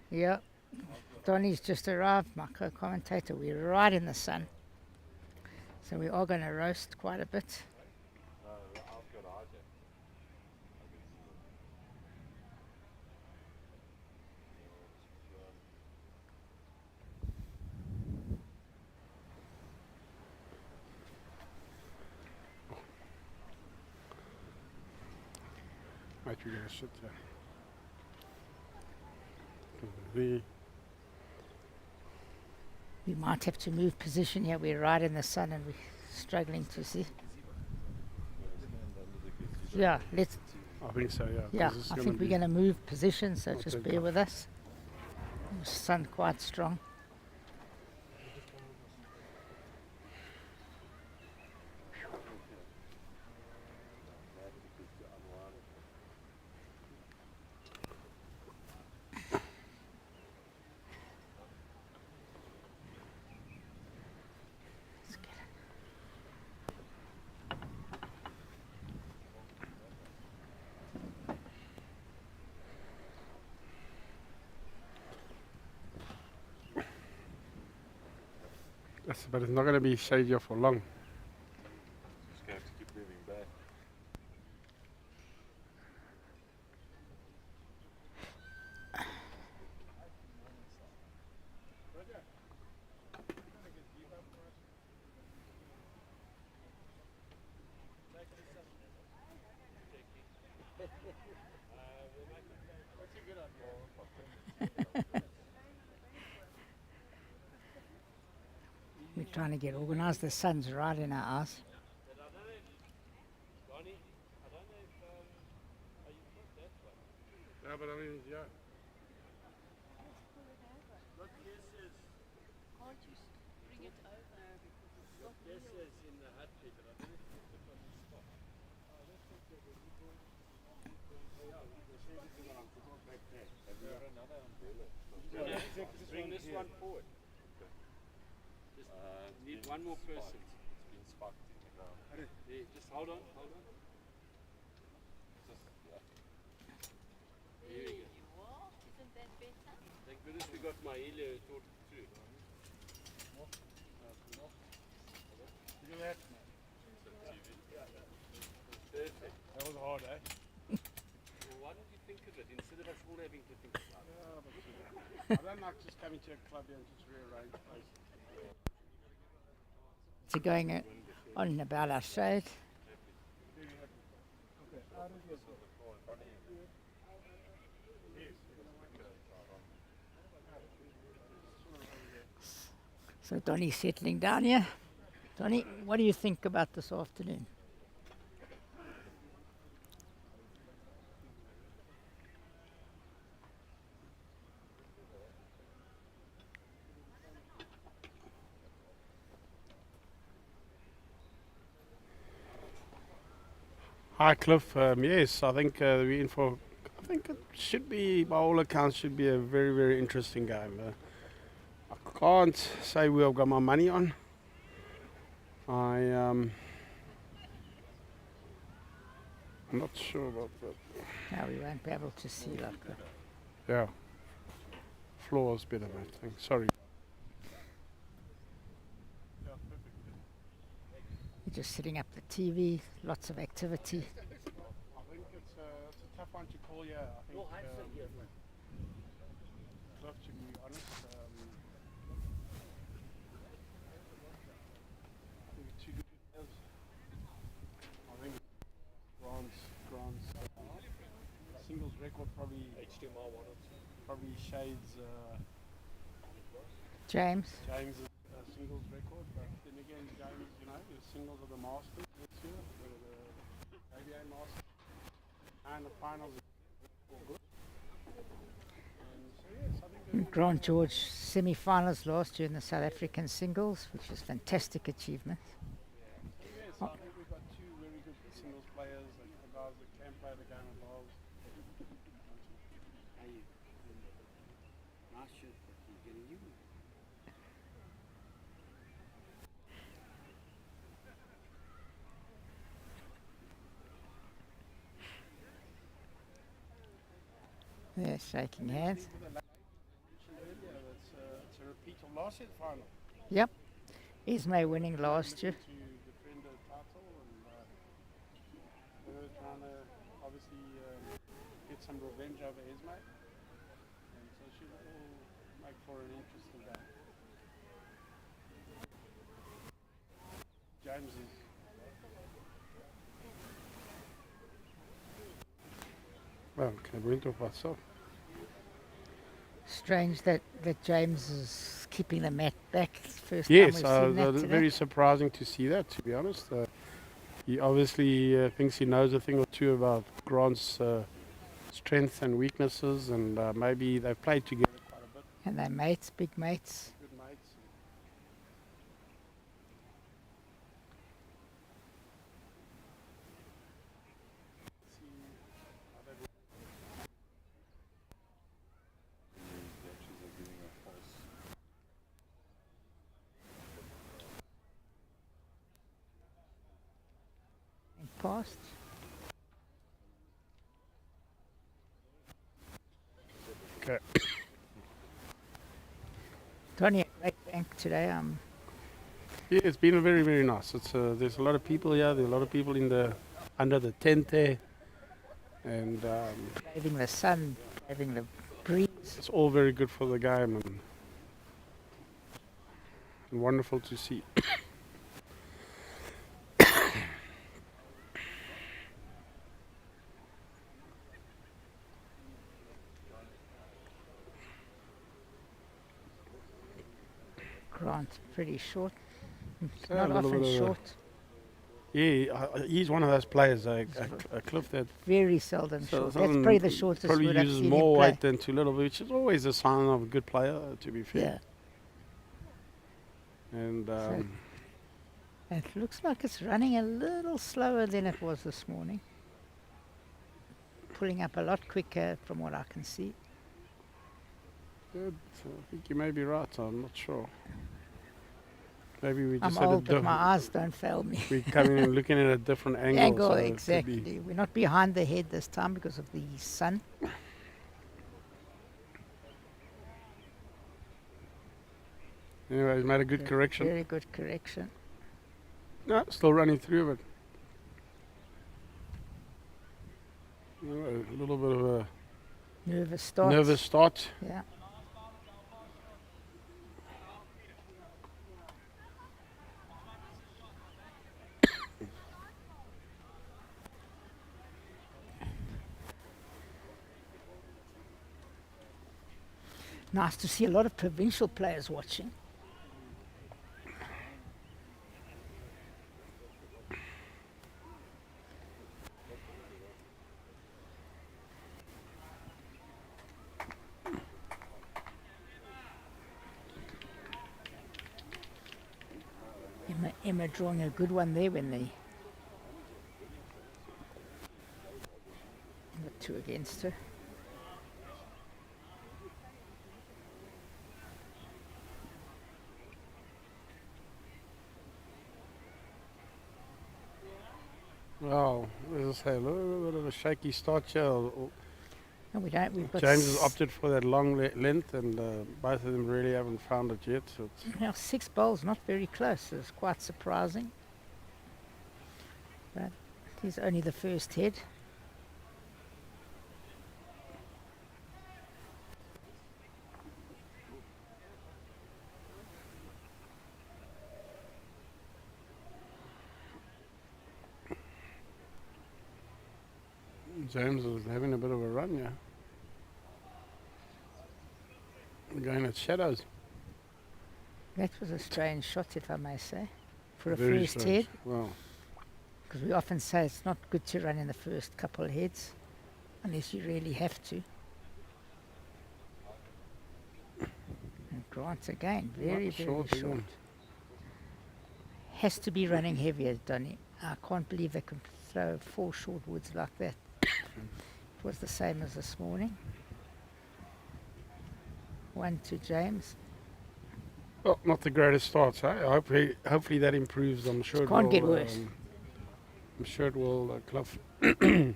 Yeah, Donny's just arrived, my co-commentator. We're right in the sun, so we are going to roast quite a bit. Right, you're going to sit there. The We might have to move position here. We're right in the sun and we're struggling to see. Yeah, let's. I think so, yeah. Yeah, 'cause it's I gonna think we're be- going to move position, so not just that bear tough. with us. The sun quite strong. Yes, but it's not going to be shadier for long. Just going to keep moving back. We're trying to get organised. The sun's right in our eyes. Yeah, but I mean, yeah. Bring this one forward. Just need one more person. It's been sparked in the ground. There, just hold on, hold on. Just, yeah. Here we go. Isn't that better? Thank goodness we got my helio thought through. Perfect. That was hard, eh? Well, why didn't you think of it instead of us all having to think about it? I don't like just coming to a club here and just rearrange places. So going on about our shade. So Donny's settling down here. Donny, what do you think about this afternoon? Hi, Cliff. Yes, I think we're in for. I think it should be, by all accounts, should be a very, very interesting game. I can't say who I've got my money on. I'm not sure about that. Now we won't be able to see like that. Yeah, floor's better, mate. Thanks. Sorry. We're just setting up the TV, lots of activity. I think it's a tough one to call. Yeah, I think. Cliff, to be honest, I think two good players. I think Grant's singles record probably HDMR 1 or 2. probably shades James, James' singles record, but then again, James, you know, the singles of the Masters this year, the JBA Masters, and the finals are good. And so yes, I think Grant George semi-finals last year in the South African singles, which is a fantastic achievement. yes, I think we've got two very good singles players, and the guys that can play the game of bowls. Nice shirt, but you're getting you. They're shaking hands. It's a repeat of last year's final. Yep. Ismay winning last year. To defend the title, and we're trying to obviously get some revenge over Ismay, and so she will make for an interesting game. James is. Well, can I bring it off myself? Strange that James is keeping the mat back. First Yes, time we've seen that today. very surprising to see that, to be honest. He obviously thinks he knows a thing or two about Grant's strengths and weaknesses, and maybe they've played together quite a bit, And they're mates, big mates. good mates. See how that works. The judges are giving a false. Past. Okay. Tony, great bank today. Yeah, it's been very, very nice. It's there's a lot of people here. There are a lot of people in the under the tent there, and Having the sun, having the breeze. it's all very good for the game and wonderful to see. Grant, pretty short. Yeah, a Not little often bit of a- short. Yeah, he's one of those players, a Cliff that Very seldom so- short. That's seldom probably the shortest probably word I've uses seen more him play. weight than too little, which is always a sign of a good player, to be fair. Yeah. And It looks like it's running a little slower than it was this morning. Pulling up a lot quicker from what I can see. good. I think you may be right. I'm not sure. Maybe we I'm just had old, but my a eyes don't fail me. we're coming in looking at a different angle. Angle, so it could be- exactly. We're not behind the head this time because of the sun. Anyway, he's made a good correction. Very good correction. No, still running through it. A little bit of a Nervous start. nervous start. Yeah. Nice to see a lot of provincial players watching. Emma drawing a good one there when they got two against her. Well, as I say, a little bit of a shaky start here. No, we don't. We've got James has opted for that long length, and both of them really haven't found it yet. So it's now 6 bowls, not very close. It's quite surprising. But he's only the first head. James is having a bit of a run, yeah. Going at shadows. That was a strange shot, if I may say, for a Very first strange. head. Well, Because we often say it's not good to run in the first couple of heads, unless you really have to. And Grant again, very, Not very short short. again. Has to be running heavier, Donny. I can't believe they can throw 4 short woods like that. It was the same as this morning. 1 to James. well, not the greatest starts. Hopefully that improves. I'm sure it Can't will. get worse. I'm sure it will, Cliff. So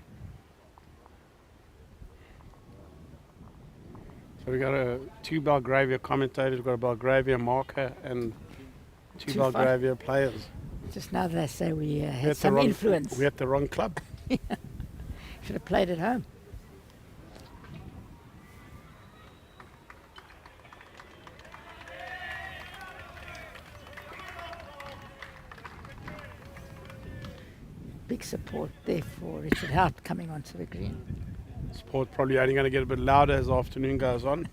we got 2 Belgravia commentators, we've got a Belgravia marker and 2 Too far. Belgravia players. Just now they say we We had had the some wrong- influence. We had the wrong club. Should have played at home. Big support there for Richard Hart coming onto the green. Sport probably only going to get a bit louder as the afternoon goes on.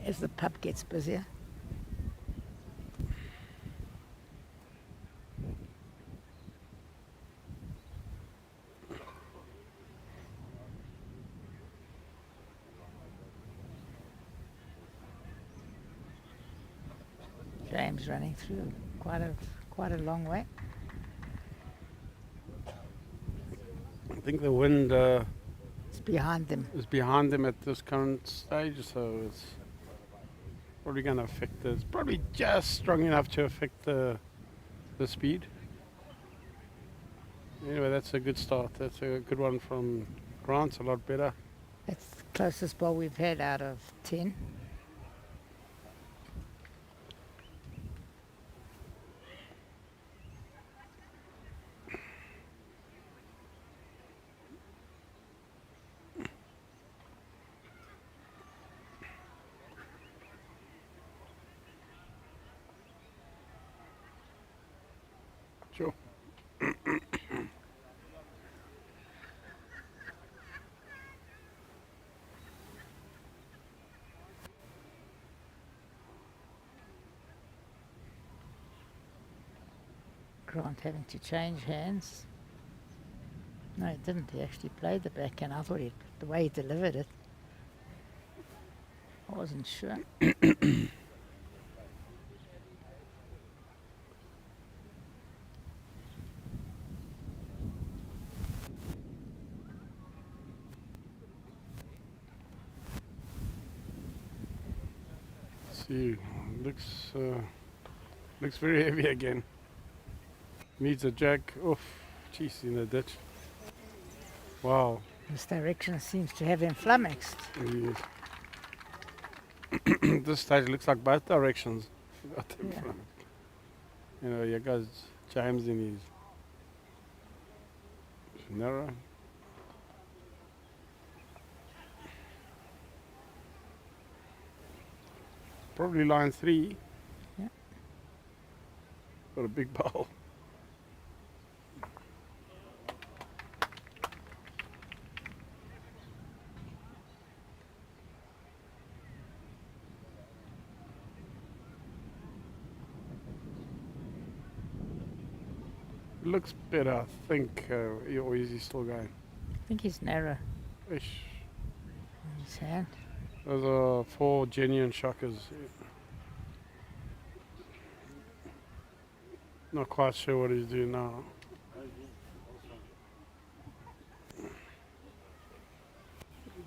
As the pub gets busier. James running through quite a long way. I think the wind It's behind them. is behind them at this current stage, so it's probably going to affect It's probably just strong enough to affect the speed. Anyway, that's a good start. That's a good one from Grant. A lot better. That's the closest ball we've had out of 10. Sure. Grant having to change hands. No, he didn't. He actually played the backhand. I thought the way he delivered it, I wasn't sure. See, looks very heavy again. Needs a jack. Oof, jeez, in the ditch. Wow. This direction seems to have him flummoxed. Yes. This stage looks like both directions. Got him Yeah. from. You know, here goes James in his narrow. Probably line 3. Yeah. Got a big bowl. Looks better, I think. Or is he still going? I think he's narrow Ish. in his hand. Those are 4 genuine shockers. Not quite sure what he's doing now.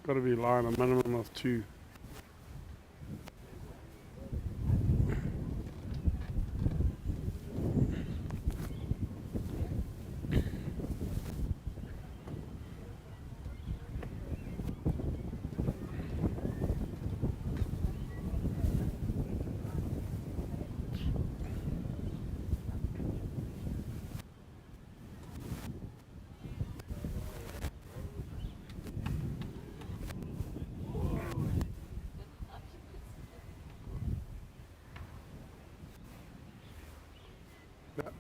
Got to be line a minimum of 2.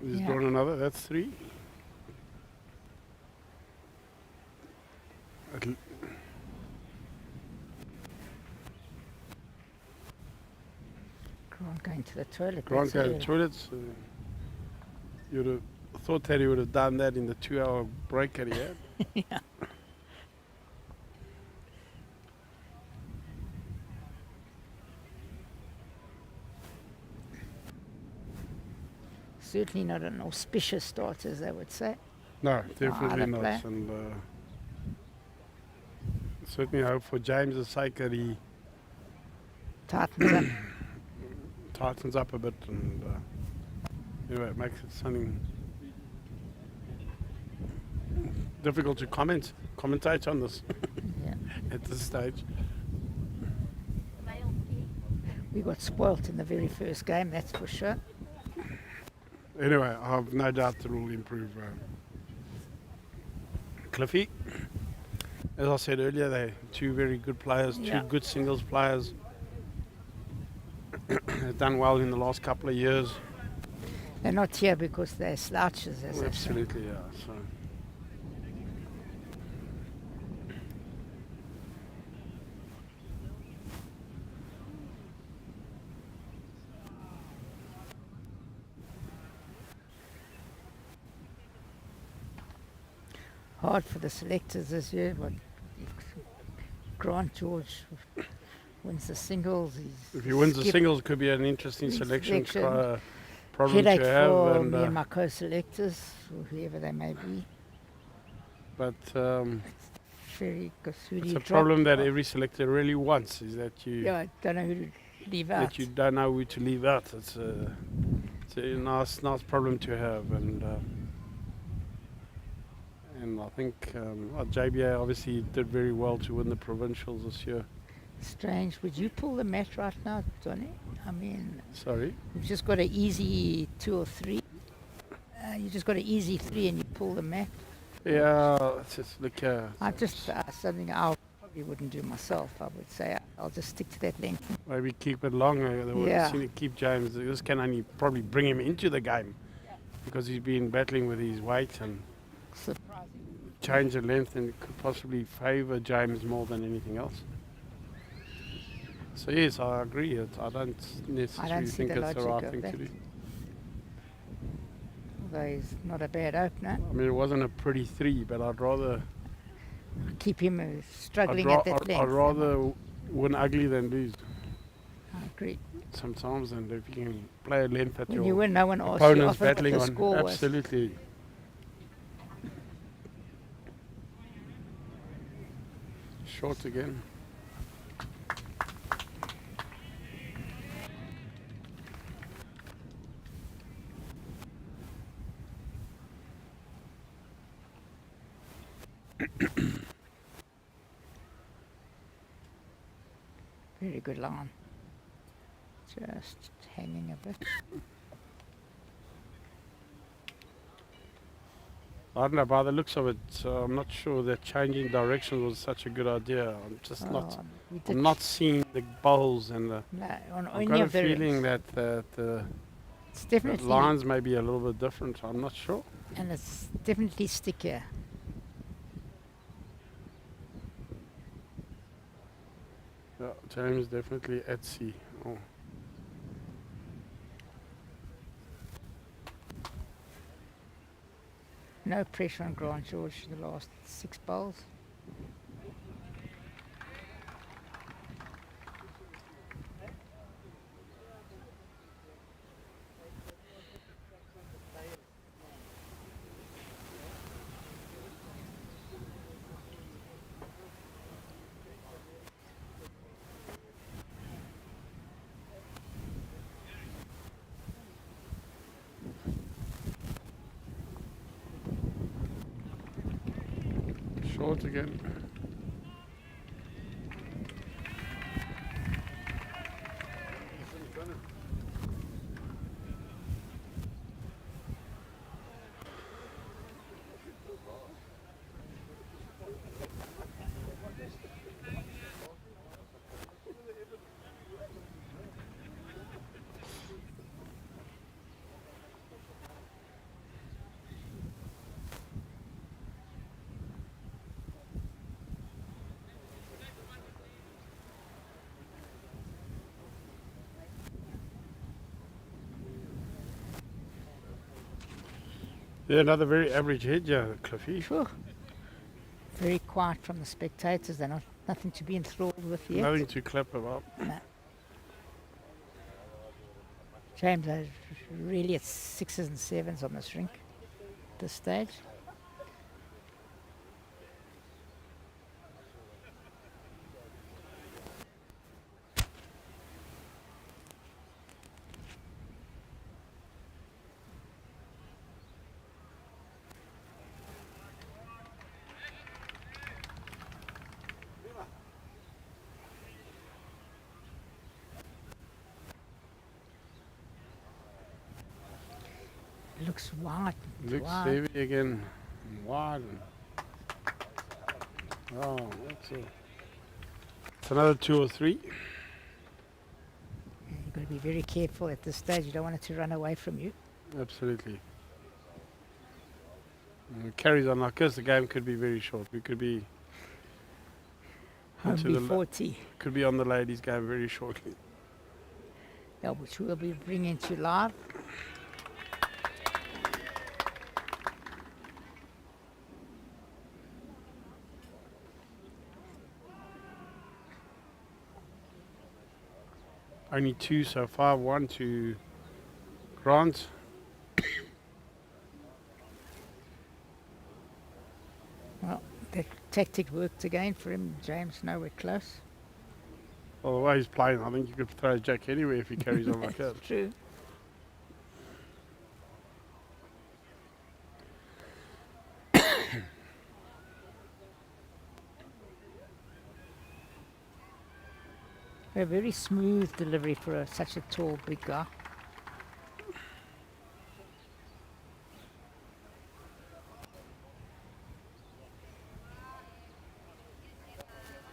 He's Yeah. drawn another, that's 3. Grant going to the toilet. Grant that's goes early. to toilets. You'd have thought that he would have done that in the 2-hour break that he had. Yeah. Certainly not an auspicious start, as they would say. No, definitely either not. player. And certainly hope for James' sake that he Tightens up. tightens up a bit and anyway, it makes it something difficult to commentate on this Yeah. at this stage. We got spoilt in the very first game, that's for sure. Anyway, I have no doubt it will improve. Cliffy, as I said earlier, they're 2 very good players, 2 Yeah. good singles players. They've done well in the last couple of years. They're not here because they're slouches, as they say. Absolutely, yeah. So. Hard for the selectors this year, but Grant George wins the singles. If he wins the skip- singles, it could be an interesting selection selection. problem headache to have. for And, me and my co-selectors, or whoever they may be. but Very because who do it's you a drop? problem that every selector really wants, is that you Yeah, I don't know who to leave out. that you don't know who to leave out. It's a nice problem to have, and I think JBA obviously did very well to win the provincials this year. Strange. Would you pull the mat right now, Donny? I mean, Sorry. you've just got an easy 2 or 3. You just got an easy 3 and you pull the mat. Yeah, it's just look. I just something I probably wouldn't do myself. I would say I'll just stick to that length. Maybe keep it long. They would Yeah. keep James. This can only probably bring him into the game. because he's been battling with his weight and change the length, and it could possibly favour James more than anything else. So yes, I agree. I don't necessarily see think the it's the logic right of thing to that. do. Although he's not a bad opener. I mean, it wasn't a pretty 3, but I'd rather Keep him struggling at that length. I'd rather win ugly than lose I agree. sometimes, and if you can play a length that When your you win, no one asks you opponent's often what battling the on. score was. Absolutely. Short again. Very good line. Just hanging a bit. I don't know, by the looks of it, I'm not sure that changing direction was such a good idea. I'm just not. We did I'm not seeing the bowls and the. no, on I've any got a of the feeling rings. that the It's definitely lines may be a little bit different. I'm not sure. and it's definitely stickier. Yeah, James definitely at sea. Oh. No pressure on Grant George for the last 6 bowls. Short again. Yeah, another very average head, yeah, Cliffy. Phew. Very quiet from the spectators. They're nothing to be enthralled with yet. Nothing to clap about. No. James is really at 6s and 7s on this rink at this stage. Looks wide. Looks wide. heavy again. Wide. Oh, that's it. It's another 2 or 3. You've got to be very careful at this stage. You don't want it to run away from you. Absolutely. And it carries on like this, the game could be very short. We could be into Only the 40. could be on the ladies' game very shortly. Yeah, which we'll be bringing to live. Only 2 so far. 1 to Grant. Well, the tactic worked again for him. James nowhere close. Well, the way he's playing, I think you could throw Jack anywhere if he carries on like that. True. A very smooth delivery for such a tall, big guy.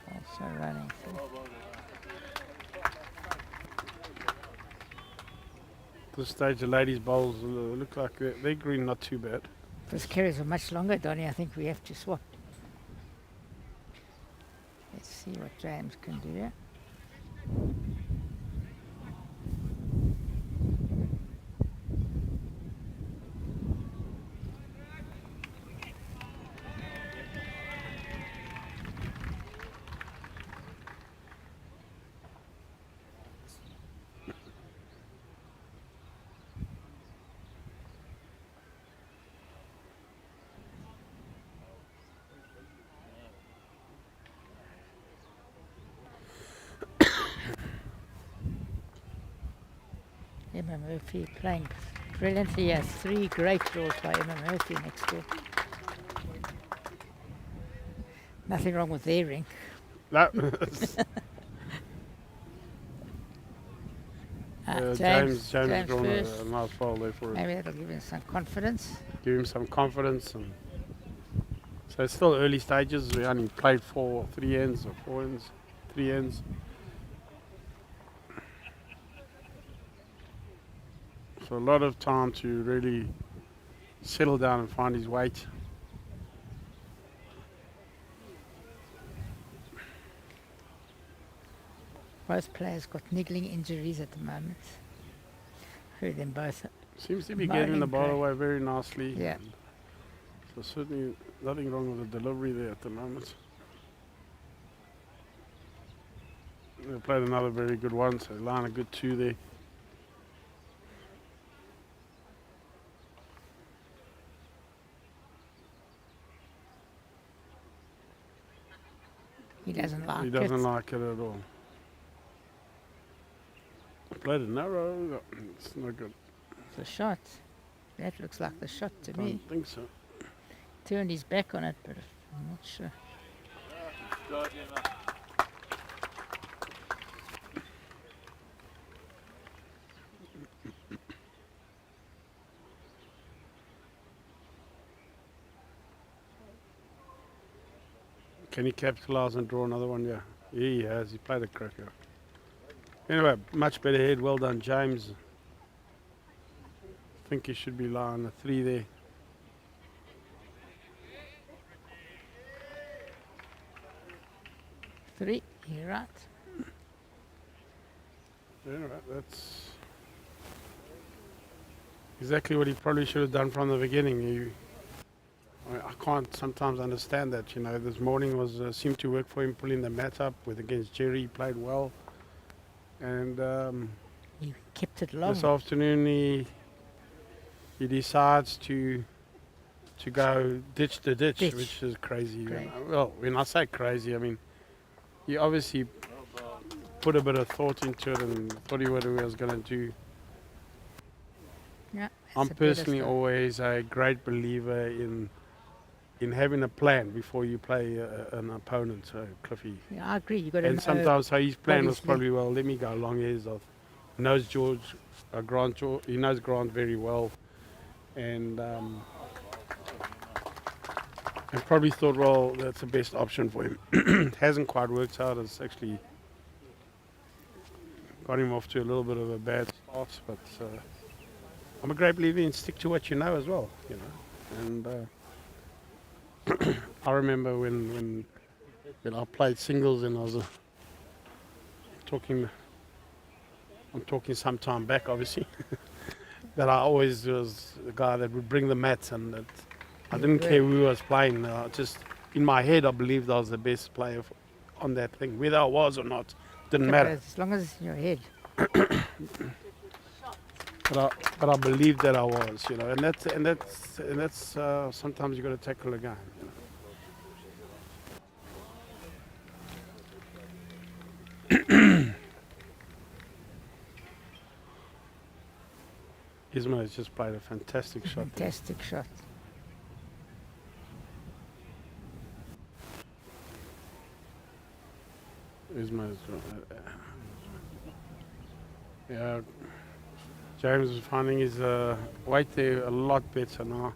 Also running through. This stage, the ladies' bowls look like they're green, not too bad. Those carries are much longer, Donny. I think we have to swap. Let's see what James can do here. Emma Murphy playing brilliantly. Has 3 great draws by Emma Murphy next door. Nothing wrong with their ring. No. James drawn first. a nice bowl there for him. Maybe that'll give him some confidence. Give him some confidence. And so it's still early stages. We only played 3 ends or 4 ends, 3 ends. So a lot of time to really settle down and find his weight. Both players got niggling injuries at the moment. Heard them both. Seems to be getting the ball bowling away very nicely. Yeah. So certainly nothing wrong with the delivery there at the moment. They played another very good one, so line a good 2 there. He doesn't like He it. doesn't like it at all. Played it narrow. It's not good. The shot. That looks like the shot to me. Don't think so. Turned his back on it, but I'm not sure. Can he capitalize and draw another one? Yeah, he has. He played a cracker. Anyway, much better head. Well done, James. I think he should be lying a 3 there. Three, you're right. Anyway, that's exactly what he probably should have done from the beginning. I can't sometimes understand that. You know, this morning seemed to work for him, pulling the mat up against Jerry. He played well, and He kept it long. this afternoon he decides to go ditch the ditch, Ditch. which is crazy. You Great. know. Well, when I say crazy, I mean he obviously put a bit of thought into it and thought he what he was going to do. Yeah, I'm that's a better personally start. always a great believer in having a plan before you play an opponent. So Cliffy, Yeah, I agree. You got to and know. sometimes so his plan was obviously. probably, well, let me go long hairs off. Knows Grant. He knows Grant very well, and probably thought, well, that's the best option for him. It hasn't quite worked out. It's actually got him off to a little bit of a bad start, but I'm a great believer in stick to what you know as well, you know. And I remember when I played singles and I was I'm talking some time back, obviously, that I always was the guy that would bring the mats, and that I didn't care who was playing. Just in my head, I believed I was the best player on that thing, whether I was or not, didn't matter. As long as it's in your head. But I believed that I was, you know, and that's sometimes you got to tackle a game, you know. Isma has just played a fantastic shot there. Fantastic shot. Isma's, yeah, James is finding his weight there a lot better now.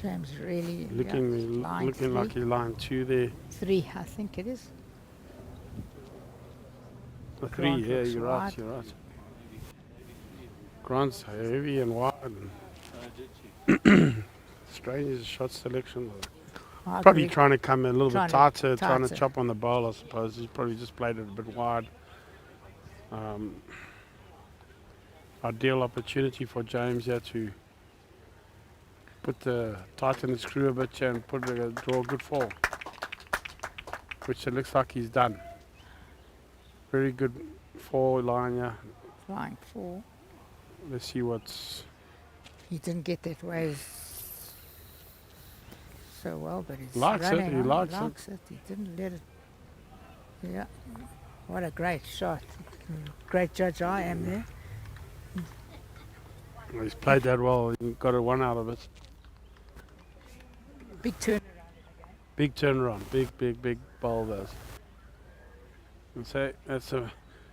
James really Looking like he's line 2 there. 3, I think it is. A 3, Grant yeah, looks you're wide. right, you're right. Grant's heavy and wide. And Did she? strange his shot selection. I Probably agree. trying to come a little bit Trying to- tighter, trying to tighter. chop on the bowl, I suppose. He's probably just played it a bit wide. Ideal opportunity for James here to tighten the screw a bit here and draw a good fall, which it looks like he's done. Very good fall line here. Flying 4. Let's see what's. He didn't get that way so well, but he's Likes it, running he on. likes it. He didn't let it. Yeah. What a great shot. Great judge I am there. He's played that well. He got a 1 out of it. Big turn. Big turnaround. Big bowl those. And so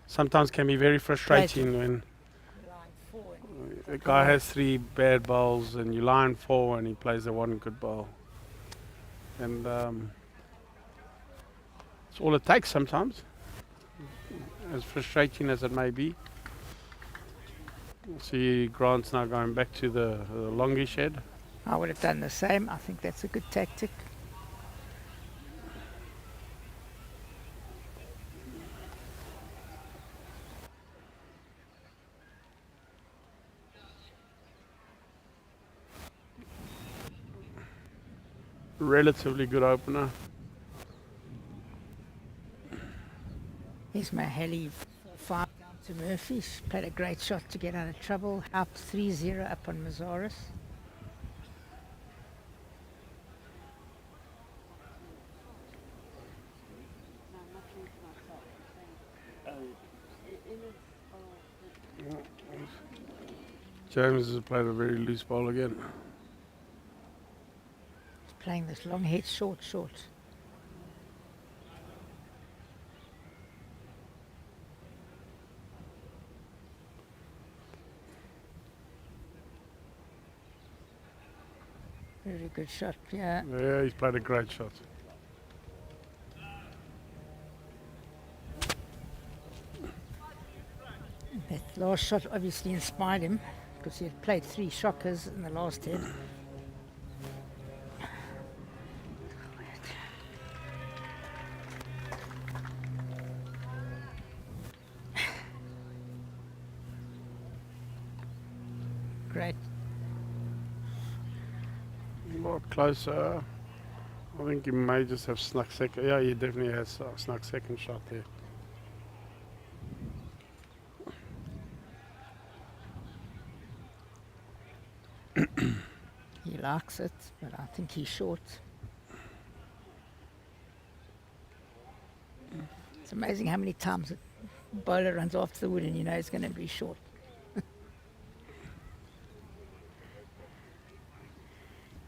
sometimes can be very frustrating when a guy has 3 bad bowls and you line 4 and he plays the 1 good bowl. And it's all it takes sometimes, as frustrating as it may be. See Grant's now going back to the longish head. I would have done the same. I think that's a good tactic. Relatively good opener. Here's Mahali 5 down to Murphy. She's played a great shot to get out of trouble. Up 3-0 up on Mazaris. James has played a very loose ball again. He's playing this long head short. Very good shot, yeah. Yeah, he's played a great shot. That last shot obviously inspired him because he had played 3 shockers in the last head. Great. A lot closer. I think he may just have snuck second. Yeah, he definitely has snuck second shot there. He likes it, but I think he's short. It's amazing how many times a bowler runs after the wood and you know he's going to be short.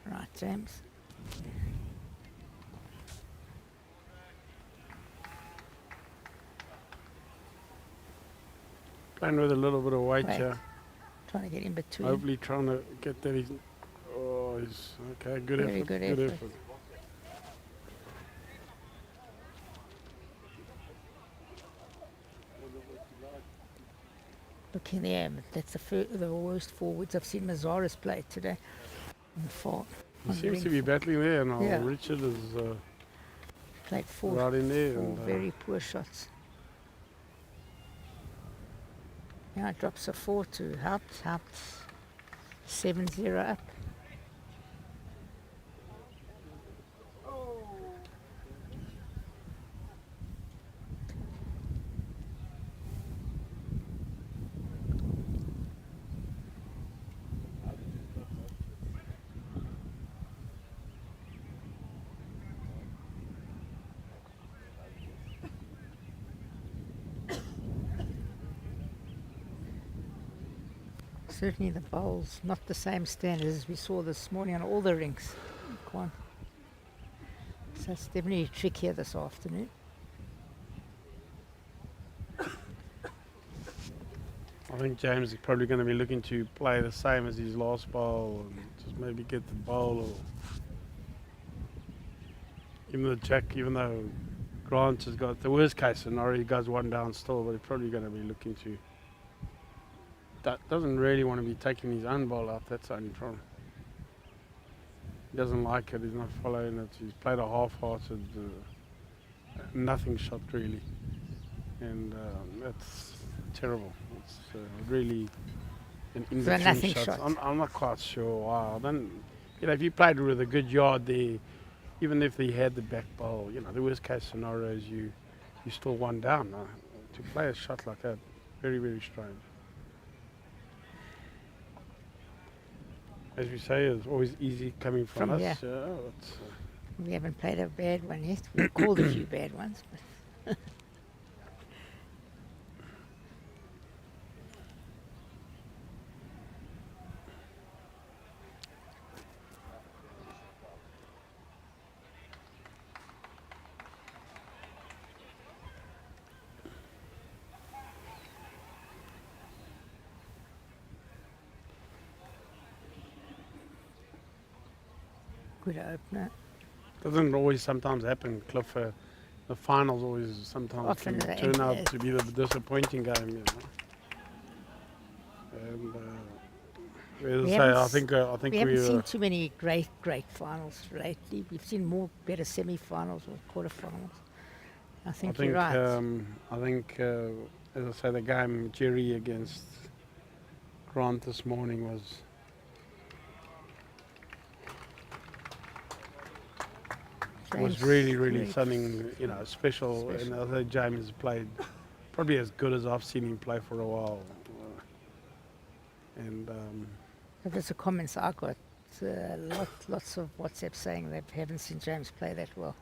Right, James. Playing with a little bit of weight Weight. here. Trying to get in between. Hopefully trying to get that. He's okay. Good Very effort. good Good effort. effort. Look in there, but that's the worst forwards I've seen Mazaris play today. And fought. He seems to be battling there now. Yeah. Richard is Played 4 right in there. And, very poor shots. Yeah, it drops a 4 to helped 7-0 up. Certainly the bowls, not the same standard as we saw this morning on all the rinks. So it's definitely trickier this afternoon. I think James is probably going to be looking to play the same as his last bowl and just maybe get the bowl or even the jack, even though Grant has got the worst case scenario, he goes 1 down still, but he's probably going to be looking to doesn't really want to be taking his own ball out. That's the only problem. He doesn't like it. He's not following it. He's played a half-hearted, nothing shot really, and that's terrible. It's really an in So a between nothing shots. shot. I'm not quite sure why. Then, if you played with a good yard there, even if they had the back bowl, the worst case scenario is you still one down. To play a shot like that, very, very strange. As we say, it's always easy coming from us. here. It's, We haven't played a bad one yet. We've called a few bad ones. But good opener. doesn't always sometimes happen, Cliff. The finals always sometimes Often can they turn end, out yes. to be the disappointing game. And as I say, haven't I s- think We haven't we seen too many great finals lately. We've seen more better semi-finals or quarterfinals. I think you're right. I think as I say, the game Jerry against Grant this morning was James really very something special. And I think James played probably as good as I've seen him play for a while. And There's the comments I got. Lots of WhatsApp saying they haven't seen James play that well.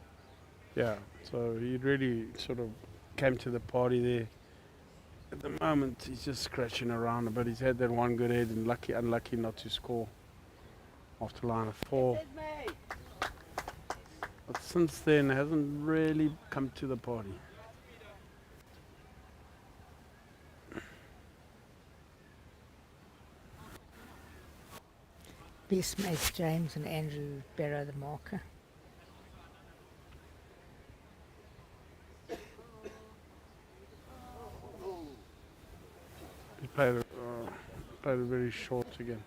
yeah, so he really sort of came to the party there. At the moment, he's just scratching around, but he's had that one good head and unlucky not to score after line of 4. But since then, hasn't really come to the party. Best mates James and Andrew Barrow the marker. He played it very short again.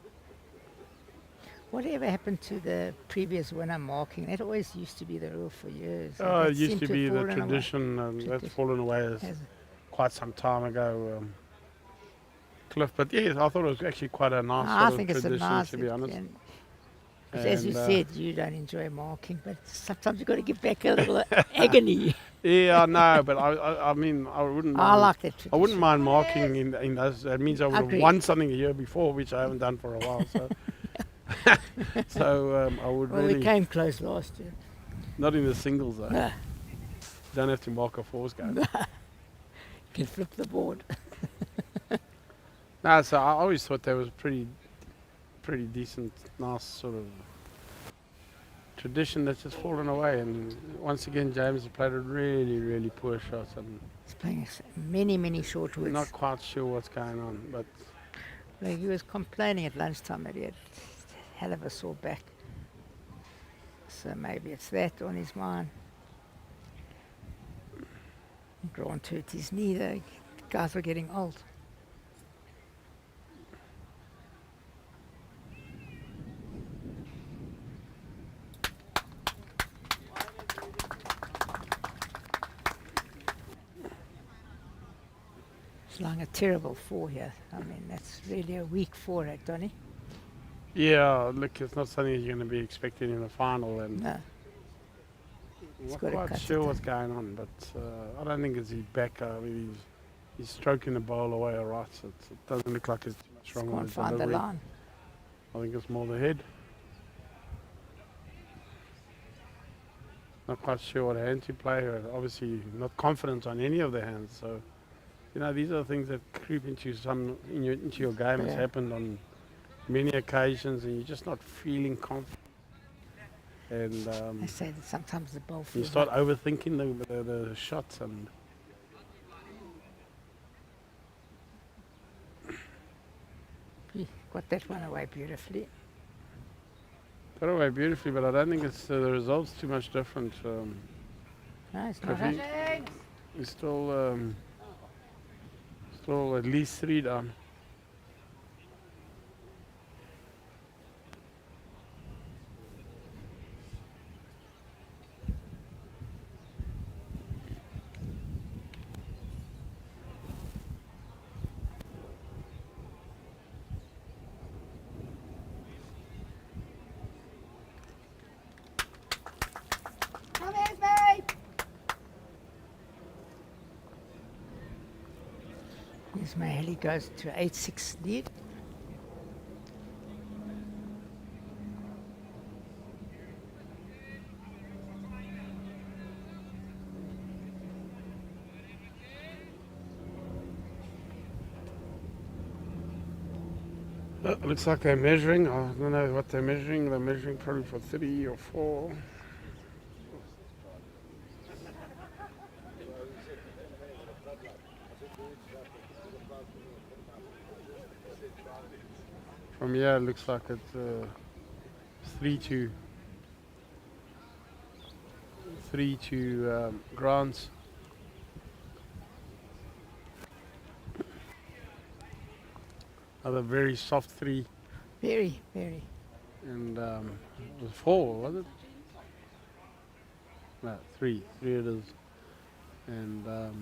Whatever happened to the previous winner marking? That always used to be the rule for years. Oh, That it used seemed to have be the fallen away. tradition, and that's Tradition. fallen away Has it? quite some time ago, Cliff. But yes, I thought it was actually quite a nice I sort think of it's a tradition, nice. to be honest. As you And, said, you don't enjoy marking, but sometimes you've got to give back a little agony. Yeah, I know, but I mean, I wouldn't mind. I like that tradition. I wouldn't mind marking in those. That means I would have Agreed. won something a year before, which I haven't done for a while. So, I would Well, really we came close last year. not in the singles though. Ah, Don't have to mark a fours game. you can flip the board. No, so I always thought that was pretty decent, nice sort of tradition that's just fallen away. And once again, James has played a really poor shot. And He's playing many short we're woods. not quite sure what's going on, but Like he was complaining at lunchtime that he had a hell of a sore back. So maybe it's that on his mind. Grant hurt his knee though. Guys are getting old. It's like a terrible 4 here. I mean, that's really a weak 4 at Donny. yeah, look, it's not something you're going to be expecting in the final. And No. I'm not gotta quite cut sure it. what's going on, but I don't think it's his back. I mean, he's stroking the ball away all right, so it doesn't look like it's too much wrong with Can't his find the delivery. line. I think it's more the head. Not quite sure what hands you play. Or obviously, not confident on any of the hands. So, these are things that creep into into your game. It's Yeah. happened on many occasions, and you're just not feeling confident. And They say that sometimes the ball you feels start like overthinking the shots, and he got that one away beautifully. got away beautifully. But I don't think it's the results too much different. No, it's not. Cliffy. He's still at least 3 down. Ismaili goes to 8-6 lead. Looks like they're measuring. I don't know what they're measuring. They're measuring probably for 3 or 4. From here, it looks like it's 3-2. 3-2 Grants. Another very soft 3. Very, very. And it was 4, was it? No, 3. 3 it is. And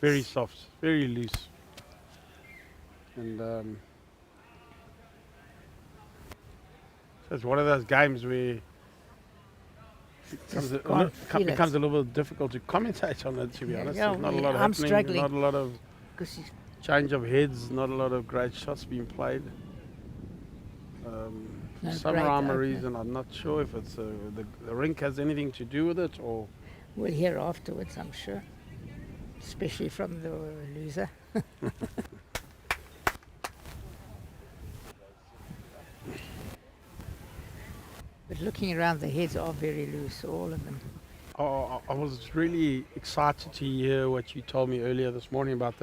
very soft, very loose. And so it's one of those games where it becomes a little bit difficult to commentate on it, to be honest. There's not a lot I'm happening, struggling. not a lot of 'Cause he's change of heads, not a lot of great shots being played. No For some great rhyme or opener. reason, I'm not sure if it's the rink has anything to do with it, or We'll hear afterwards, I'm sure. Especially from the loser. But looking around, the heads are very loose, all of them. I was really excited to hear what you told me earlier this morning about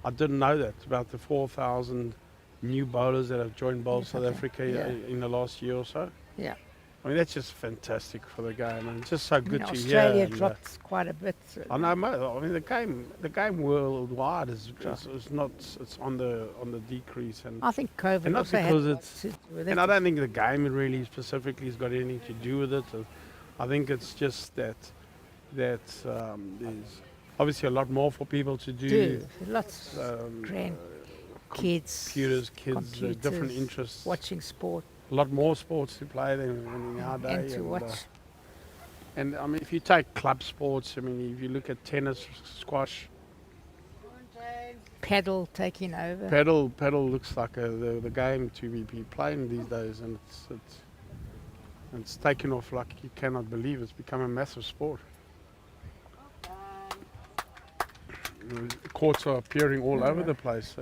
I didn't know that, about the 4,000 new bowlers that have joined Bowl South Okay, Africa yeah. in the last year or so. Yeah. I mean, that's just fantastic for the game, and it's just so good to hear. Australia and, dropped quite a bit. I know, I mean, the game worldwide is not, it's on the decrease, and I think COVID and not also because had it's, to do with and it. I don't think the game really specifically has got anything to do with it. I think it's just that there's obviously a lot more for people to do. Lots of grand kids, Computers, kids, different computers, interests. watching sport A lot more sports to play than in our day. and to watch. And I mean, if you take club sports, I mean, if you look at tennis, squash, Paddle taking over. paddle looks like the game to be playing these days, and it's taken off like you cannot believe. It's become a massive sport. Courts are appearing all over the place.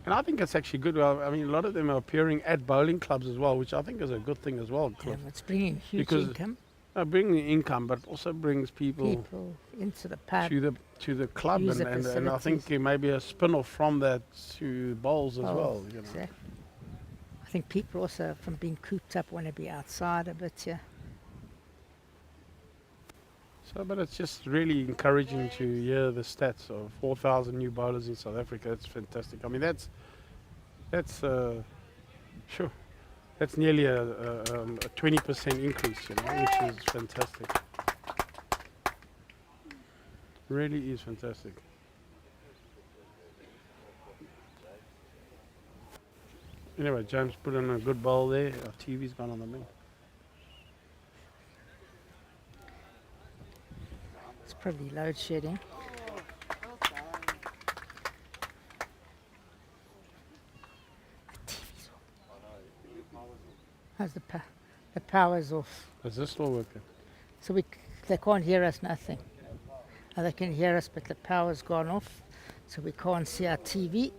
And I think it's actually good. Well, I mean, a lot of them are appearing at bowling clubs as well, which I think is a good thing as well, Cliff. It's bringing huge Because income. Bringing income, but also brings people Into the pub. to the club, use and the I think maybe a spin-off from that to bowls as well. You know. Exactly. I think people also, from being cooped up, want to be outside a bit, yeah. So, but it's just really encouraging to hear the stats of 4,000 new bowlers in South Africa. It's fantastic. I mean, that's sure. That's nearly a 20% increase, you know, which is fantastic. Really is fantastic. Anyway, James put in a good bowl there. Our TV's gone on the main. It's probably load shedding. How's the power's off? Is this still working? So they can't hear us, nothing. Oh, they can hear us, but the power's gone off, so we can't see our TV.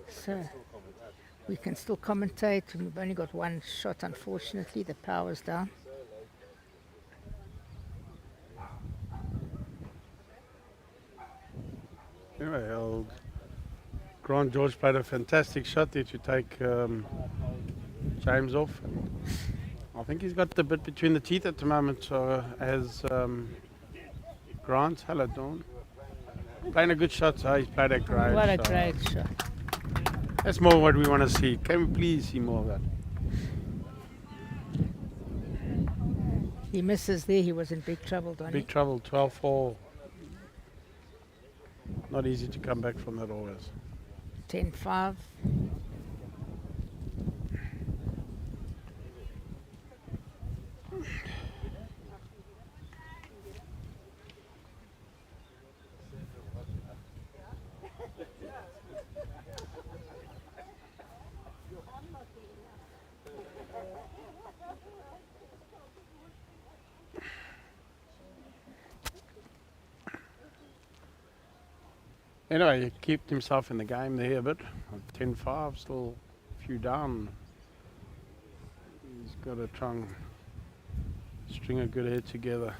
So we can still commentate. We've only got one shot, unfortunately. The power's down. Anyway, Grant George played a fantastic shot there to take James off. I think he's got the bit between the teeth at the moment, as Grant. Hello, Dawn. Playing a good shot, so he's played a great What a shot. great shot. That's more what we want to see. Can we please see more of that? He misses there. He was in big trouble, Donny. Big trouble, 12-4. Not easy to come back from that always. 10-5. Anyway, he kept himself in the game there a bit. 10-5, still a few down. He's got to try and string a good head together.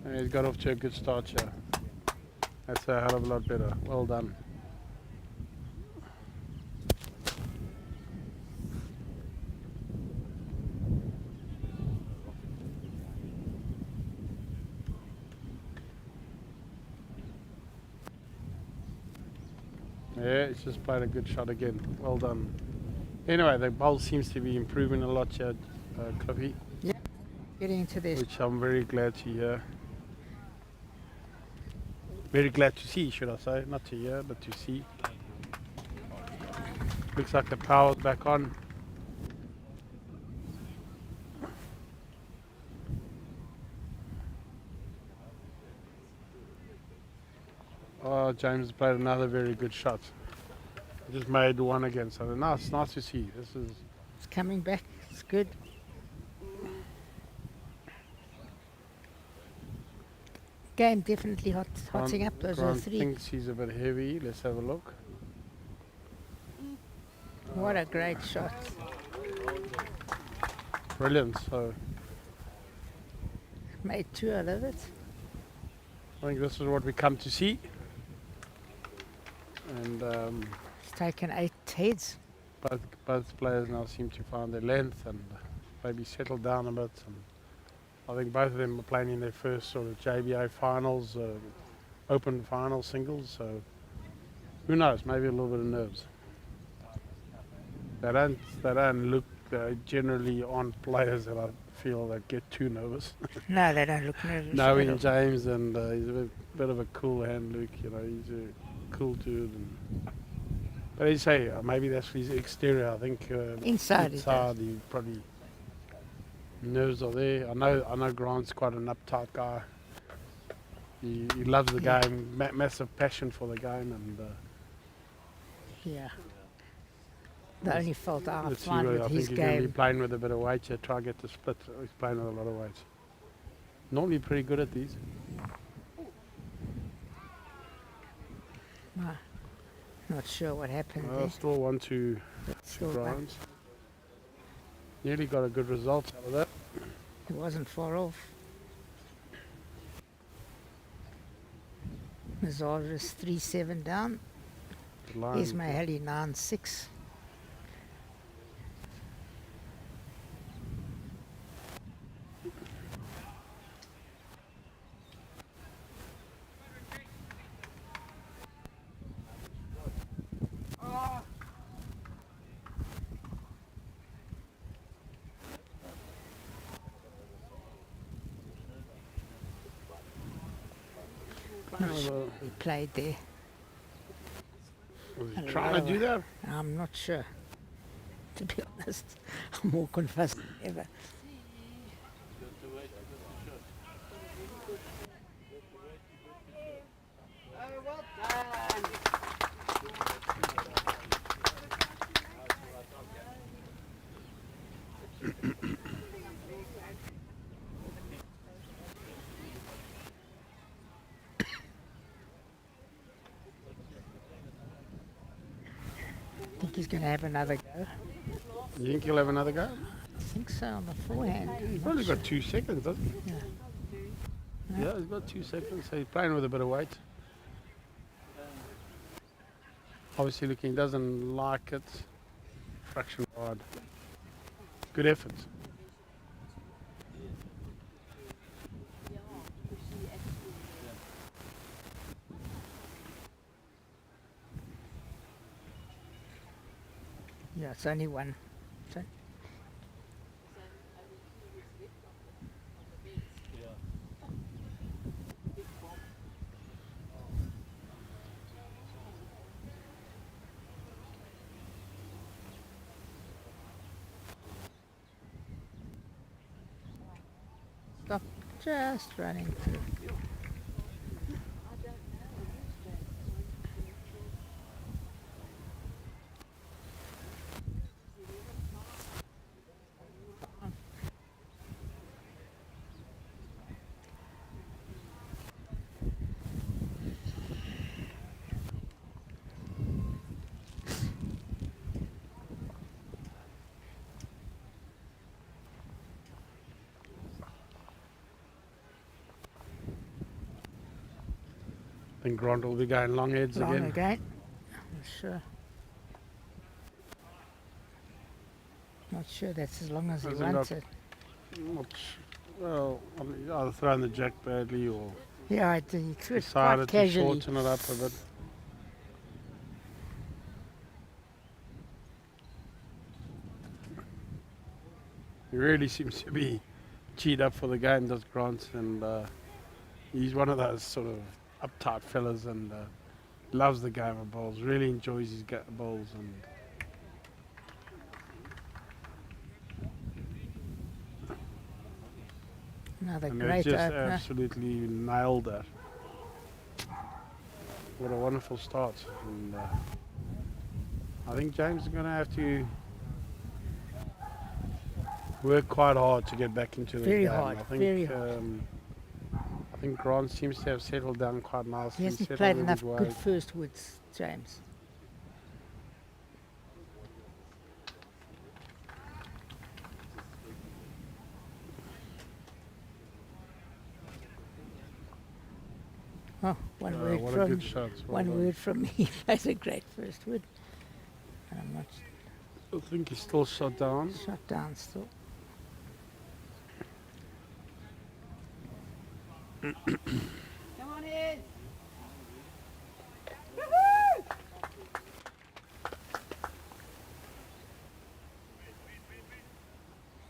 And he's got off to a good start here. That's a hell of a lot better. Well done. Yeah, he's just played a good shot again. Well done. Anyway, the bowl seems to be improving a lot here, Cliffy, Getting into this. which I'm very glad to hear. Very glad to see, should I say. Not to hear, but to see. Looks like the power's back on. Oh, James played another very good shot. Just made one again, so nice to see. This is It's coming back. It's good. Game definitely hotting up. Those are Grant three. thinks he's a bit heavy. Let's have a look. What a great shot. Brilliant. So Made two out of it. I think this is what we come to see. And It's taken 8 heads. both players now seem to find their length and maybe settle down a bit. And I think both of them are playing in their first sort of JBA finals, open final singles. So who knows? Maybe a little bit of nerves. They don't look generally on players that I feel that get too nervous. No, they don't look nervous. Knowing at all. James, and he's a bit of a cool hand, Luke. You know, he's a cool dude. But as you say, maybe that's his exterior. I think Inside he does. he probably nerves are there. I know Grant's quite an uptight guy. He loves the game, massive passion for the game, and Yeah. The only fault I let's see find whether with I his think he's going to be game, playing with a bit of weight here. Try to get the split. He's playing with a lot of weight. Normally pretty good at these. not sure what happened Still 1-2 there. Still, but Grants. Nearly got a good result out of that. it wasn't far off. Mazar is 3-7 down. The line- Ismaili 9-6. We played there. Was he trying to do that? I'm not sure. To be honest, I'm more confused than ever. I think he's going to have another go. You think he'll have another go? I think so on the forehand. He's Not only sure. got 2 seconds, doesn't he? Yeah. Yeah, he's got 2 seconds, so he's playing with a bit of weight. Obviously, looking, he doesn't like it. Fraction wide. Good effort. Yeah, it's only one. So, stop just running through. think Grant will be going long heads Long again. again. I'm sure. Not sure that's as long as he Hasn't wants got- it. Well, either throwing the jack badly or Yeah, he threw it quite decided to casually. shorten it up a bit. He really seems to be cheat up for the game, does Grant, and he's one of those sort of uptight fellas and loves the game of bowls, really enjoys his bowls, and Another they great just opener. absolutely nailed that. What a wonderful start, and I think James is going to have to work quite hard to get back into the Very game. hard, I think, very hard. I think Grant seems to have settled down quite nicely. He hasn't settled played in enough his good ways. first woods, James. Oh, What a good shot. Well one done. word from me. He plays a great first wood. And I'm not I think he's still shot down. shut down still. Come on in.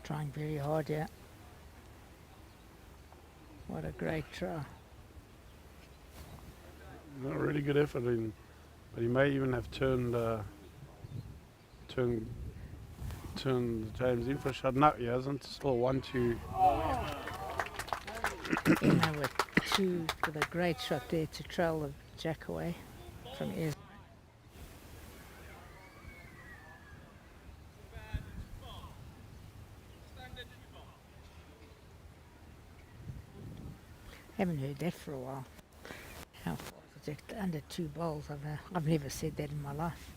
Trying very hard here. What a great try. A really good effort, but he may even have turned James in for a shot. No, he hasn't. Still 1-2. Emma with two with a great shot there to trail the jack away from air. Haven't heard that for a while. How far is it? Under 2 bowls. I've never said that in my life.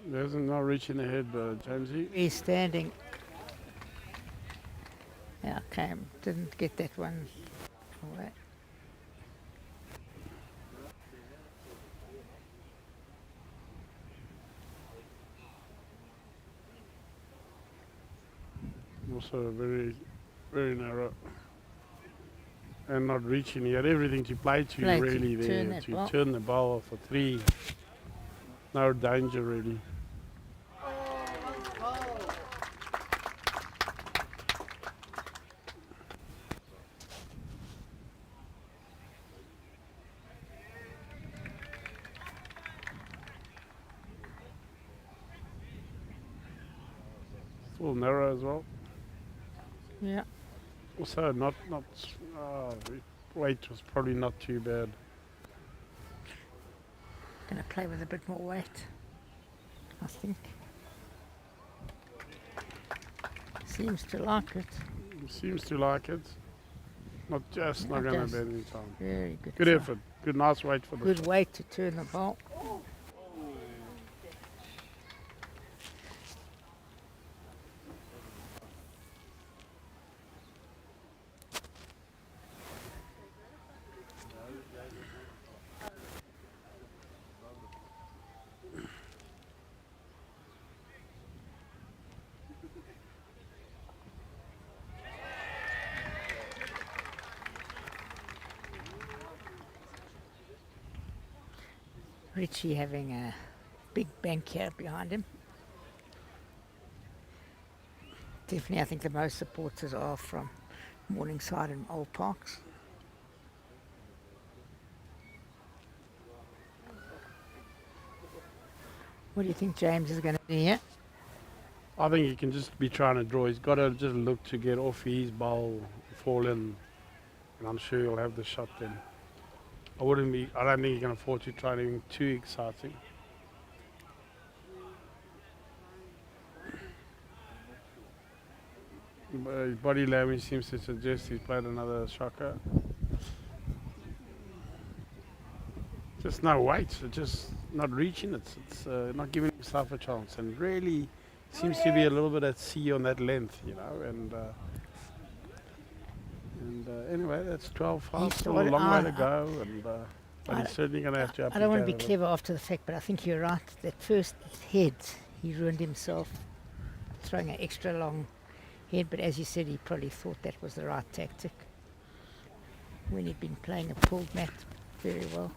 He hasn't not reaching ahead, Jamesy. He's standing. Yeah, Cam didn't get that one away. Also very, very narrow. And not reaching. He had everything to play to Play to really turn there. that To ball. turn the ball for 3. No danger really. Still narrow as well. Yeah. Also not weight was probably not too bad. Gonna play with a bit more weight, I think. Seems to like it. He seems to like it. Not Not going to just. bend in time. Very good. Good try. effort. Good, nice weight for the Good shot. weight to turn the ball. Richie having a big bank here behind him. Definitely, I think the most supporters are from Morningside and Old Parks. What do you think James is going to do here? I think he can just be trying to draw. He's got to just look to get off his bowl, fall in, and I'm sure he'll have the shot then. I don't think he can afford to try anything too exciting. But his body language seems to suggest he's played another shocker. just no weight, so just not reaching it. It's not giving himself a chance, and really seems to be a little bit at sea on that length, you know. And anyway, that's 12.5. He's Still a what long way to I- go, but he's certainly going to have to. I don't want to be up his game a clever after the fact, but I think you're right. That first head, he ruined himself throwing an extra long head. But as you said, he probably thought that was the right tactic when he'd been playing a pulled mat very well.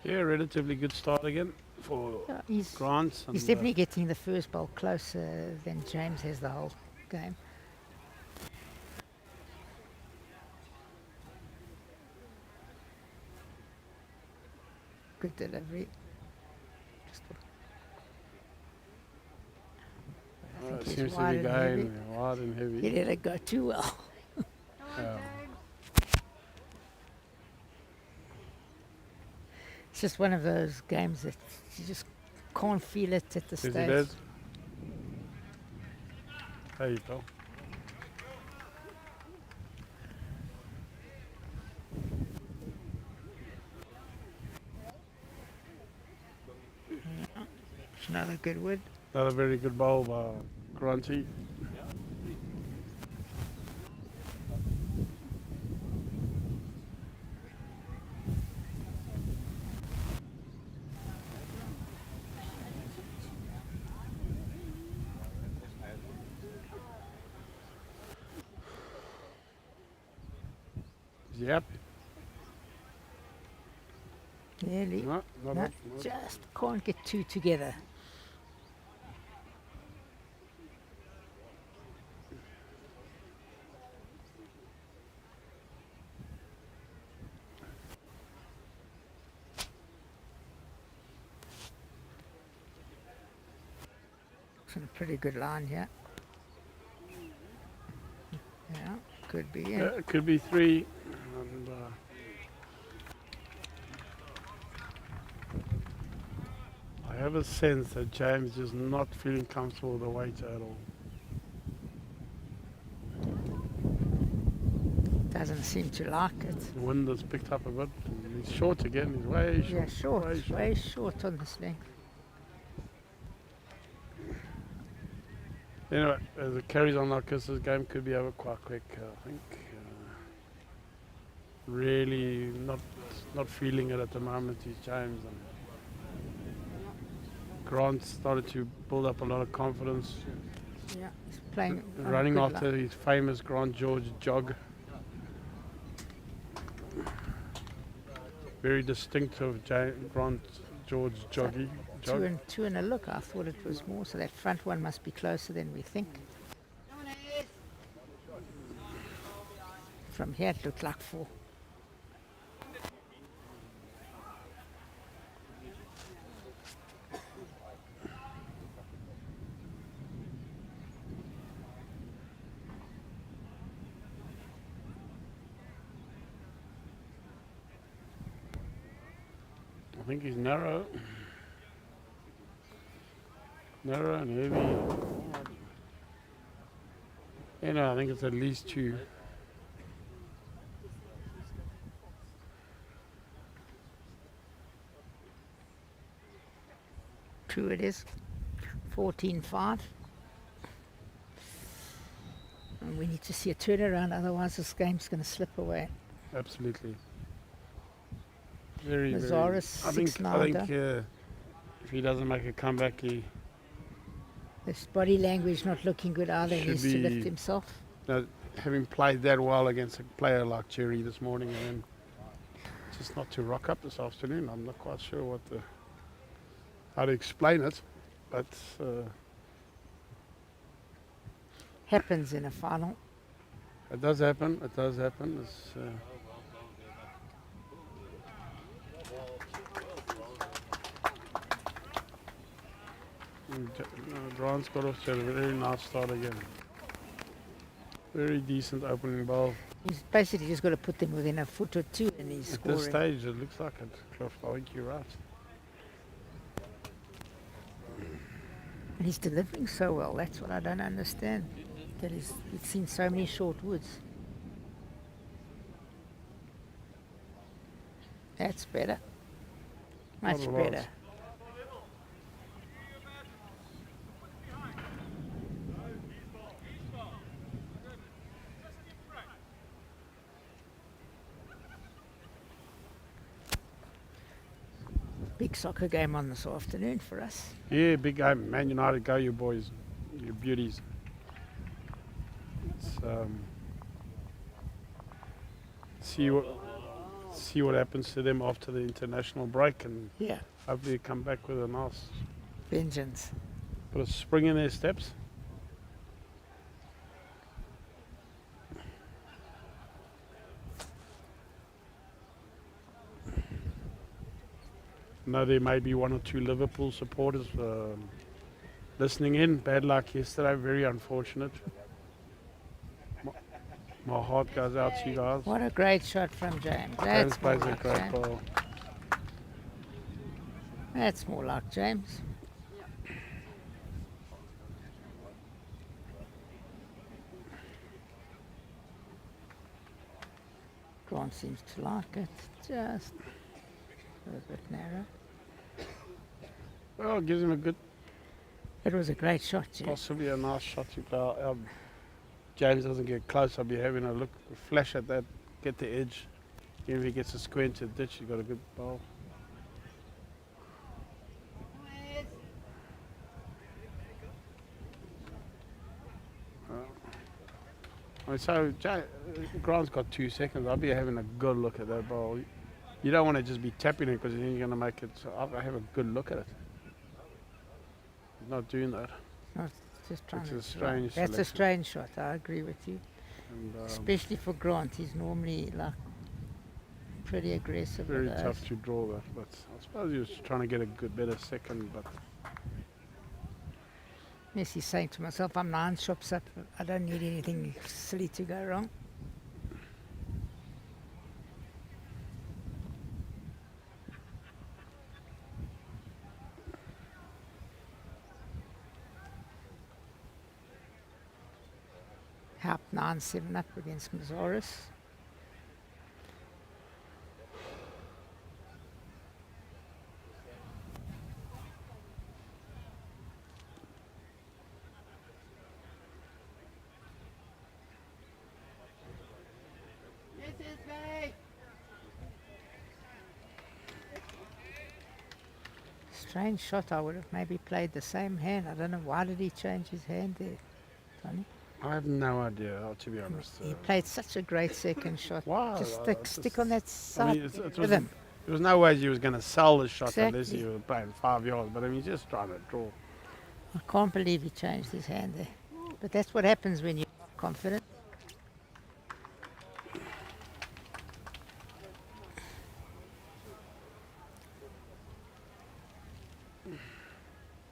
Yeah, relatively good start again for Yeah, he's Grant. he's definitely getting the first bowl closer than James has the whole game. Good delivery. Just I think it he's seems to wide be and heavy. going wide and heavy. He let it go too well. Yeah. It's just one of those games that you just can't feel it at the Is he stage. dead? There you go. It's another good wood. Another very good bowl by Granty. Yep. Nearly. No, not No, up, not. just can't get two together. It's in a pretty good line here. Yeah, could be. Yeah, it could be three. And, I have a sense that James is not feeling comfortable with the weight at all. Doesn't seem to like it. The wind has picked up a bit. And he's short again. He's way short. Yeah, short. Way short. Way short on this length. Anyway, as it carries on like this, this game could be over quite quick, I think. Really not feeling it at the moment, he's James. And Grant started to build up a lot of confidence, Yeah, he's playing. on a running good after line. his famous Grant George jog. Very distinctive Grant George jog. Two and a look. I thought it was more. So that front one must be closer than we think. From here it looked like 4. I think he's narrow. Narrow and heavy. You know, I think it's at least 2. True it is. 14-5. And we need to see a turnaround, otherwise this game's going to slip away. Absolutely. Very, Mazaris very. I 6-9 think if he doesn't make a comeback, he His body language not looking good either. He Should needs to lift be- himself. having played that well against a player like Cherry this morning, and then just not to rock up this afternoon. I'm not quite sure how to explain it, but Happens in a final. It does happen. It does happen. It's, Grant's got off to a very nice start again. Very decent opening ball. He's basically just got to put them within a foot or two and he's At this scoring. stage, it looks like it, Cliff. I think you're right. And he's delivering so well. That's what I don't understand. That is, we've seen so many short woods. That's better. Much Not a lot. better. Big soccer game on this afternoon for us. Yeah, big game. Man United, go you boys, you beauties. It's, see what happens to them after the international break, and Yeah, hopefully come back with a nice vengeance. put a spring in their steps. I know there may be one or two Liverpool supporters listening in. Bad luck yesterday, very unfortunate. My heart goes out to you guys. What a great shot from James. James That's more plays a like great James. ball. That's more like James. Grant seems to like it. Just a little bit narrow. Well, it gives him a good, It was a great shot, Jim. possibly a nice shot to play. James doesn't get close. I'll be having a look, a flash at that, get the edge. If he gets a square into the ditch, he's got a good ball. So Grant's got 2 seconds. I'll be having a good look at that ball. You don't want to just be tapping it because then you're going to make it. So I'll have a good look at it. He's not doing that. Not just trying It's to a strange That's a selection. strange shot. I agree with you. And, Especially for Grant, he's normally like pretty aggressive. very with those. tough to draw that. But I suppose he was trying to get a good, better second. But Yes, he's saying to myself, I'm 9 shops up. I don't need anything silly to go wrong. Half 9-7 up against Mazoris. Strange shot. I would have maybe played the same hand. I don't know why did he change his hand there, Tony. I have no idea, to be honest. He played such a great second shot. Wow, Just it's stick on that I side mean, it rhythm. there was no way he was going to sell the shot unless he Exactly. was playing 5 yards. But I mean, he's just trying to draw. I can't believe he changed his hand there. But that's what happens when you're confident.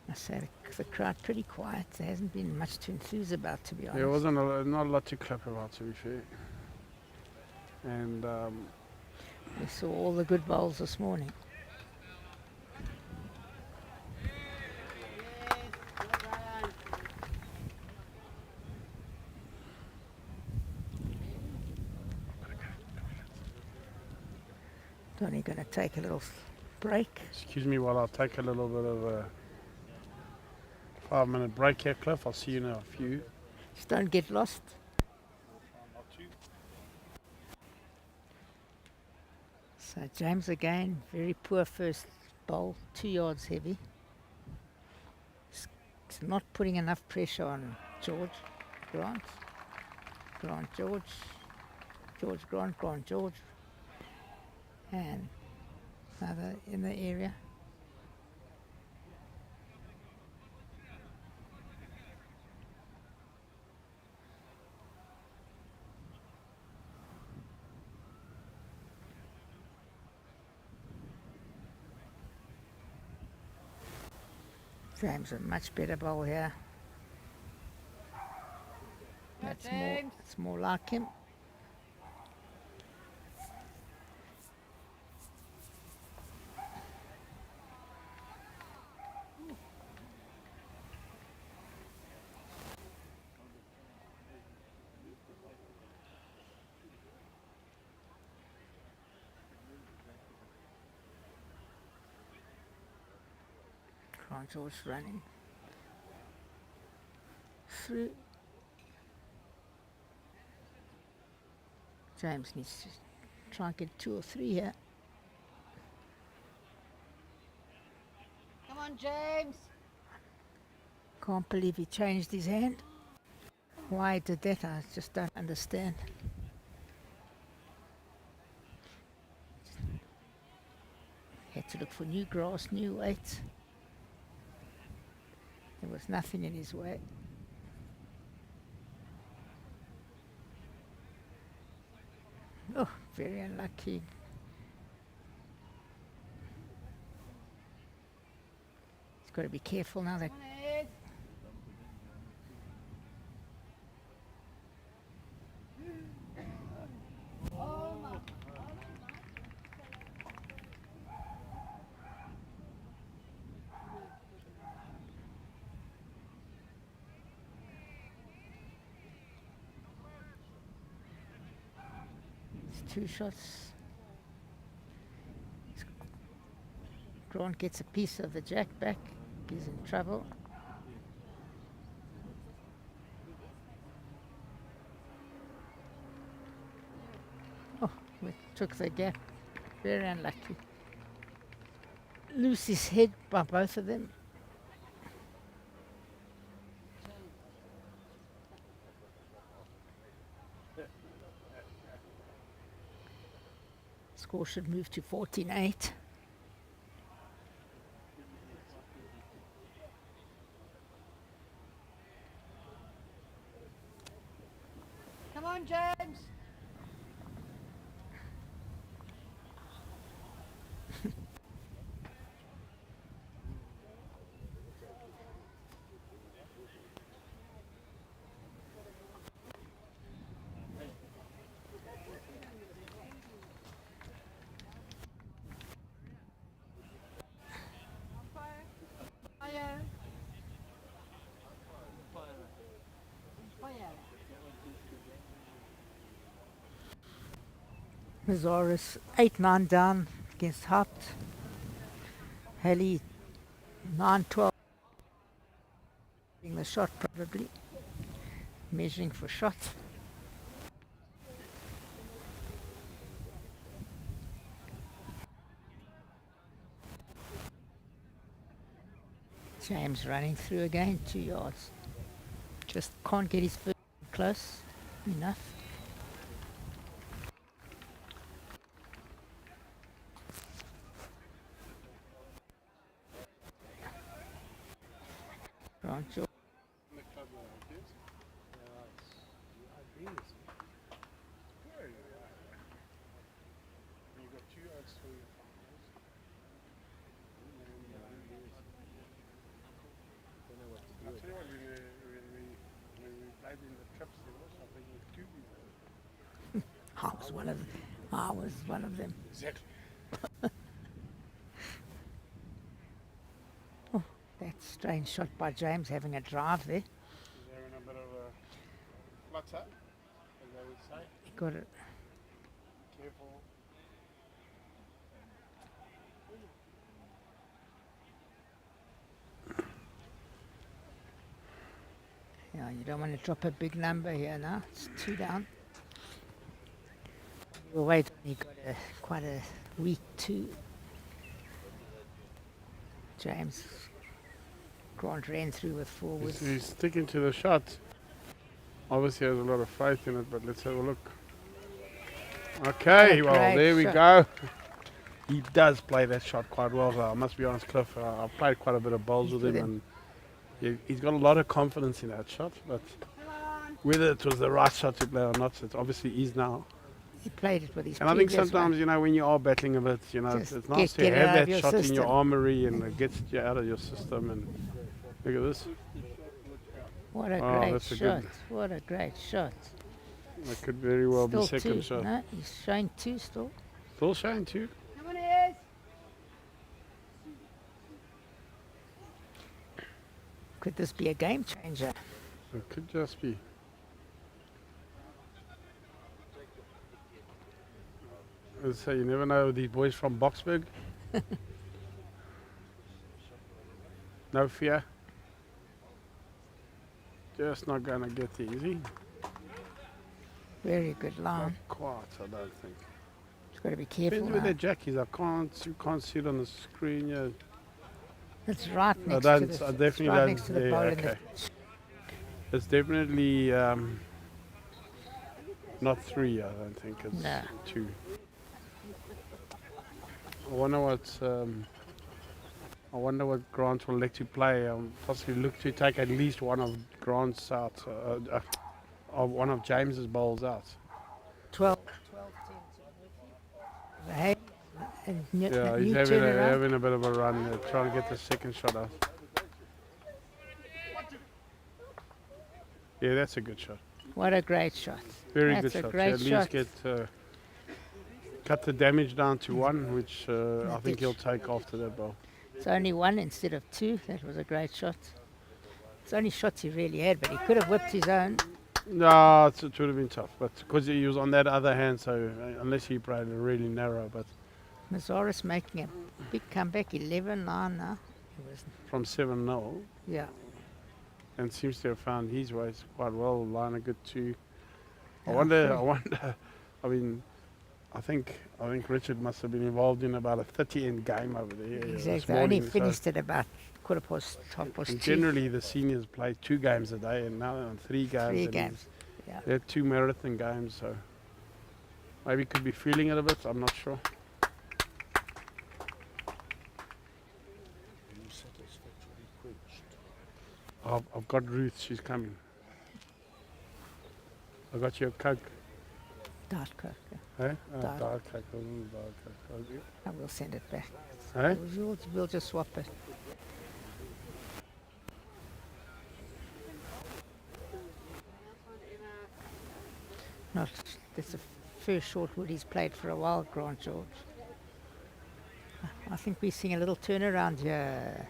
I say the crowd pretty quiet. There hasn't been much to enthuse about, to be honest. There wasn't not a lot to clap about, to be fair. And We saw all the good bowls this morning. Donny going to take a little break. excuse me while I take a little bit of a 5-minute break here, Cliff. I'll see you in a few. Just don't get lost. So James again, very poor first bowl, 2 yards heavy. It's not putting enough pressure on George, Grant, George, Grant, George, and another in the area. James a much better bowl here. It's more like him. George running through. James needs to try and get 2 or 3 here. Come on, James. Can't believe he changed his hand. Why he did that, I just don't understand. Had to look for new grass, new weights. There was nothing in his way. Oh, very unlucky. He's got to be careful now. That it's 2 shots. Grant gets a piece of the jack back. He's in trouble. Oh, we took the gap. Very unlucky. Lose his head by both of them. Score should move to 14-8. Come on, James. Mazaris 8-9 down against Haupt. Haley 9-12. The shot probably. Measuring for shot. James running through again, 2 yards. Just can't get his foot close enough. Right, George. I was one of them. Exactly. Oh, that strange shot by James, having a drive there. They're in a bit of a flutter, as they would say. He got it. Careful. Yeah, you don't want to drop a big number here now. It's 2 down. We'll wait. He got quite a weak 2. James Grant ran through with forwards. He's sticking to the shot. Obviously has a lot of faith in it, but let's have a look. Okay, Oh, well, great there we shot. go. He does play that shot quite well, though. I must be honest, Cliff. I've played quite a bit of bowls with him, and he's got a lot of confidence in that shot. But whether it was the right shot to play or not, it obviously is now. He played it with his And I think previous sometimes, one. you know, when you are battling a bit, you know, Just it's nice to get it have out of that your shot in your system. armory and it gets you out of your system. And Look at this. What a Oh, great that's a shot. good- What a great shot. That could very well be Still second two. shot. No, he's showing two still. Still showing two. Could this be a game changer? It could just be. As I say, you never know with these boys from Boxburg. No fear. Just not going to get the easy. Very good Not line. quite, I don't think. Just got to be careful. Depends where now. their jack is. You can't see it on the screen. Yeah. It's right I next don't. to the. I it's definitely right don't. next to the Yeah, bowl in the okay. It's definitely not 3. I don't think it's No. 2. I wonder what Grant will let you play. Possibly look to take at least one of Grant's out, or one of James's bowls out. 12. Hey, and Yeah, new he's turnaround. having a bit of a run, trying to get the second shot out. Yeah, that's a good shot. What a great shot. Very That's good a shot. great At least shot. get cut the damage down to 1, which I think ditch. he'll take after that bowl. It's only 1 instead of 2. That was a great shot. It's the only shots he really had, but he could have whipped his own. No, it would have been tough, but because he was on that other hand, so unless he played it really narrow, but Mazaris making a big comeback, 11-9 now. It was, from 7-0, yeah. and seems to have found his ways quite well. Line a good 2. I Yeah, wonder. I mean, I think Richard must have been involved in about a 30-end game over there. This Exactly. I only morning, so- finished at about half past and 2. generally, the seniors play 2 games a day, and now they're on 3 games. 3 and games. Yeah. They're 2 marathon games, so maybe could be feeling it a bit. I'm not sure. You satisfactorily quenched. I've got Ruth. She's coming. I got you a Coke. Diet Coke. Yeah. Eh? Diet. Diet Coke. Diet Coke. I will send it back. Eh? We'll just swap it. Not, that's the first short wood he's played for a while, Grant George. I think we're seeing a little turnaround here.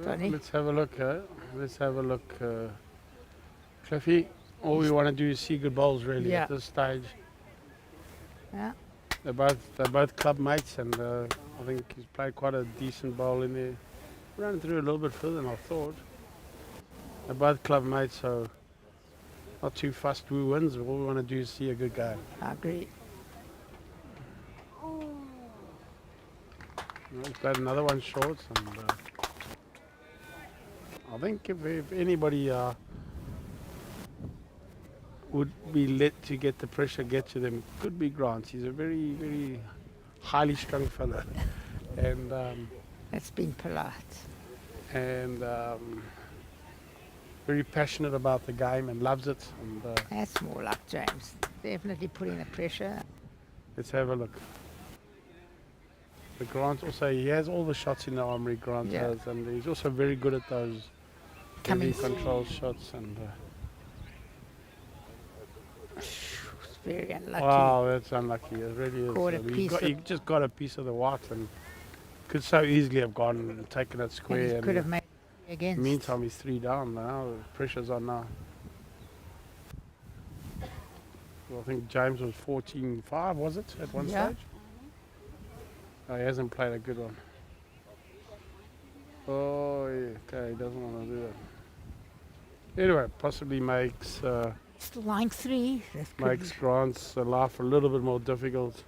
Donny? Let's have a look. Let's have a look. Cliffy, all we want to do is see good bowls really Yeah. at this stage. Yeah. They're both club mates, and I think he's played quite a decent bowl in there. Ran through a little bit further than I thought. They're both club mates, so not too fussed who wins. All we want to do is see a good game. I agree. He's played another one short, and I think if anybody would be let to get the pressure get to them, could be Grant. He's a very, very highly strung fella, and That's been polite. very passionate about the game and loves it. And That's more like James. Definitely putting the pressure. let's have a look. The Grant also, he has all the shots in the armory, Grant Yeah. has, and he's also very good at those Coming heavy control shots. And It's very unlucky. wow, that's unlucky. It really is. Caught a He piece he just got a piece of the white and could so easily have gone and taken it And square. he could have made it against. Meantime, he's 3 down now. The pressure's on now. Well, I think James was 14-5, was it, at one Yeah. stage? Oh, he hasn't played a good one. Oh, yeah, okay, he doesn't want to do that. Anyway, possibly makes Still lying 3. That could makes Grant's life a little bit more difficult.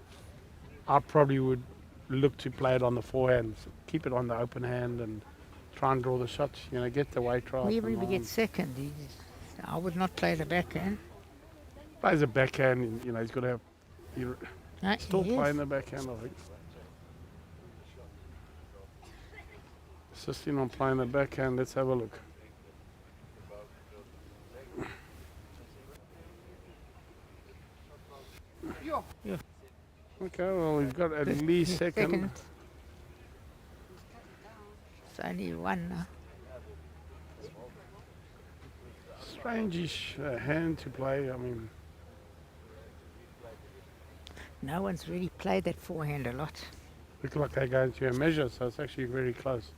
I probably would look to play it on the forehand, so keep it on the open hand and try and draw the shots. Get the weight right. Whoever and we get second, I would not play the backhand. plays a backhand, and, he's got to have. No, Still he is. playing the backhand, I think. Insisting on playing the backhand. Let's have a look. Yeah. Okay, well, we've got at least He's second. It's only 1 now. strange hand to play. I mean, No one's really played that forehand a lot. looks like they're going to a measure, so it's actually very close.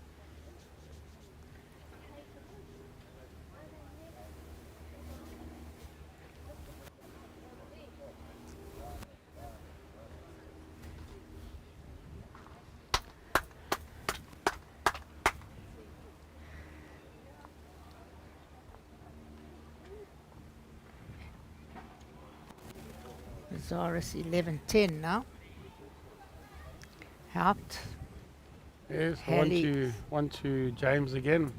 Zaris 11-10 now. Helped. Yes, Hallie. one to James again.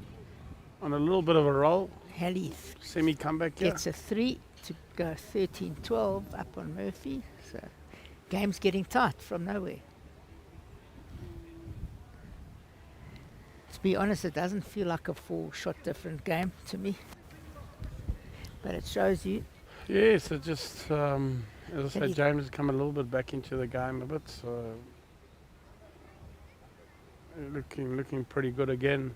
On a little bit of a roll. Hallie Semi-comeback here. gets a 3 to go 13-12 up on Murphy. So game's getting tight from nowhere. To be honest, it doesn't feel like a 4-shot different game to me. But it shows you. Yes, it just, as I said, Hallie. James has come a little bit back into the game a bit. Looking pretty good again.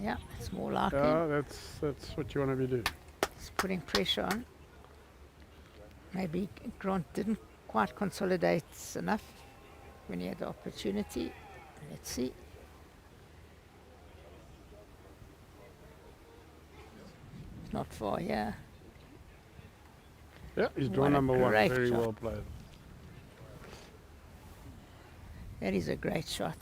Yeah, it's more like Yeah, him. that's what you want to be doing. He's putting pressure on. Maybe Grant didn't quite consolidate enough when he had the opportunity. Let's see. Not far, yeah. Yeah, he's draw What a number 1. great Very shot. well played. That is a great shot.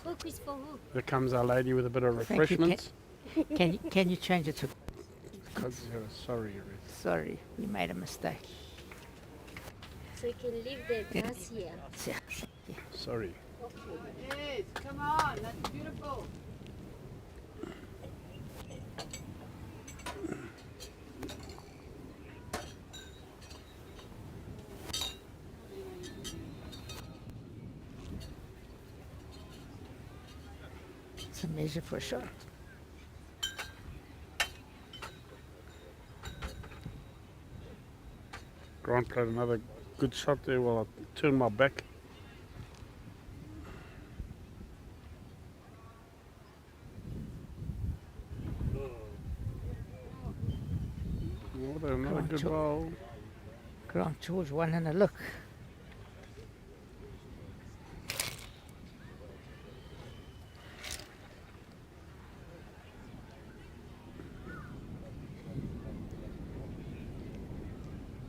Cookies for who? There comes our lady with a bit of Thank you. refreshments. Can you change it to? Sorry, Ruth. Sorry, we made a mistake. So you can leave the glass here. Sorry. Yes, come on, that's beautiful. It's a measure for a shot. Grant played another good shot there while I turned my back. Another on, good George. roll. Grant George one and a look.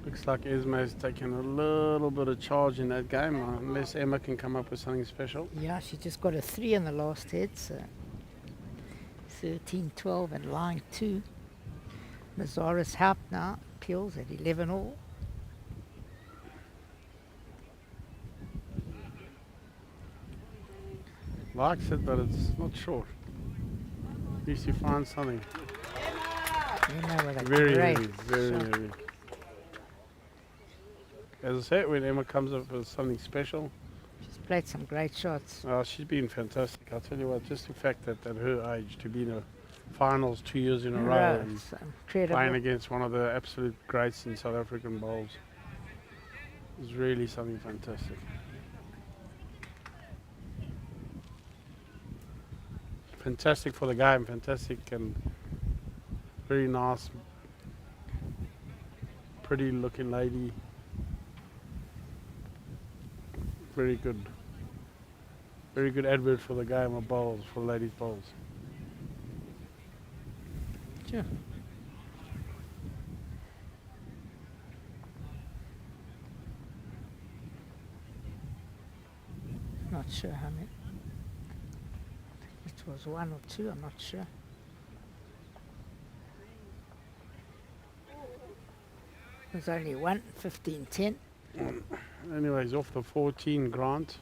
Looks like Esme's taking a little bit of charge in that game, unless Emma can come up with something special. Yeah, she just got a 3 in the last head, so 13-12 and line 2. Mazaris helped now, Peels at 11 all. Likes it, but it's not short. At least you find something. Emma with a Very great heavy, very shot. heavy. As I said, when Emma comes up with something special, She's played some great shots. she's been fantastic. I'll tell you what, just the fact that at her age to be in the finals 2 years in a row and It's playing incredible. against one of the absolute greats in South African bowls is really something fantastic. Fantastic for the game, fantastic and very nice, pretty looking lady. Very good advert for the game of bowls, for ladies bowls. Sure. Not sure how many. It was 1 or 2, I'm not sure. It was only 1, 15-10. Anyway, he's off the 14, Grant.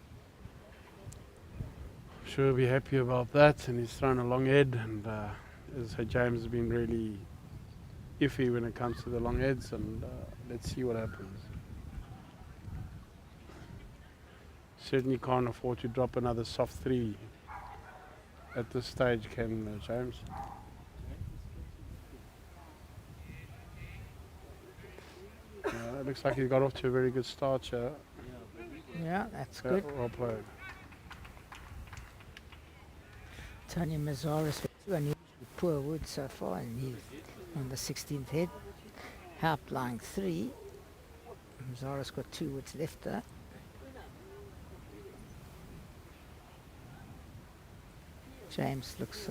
Sure, he'll be happy about that, and he's thrown a long head, and as I say, James has been really iffy when it comes to the long heads, and let's see what happens. Certainly can't afford to drop another soft 3 at this stage, can James? It looks like he got off to a very good start here. Yeah, that's good. Well played. Tony Mazaris with 2 unusually poor wood so far, and he's on the 16th head. Harp lying 3. Mazaris got 2 woods left there. James looks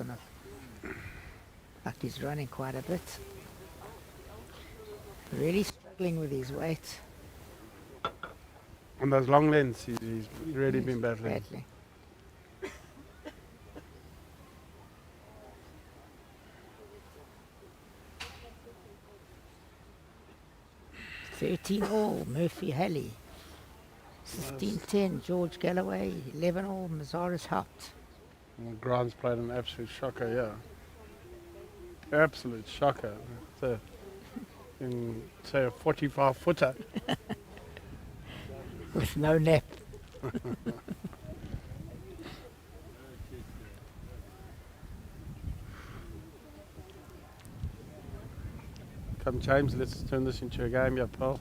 like he's running quite a bit. Really struggling with his weight. On those long lengths, he's really been battling. Badly. $13 Murphy Halley. 15-10 George Galloway. 11 Mazaris helped. Well, Grant's played an absolute shocker, yeah. Absolute shocker. It's say a 45-footer. With no nap. Come, James, let's turn this into a game, yeah, pal.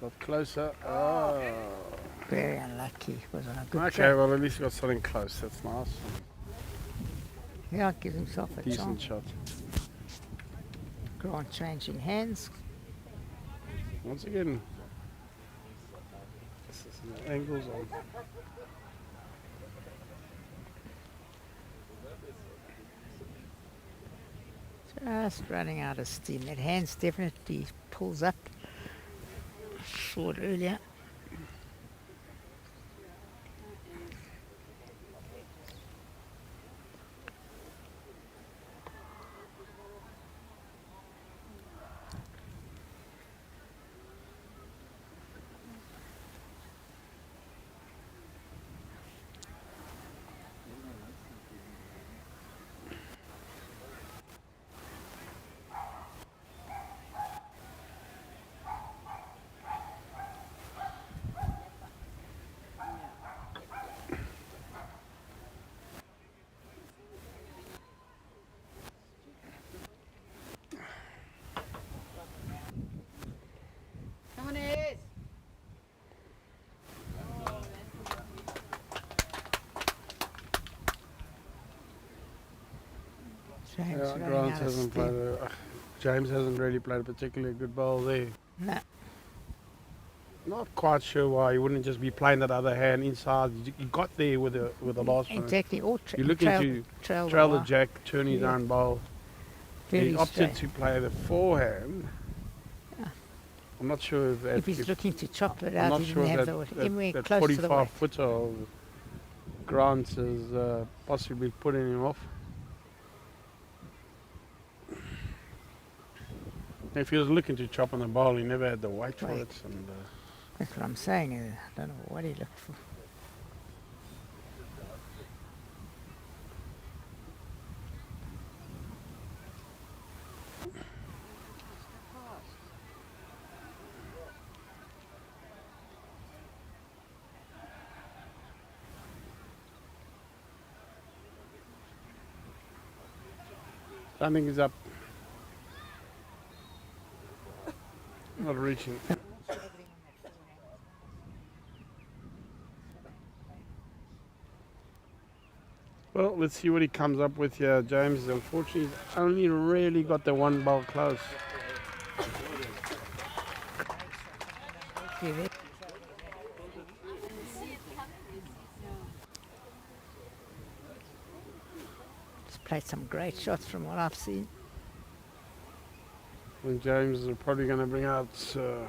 Got closer. Oh. Very unlucky. Was on a good Okay, track. well, at least he got something close. That's nice. Yeah, gives himself a Decent chance. shot. Grant changing hands. Once again, this is the angles on. Just running out of steam. That hands definitely pulls up. Saw it earlier. James Yeah, running Grant out of hasn't steam. played James hasn't really played a particularly good ball there. No. Not quite sure why he wouldn't just be playing that other hand inside. He got there with the last one. Exactly. Or You're looking to trail trail the wire. jack, turn his Yeah. own ball. Very He opted straight. to play the forehand. Yeah. I'm not sure If he's looking to chop it I'm out, not he sure didn't that, have the that, anywhere that close to the 45 weight. footer of Grant is possibly putting him off. If he was looking to chop on the ball, he never had the weight for Weight. it. And, That's what I'm saying. I don't know what he looked for. I think he's up. Not reaching. Well, let's see what he comes up with here. James, unfortunately, he's only really got the one ball close. See there? He's played some great shots from what I've seen. And James is probably going to bring out. Still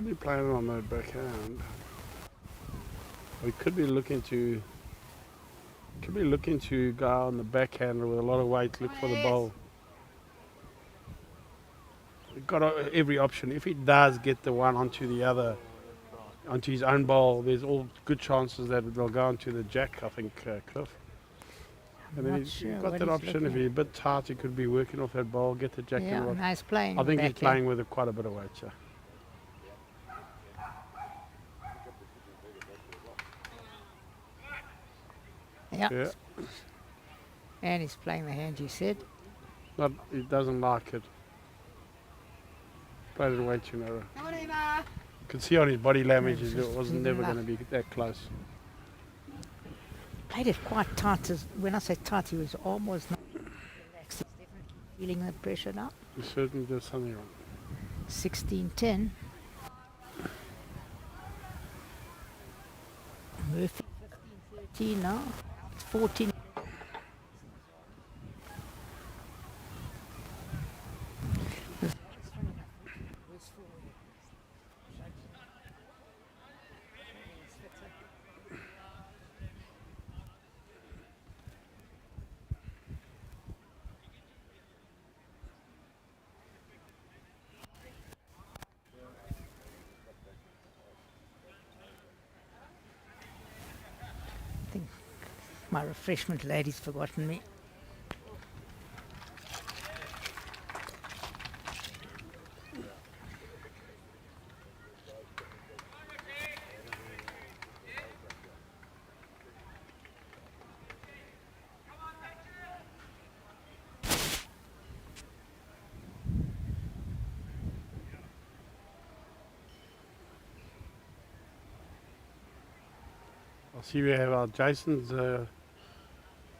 be playing on the backhand. We could be looking to go on the backhander with a lot of weight, look for the bowl. We've got every option. If he does get the one onto the other, onto his own bowl, there's all good chances that it will go onto the jack, I think, Cliff. And then Not he's sure got what that he's option. If looking he's a bit tight, he could be working off that bowl, get the jack Yeah, and what. nice playing. I think he's backhand. playing with quite a bit of weight, yeah. Yeah. Yeah. And he's playing the hand you said. Not, he doesn't like it. Played it way too narrow. You could see on his body language it's it just wasn't leaving never it going to be that close. Played it quite tight. When I say tight, he was almost not relaxed. He's definitely feeling the pressure now. He certainly did something wrong. 16-10. Murphy 15-13 now. 14. I think my refreshment lady's forgotten me. I see we have our Jason's all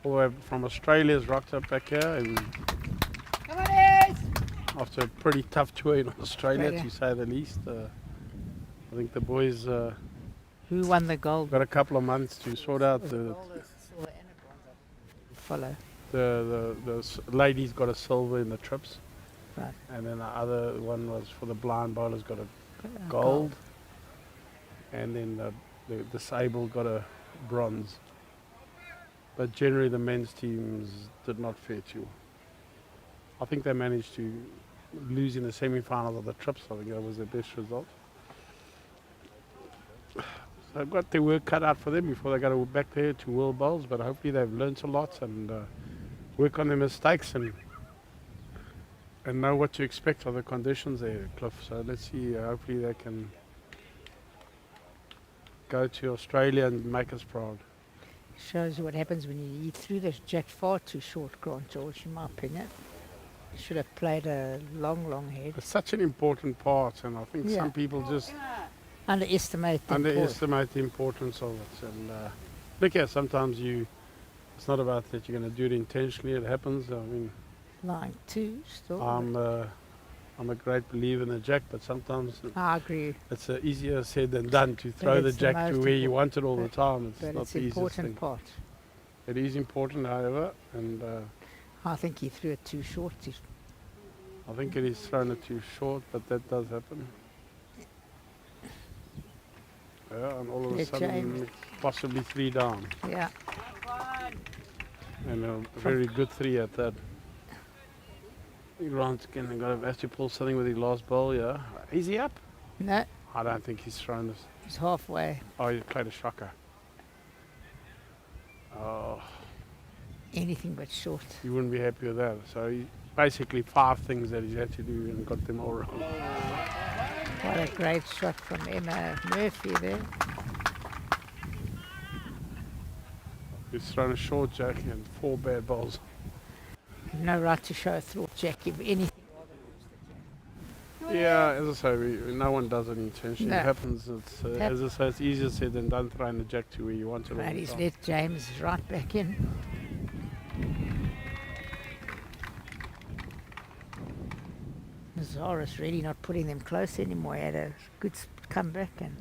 the way from Australia's rocked up back here, and Come on, Ace! after a pretty tough tour in Australia, Australia. to say the least. I think the boys Who won the gold? got a couple of months to sort out the Follow. ladies got a silver in the trips, Right. and then the other one was for the blind bowlers got a gold, and then the disabled got a bronze. But generally the men's teams did not fare too well. I think they managed to lose in the semi-finals of the trips. I think that was their best result. So they've got their work cut out for them before they go back there to World Bowls, but hopefully they've learnt a lot and work on their mistakes and know what to expect of the conditions there, Cliff. So let's see, hopefully they can go to Australia and make us proud. Shows you what happens when you threw this jack far too short, Grant George, in my opinion. Should have played a long head. It's such an important part, and I think Yeah. some people just Underestimate the underestimate the importance of it. And look here, sometimes it's not about that you're going to do it intentionally. It happens. I mean, line two still. I'm a great believer in the jack, but sometimes I agree. it's easier said than done to throw the it's the jack to most where you want it all the but- time. It's But not it's the an easiest important thing. part. It is important, however, and I think he threw it too short. I think it is thrown it too short, but that does happen. Yeah, and all of a Yeah, sudden, James. possibly 3 down. Yeah. And a very good 3 at that. Grant's has to pull something with his last ball, yeah. Is he up? No, I don't think he's thrown this. he's halfway. Oh, he played a shocker. Oh, Anything but short. you wouldn't be happy with that. So basically 5 things that he's had to do and got them all wrong. What a great shot from Emma Murphy there. He's thrown a short jack and 4 bad balls. No right to show a thought jack if anything. Yeah, as I say, no one does it intentionally. No. It happens. It's, as I say, it's easier said than done throwing the jack to where you want it all Right, the he's time. let James right back in. Zara's really not putting them close anymore. He had a good comeback and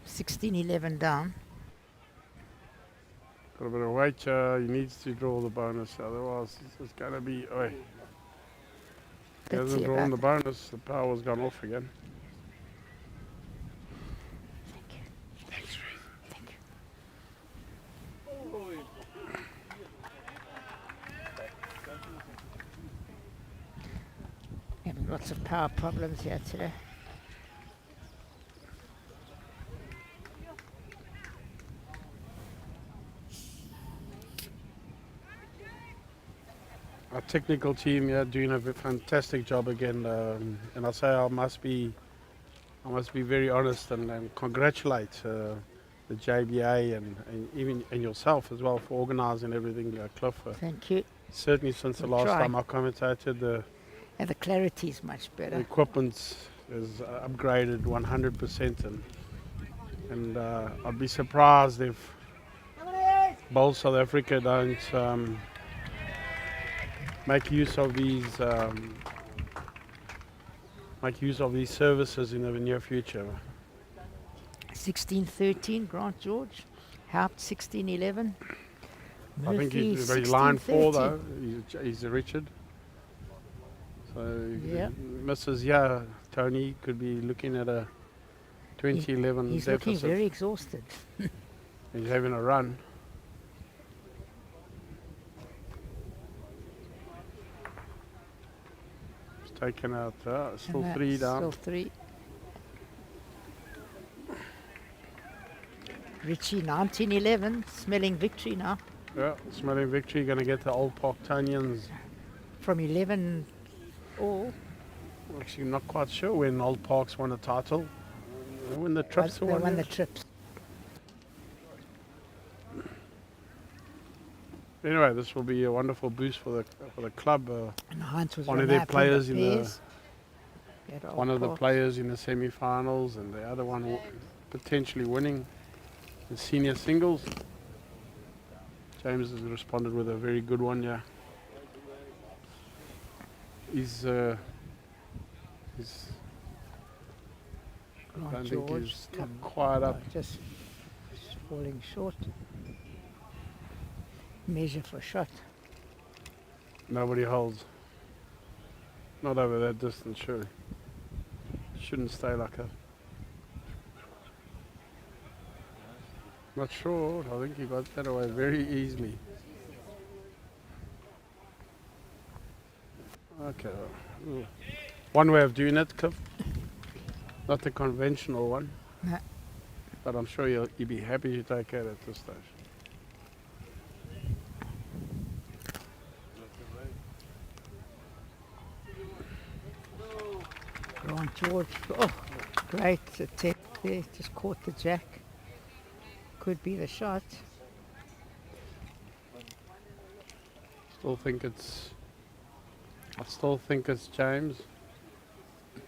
16-11 down. Got a bit of weight. He needs to draw the bonus, otherwise it's going to be. Oi. He hasn't Bitsy drawn the about bonus. The power's gone off again. Thank you. Thanks, Ruth. Lots of power problems here today. Our technical team, yeah, doing a fantastic job again, and I say I must be very honest and congratulate the JBA and even yourself as well for organising everything, Cliff. Thank you. Certainly since the We'll last try. time I commentated, the And the clarity is much better. equipment is upgraded 100%, and I'd be surprised if both South Africa don't make use of these services in the near future. 16-13, Grant George. Haupt 16-11. I think Murphy, he's very line 4 16-13. though. He's a Richard. So Yeah. Mrs. Tony could be looking at a 2011 He's deficit. looking very exhausted. He's having a run. He's taken out, still And 3 that's down. Still 3. Richie 19-11, smelling victory now. Yeah, smelling victory, going to get the old Parktonians. From 11 all. Actually, not quite sure when Old Parks won a title. They won the trips They or won the trips. Anyway, this will be a wonderful boost for the club. And Heinz was One of run their out from players in the pairs. At Old one of the Park. players in the semi-finals, and the other one potentially winning the senior singles. James has responded with a very good one. Yeah, he's I Grant don't think George he's not quite up. just falling short. Measure for shot. Nobody holds. Not over that distance, surely. Shouldn't stay like that. Not sure. I think he got that away very easily. Okay. Ooh. One way of doing it, Cliff. Not the conventional one. No. But I'm sure you'll be happy to take it at this stage. Grant George. Oh, great attempt there. Just caught the jack. Could be the shot. I still think it's James. It's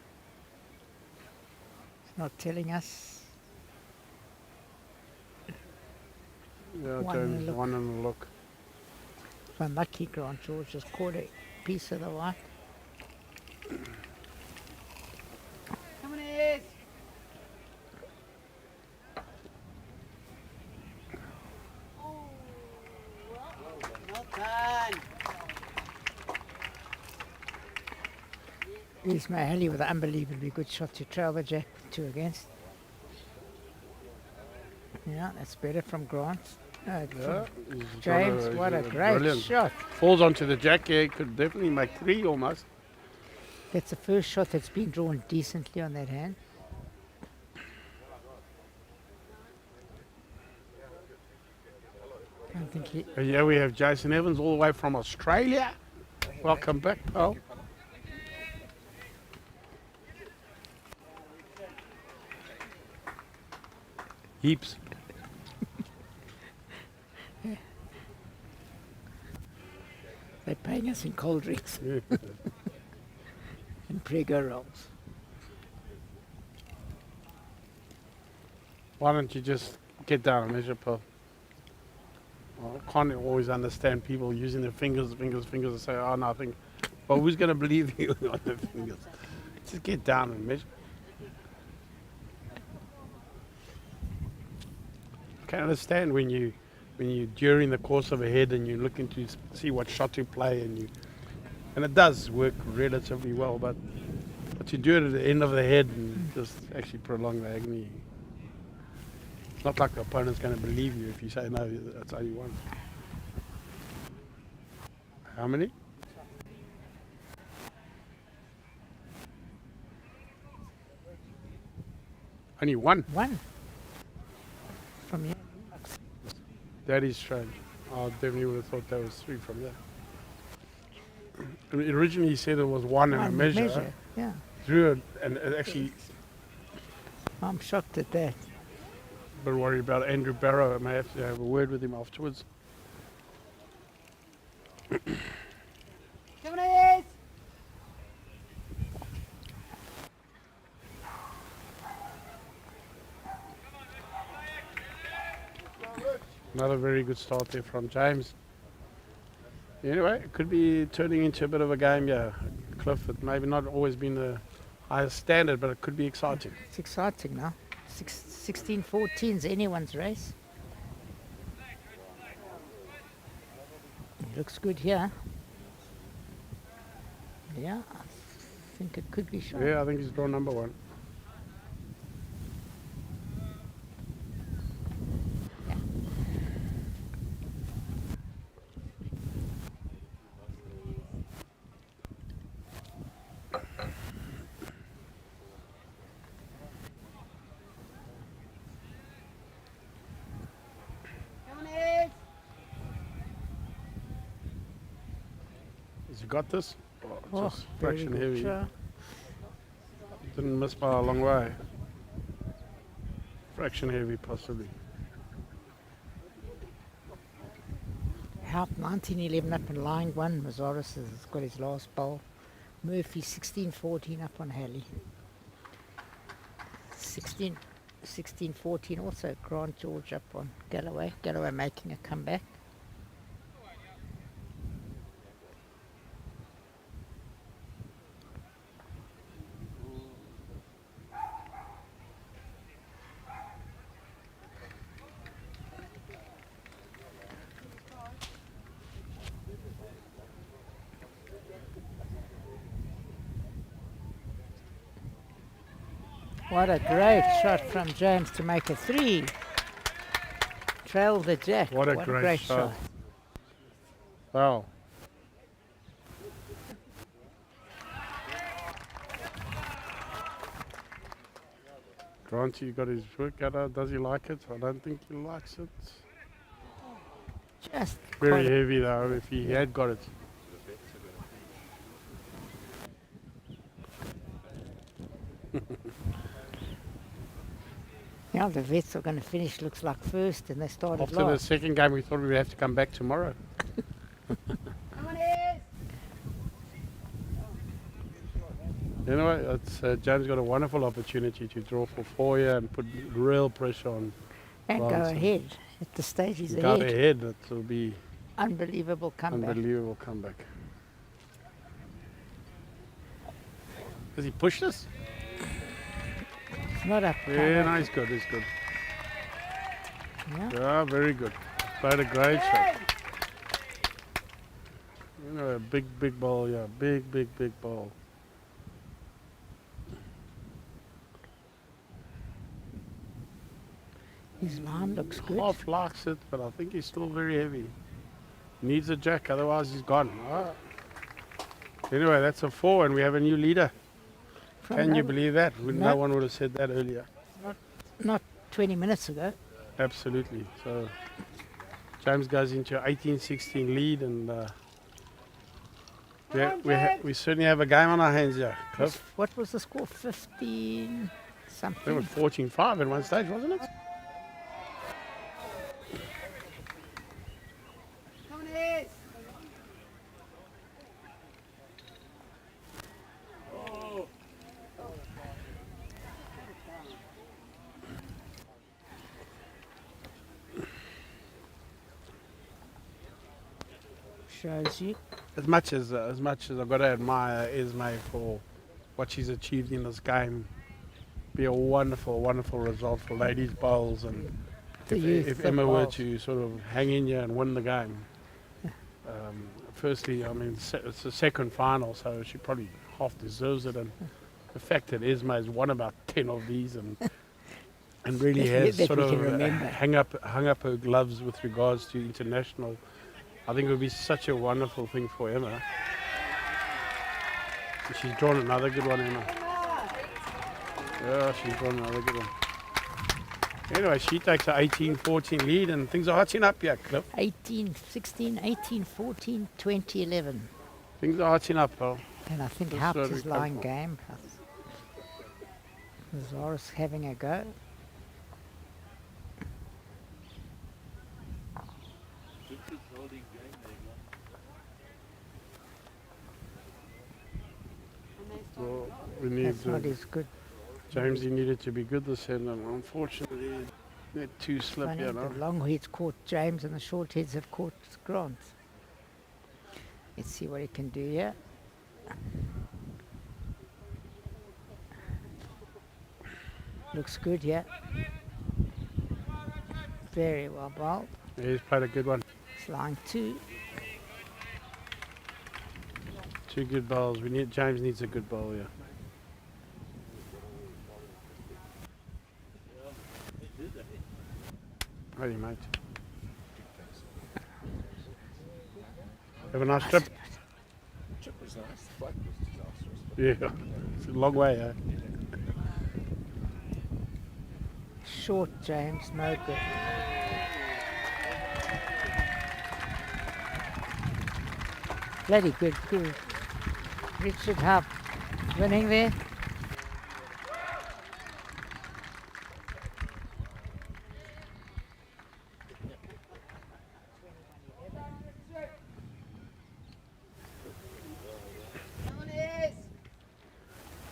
not telling us. Yeah, One and a James, look. one and a look. Unlucky Grant George just caught a piece of the white. Here's Mahali with an unbelievably good shot to trail the jack 2 against. Yeah, that's better from Grant. Yeah, From he's James, got what a he's great brilliant. shot. Falls onto the jack here, could definitely make 3 almost. That's the first shot that's been drawn decently on that hand. I don't think he, Here we have Jason Evans all the way from Australia. Welcome back, pal. Heaps. they're paying us in cold drinks and Prego rolls. Why don't you just get down and measure, pal? I can't always understand people using their fingers and say, oh, nothing. But who's going to believe you on the fingers? Just get down and measure. I can understand when you during the course of a head and you're looking to see what shot to play and it does work relatively well, but to do it at the end of the head and just actually prolong the agony. It's not like the opponent's going to believe you if you say no, that's how you want. How many? Only one. One. From here. That is strange. I definitely would have thought that was 3 from there. Originally he said it was one and a measure. Yeah. Drew it, and it actually I'm shocked at that. a bit worried about Andrew Barrow. I may have to have a word with him afterwards. Another very good start there from James. Anyway, it could be turning into a bit of a game, yeah. Cliff, it maybe not always been the highest standard, but it could be exciting. It's exciting now. 16-14 is anyone's race. It looks good here. Yeah, I think it could be sharp. Yeah, I think he's drawn number 1. Has he got this? Oh, Just very fraction good heavy. shot. Didn't miss by a long way. Fraction heavy, possibly. Help 1911 up in line 1. Mazaris has got his last bowl. Murphy 16-14 up on Halley. 16-14 also Grant George up on Galloway. Galloway making a comeback. What a great shot from James to make a 3. Trail the jack. What a great shot. Wow. Grant, you got his work cut out. Does he like it? I don't think he likes it. Just Very quite- heavy though, if he had got it. Yeah, the vets are going to finish, looks like first, and they started After the last. second game, we thought we would have to come back tomorrow. Anyway, it's, James got a wonderful opportunity to draw for 4 here and put real pressure on. And go Bronson. ahead. At the stage he's Go ahead. ahead, it will be Unbelievable comeback. unbelievable comeback. Has he pushed us? It's not up. Yeah, no, he's good, he's good. Yeah. Yeah, very good. Played a great shot. You know, a big ball, yeah, big ball. His line looks good. Half likes it, but I think he's still very heavy. Needs a jack, otherwise he's gone. Ah. Anyway, that's a 4 and we have a new leader. From Can you no- believe that? No. No one would have said that earlier. Not 20 minutes ago. Absolutely. So James goes into 18-16 lead, and we certainly have a game on our hands here. Cliff. What was the score? 15 I think it was something. 14-5 at one stage, wasn't it? Shows you. As much as I've got to admire Esme for what she's achieved in this game, be a wonderful result for ladies bowls, and The youth if that Emma were bowls. to sort of hang in here and win the game, firstly, I mean it's the second final, so she probably half deserves it, and the fact that Esme has won about 10 of these and really That- has that sort we of can remember. hung up her gloves with regards to international. I think it would be such a wonderful thing for Emma. She's drawn another good one, Emma. Yeah, she's drawn another good one. Anyway, she takes an 18-14 lead and things are hotting up here, Cliff. 18, 16, 18, 14, 20, 11. Things are hotting up, pal. And I think That's Haupt where we is come lying from. game. Zara's having a go. Well, we need That's not as good. James. He needed to be good this end, and unfortunately, they're too slip Funny, here now. the long heads caught James and the short heads have caught Grant. Let's see what he can do here. Looks good, yeah. Very well bowled. Yeah, he's played a good one. It's lying 2. Two good bowls. James needs a good bowl, yeah. Hey, mate. Have a nice trip. Trip was nice. The flight was disastrous. But Yeah, it's a long way, eh? Short, James, no good. Bloody good. Richard Haupt winning there.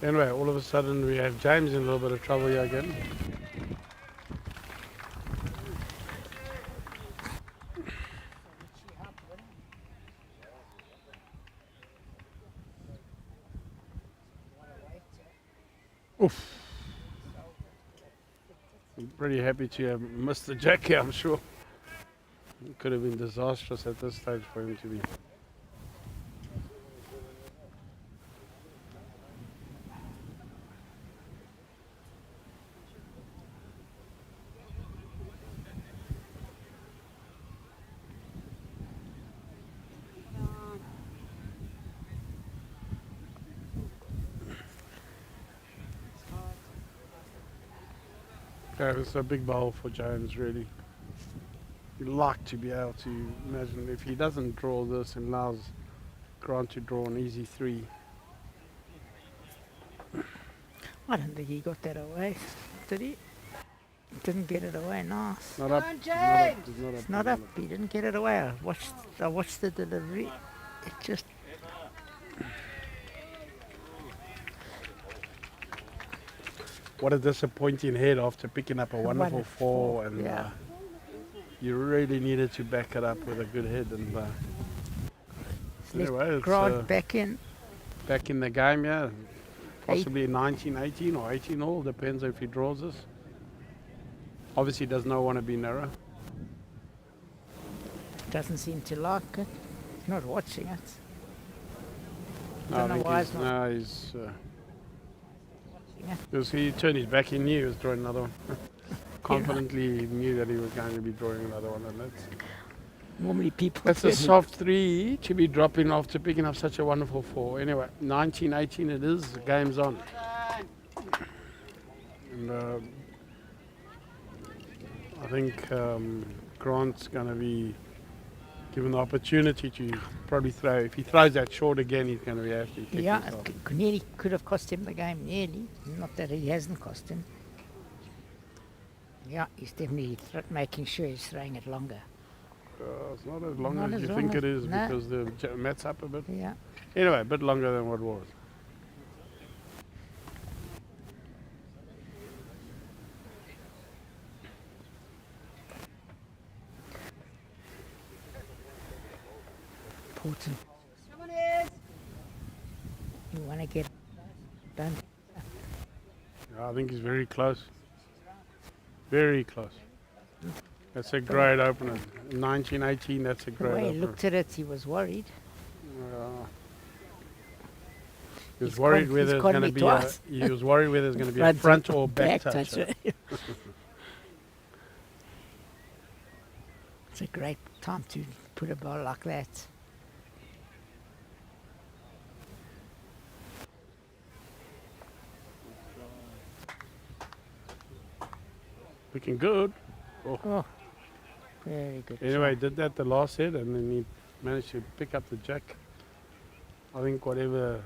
Anyway, all of a sudden we have James in a little bit of trouble here again. Oof. I'm pretty happy to have missed the jack here, I'm sure. It could have been disastrous at this stage for him to be. Yeah, it's a big bowl for James, really. You'd like to be able to imagine if he doesn't draw this and allows Grant to draw an easy 3. I don't think he got that away, did he? Didn't get it away, nice. Not up. on, He's not up. He's not up. It's not up, he didn't get it away. I watched the delivery. It just... What a disappointing head after picking up a wonderful 4, and yeah. you really needed to back it up with a good head. And anyway, it's Grant back in. back in the game, yeah. Possibly 19-18 or 18 all, depends if he draws this. Obviously does not want to be narrow. Doesn't seem to like it. He's not watching it. I Don't know think why he's, it's not no, he's watching it. because he turned his back, he knew he was drawing another one. Confidently knew that he was going to be drawing another one, and Normally people... that's a soft 3 to be dropping after picking up such a wonderful 4. Anyway, 19-18 it is, the game's on. And I think Grant's going to be given the opportunity to probably throw. If he throws that short again, he's going to have to kick Yeah, himself. it nearly could have cost him the game, nearly. Not that he hasn't cost him. Yeah, he's definitely making sure he's throwing it longer. It's not as long Not as as you long think as- it is no. because the mat's up a bit. Yeah. Anyway, a bit longer than what it was. Important. You want to get done. Yeah, I think he's very close. Very close. That's a great opener. 19-18, that's a The great way he opener. looked at it, he was worried. He was He's worried called- whether he's it's called going to me be twice. he was worried whether it's going to be a front or back touch. touch. It's a great time to put a ball like that. Looking good. Oh, very good. Anyway, shot. did that the last set, and then he managed to pick up the jack. I think whatever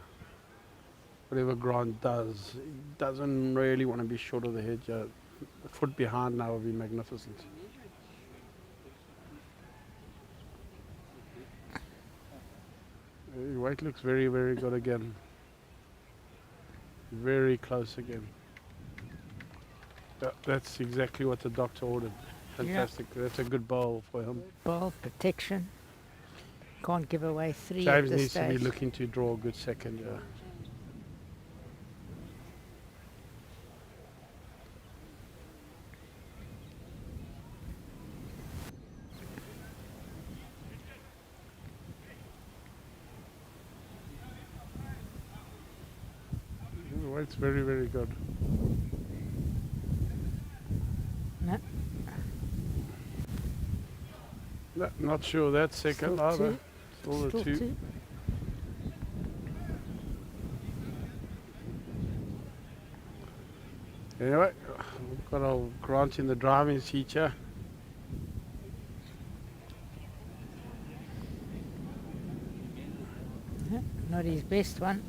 Grant does, he doesn't really want to be short of the hedge. A foot behind now would be magnificent. Weight looks very, very good again. Very close again. Yeah, that's exactly what the doctor ordered. Fantastic. That's a good bowl for him. Ball protection. Can't give away 3 at James this needs to be stage. looking to draw a good second. Yeah. The weight's very, very good. No, No, not sure that second Still either. two. Still the still two. 2. Anyway, we've got our Grant in the driving seat here. Yeah, not his best one.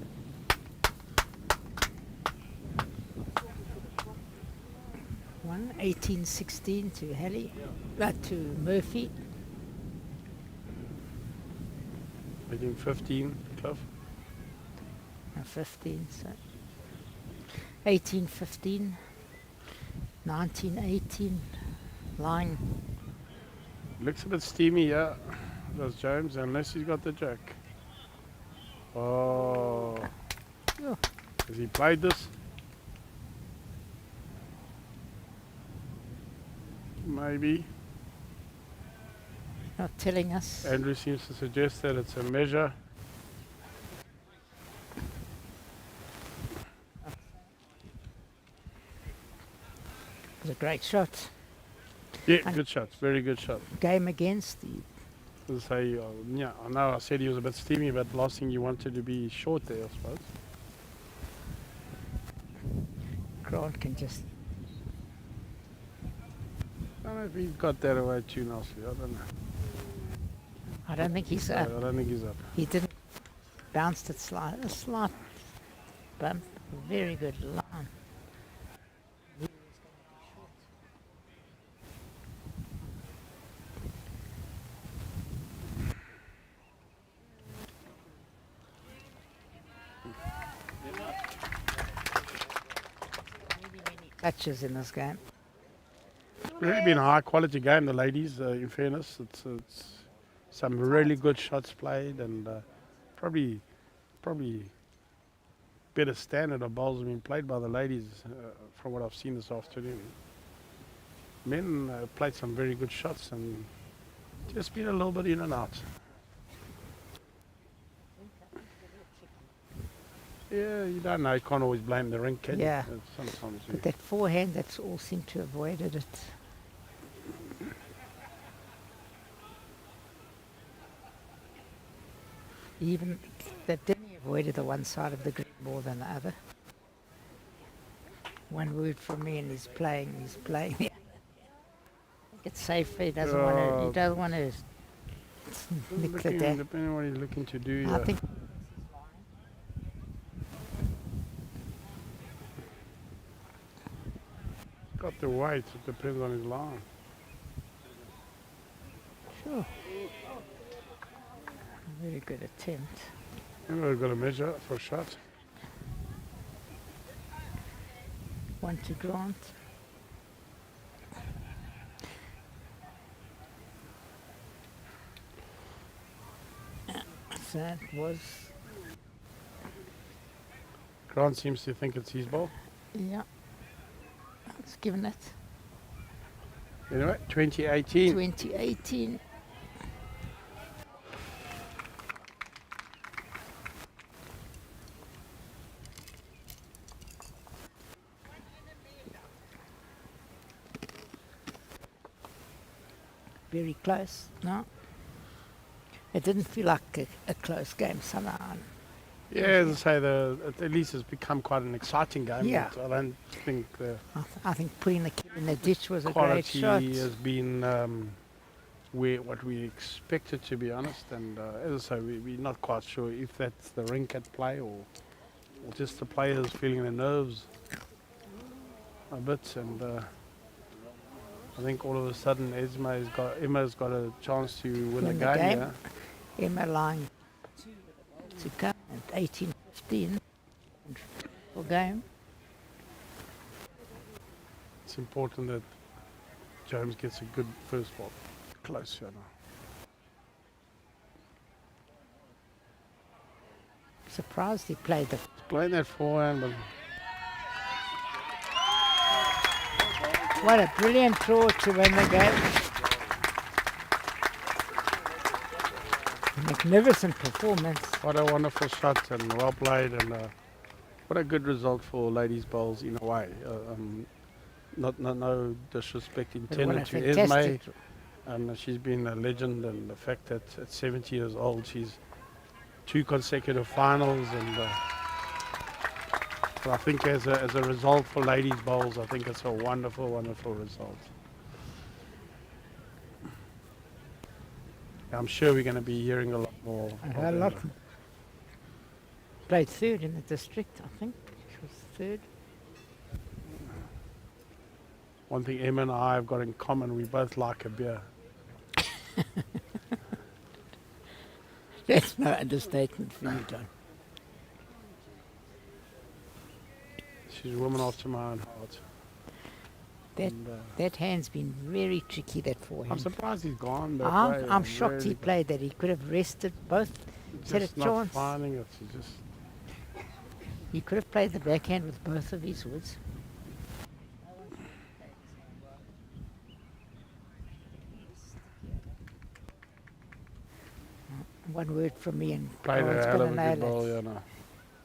One 18-16 to Hallie, to Murphy. 18-15, Cliff. 15, so 18-15, 19-18, line. Looks a bit steamy, yeah, does James, unless he's got the jack. Oh. Oh. Has he played this? Maybe. Not telling us. Andrew seems to suggest that it's a measure. It was a great shot. Yeah, And- good shot, very good shot. Game against the As I say, yeah, I know I said he was a bit steamy, but last thing you wanted to be short there, I suppose. Grant can just. I don't know if he got that away too nicely. I don't know. I don't think he's up. I don't think he's up. He didn't bounced it a slight bump. Very good line. Touches in this game. Really been a high quality game, the ladies, in fairness. It's some really good shots played, and probably better standard of bowls have been played by the ladies from what I've seen this afternoon. Men played some very good shots and just been a little bit in and out. Yeah, you don't know. You can't always blame the rink, can Yeah. you? Sometimes you. But that forehand, that's all seemed to have avoided it. Even that Denny avoided the one side of the green more than the other. One word from me, and he's playing. I think it's safe. He doesn't want to. He doesn't want to nick the day. Depending on what he's looking to do. I think Got the weight. It depends on his line. sure. Very good attempt. We've got to measure for a shot. One to Grant. That was, Grant seems to think it's his ball. yeah. It's given it. Anyway, 2018. 2018. Very close, no? It didn't feel like a close game somehow. Yeah, as I say, at least it's become quite an exciting game. Yeah. But I don't think the I think putting the kid in the ditch was a great quality shot. has been what we expected, to be honest. And as I say, we're not quite sure if that's the rink at play or just the players feeling their nerves a bit. And I think all of a sudden Emma's got a chance to win the game. Yeah. Emma line to come at 18-15 for game. It's important that James gets a good first ball. Close, you know. Surprised he played the Playing that forehand, but what a brilliant draw to win the game. Magnificent performance. what a wonderful shot and well played, and what a good result for ladies bowls in a way. No disrespect But what intended a to Esme, fantastic draw. and she's been a legend, and the fact that at 70 years old she's 2 consecutive finals, and but I think as a result for ladies bowls, I think it's a wonderful, wonderful result. I'm sure we're going to be hearing a lot more. And of a lot Emma. played third in the district, I think. She was third. One thing Emma and I have got in common, we both like a beer. That's no understatement for you, John. She's a woman after my own heart. That And, that hand's been very tricky, that I'm forehand. surprised he's gone that way. I'm shocked he really played that. He could have rested both. He's had a just not chance. finding it. He just He could have played the backhand with both of his woods. One word from me and played God's a hell gonna of a nail good it. ball, you know.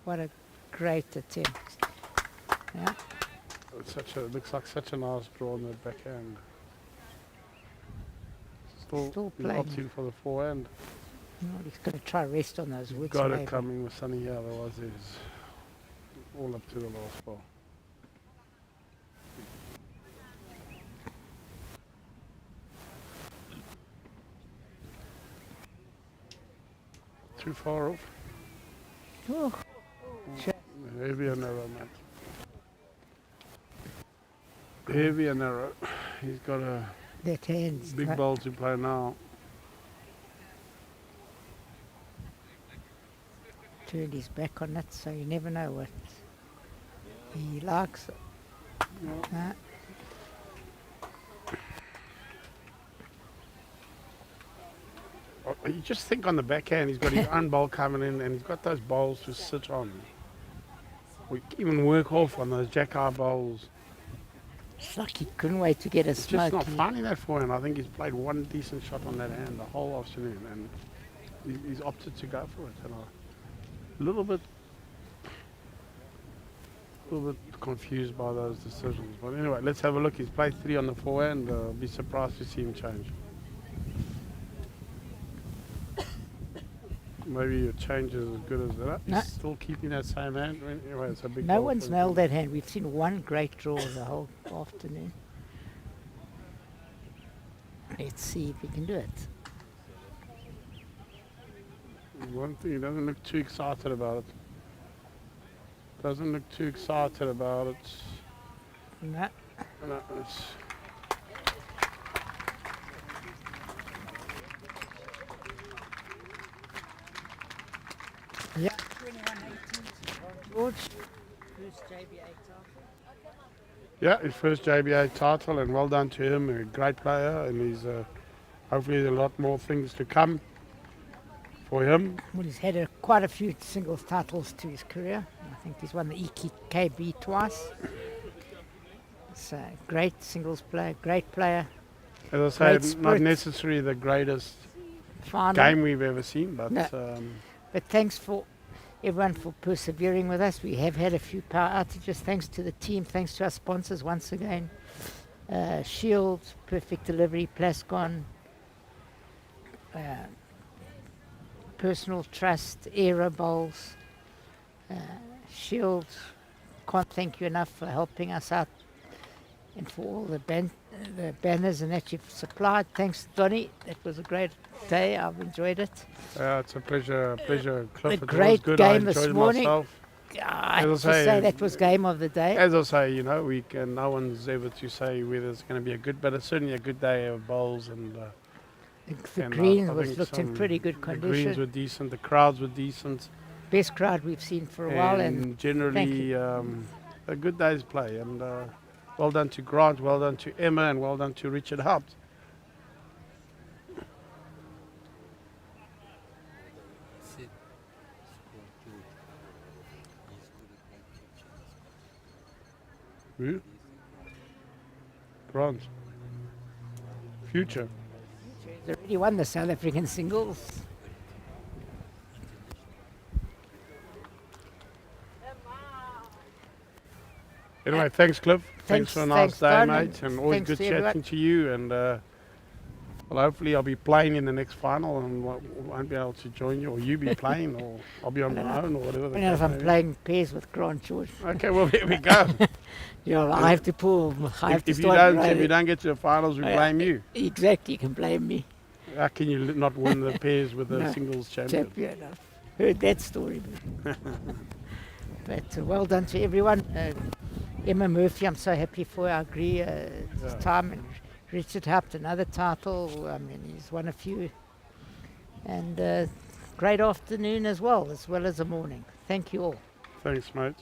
What a great attempt. Yeah. It looks like such a nice draw on the backhand. Still he's playing. opting for the forehand. No, he's going to try rest on those woods. Got maybe. it coming with Sunny here, otherwise it's all up to the last ball. Too far off. Oh, Heavy and narrow, man. Heavy and narrow. He's got a that hand's big not- ball to play now. turned his back on it, so you never know what he likes. You just think on the backhand, he's got his own ball coming in, and he's got those bowls to sit on. We even work off on those jack-eye bowls. It's like he couldn't wait to get a It's smoke. just not finding that for him. I think he's played one decent shot on that hand the whole afternoon, and he's opted to go for it. And a little bit confused by those decisions. But anyway, let's have a look. He's played 3 on the forehand. I'll be surprised to see him change. Maybe a change is as good as that. No. He's still keeping that same hand. Anyway, it's a big No ball one's for nailed him. that hand. We've seen one great draw the whole afternoon. Let's see if we can do it. One thing, he doesn't look too excited about it. Doesn't look too excited about it. No. No, it's Yeah. 21-18. George. First JBA title. yeah, his first JBA title, and well done to him. A great player, and he's hopefully a lot more things to come for him. Well, he's had quite a few singles titles to his career. I think he's won the EKB twice. It's a great singles player, great player. As Great I say, not spirit. necessarily the greatest Final. game we've ever seen, but No. But thanks for everyone for persevering with us. We have had a few power outages. Thanks to the team. Thanks to our sponsors once again. Shield, Perfect Delivery, Plascon, Personal Trust, Aero Bowls, Shield, can't thank you enough for helping us out and for all the banners and that you've supplied. Thanks, Donny. That was a great day. I've enjoyed it. It's a pleasure, Cliff. A It was great good. game I this enjoyed morning. myself. I have As to I say that was game of the day. As I say, you know, no one's ever to say whether it's going to be a good, but it's certainly a good day of bowls and. The and green I was think looked in pretty good The condition. greens were decent. The crowds were decent. Best crowd we've seen for a while, and thank generally you. a good day's play. And well done to Grant, well done to Emma, and well done to Richard Haupt. Who? Grant. Future. He's already won the South African singles. Anyway, thanks, Cliff. Thanks for a nice day, Don, mate. And always thanks good to everyone. chatting to you. And well, hopefully I'll be playing in the next final and won't be able to join you, or you be playing, or I'll be on my own, or whatever. I don't know if I'm playing pairs with Grant George. Okay, well, here we go. I have to pull. I have to if you start don't get to the finals, we blame you. Exactly, you can blame me. How can you not win the pairs with the No, singles champion? I've heard that story. But well done to everyone. Emma Murphy, I'm so happy for her. I agree. It's time. And Richard Haupt, another title. I mean, he's won a few. And great afternoon as well as a morning. Thank you all. Thanks, mate.